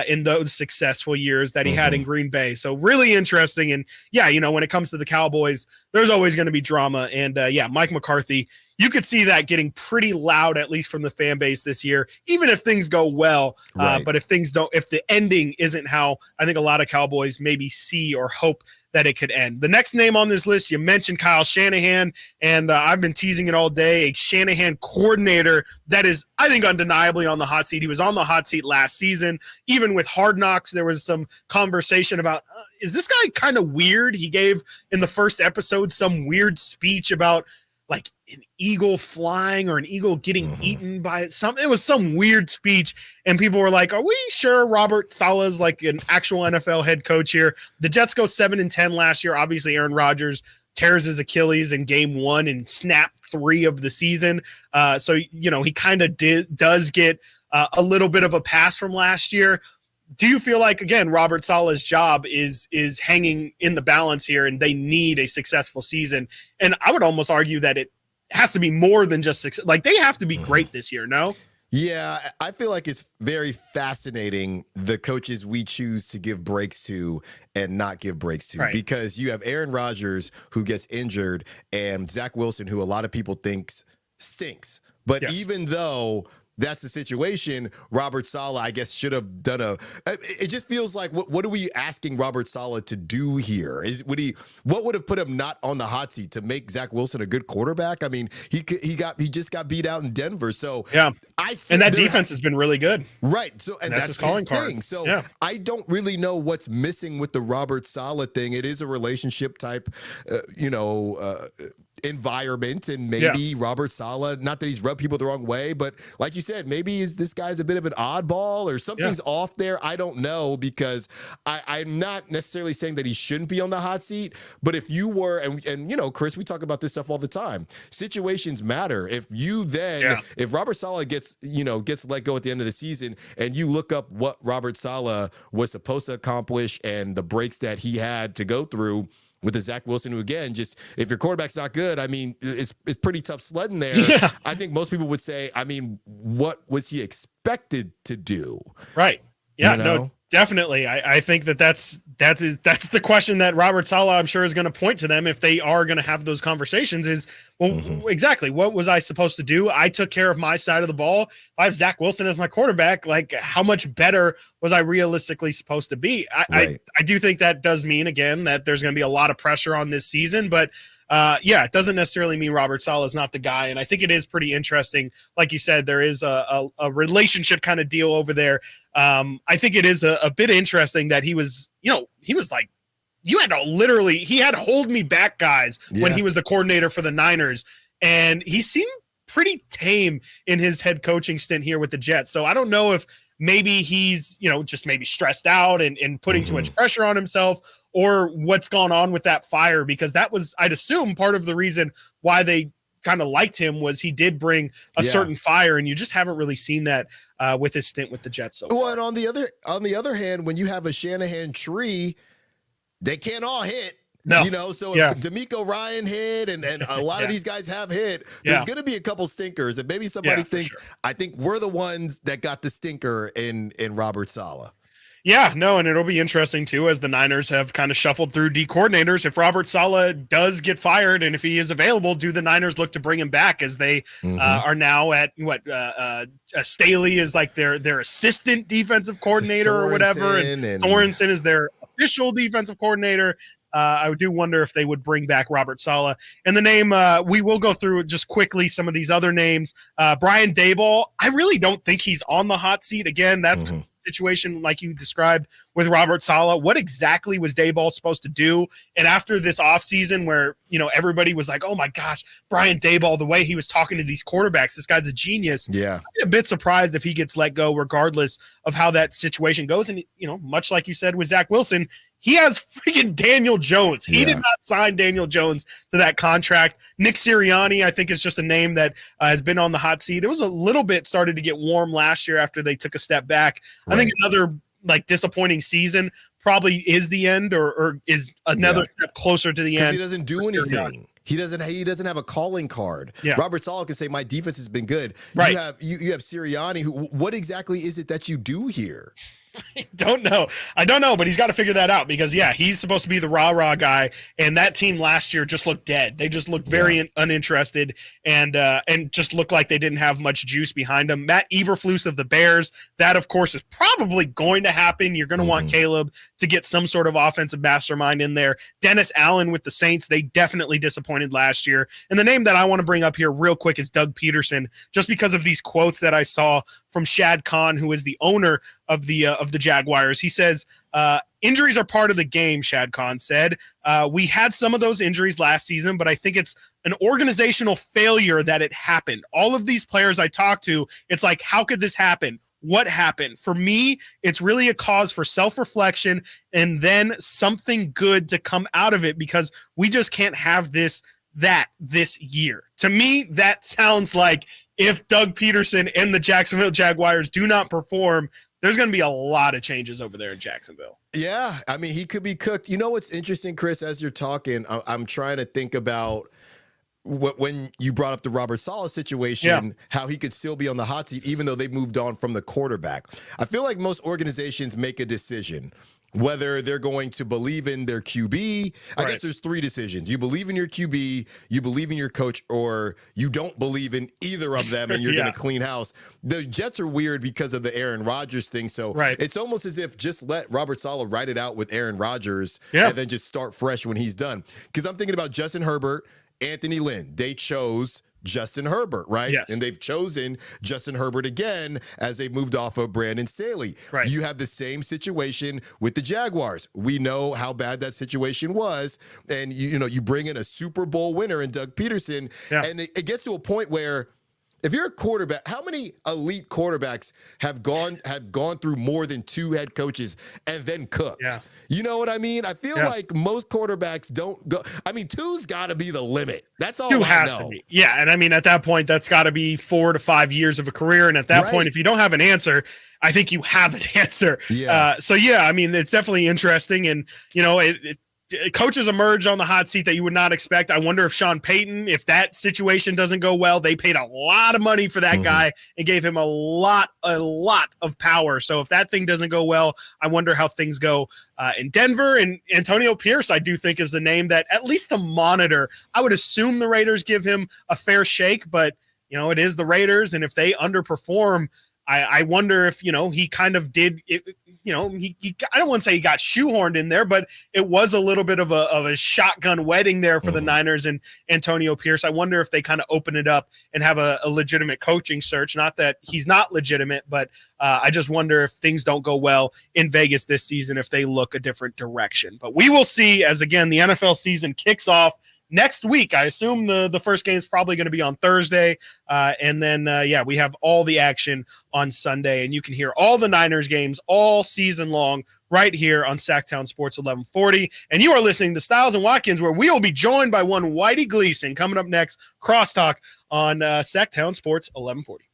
in those successful years that he had in Green Bay. So really interesting. And yeah, when it comes to the Cowboys, there's always going to be drama. And Mike McCarthy, you could see that getting pretty loud, at least from the fan base this year, even if things go well. But if the ending isn't how I think a lot of Cowboys maybe see or hope that it could end. The next name on this list, you mentioned Kyle Shanahan, and I've been teasing it all day, a Shanahan coordinator that is, I think, undeniably on the hot seat. He was on the hot seat last season. Even with Hard Knocks, there was some conversation about, is this guy kind of weird? He gave, in the first episode, some weird speech about like an eagle flying or an eagle getting eaten by something. It was some weird speech, and people were like, are we sure Robert Saleh is like an actual NFL head coach here? The Jets go 7-10 last year. Obviously, Aaron Rodgers tears his Achilles in game 1 and snapped 3 of the season. So he kind of does get a little bit of a pass from last year. Do you feel like, again, Robert Saleh's job is hanging in the balance here, and they need a successful season? And I would almost argue that it has to be more than just success. Like, they have to be great this year, no? Yeah, I feel like it's very fascinating, the coaches we choose to give breaks to and not give breaks to. Right. Because you have Aaron Rodgers, who gets injured, and Zach Wilson, who a lot of people think stinks. But even though that's the situation, Robert Saleh, I guess, should have done it just feels like, what are we asking Robert Saleh to do here? What would have put him not on the hot seat to make Zach Wilson a good quarterback? I mean, he just got beat out in Denver. So yeah, and that defense has been really good. Right. So, and that's his calling card. Thing. So I don't really know what's missing with the Robert Saleh thing. It is a relationship type, environment, and maybe Robert Saleh, not that he's rubbed people the wrong way, but like you said, maybe this guy's a bit of an oddball or something's off there. I don't know, because I'm not necessarily saying that he shouldn't be on the hot seat, but if you were, and you know, Chris, we talk about this stuff all the time. Situations matter. If you then, if Robert Saleh gets let go at the end of the season, and you look up what Robert Saleh was supposed to accomplish and the breaks that he had to go through with the Zach Wilson, who, again, just if your quarterback's not good, I mean, it's pretty tough sledding there. Yeah. I think most people would say, I mean, what was he expected to do? Right. Yeah, no, definitely. I think that's the question that Robert Saleh, I'm sure, is going to point to them if they are going to have those conversations is, well, exactly, what was I supposed to do? I took care of my side of the ball. If I have Zach Wilson as my quarterback, like, how much better was I realistically supposed to be? I do think that does mean, again, that there's going to be a lot of pressure on this season, but it doesn't necessarily mean Robert Saleh is not the guy. And I think it is pretty interesting. Like you said, there is a relationship kind of deal over there. I think it is a bit interesting that he was like, he had to hold me back, guys, when he was the coordinator for the Niners. And he seemed pretty tame in his head coaching stint here with the Jets. So I don't know if maybe he's, just maybe stressed out and putting too much pressure on himself, or what's gone on with that fire, because that was, I'd assume, part of the reason why they kind of liked him was he did bring a certain fire, and you just haven't really seen that with his stint with the Jets so far. Well, and on the other hand, when you have a Shanahan tree, they can't all hit. No. So if D'Amico Ryan hit and a lot of these guys have hit, there's going to be a couple stinkers, and maybe somebody thinks, I think we're the ones that got the stinker in Robert Saleh. Yeah, no, and it'll be interesting, too, as the Niners have kind of shuffled through D coordinators. If Robert Saleh does get fired, and if he is available, do the Niners look to bring him back, as they are now at Staley is like their assistant defensive coordinator or whatever, and Sorensen is their official defensive coordinator. I do wonder if they would bring back Robert Saleh. And the name, we will go through just quickly some of these other names. Brian Daboll, I really don't think he's on the hot seat. Again, that's situation like you described with Robert Saleh. What exactly was Daboll supposed to do? And after this offseason where, everybody was like, oh my gosh, Brian Daboll, the way he was talking to these quarterbacks, this guy's a genius. Yeah. I'm a bit surprised if he gets let go regardless of how that situation goes. And, much like you said with Zach Wilson, he has freaking Daniel Jones. He did not sign Daniel Jones to that contract. Nick Sirianni, I think, is just a name that has been on the hot seat. It was a little bit started to get warm last year after they took a step back. Right. I think another disappointing season probably is the end, or is another step closer to the end. He doesn't do anything. He doesn't have a calling card. Yeah. Robert Saleh can say, my defense has been good. Right. You have Sirianni. What exactly is it that you do here? I don't know, but he's got to figure that out, because he's supposed to be the rah-rah guy, and that team last year just looked dead. They just looked very uninterested, and just looked like they didn't have much juice behind them. Matt Eberflus of the Bears, that of course is probably going to happen. You're going to want Caleb to get some sort of offensive mastermind in there. Dennis Allen with the Saints, they definitely disappointed last year. And the name that I want to bring up here real quick is Doug Peterson, just because of these quotes that I saw from Shad Khan, who is the owner of the Jaguars. He says, injuries are part of the game, Shad Khan said. We had some of those injuries last season, but I think it's an organizational failure that it happened. All of these players I talked to, it's like, how could this happen? What happened? For me, it's really a cause for self-reflection and then something good to come out of it, because we just can't have this year. To me, that sounds like if Doug Peterson and the Jacksonville Jaguars do not perform, there's going to be a lot of changes over there in Jacksonville. Yeah, I mean, he could be cooked. You know what's interesting, Chris, as you're talking, I'm trying to think about when you brought up the Robert Saleh situation, how he could still be on the hot seat even though they moved on from the quarterback. I feel like most organizations make a decision whether they're going to believe in their QB. I guess there's three decisions. You believe in your QB, you believe in your coach, or you don't believe in either of them and you're going to clean house. The Jets are weird because of the Aaron Rodgers thing. So it's almost as if just let Robert Saleh write it out with Aaron Rodgers and then just start fresh when he's done. Because I'm thinking about Justin Herbert, Anthony Lynn. They chose Justin Herbert, right? Yes. And they've chosen Justin Herbert again as they moved off of Brandon Staley. Right. You have the same situation with the Jaguars. We know how bad that situation was. And you bring in a Super Bowl winner in Doug Peterson, and it gets to a point where if you're a quarterback, how many elite quarterbacks have gone through more than 2 head coaches and then cooked? Yeah. You know what I mean? I feel like most quarterbacks don't go. I mean, 2's got to be the limit. That's all 2 I has know. to be. Yeah, and I mean, at that point, that's got to be 4 to 5 years of a career. And at that point, if you don't have an answer, I think you have an answer. Yeah. I mean, it's definitely interesting. And, coaches emerge on the hot seat that you would not expect. I wonder if Sean Payton, if that situation doesn't go well, they paid a lot of money for that guy and gave him a lot of power. So if that thing doesn't go well, I wonder how things go in Denver. And Antonio Pierce, I do think, is the name that, at least to monitor, I would assume the Raiders give him a fair shake, but it is the Raiders. And if they underperform, I wonder if, he kind of did it, I don't want to say he got shoehorned in there, but it was a little bit of a shotgun wedding there for the Niners and Antonio Pierce. I wonder if they kind of open it up and have a legitimate coaching search. Not that he's not legitimate, but I just wonder if things don't go well in Vegas this season, if they look a different direction. But we will see as, again, the NFL season kicks off next week. I assume the first game is probably going to be on Thursday. And then, we have all the action on Sunday. And you can hear all the Niners games all season long right here on Sactown Sports 1140. And you are listening to Stiles and Watkins, where we will be joined by one Whitey Gleason coming up next. Crosstalk on Sactown Sports 1140.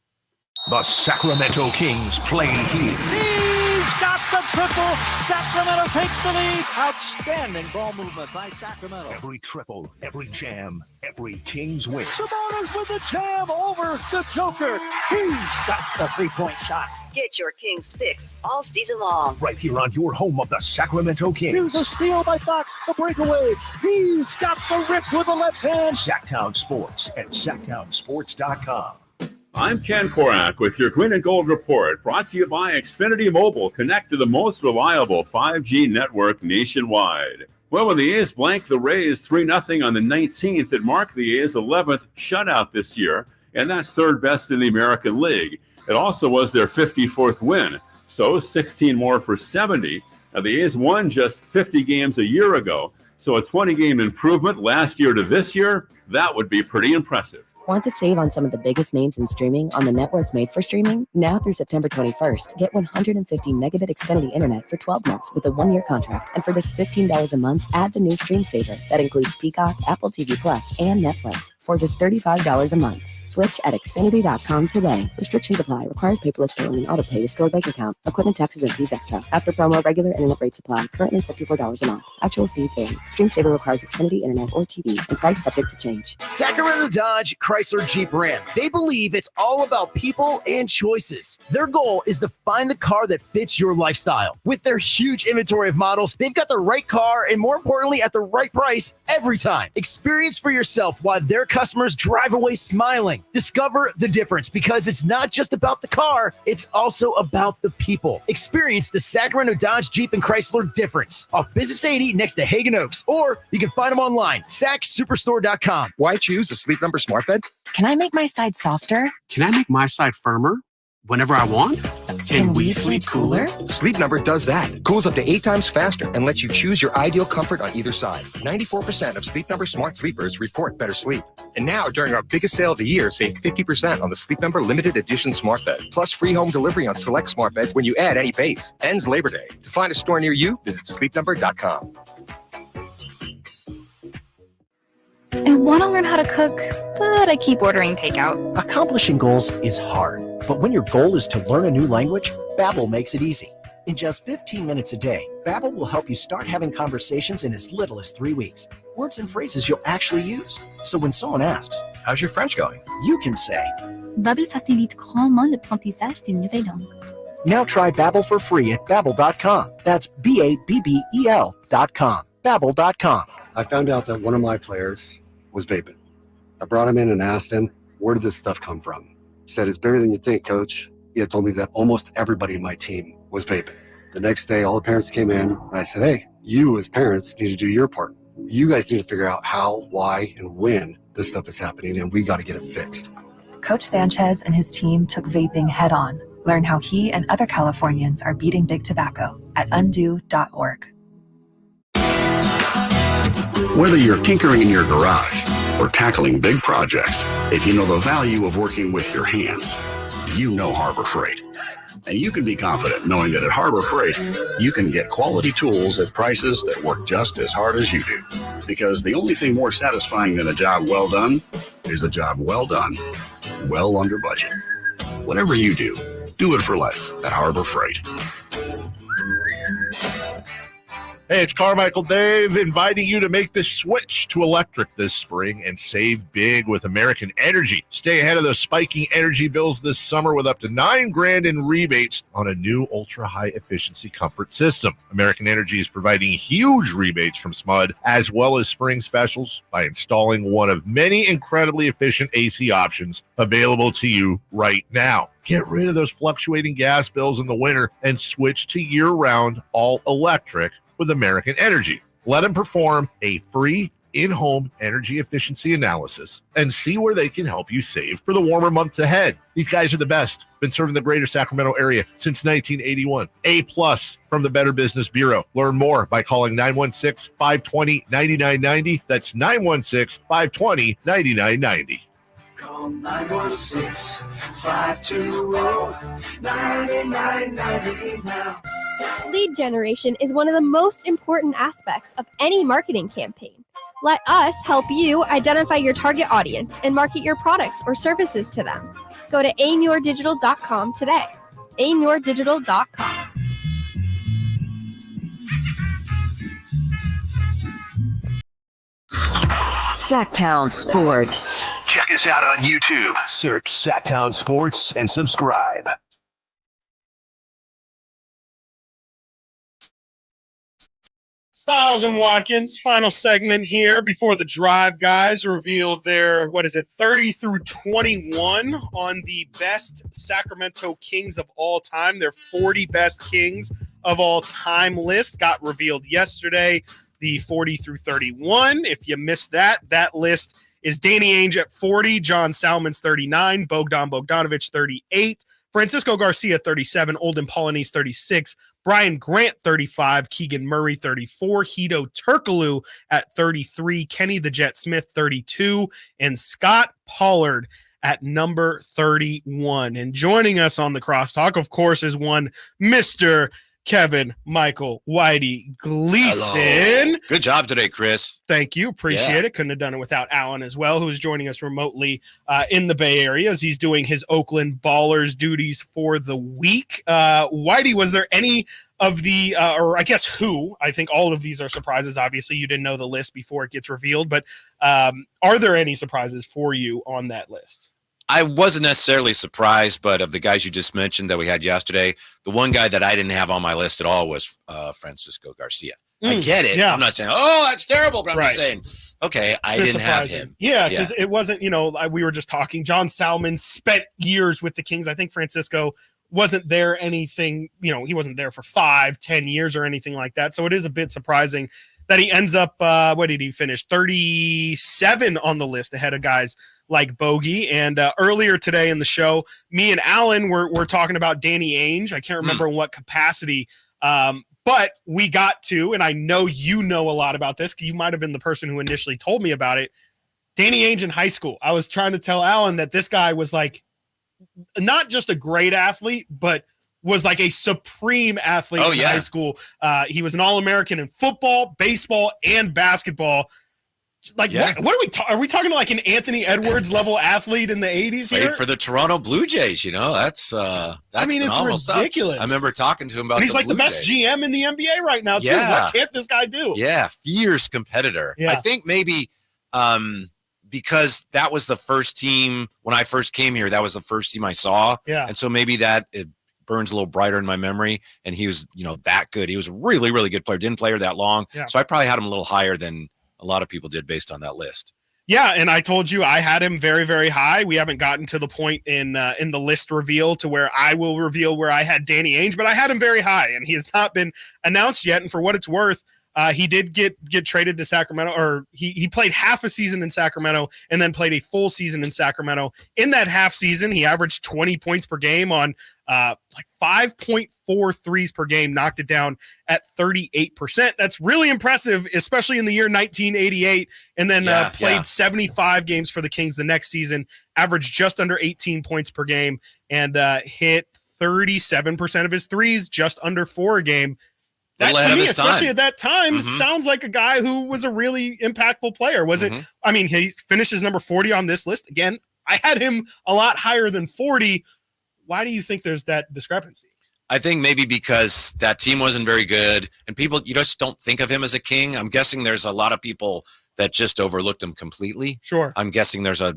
The Sacramento Kings play here. He's got the triple. Sacramento takes the lead. Outstanding ball movement by Sacramento. Every triple, every jam, every Kings win. Sabonis with the jam over the Joker. He's got the three-point shot. Get your Kings fix all season long. Right here on your home of the Sacramento Kings. Here's a steal by Fox. The breakaway. He's got the rip with the left hand. Sactown Sports at SactownSports.com. I'm Ken Korak with your Green and Gold Report, brought to you by Xfinity Mobile. Connect to the most reliable 5G network nationwide. Well, when the A's blanked the Rays 3-0 on the 19th, it marked the A's 11th shutout this year, and that's third best in the American League. It also was their 54th win, so 16 more for 70. Now, the A's won just 50 games a year ago, so a 20-game improvement last year to this year, that would be pretty impressive. Want to save on some of the biggest names in streaming on the network made for streaming? Now through September 21st, get 150 megabit Xfinity internet for 12 months with a 1-year contract. And for just $15 a month, add the new Stream Saver that includes Peacock, Apple TV Plus, and Netflix for just $35 a month. Switch at Xfinity.com today. Restrictions apply. Requires paperless billing and autopay to store bank account. Equipment, taxes, and fees extra. After promo, regular internet rates apply. Currently $54 a month. Actual speeds vary. Stream Saver requires Xfinity internet or TV and price subject to change. Sacramento Dodge Chrysler Jeep Ram. They believe it's all about people and choices. Their goal is to find the car that fits your lifestyle. With their huge inventory of models, they've got the right car and, more importantly, at the right price every time. Experience for yourself why their customers drive away smiling. Discover the difference, because it's not just about the car, it's also about the people. Experience the Sacramento Dodge Jeep and Chrysler difference off Business 80 next to Hagen Oaks, or you can find them online, sacsuperstore.com. Why choose a Sleep Number smart bed? Can I make my side softer? Can I make my side firmer whenever I want? Can we sleep cooler? Sleep Number does that. Cools up to 8 times faster and lets you choose your ideal comfort on either side. 94% of Sleep Number smart sleepers report better sleep. And now, during our biggest sale of the year, save 50% on the Sleep Number limited edition smart bed. Plus free home delivery on select smart beds when you add any base. Ends Labor Day. To find a store near you, visit sleepnumber.com. I want to learn how to cook, but I keep ordering takeout. Accomplishing goals is hard, but when your goal is to learn a new language, Babbel makes it easy. In just 15 minutes a day, Babbel will help you start having conversations in as little as 3 weeks. Words and phrases you'll actually use. So when someone asks, "How's your French going?" you can say, Babbel facilite grandement l'apprentissage d'une nouvelle langue. Now try Babbel for free at Babbel.com. That's Babbel.com. Babbel.com. I found out that one of my players was vaping. I brought him in and asked him, "Where did this stuff come from?" He said, "It's bigger than you think, coach." He had told me that almost everybody in my team was vaping. The next day, all the parents came in, and I said, "Hey, you as parents need to do your part. You guys need to figure out how, why, and when this stuff is happening, and we got to get it fixed. Coach Sanchez and his team took vaping head on. Learn how he and other Californians are beating big tobacco at undo.org. Whether you're tinkering in your garage or tackling big projects, if you know the value of working with your hands, you know Harbor Freight. And you can be confident knowing that at Harbor Freight, you can get quality tools at prices that work just as hard as you do. Because the only thing more satisfying than a job well done is a job well done, well under budget. Whatever you do it for less at Harbor Freight. Hey, it's Carmichael Dave inviting you to make the switch to electric this spring and save big with American Energy. Stay ahead of those spiking energy bills this summer with up to $9,000 in rebates on a new ultra-high efficiency comfort system. American Energy is providing huge rebates from SMUD as well as spring specials by installing one of many incredibly efficient AC options available to you right now. Get rid of those fluctuating gas bills in the winter and switch to year-round all-electric with American Energy. Let them perform a free in-home energy efficiency analysis and see where they can help you save for the warmer months ahead. These guys are the best. Been serving the greater Sacramento area since 1981. A+ from the Better Business Bureau. Learn more by calling 916-520-9990. That's 916-520-9990. Call 916-520-9990 now. Lead generation is one of the most important aspects of any marketing campaign. Let us help you identify your target audience and market your products or services to them. Go to aimyourdigital.com today. aimyourdigital.com. Sactown Sports. Check us out on YouTube. Search Sactown Sports and subscribe. Stiles and Watkins, final segment here before the drive guys reveal their, 30 through 21 on the best Sacramento Kings of all time. Their 40 best Kings of all time list got revealed yesterday. The 40 through 31. If you missed that list is Danny Ainge at 40, John Salmons 39, Bogdan Bogdanovic 38, Francisco Garcia 37, Olden Polynice 36, Brian Grant 35, Keegan Murray 34, Hedo Turkoglu at 33, Kenny the Jet Smith 32, and Scott Pollard at number 31. And joining us on the crosstalk, of course, is one Mr. Kevin Michael Whitey Gleason. Hello. Good job today, Chris. Thank you. Appreciate it. Couldn't have done it without Alan as well, who is joining us remotely in the Bay Area as he's doing his Oakland Ballers duties for the week. Whitey, was there any of the, or I guess who, I think all of these are surprises. Obviously, you didn't know the list before it gets revealed, but are there any surprises for you on that list? I wasn't necessarily surprised, but of the guys you just mentioned that we had yesterday, the one guy that I didn't have on my list at all was Francisco Garcia. I get it. Yeah. I'm not saying, oh, that's terrible, but I'm just saying, okay, I didn't have him. Yeah, because it wasn't, we were just talking. John Salmons spent years with the Kings. I think Francisco wasn't there anything, he wasn't there for 5-10 years or anything like that. So it is a bit surprising that he ends up, what did he finish? 37 on the list ahead of guys like Bogey. And earlier today in the show, me and Alan were talking about Danny Ainge. I can't remember in what capacity, but we got to, and I know you know a lot about this, you might have been the person who initially told me about it. Danny Ainge in high school. I was trying to tell Alan that this guy was like, not just a great athlete, but was like a supreme athlete in high school. He was an All-American in football, baseball, and basketball. Like, what are we talking? Are we talking like an Anthony Edwards level athlete in the 80s here? Played for the Toronto Blue Jays, that's I mean, it's ridiculous. Stuff. I remember talking to him about and he's like Blue the best Jays. GM in the NBA right now, too. Yeah. What can't this guy do? Yeah, fierce competitor. Yeah. I think maybe because that was the first team when I first came here, that was the first team I saw. Yeah. And so maybe that it burns a little brighter in my memory. And he was, that good. He was a really, really good player. Didn't play that long. Yeah. So I probably had him a little higher than a lot of people did based on that list. Yeah, and I told you I had him very, very high. We haven't gotten to the point in the list reveal to where I will reveal where I had Danny Ainge, but I had him very high, and he has not been announced yet. And for what it's worth, He did get traded to Sacramento, or he played half a season in Sacramento and then played a full season in Sacramento. In that half season, he averaged 20 points per game on like 5.4 threes per game, knocked it down at 38%. That's really impressive, especially in the year 1988. And then played 75 games for the Kings the next season, averaged just under 18 points per game, and hit 37% of his threes, just under 4 a game. That, to me, especially at that time, sounds like a guy who was a really impactful player. Was it? I mean, he finishes number 40 on this list. Again, I had him a lot higher than 40. Why do you think there's that discrepancy? I think maybe because that team wasn't very good, and people, you just don't think of him as a king. I'm guessing there's a lot of people that just overlooked him completely. Sure. I'm guessing there's a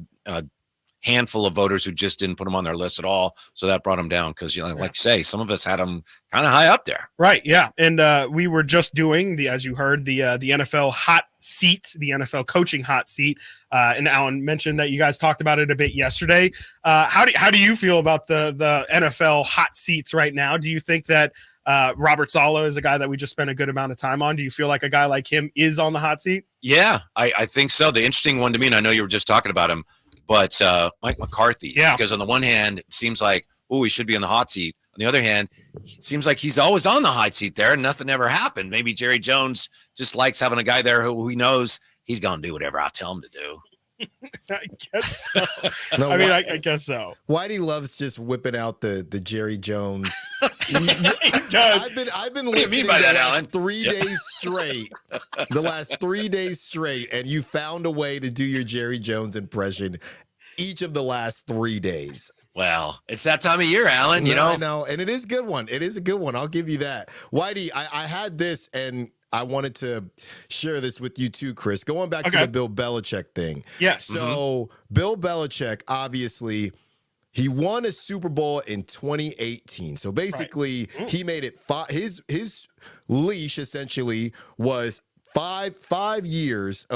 handful of voters who just didn't put him on their list at all, so that brought him down because, like you say, some of us had him kind of high up there. Right, yeah, and we were just doing as you heard, the NFL hot seat, the NFL coaching hot seat, and Alan mentioned that you guys talked about it a bit yesterday. How do you feel about the NFL hot seats right now? Do you think that Robert Saleh is a guy that we just spent a good amount of time on? Do you feel like a guy like him is on the hot seat? Yeah, I think so. The interesting one to me, and I know you were just talking about him, but Mike McCarthy. Yeah. Because on the one hand, it seems like, oh, he should be on the hot seat. On the other hand, it seems like he's always on the hot seat there and nothing ever happened. Maybe Jerry Jones just likes having a guy there who he knows he's going to do whatever I tell him to do. I guess so. No, I guess so. Whitey loves just whipping out the Jerry Jones. He does. I've been What do you listening mean by the that, last Alan? 3 days straight. The last 3 days straight, and you found a way to do your Jerry Jones impression each of the last 3 days. Well, it's that time of year, Alan. I know, and it is a good one. It is a good one. I'll give you that. Whitey, I had this, and I wanted to share this with you too, Chris. Going back to the Bill Belichick thing. Yes. So Bill Belichick, obviously, he won a Super Bowl in 2018. So basically, he made it his leash essentially was five years,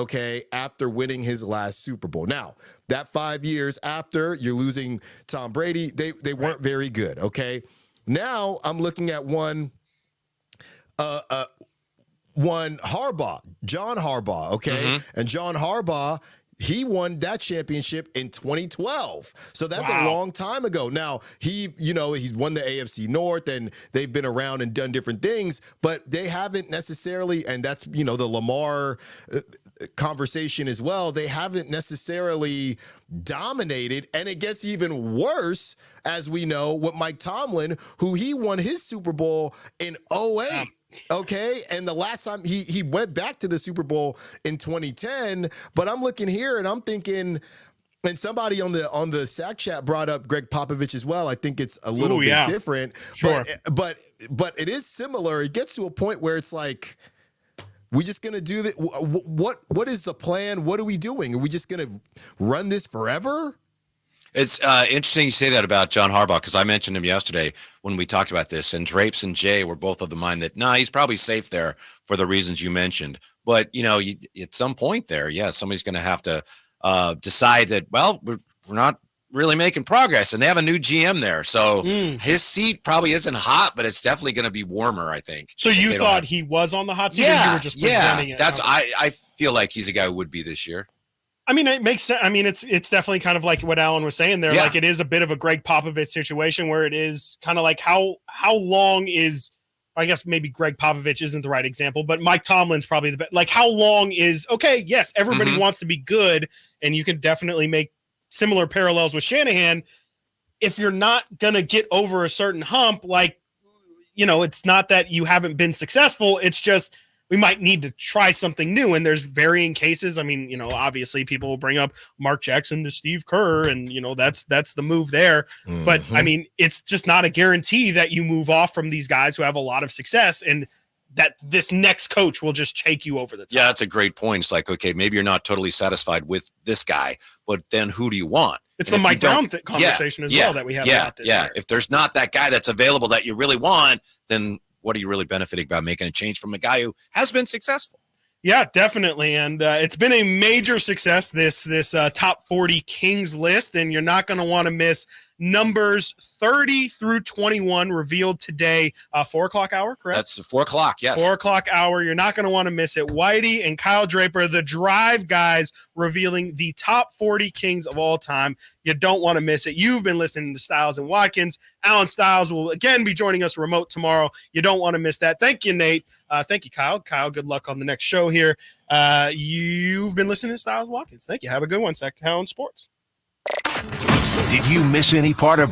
after winning his last Super Bowl. Now, that 5 years after you're losing Tom Brady, they weren't very good, okay? Now, I'm looking at one Harbaugh, John Harbaugh, okay? And John Harbaugh, he won that championship in 2012. So that's a long time ago. Now, he's won the AFC North, and they've been around and done different things, but they haven't necessarily, and that's, the Lamar conversation as well, they haven't necessarily dominated, and it gets even worse, as we know, with Mike Tomlin, who he won his Super Bowl in 2008. Okay, and the last time he went back to the Super Bowl in 2010, but I'm looking here and I'm thinking, and somebody on the Sac Chat brought up Greg Popovich as well. I think it's a little bit different, sure, but it is similar. It gets to a point where it's like, we just gonna do that? What is the plan? What are we doing? Are we just gonna run this forever? It's interesting you say that about John Harbaugh, because I mentioned him yesterday when we talked about this, and Drapes and Jay were both of the mind that, he's probably safe there for the reasons you mentioned. But, at some point there, somebody's going to have to decide that, well, we're not really making progress, and they have a new GM there. So his seat probably isn't hot, but it's definitely going to be warmer, I think. So you thought he was on the hot seat, or you were just presenting it? I feel like he's a guy who would be this year. I mean, it makes sense. I mean, it's definitely kind of like what Alan was saying there. Like, it is a bit of a Greg Popovich situation where it is kind of like how long is, I guess maybe Greg Popovich isn't the right example, but Mike Tomlin's probably the best. Like, how long is, yes, everybody wants to be good, and you can definitely make similar parallels with Shanahan. If you're not going to get over a certain hump, it's not that you haven't been successful. It's just, we might need to try something new. And there's varying cases. I mean, obviously people will bring up Mark Jackson to Steve Kerr, and, that's the move there. But I mean, it's just not a guarantee that you move off from these guys who have a lot of success and that this next coach will just take you over the top. Yeah, that's a great point. It's like, okay, maybe you're not totally satisfied with this guy, but then who do you want? It's the Mike Brown conversation as well that we have about this year. If there's not that guy that's available that you really want, then what are you really benefiting by making a change from a guy who has been successful? Yeah, definitely. And it's been a major success, this top 40 Kings list. And you're not going to want to miss numbers 30 through 21 revealed today. 4 o'clock hour, correct? That's 4 o'clock, yes. 4 o'clock hour. You're not going to want to miss it. Whitey and Kyle Draper, the Drive guys, revealing the top 40 Kings of all time. You don't want to miss it. You've been listening to Stiles and Watkins. Alan Stiles will again be joining us remote tomorrow. You don't want to miss that. Thank you, Nate. Thank you, Kyle. Kyle, good luck on the next show here. You've been listening to Stiles Watkins. Thank you. Have a good one, Sactown Sports. Did you miss any part of